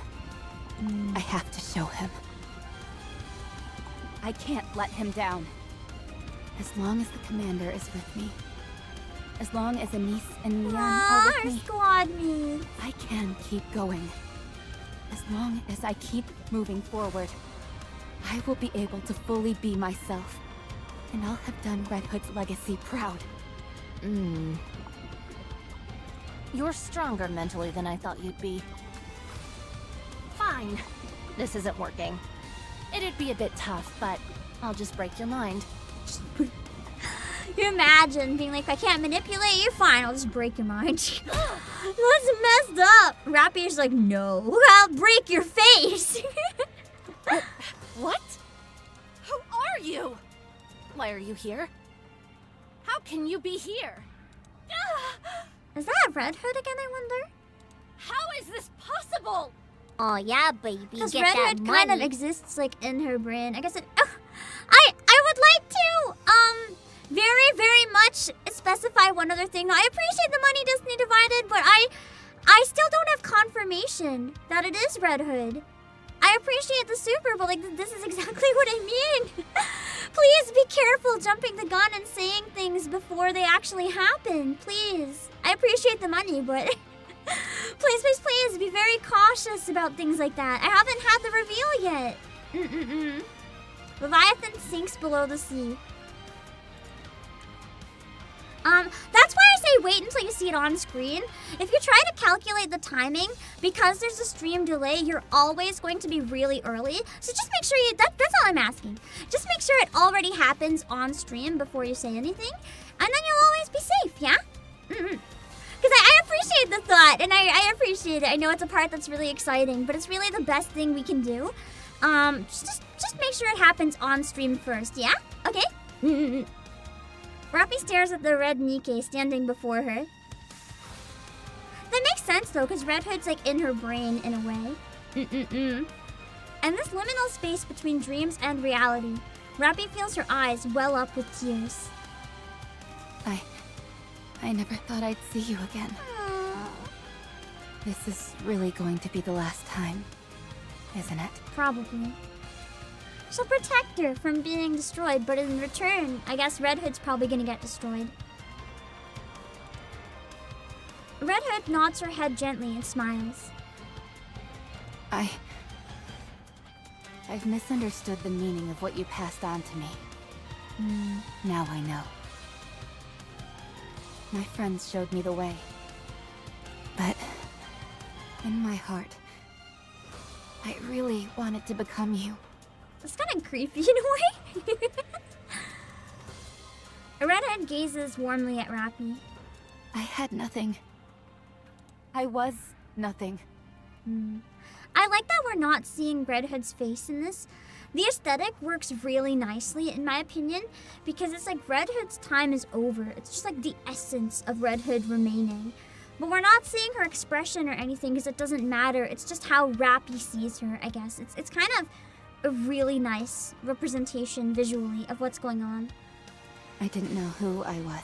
I have to show him. I can't let him down. As long as the commander is with me, as long as Anise and Neon are with me, squad me. I can keep going. As long as I keep moving forward, I will be able to fully be myself. And I'll have done Red Hood's legacy proud. You're stronger mentally than I thought you'd be. Fine. This isn't working. It'd be a bit tough, but I'll just break your mind. You imagine being like, I can't manipulate you, fine, I'll just break your mind. That's messed up. Rappier's like, no, I'll break your face. What? Who are you? Why are you here? How can you be here? Is that a Red Hood again, I wonder? How is this possible? Oh yeah, baby, Because get Red that Hood money. kind of exists like in her brain. I guess it. I would like to very, very much specify one other thing. I appreciate the money Destiny Divided, but I still don't have confirmation that it is Red Hood. I appreciate the super, but like this is exactly what I mean. Please be careful jumping the gun and saying things before they actually happen. Please. I appreciate the money, but please, please, please be very cautious about things like that. I haven't had the reveal yet. Leviathan sinks below the sea. That's why I say wait until you see it on screen. If you try to calculate the timing, because there's a stream delay, you're always going to be really early. So just make sure that's all I'm asking. Just make sure it already happens on stream before you say anything. And then you'll always be safe, yeah? Because I appreciate the thought, and I appreciate it. I know it's a part that's really exciting, but it's really the best thing we can do. Just make sure it happens on stream first, yeah? Okay? Rappy stares at the red NIKKE standing before her. That makes sense though, because Red Hood's like in her brain in a way. And this liminal space between dreams and reality, Rappy feels her eyes well up with tears. I never thought I'd see you again. This is really going to be the last time, isn't it? Probably. She'll protect her from being destroyed, but in return, I guess Red Hood's probably gonna get destroyed. Red Hood nods her head gently and smiles. I've misunderstood the meaning of what you passed on to me. Now I know. My friends showed me the way. But in my heart, I really wanted to become you. It's kind of creepy in a way. Redhead gazes warmly at Rappy. I had nothing. I was nothing. I like that we're not seeing Red Hood's face in this. The aesthetic works really nicely, in my opinion, because it's like Red Hood's time is over. It's just like the essence of Red Hood remaining. But we're not seeing her expression or anything because it doesn't matter. It's just how Rappy sees her, I guess. It's kind of a really nice representation visually of what's going on. I didn't know who I was.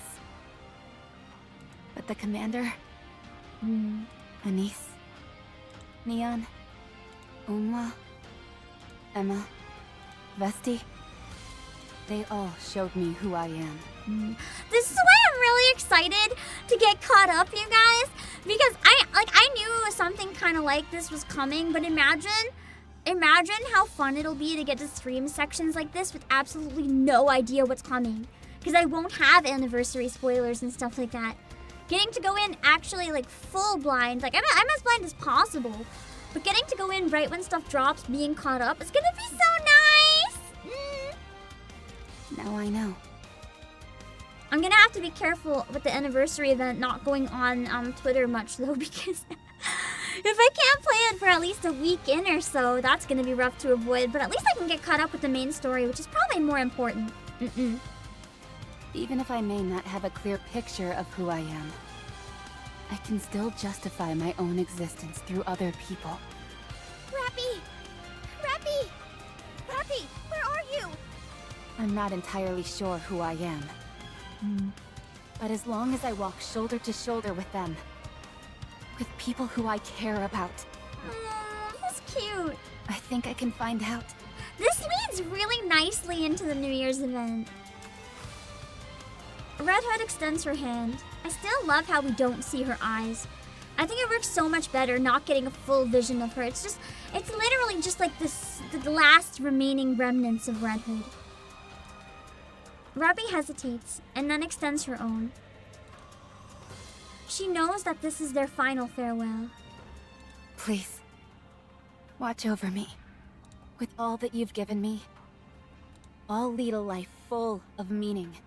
But the commander, Anise, Neon, Uma, Emma, Vesti, they all showed me who I am. This is why I'm really excited to get caught up, you guys, because I knew something kind of like this was coming, but imagine how fun it'll be to get to stream sections like this with absolutely no idea what's coming, because I won't have anniversary spoilers and stuff like that. Getting to go in actually like full blind, like I'm as blind as possible, but getting to go in right when stuff drops, being caught up, it's gonna be so nice. Now I know. I'm gonna have to be careful with the anniversary event not going on Twitter much though, because if I can't play it for at least a week in or so, that's gonna be rough to avoid, but at least I can get caught up with the main story, which is probably more important. Even if I may not have a clear picture of who I am, I can still justify my own existence through other people. Rappy! Rappy! Rappy, where are you? I'm not entirely sure who I am. But as long as I walk shoulder to shoulder with them, with people who I care about, that's cute. I think I can find out. This leads really nicely into the New Year's event. Red Hood extends her hand. I still love how we don't see her eyes. I think it works so much better not getting a full vision of her. It's literally just like the last remaining remnants of Red Hood. Rappy hesitates and then extends her own. She knows that this is their final farewell. Please, watch over me. With all that you've given me, I'll lead a life full of meaning.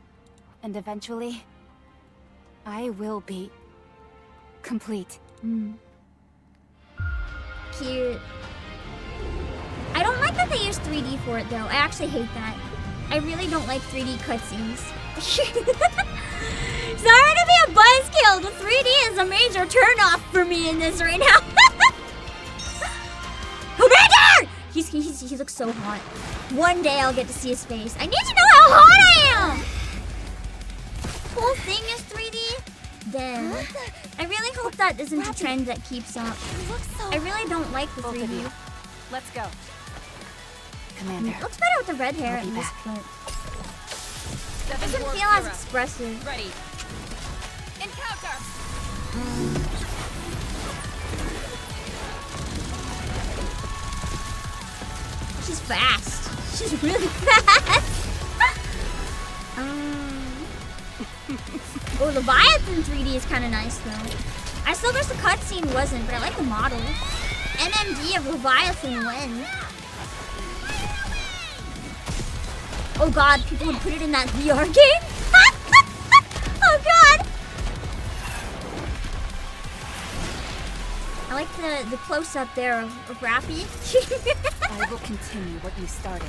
And eventually, I will be complete. Cute. I don't like that they use 3D for it though. I actually hate that. I really don't like 3D cutscenes. Sorry to be a buzzkill, the 3D is a major turnoff for me in this right now. Commander! He looks so hot. One day I'll get to see his face. I need to know how hot I am! Whole thing is 3D? Then I really hope that isn't a trend that keeps up. I really don't like the 3D. Let's go. Commander. It looks better with the red hair in this clip. It doesn't feel as expressive. Ready. Encounter! She's fast. She's really fast. Oh, Leviathan 3D is kind of nice though. I still wish the cutscene wasn't, but I like the model. MMD of Leviathan win. Oh god, people would put it in that VR game? Oh god! I like the close-up there of Rappy. I will continue what you started.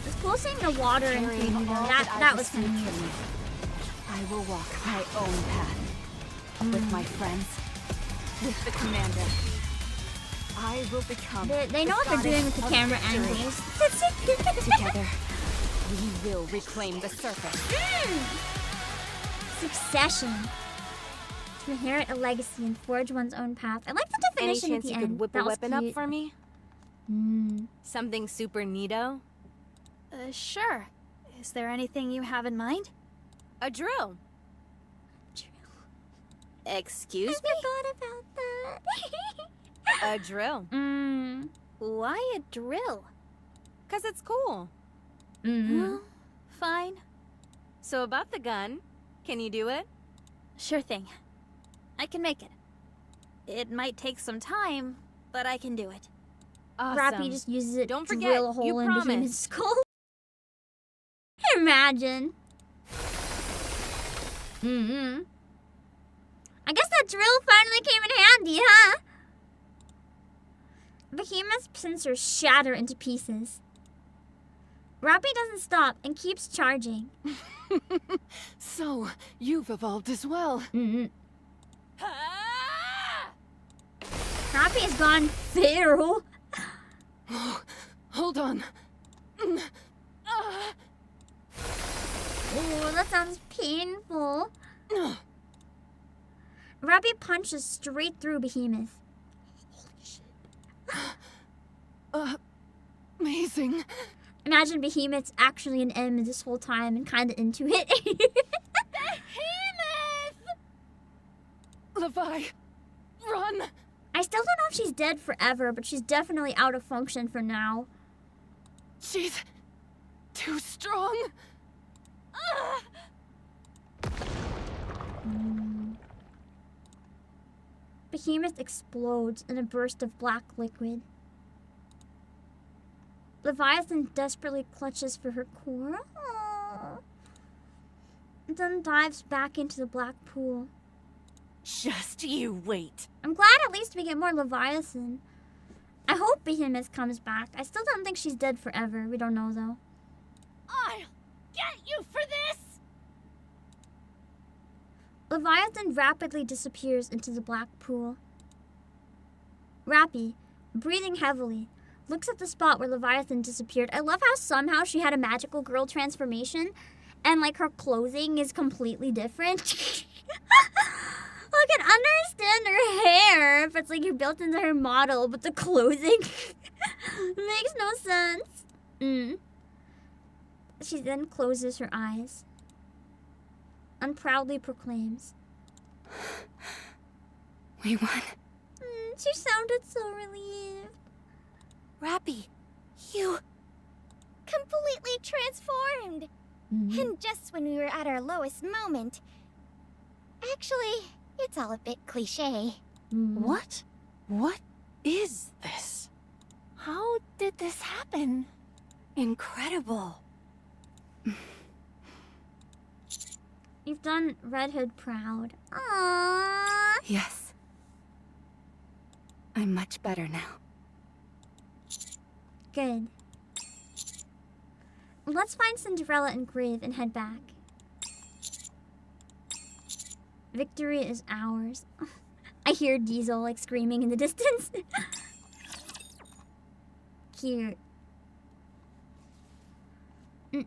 It's cool seeing the water in 3D though. That was kind of neat. I will walk my own path. With my friends. With the commander. I will become. They know what they're doing with the camera angles. Together, we will reclaim the surface. Succession. To inherit a legacy and forge one's own path. I like the definition at the end. Any chance you could whip a weapon up for me? Mm. Something super neato? Sure. Is there anything you have in mind? A drill. Excuse me? I forgot about that. A drill. Why a drill? 'Cause it's cool. Well, fine. So about the gun, can you do it? Sure thing. I can make it. It might take some time, but I can do it. Awesome. Rappy just uses it Don't to forget, drill a hole you in Behemoth's promised. skull. Imagine. I guess that drill finally came in handy, huh? Behemoth's pincers shatter into pieces. Rappy doesn't stop and keeps charging. So, you've evolved as well. Rappy has gone feral. Hold on. Oh, that sounds painful. Rappy punches straight through Behemoth. Holy shit. Amazing. Imagine Behemoth's actually an M this whole time and kinda into it. Behemoth! Levi, run! I still don't know if she's dead forever, but she's definitely out of function for now. She's too strong. Behemoth explodes in a burst of black liquid. Leviathan desperately clutches for her core. Aww. And then dives back into the black pool. Just you wait. I'm glad at least we get more Leviathan. I hope Behemoth comes back. I still don't think she's dead forever. We don't know though. I'll get you for this! Leviathan rapidly disappears into the black pool. Rappy, breathing heavily, looks at the spot where Leviathan disappeared. I love how somehow she had a magical girl transformation and like her clothing is completely different. I can understand her hair if it's like you're built into her model, but the clothing makes no sense. She then closes her eyes and proudly proclaims, We won. She sounded so relieved. Rappy, you completely transformed. And just when we were at our lowest moment. Actually, it's all a bit cliche. What? What is this? How did this happen? Incredible. You've done Red Hood proud. Aww. Yes. I'm much better now. Good. Let's find Cinderella and Grave and head back. Victory is ours. I hear Diesel like screaming in the distance. Cute. Give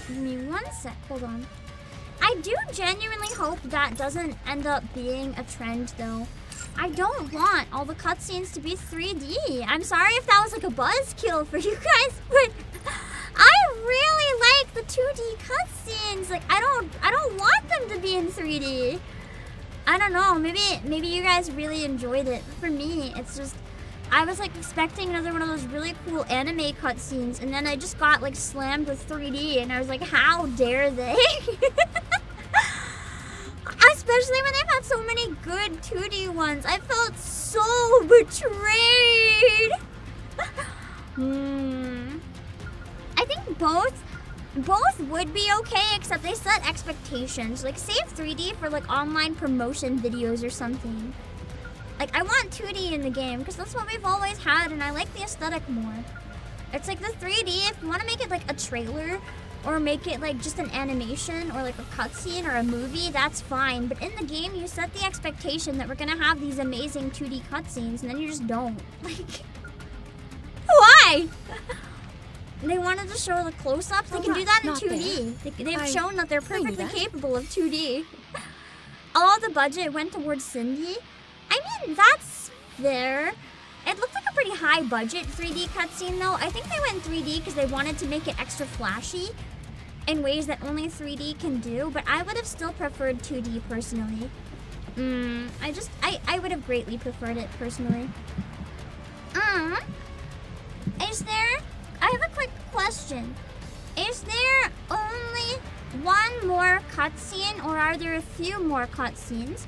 me one sec. Hold on. I do genuinely hope that doesn't end up being a trend though. I don't want all the cutscenes to be 3D. I'm sorry if that was like a buzzkill for you guys, but I really like the 2D cutscenes. Like I don't want them to be in 3D. I don't know. Maybe you guys really enjoyed it. But for me, it's just I was like expecting another one of those really cool anime cutscenes, and then I just got like slammed with 3D, and I was like, how dare they? Especially when they've had so many good 2D ones. I felt so betrayed. I think both would be okay, except they set expectations. Like, save 3D for like online promotion videos or something. Like, I want 2D in the game because that's what we've always had, and I like the aesthetic more. It's like the 3D, if you want to make it like a trailer or make it like just an animation or like a cutscene or a movie, that's fine. But in the game, you set the expectation that we're gonna have these amazing 2D cutscenes, and then you just don't. Like, why? They wanted to show the close-ups. They can do that in 2D. They've shown that they're perfectly capable of 2D. All the budget went towards Cindy. I mean, that's fair. It looked like a pretty high budget 3D cutscene though. I think they went 3D because they wanted to make it extra flashy in ways that only 3D can do, but I would have still preferred 2D personally. I would have greatly preferred it personally. I have a quick question. Is there only one more cutscene, or are there a few more cutscenes?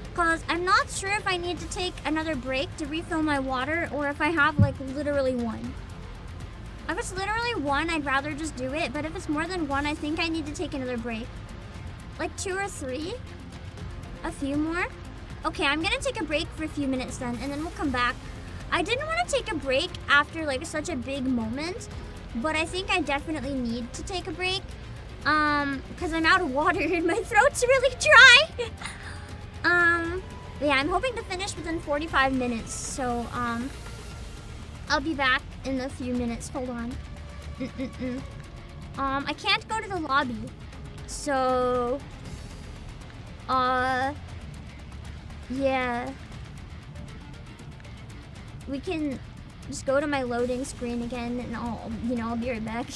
Because I'm not sure if I need to take another break to refill my water, or if I have like literally one. If it's literally one, I'd rather just do it, but if it's more than one, I think I need to take another break. Like 2 or 3? A few more? Okay, I'm gonna take a break for a few minutes then, and then we'll come back. I didn't want to take a break after like such a big moment, but I think I definitely need to take a break. Because I'm out of water and my throat's really dry. Yeah, I'm hoping to finish within 45 minutes, so, I'll be back in a few minutes. Hold on. I can't go to the lobby, so, yeah. We can just go to my loading screen again, and I'll be right back.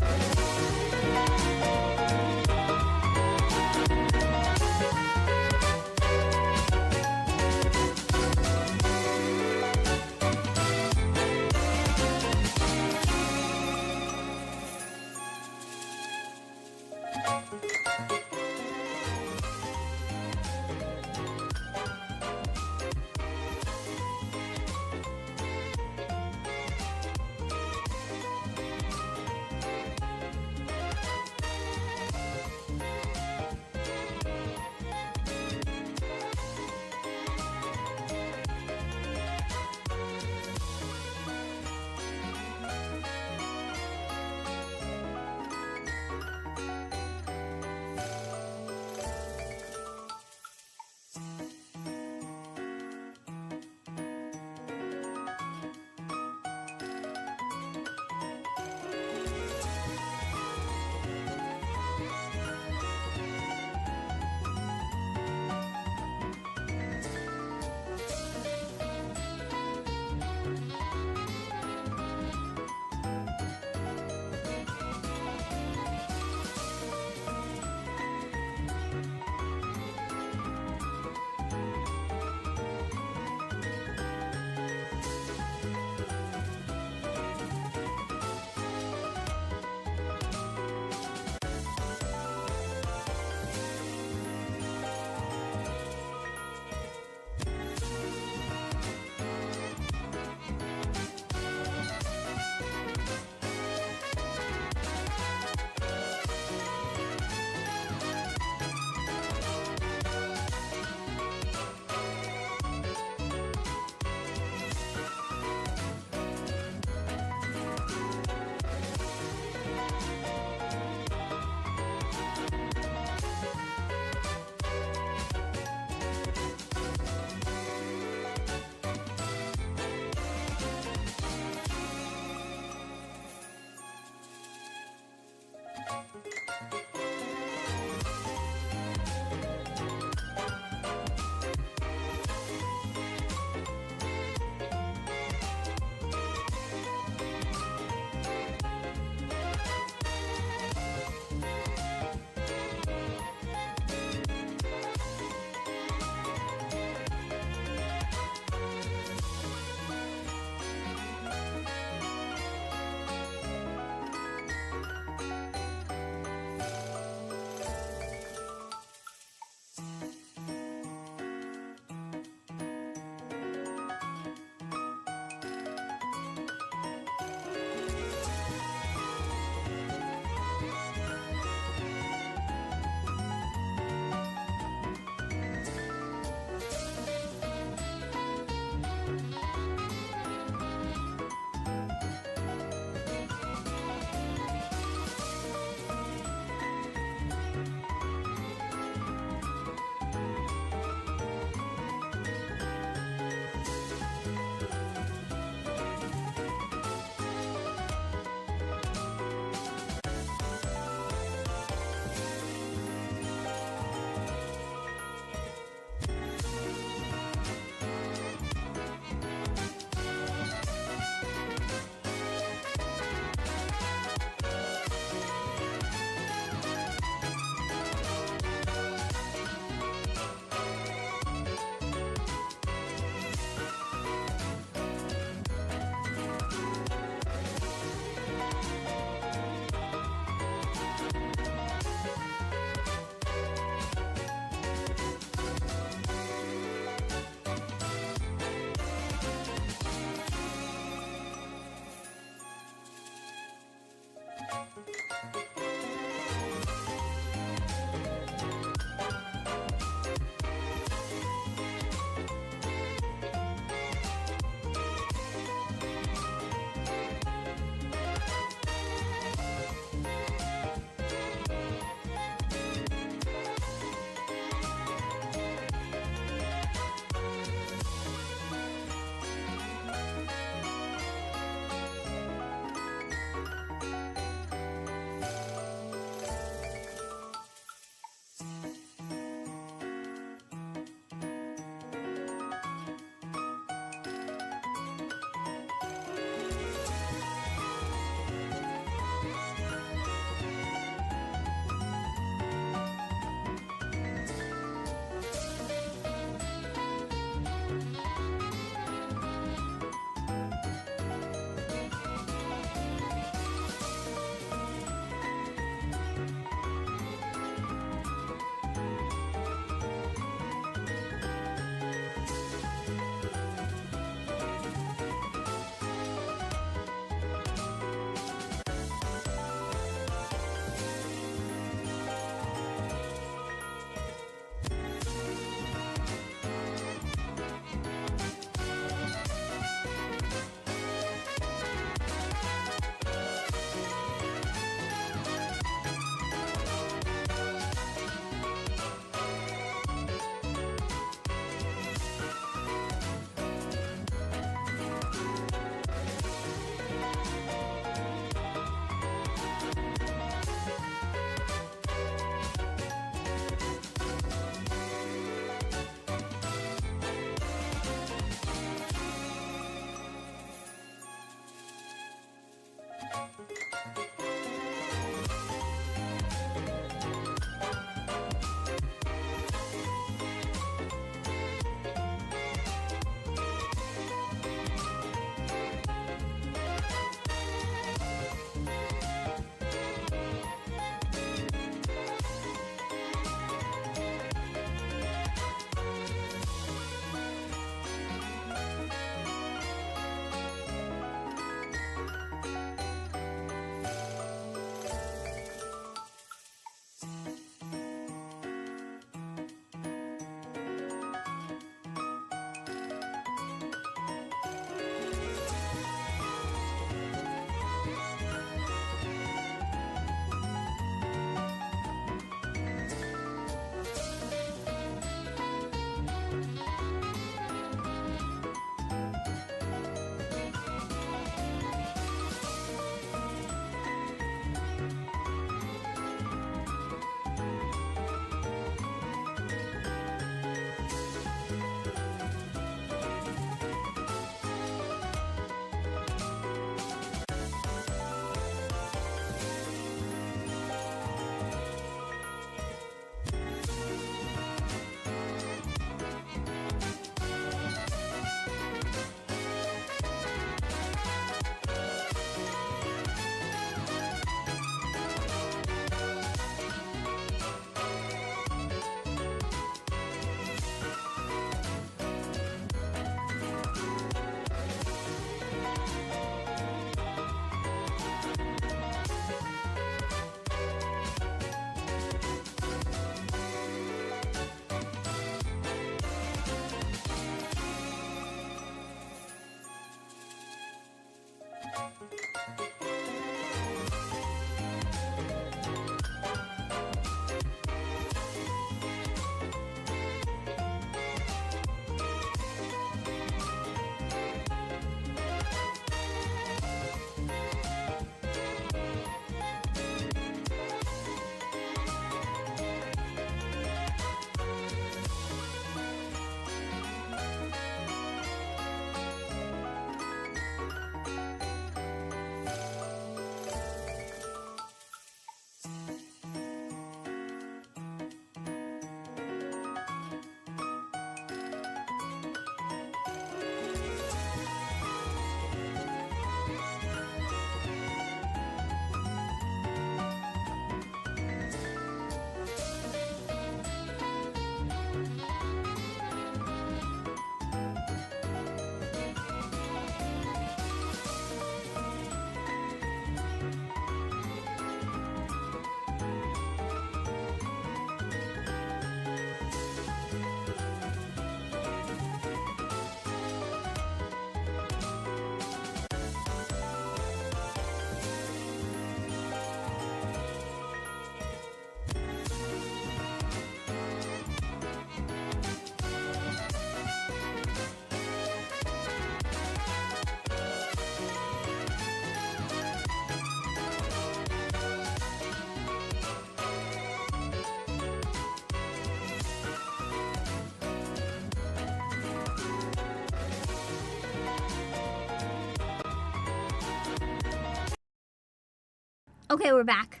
Okay, we're back.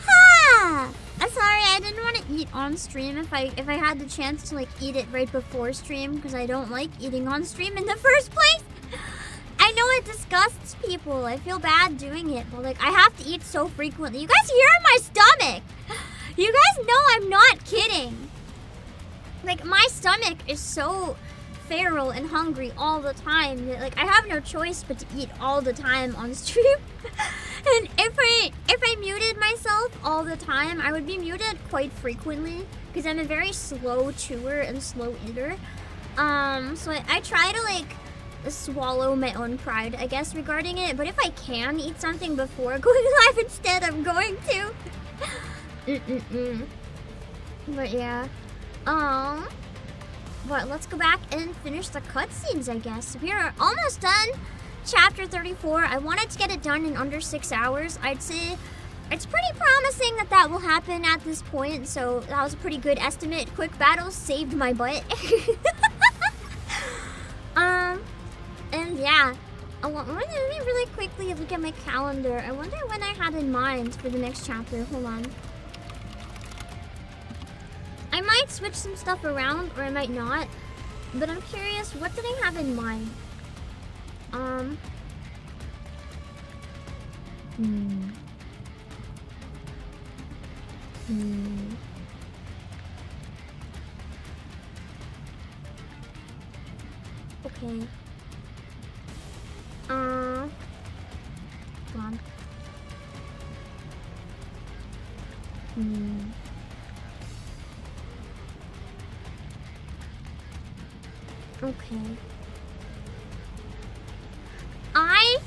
Ah! I'm sorry, I didn't want to eat on stream if I had the chance to like eat it right before stream because I don't like eating on stream in the first place. I know it disgusts people. I feel bad doing it, but like I have to eat so frequently. You guys hear my stomach? You guys know I'm not kidding. Like my stomach is so feral and hungry all the time that like I have no choice but to eat all the time on stream. And if I muted myself all the time, I would be muted quite frequently because I'm a very slow chewer and slow eater. So I try to like swallow my own pride, I guess, regarding it. But if I can eat something before going live instead, I'm going to. But yeah. But let's go back and finish the cutscenes, I guess. We are almost done. Chapter 34. I wanted to get it done in under 6 hours. I'd say it's pretty promising that will happen at this point. So that was a pretty good estimate. Quick battles saved my butt. And yeah. Let me really quickly look at my calendar. I wonder when I had in mind for the next chapter. Hold on. I might switch some stuff around or I might not. But I'm curious, what did I have in mind? Okay. Hold on. Okay. I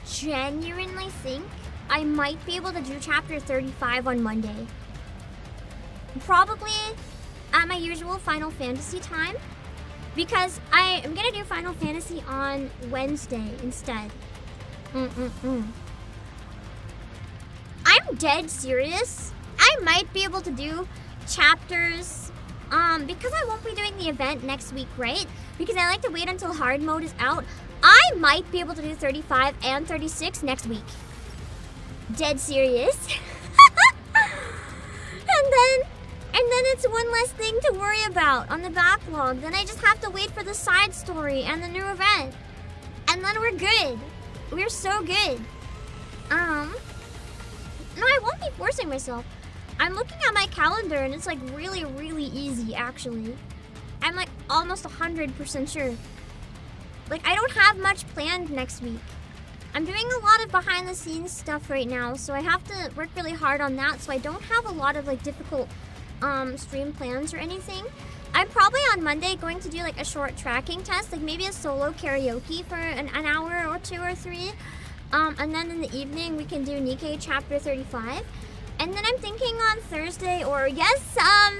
genuinely think I might be able to do chapter 35 on Monday. Probably at my usual Final Fantasy time. Because I am gonna do Final Fantasy on Wednesday instead. I'm dead serious. I might be able to do chapters, because I won't be doing the event next week, right? Because I like to wait until hard mode is out. I might be able to do 35 and 36 next week. Dead serious. And then it's one less thing to worry about on the backlog. Then I just have to wait for the side story and the new event. And then we're good. We're so good. No, I won't be forcing myself. I'm looking at my calendar and it's like really, really easy actually. I'm like almost 100% sure. Like I don't have much planned next week. I'm doing a lot of behind the scenes stuff right now, so I have to work really hard on that, so I don't have a lot of like difficult stream plans or anything. I'm probably on Monday going to do like a short tracking test, like maybe a solo karaoke for an hour or 2 or 3. And then in the evening we can do NIKKE chapter 35. And then I'm thinking on Thursday or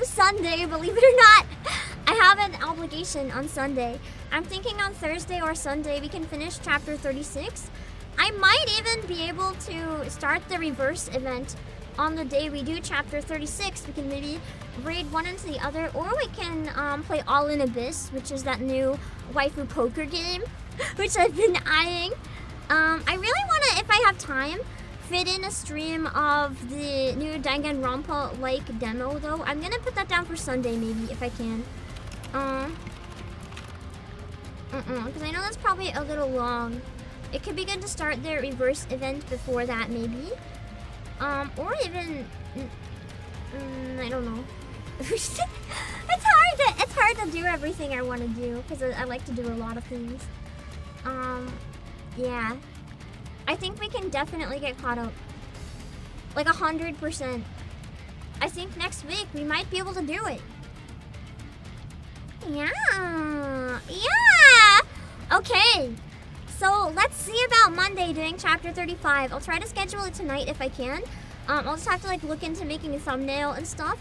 Sunday, believe it or not. I have an obligation on Sunday. I'm thinking on Thursday or Sunday we can finish chapter 36. I might even be able to start the reverse event on the day we do chapter 36. We can maybe raid one into the other, or we can play All in Abyss, which is that new waifu poker game, which I've been eyeing. I really want to, if I have time, fit in a stream of the new Danganronpa-like demo, though. I'm gonna put that down for Sunday, maybe, if I can. Because I know that's probably a little long. It could be good to start the reverse event before that, maybe. Or even, I don't know. It's hard to do everything I want to do because I like to do a lot of things. Yeah. I think we can definitely get caught up. Like 100%. I think next week we might be able to do it. Yeah. Okay. So let's see about Monday doing chapter 35. I'll try to schedule it tonight if I can. I'll just have to like look into making a thumbnail and stuff.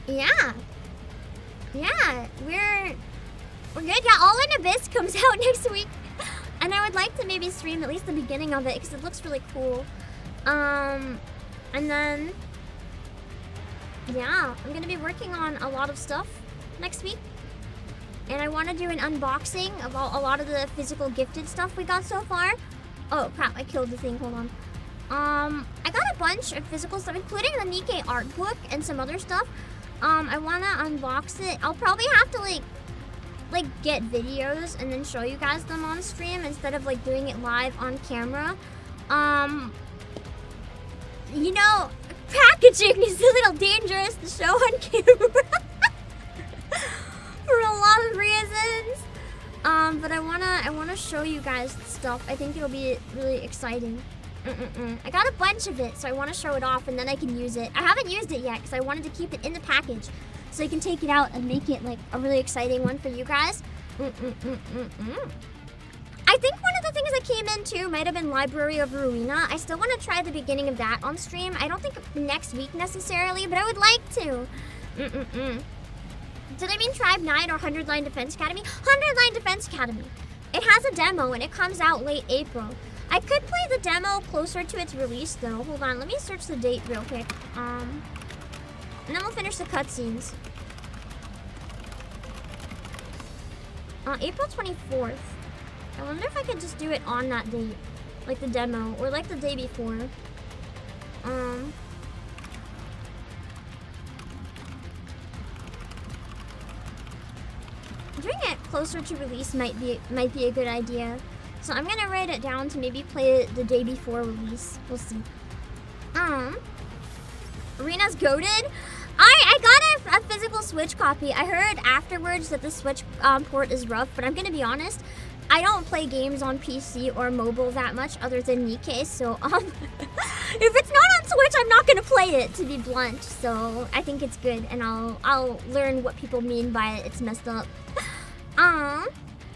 Yeah. We're good. Yeah, All in Abyss comes out next week. And I would like to maybe stream at least the beginning of it because it looks really cool. And then yeah, I'm gonna be working on a lot of stuff next week. And I want to do an unboxing of a lot of the physical gifted stuff we got so far. Oh crap, I killed the thing, hold on. I got a bunch of physical stuff, including the NIKKE art book and some other stuff. I wanna unbox it. I'll probably have to like get videos and then show you guys them on stream instead of like doing it live on camera. You know, packaging is a little dangerous to show on camera for a lot of reasons. But I wanna show you guys stuff. I think it'll be really exciting. I got a bunch of it, so I want to show it off and then I can use it. I haven't used it yet because I wanted to keep it in the package so I can take it out and make it like a really exciting one for you guys. I think one of the things that came in too might have been Library of Ruina. I still want to try the beginning of that on stream. I don't think next week necessarily, but I would like to. Did I mean Tribe 9 or 100 Line Defense Academy? 100 Line Defense Academy. It has a demo and it comes out late April. I could play the demo closer to its release though. Hold on, let me search the date real quick. And then we'll finish the cutscenes. April 24th. I wonder if I could just do it on that date. Like the demo, or like the day before. Doing it closer to release might be a good idea. So I'm gonna write it down to maybe play it the day before release. We'll see. Arena's goated. I got a physical Switch copy. I heard afterwards that the Switch port is rough, but I'm gonna be honest. I don't play games on PC or mobile that much other than NIKKE, so if it's not on Switch, I'm not gonna play it, to be blunt. So I think it's good, and I'll learn what people mean by it. It's messed up.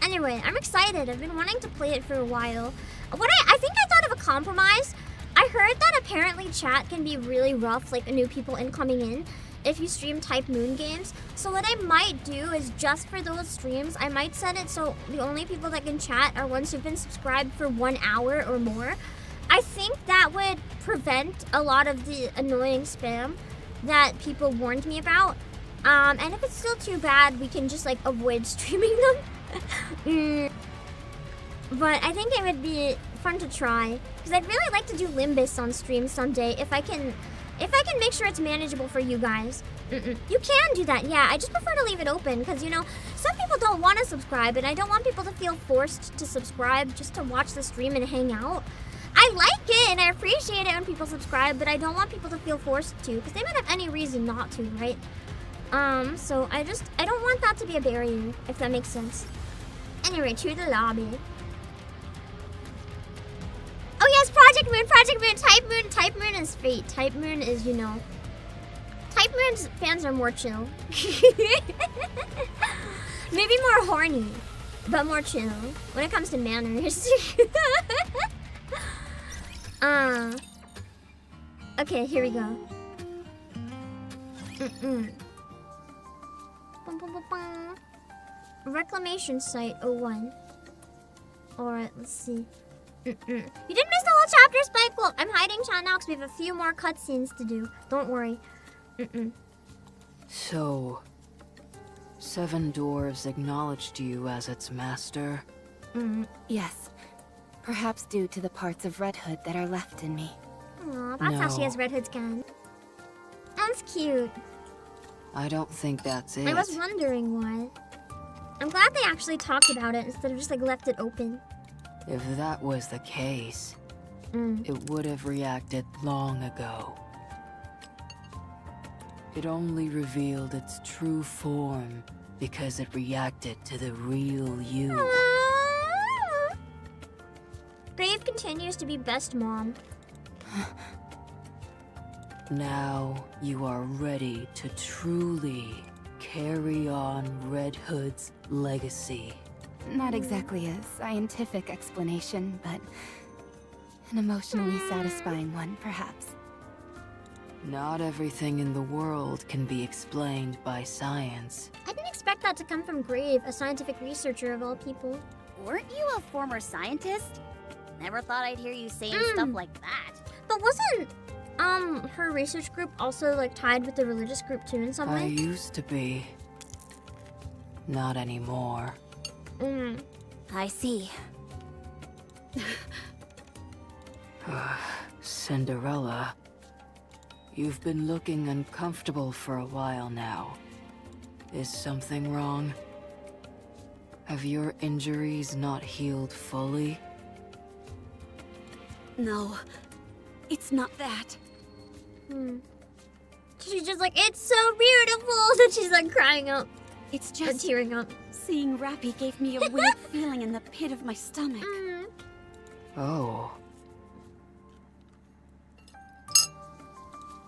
Anyway, I'm excited. I've been wanting to play it for a while. I think I thought of a compromise. I heard that apparently chat can be really rough, like new people incoming in, if you stream Type Moon games. So what I might do is just for those streams, I might set it so the only people that can chat are ones who've been subscribed for 1 hour or more. I think that would prevent a lot of the annoying spam that people warned me about. And if it's still too bad, we can just like avoid streaming them. But I think it would be fun to try because I'd really like to do Limbus on stream someday if I can make sure it's manageable for you guys. You can do that, yeah. I just prefer to leave it open because, you know, some people don't want to subscribe and I don't want people to feel forced to subscribe just to watch the stream and hang out. I like it and I appreciate it when people subscribe, but I don't want people to feel forced to because they might have any reason not to, right? So I don't want that to be a barrier, if that makes sense. Anyway, to the lobby. Oh yes, Project Moon, Type Moon is fate. Type Moon is, you know. Type Moon's fans are more chill. Maybe more horny, but more chill when it comes to manners. Okay, here we go. Reclamation site 01. Alright, let's see. You didn't miss the whole chapter, Spike. Well, I'm hiding chat now because we have a few more cutscenes to do. Don't worry. So, 7 dwarves acknowledged you as its master? Yes. Perhaps due to the parts of Red Hood that are left in me. Aw, that's how she has Red Hood skin. That's cute. I don't think that's it. I was wondering why. I'm glad they actually talked about it instead of just like left it open. If that was the case, it would have reacted long ago. It only revealed its true form because it reacted to the real you. Aww. Brave continues to be best mom. Now you are ready to truly carry on Red Hood's legacy. Not exactly a scientific explanation, but an emotionally satisfying one, perhaps. Not everything in the world can be explained by science. I didn't expect that to come from Grave, a scientific researcher of all people. Weren't you a former scientist? Never thought I'd hear you saying stuff like that. But wasn't her research group also like tied with the religious group too in some way? I used to be. Not anymore. I see. Cinderella, you've been looking uncomfortable for a while now. Is something wrong? Have your injuries not healed fully? No, it's not that. She's just like, it's so beautiful that she's like crying up. It's Or just tearing up. seeing Rappy gave me a weird feeling in the pit of my stomach. Oh.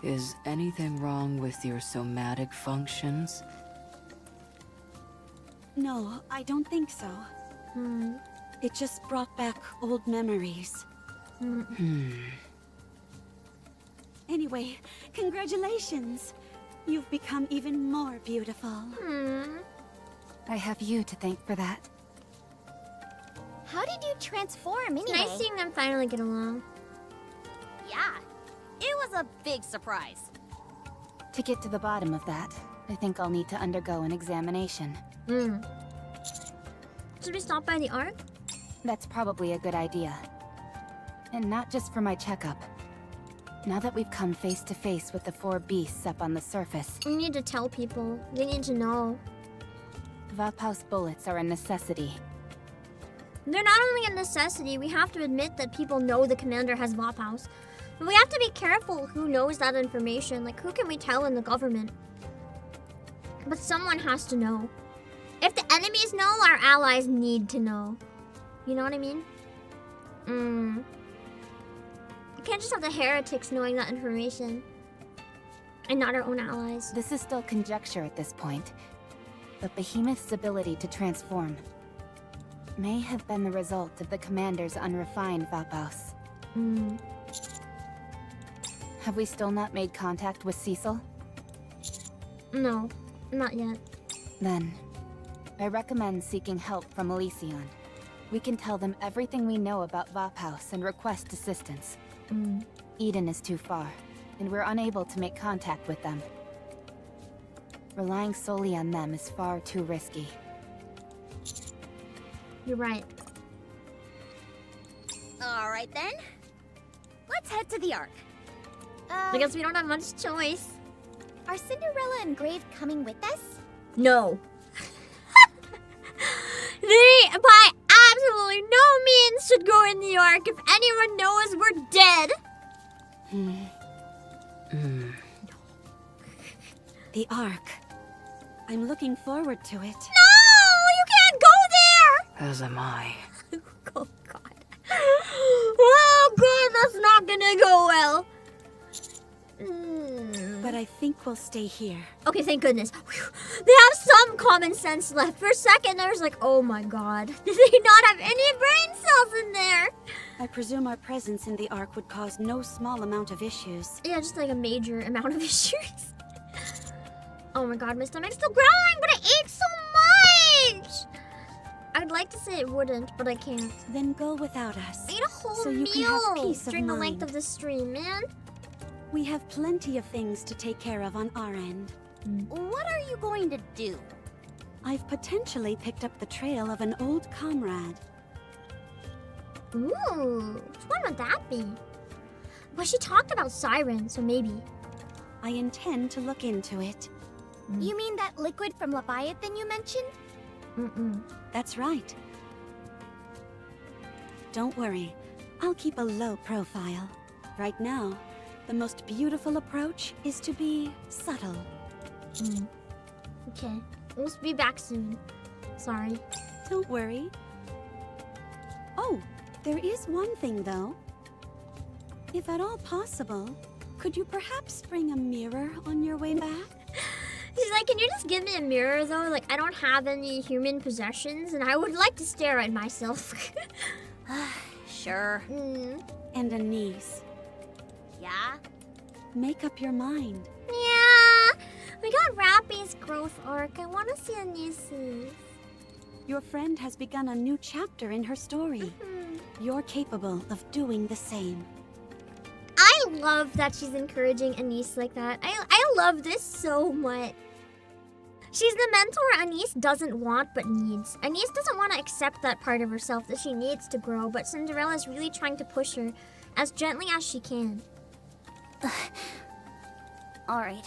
Is anything wrong with your somatic functions? No, I don't think so. It just brought back old memories. Anyway, congratulations. You've become even more beautiful. I have you to thank for that. How did you transform It's anyway? nice seeing them finally get along. Yeah, it was a big surprise. To get to the bottom of that, I think I'll need to undergo an examination. Should we stop by the Ark? That's probably a good idea. And not just for my checkup. Now that we've come face to face with the 4 beasts up on the surface, We need to tell people. They need to know. Vapau's bullets are a necessity. They're not only a necessity, we have to admit that people know the commander has Vaphaus. But we have to be careful who knows that information. Like, who can we tell in the government? But someone has to know. If the enemies know, our allies need to know. You know what I mean? You can't just have the heretics knowing that information. And not our own allies. This is still conjecture at this point, but Behemoth's ability to transform may have been the result of the commander's unrefined Vapaus. Have we still not made contact with Cecil? No, not yet. Then, I recommend seeking help from Elysion. We can tell them everything we know about Vapaus and request assistance. Eden is too far, and we're unable to make contact with them. Relying solely on them is far too risky. You're right. All right then. Let's head to the Ark. I guess we don't have much choice. Are Cinderella and Grave coming with us? No. They, by absolutely no means, should go in the Ark. If anyone knows, we're dead. The Ark. I'm looking forward to it. No! You can't go there! As am I. Oh, God. Oh, God, that's not gonna go well. But I think we'll stay here. Okay, thank goodness. Whew. They have some common sense left. For a second, I was like, oh my God. Did they not have any brain cells in there? I presume our presence in the Ark would cause no small amount of issues. Yeah, just like a major amount of issues. Oh my God, my stomach's still growling, but I ate so much! I'd like to say it wouldn't, but I can't. Then go without us. I ate a whole so you meal can have peace of during the mind. length of the stream, man. We have plenty of things to take care of on our end. What are you going to do? I've potentially picked up the trail of an old comrade. Ooh, which one would that be? Well, she talked about Siren, so maybe. I intend to look into it. You mean that liquid from Leviathan you mentioned? That's right. Don't worry, I'll keep a low profile. Right now, the most beautiful approach is to be subtle. Okay, we'll be back soon. Sorry. Don't worry. Oh, there is one thing though. If at all possible, could you perhaps bring a mirror on your way back? She's like, can you just give me a mirror though? Like, I don't have any human possessions and I would like to stare at myself. Sure. And a niece. Yeah? Make up your mind. Yeah, we got Rappy's growth arc. I want to see Anisa's. Your friend has begun a new chapter in her story. You're capable of doing the same. I love that she's encouraging Anise like that. I love this so much. She's the mentor Anise doesn't want but needs. Anise doesn't want to accept that part of herself that she needs to grow, but Cinderella's really trying to push her. as gently as she can. Alright.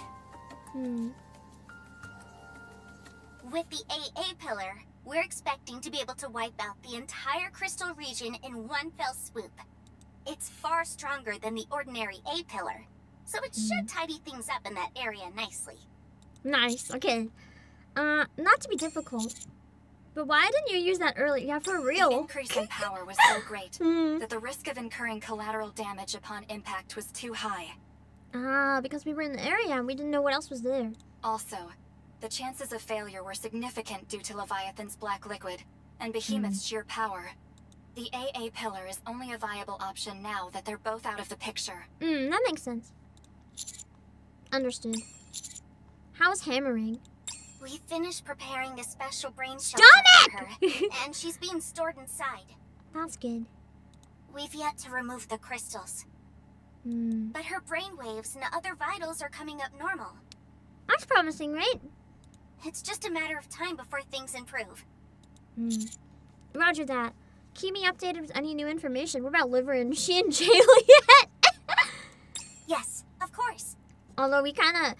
With the AA pillar, we're expecting to be able to wipe out the entire crystal region in one fell swoop. It's far stronger than the ordinary A pillar, so it should tidy things up in that area nicely. Nice, okay. Not to be difficult, but why didn't you use that earlier? Yeah, for real. The increase in power was so great that the risk of incurring collateral damage upon impact was too high. Because we were in the area and we didn't know what else was there. Also, the chances of failure were significant due to Leviathan's black liquid and Behemoth's sheer power. The AA pillar is only a viable option now that they're both out of the picture. That makes sense. Understood. How's hammering? We finished preparing a special brain Stop shelter for her, it! and she's being stored inside. That's good. We've yet to remove the crystals. But her brain waves and other vitals are coming up normal. That's promising, right? It's just a matter of time before things improve. Roger that. Keep me updated with any new information. What about Liverin? Is she in jail yet? Yes, of course. Although we kind of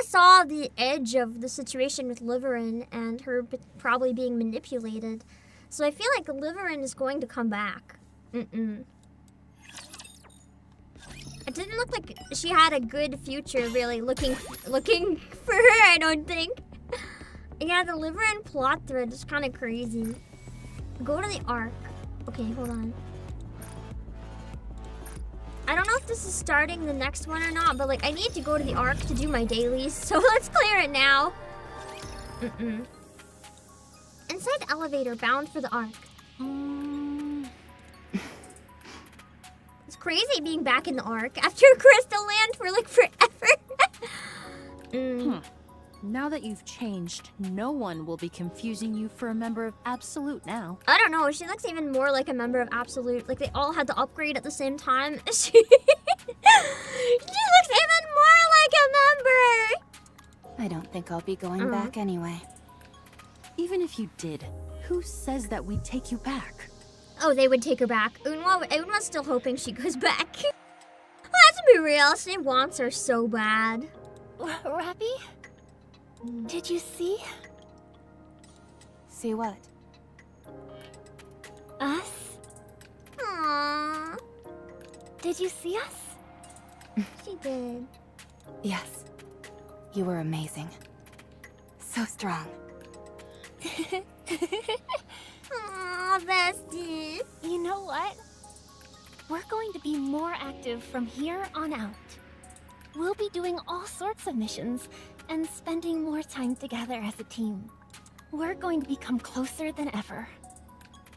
saw the edge of the situation with Liverin and her probably being manipulated. So I feel like Liverin is going to come back. It didn't look like she had a good future, really, looking for her, I don't think. Yeah, the Liverin plot thread is kind of crazy. Go to the Ark. Okay, hold on. I don't know if this is starting the next one or not, but like I need to go to the Ark to do my dailies, so let's clear it now. Inside the elevator, bound for the Ark. It's crazy being back in the Ark after Crystal Land for like forever. Now that you've changed, no one will be confusing you for a member of Absolute now. I don't know, she looks even more like a member of Absolute. Like they all had to upgrade at the same time. She looks even more like a member. I don't think I'll be going back anyway. Even if you did, who says that we'd take you back? Oh, they would take her back. Unwa's still hoping she goes back. Let's be real, she wants her so bad. Rappy? Did you see? See what? Us? Aww. Did you see us? She did. Yes. You were amazing. So strong. Aww, bestie. You know what? We're going to be more active from here on out. We'll be doing all sorts of missions and spending more time together as a team. We're going to become closer than ever.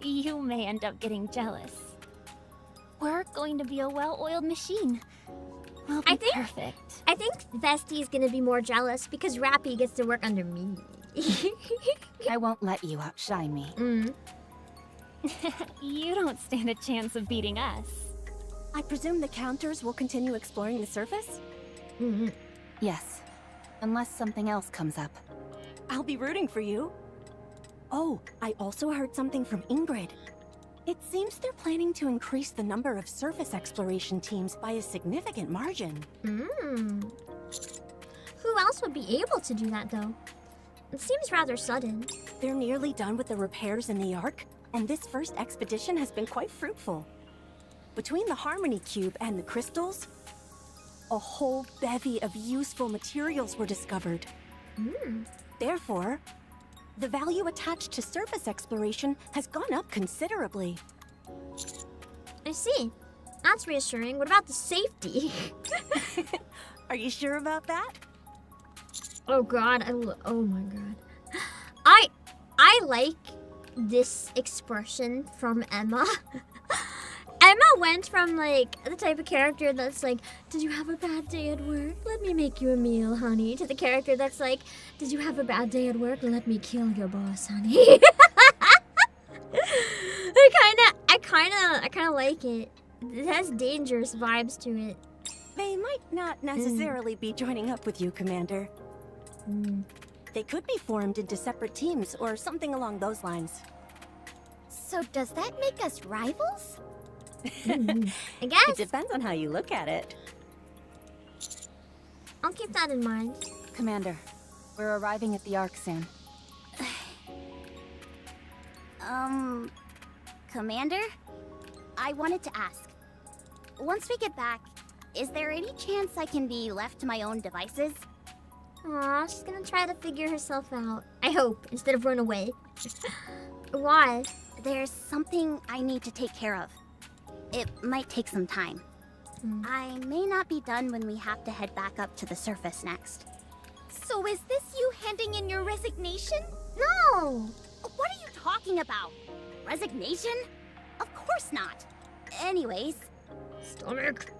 You may end up getting jealous. We're going to be a well-oiled machine. We'll be perfect. I think Bestie's gonna be more jealous because Rappy gets to work under me. I won't let you outshine me. You don't stand a chance of beating us. I presume the counters will continue exploring the surface? Yes. Unless something else comes up. I'll be rooting for you. Oh, I also heard something from Ingrid. It seems they're planning to increase the number of surface exploration teams by a significant margin. Who else would be able to do that, though? It seems rather sudden. They're nearly done with the repairs in the Ark, and this first expedition has been quite fruitful. Between the Harmony Cube and the crystals, a whole bevy of useful materials were discovered. Therefore, the value attached to surface exploration has gone up considerably. I see. That's reassuring. What about the safety? Are you sure about that? Oh god, oh my god. I like this expression from Emma. Emma went from like the type of character that's like, did you have a bad day at work? Let me make you a meal, honey. To the character that's like, did you have a bad day at work? Let me kill your boss, honey. I kind of like it. It has dangerous vibes to it. They might not necessarily be joining up with you, Commander. They could be formed into separate teams or something along those lines. So does that make us rivals? I guess. It depends on how you look at it. I'll keep that in mind. Commander, we're arriving at the Ark soon. Commander? I wanted to ask. Once we get back, is there any chance I can be left to my own devices? Aw, she's gonna try to figure herself out. I hope, instead of run away. Why? There's something I need to take care of. It might take some time. I may not be done when we have to head back up to the surface next. So is this you handing in your resignation? No! What are you talking about? Resignation? Of course not. Anyways. Stomach.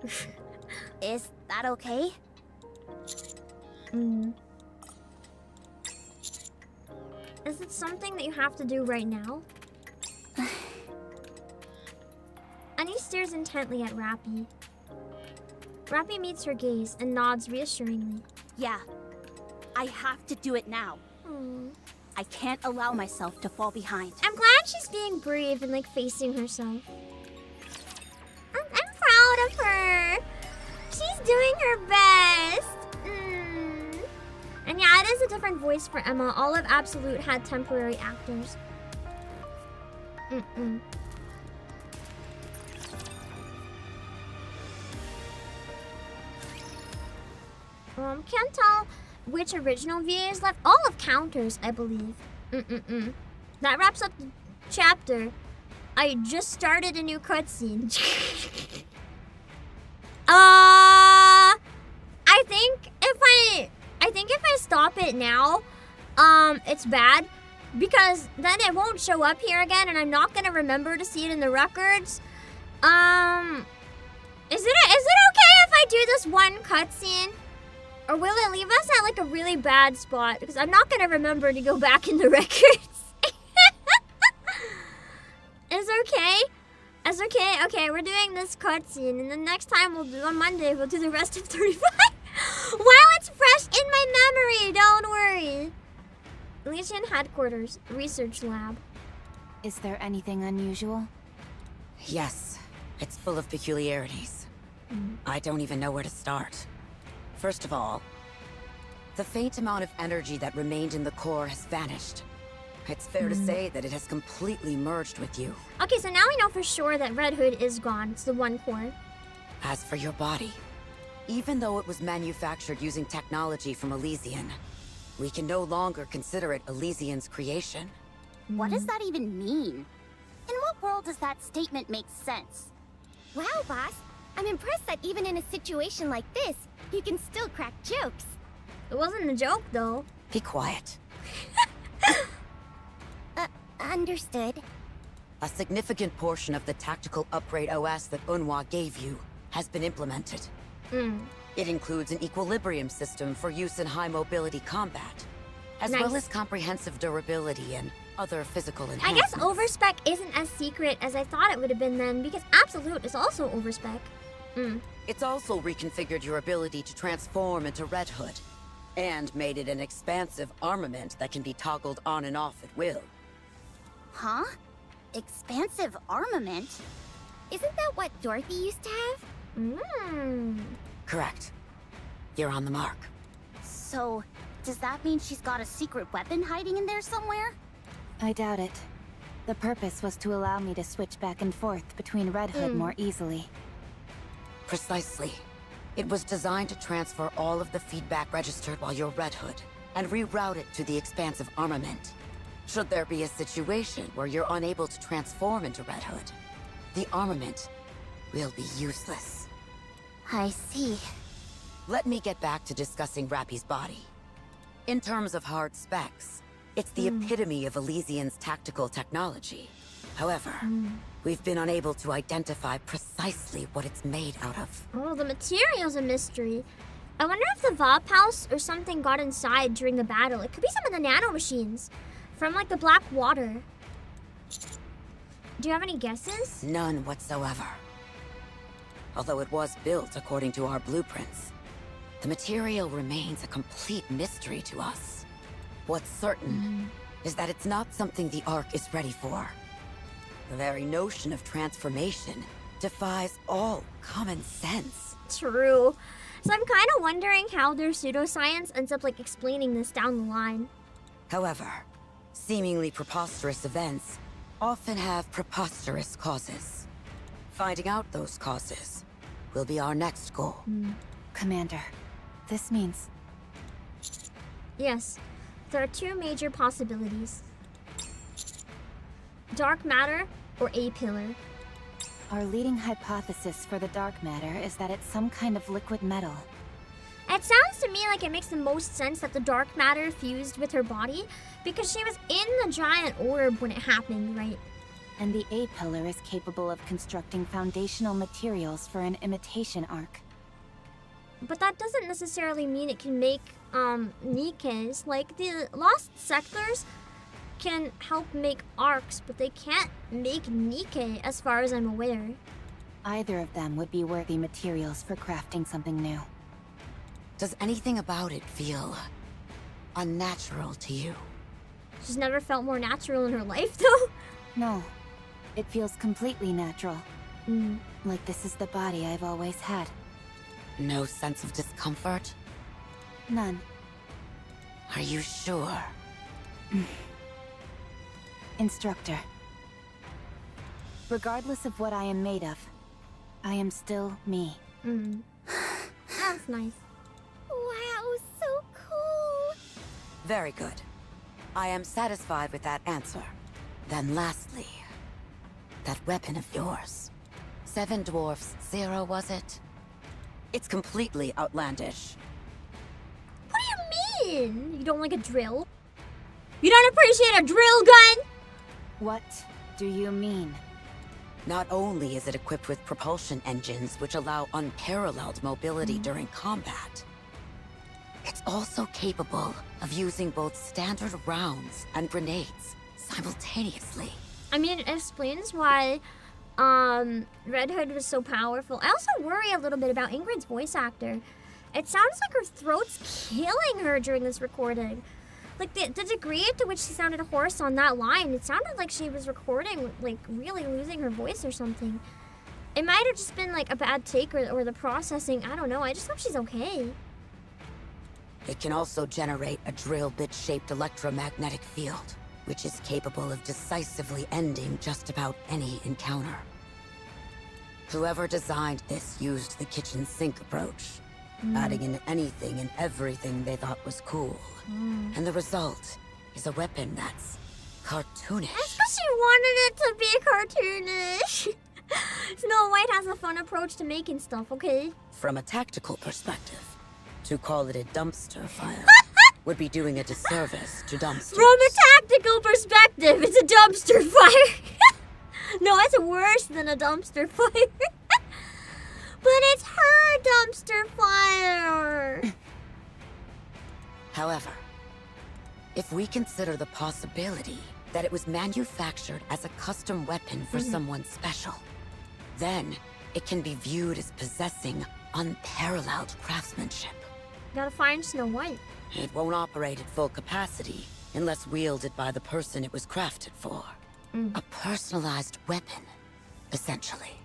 Is that okay? Is it something that you have to do right now? Annie stares intently at Rappy. Rappy meets her gaze and nods reassuringly. Yeah. I have to do it now. I can't allow myself to fall behind. I'm glad she's being brave and like facing herself. I'm proud of her. She's doing her best. And yeah, it is a different voice for Emma. All of Absolute had temporary actors. Can't tell which original VA is left. All of Counters, I believe. That wraps up the chapter. I just started a new cutscene. I think if I stop it now, it's bad because then it won't show up here again, and I'm not gonna remember to see it in the records. Is it okay if I do this one cutscene? Or will it leave us at like a really bad spot? Because I'm not gonna remember to go back in the records. It's okay. It's okay. Okay, we're doing this cutscene, and the next time on Monday we'll do the rest of 35. While it's fresh in my memory, don't worry. Elysian Headquarters, Research Lab. Is there anything unusual? Yes, it's full of peculiarities. I don't even know where to start. First of all, the faint amount of energy that remained in the core has vanished. It's fair to say that it has completely merged with you. Okay, so now we know for sure that Red Hood is gone. It's the one core. As for your body, even though it was manufactured using technology from Elysian, we can no longer consider it Elysian's creation. What does that even mean? In what world does that statement make sense? Wow, boss. I'm impressed that even in a situation like this, you can still crack jokes. It wasn't a joke, though. Be quiet. Understood. A significant portion of the tactical upgrade OS that Unhwa gave you has been implemented. It includes an equilibrium system for use in high mobility combat, as well as comprehensive durability and other physical enhancements. I guess overspec isn't as secret as I thought it would have been then, because Absolute is also overspec. It's also reconfigured your ability to transform into Red Hood, and made it an expansive armament that can be toggled on and off at will. Huh? Expansive armament? Isn't that what Dorothy used to have? Correct. You're on the mark. So, does that mean she's got a secret weapon hiding in there somewhere? I doubt it. The purpose was to allow me to switch back and forth between Red Hood more easily. Precisely. It was designed to transfer all of the feedback registered while you're Red Hood, and reroute it to the expansive armament. Should there be a situation where you're unable to transform into Red Hood, the armament will be useless. I see. Let me get back to discussing Rappy's body. In terms of hard specs, it's the epitome of Elysian's tactical technology. However, we've been unable to identify precisely what it's made out of. Oh, the material's a mystery. I wonder if the Vop House or something got inside during the battle. It could be some of the nano machines from like the Black Water. Do you have any guesses? None whatsoever. Although it was built according to our blueprints, the material remains a complete mystery to us. What's certain is that it's not something the Ark is ready for. The very notion of transformation defies all common sense. True. So I'm kind of wondering how their pseudoscience ends up like explaining this down the line. However, seemingly preposterous events often have preposterous causes. Finding out those causes will be our next goal. Commander, this means... Yes, there are two major possibilities. Dark matter or a pillar. Our leading hypothesis for the dark matter is that it's some kind of liquid metal. It sounds to me like it makes the most sense that the dark matter fused with her body because she was in the giant orb when it happened, right? And the A-pillar is capable of constructing foundational materials for an imitation arc. But that doesn't necessarily mean it can make NIKKEs. Like, the lost sectors can help make arcs, but they can't make NIKKE as far as I'm aware. Either of them would be worthy materials for crafting something new. Does anything about it feel unnatural to you? She's never felt more natural in her life, though. No, it feels completely natural. Like this is the body I've always had. No sense of discomfort? None. Are you sure? Instructor. Regardless of what I am made of, I am still me. That's nice. Wow, so cool. Very good. I am satisfied with that answer. Then lastly, that weapon of yours. 7 dwarfs, 0, was it? It's completely outlandish. What do you mean? You don't like a drill? You don't appreciate a drill gun? What do you mean? Not only is it equipped with propulsion engines which allow unparalleled mobility during combat, it's also capable of using both standard rounds and grenades simultaneously. I mean, it explains why Red Hood was so powerful. I also worry a little bit about Ingrid's voice actor. It sounds like her throat's killing her during this recording. Like, the degree to which she sounded hoarse on that line, it sounded like she was recording, like, really losing her voice or something. It might have just been, like, a bad take or the processing. I don't know. I just hope she's okay. It can also generate a drill bit-shaped electromagnetic field, which is capable of decisively ending just about any encounter. Whoever designed this used the kitchen sink approach, adding in anything and everything they thought was cool. And the result is a weapon that's cartoonish. That's because she wanted it to be cartoonish. Snow White has a fun approach to making stuff, okay? From a tactical perspective, to call it a dumpster fire would be doing a disservice to dumpsters. From a tactical perspective, it's a dumpster fire. No, it's worse than a dumpster fire. But it's her dumpster fire. However, if we consider the possibility that it was manufactured as a custom weapon for someone special, then it can be viewed as possessing unparalleled craftsmanship. Gotta find Snow White. It won't operate at full capacity unless wielded by the person it was crafted for. A personalized weapon, essentially.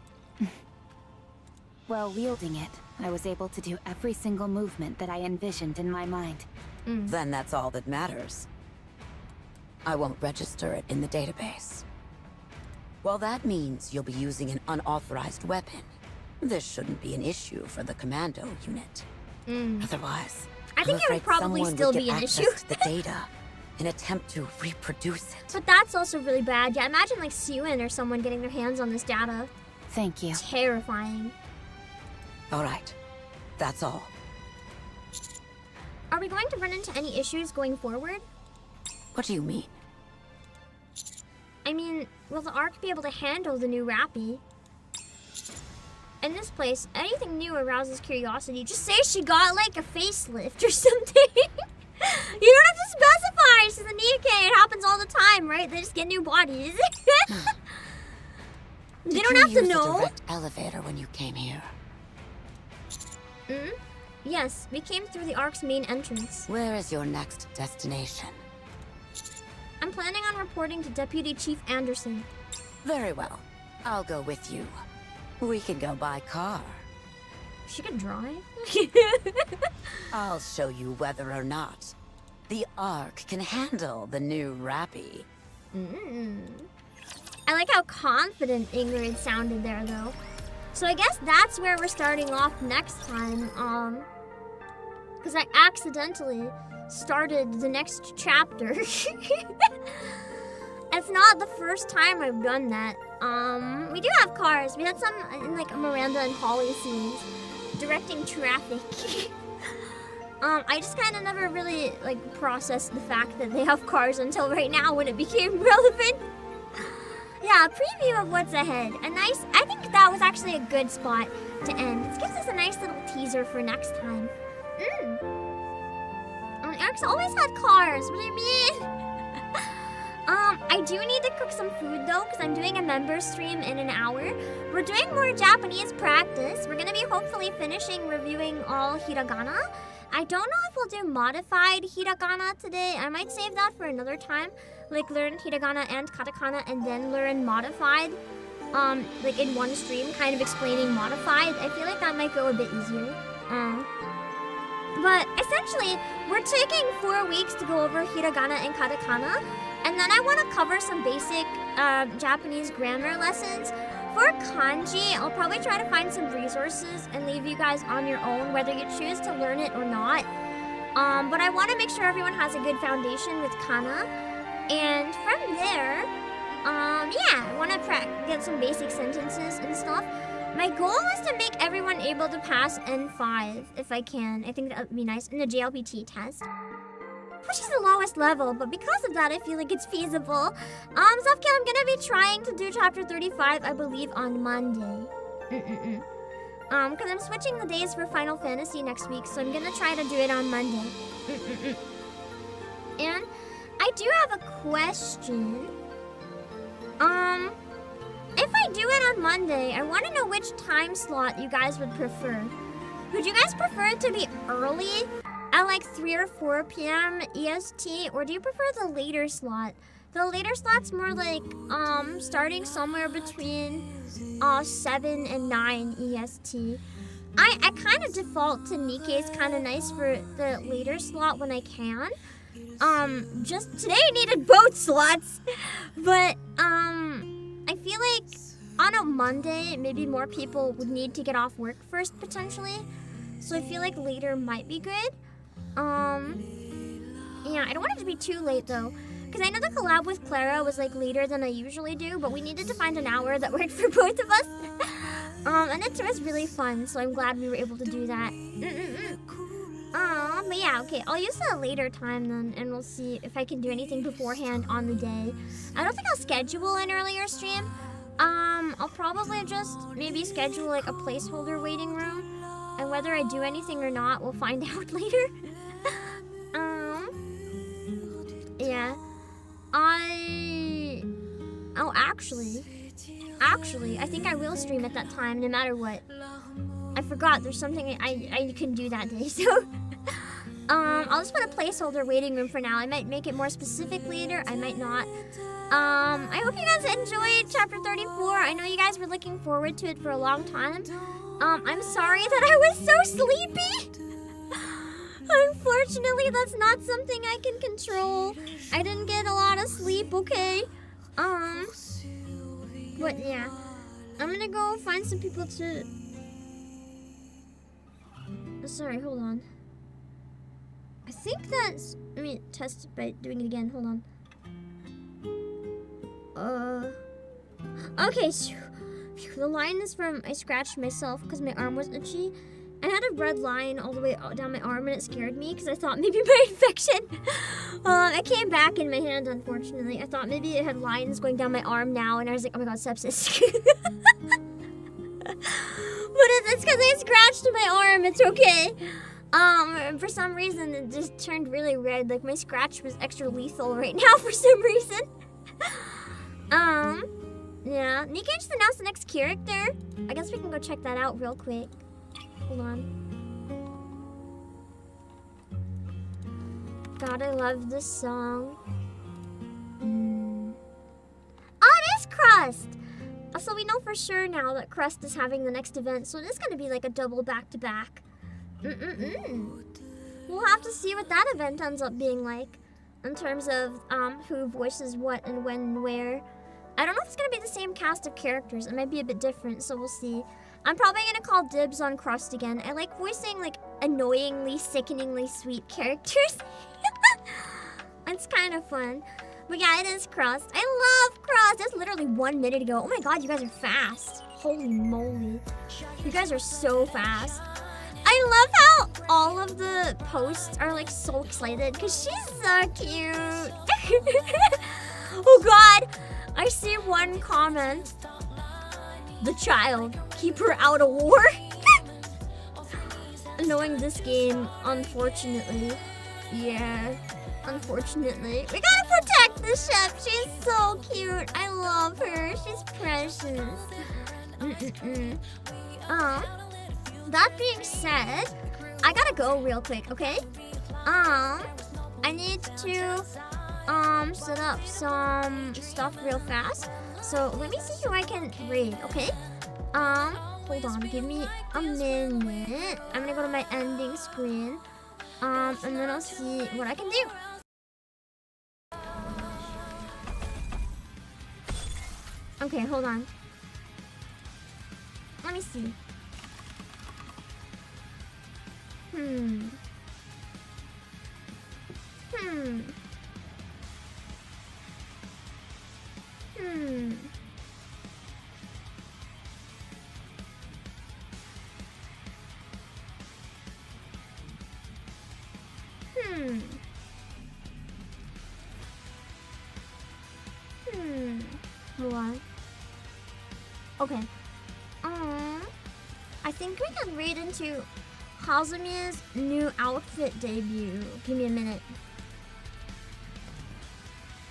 While wielding it, I was able to do every single movement that I envisioned in my mind. Then that's all that matters. I won't register it in the database. Well, that means you'll be using an unauthorized weapon. This shouldn't be an issue for the commando unit. Otherwise, I think it would probably still be an issue. To the data and attempt to reproduce it. But that's also really bad. Yeah, imagine like Sewin or someone getting their hands on this data. Thank you. Terrifying. All right, that's all. Are we going to run into any issues going forward? What do you mean? I mean, will the Ark be able to handle the new Rappy? In this place, anything new arouses curiosity. Just say she got like a facelift or something. You don't have to specify. She's a NIKKE. It happens all the time, right? They just get new bodies. They don't have to know. Did you use a direct elevator when you came here? Yes, we came through the Ark's main entrance. Where is your next destination? I'm planning on reporting to Deputy Chief Anderson. Very well. I'll go with you. We can go by car. She can drive? I'll show you whether or not the Ark can handle the new Rappy. I like how confident Ingrid sounded there, though. So I guess that's where we're starting off next time. Because I accidentally started the next chapter. It's not the first time I've done that. We do have cars. We had some in like Miranda and Holly scenes, directing traffic. I just kind of never really like processed the fact that they have cars until right now when it became relevant. Yeah, a preview of what's ahead. I think that was actually a good spot to end. This gives us a nice little teaser for next time. Eric's always had cars. What do you mean? I do need to cook some food though, because I'm doing a member stream in an hour. We're doing more Japanese practice. We're gonna be hopefully finishing reviewing all hiragana. I don't know if we'll do modified hiragana today. I might save that for another time. Like learn hiragana and katakana and then learn modified. Like in one stream, kind of explaining modified. I feel like that might go a bit easier. But essentially, we're taking 4 weeks to go over hiragana and katakana. And then I want to cover some basic Japanese grammar lessons. For kanji, I'll probably try to find some resources and leave you guys on your own, whether you choose to learn it or not. But I want to make sure everyone has a good foundation with kana. And from there, yeah, I want to get some basic sentences and stuff. My goal is to make everyone able to pass N5, if I can. I think that would be nice, in the JLPT test. Which is the lowest level, but because of that, I feel like it's feasible. Sofkia, I'm gonna be trying to do chapter 35, I believe, on Monday. Because I'm switching the days for Final Fantasy next week, so I'm gonna try to do it on Monday. And I do have a question. If I do it on Monday, I want to know which time slot you guys would prefer. Would you guys prefer it to be early? At like 3 or 4 p.m. EST, or do you prefer the later slot? The later slot's more like starting somewhere between 7 and 9 EST. I kind of default to Nikke's kind of nice for the later slot when I can. Just today I needed both slots, but I feel like on a Monday maybe more people would need to get off work first potentially, so I feel like later might be good. Yeah, I don't want it to be too late though, because I know the collab with Clara was like later than I usually do, but we needed to find an hour that worked for both of us. And it was really fun, so I'm glad we were able to do that. But yeah, okay, I'll use the later time then, and we'll see if I can do anything beforehand on the day. I don't think I'll schedule an earlier stream. I'll probably just maybe schedule like a placeholder waiting room, and whether I do anything or not, we'll find out later. Yeah. Actually, I think I will stream at that time, no matter what. I forgot there's something I can do that day, so... I'll just put a placeholder waiting room for now. I might make it more specific later, I might not. I hope you guys enjoyed chapter 34. I know you guys were looking forward to it for a long time. I'm sorry that I was so sleepy. Unfortunately, that's not something I can control. I didn't get a lot of sleep, okay? But yeah. I'm gonna go find some people to... Sorry, hold on. I think that's... Let me test it by doing it again. Hold on. Okay, so... The line is from I scratched myself because my arm was itchy. I had a red line all the way down my arm and it scared me because I thought maybe my infection. It came back in my hand, unfortunately. I thought maybe it had lines going down my arm now, and I was like, oh my god, sepsis. But it's because I scratched my arm. It's okay. For some reason, it just turned really red. Like, my scratch was extra lethal right now for some reason. Yeah. Nikke just announced the next character. I guess we can go check that out real quick. Hold on. God, I love this song. Oh, it is Crust! so we know for sure now that Crest is having the next event, so it is gonna be like a double back-to-back. We'll have to see what that event ends up being like in terms of who voices what and when and where. I don't know if it's gonna be the same cast of characters. It might be a bit different, so we'll see. I'm probably gonna call dibs on Crust again. I like voicing like annoyingly, sickeningly sweet characters. It's kind of fun. But yeah, it is Crust. I love Crust. That's literally 1 minute ago. Oh my god, you guys are fast. Holy moly. You guys are so fast. I love how all of the posts are like so excited because she's so cute. Oh god. I see one comment. The child. Keep her out of war. Knowing this game, unfortunately. Yeah. Unfortunately. We gotta protect the chef. She's so cute. I love her. She's precious. That being said, I gotta go real quick, okay? I need to set up some stuff real fast. So let me see who I can raid, okay? Hold on, give me a minute. I'm gonna go to my ending screen. And then I'll see what I can do. Okay, hold on. Let me see. Hmm. Hold on. Okay. I think we can read into Hazumi's new outfit debut. Give me a minute.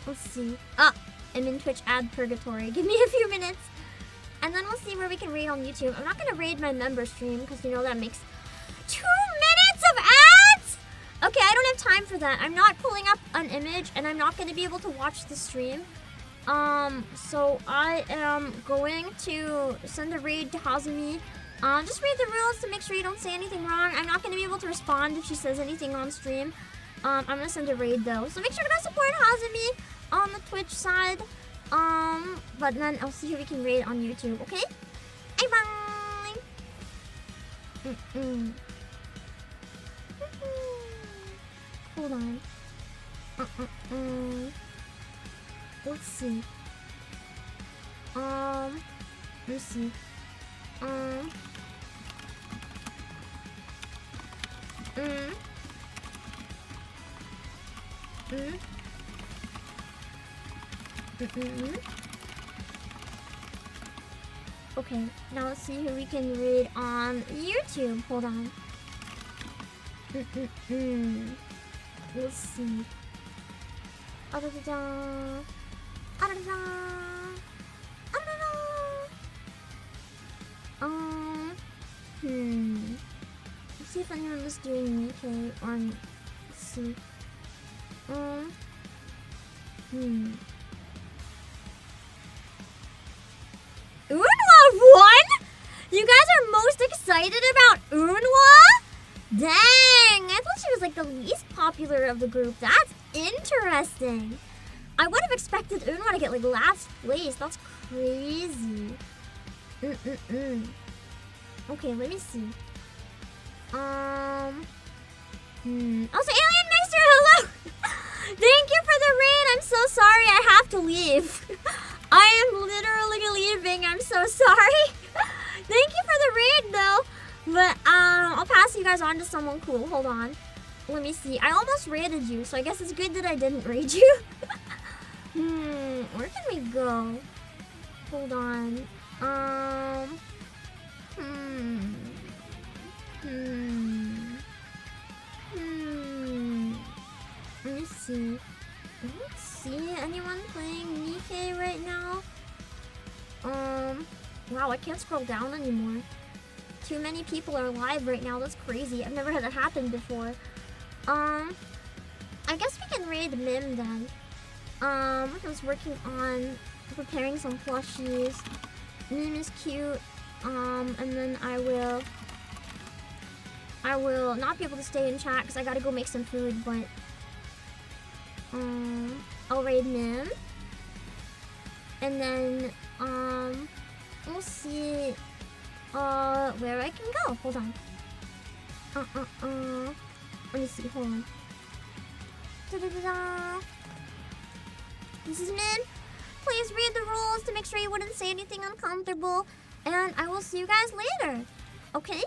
Let's see. I'm in Twitch ad purgatory. Give me a few minutes. And then we'll see where we can raid on YouTube. I'm not going to raid my member stream because you know that makes 2 minutes of ads? Okay, I don't have time for that. I'm not pulling up an image and I'm not going to be able to watch the stream. So I am going to send a raid to Hazumi. Just read the rules to make sure you don't say anything wrong. I'm not going to be able to respond if she says anything on stream. I'm going to send a raid though. So make sure to go support Hazumi on the Twitch side. But then I'll see who we can raid on YouTube, okay? Bye-bye! Hold on. Let's see. Let's see. Okay, now let's see who we can read on YouTube. Hold on. Let's see. Let's see if anyone was doing NIKKE or let's see. Unwa won? You guys are most excited about Unwa? Dang, I thought she was like the least popular of the group. That's interesting. I would have expected Unwa to get like last place. That's crazy. Okay, let me see. Also, Alien Mixer, hello! Thank you for the raid. I'm so sorry. I have to leave. I am literally leaving. I'm so sorry. Thank you for the raid, though. But I'll pass you guys on to someone cool. Hold on. Let me see. I almost raided you, so I guess it's good that I didn't raid you. Where can we go? Hold on. Let me see. I don't see anyone playing NIKKE right now. Wow, I can't scroll down anymore. Too many people are live right now. That's crazy. I've never had that happen before. I guess we can raid Mim then. I was working on preparing some plushies. Meme is cute. And then I will not be able to stay in chat because I gotta go make some food, but I'll raid Nim. And then we'll see where I can go. Hold on. Let me see, hold on. Da-da-da-da. This is Min. Please read the rules to make sure you wouldn't say anything uncomfortable. And I will see you guys later. Okay?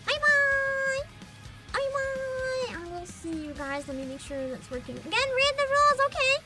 Bye-bye! Bye-bye! I will see you guys. Let me make sure that's working. Again, read the rules, okay?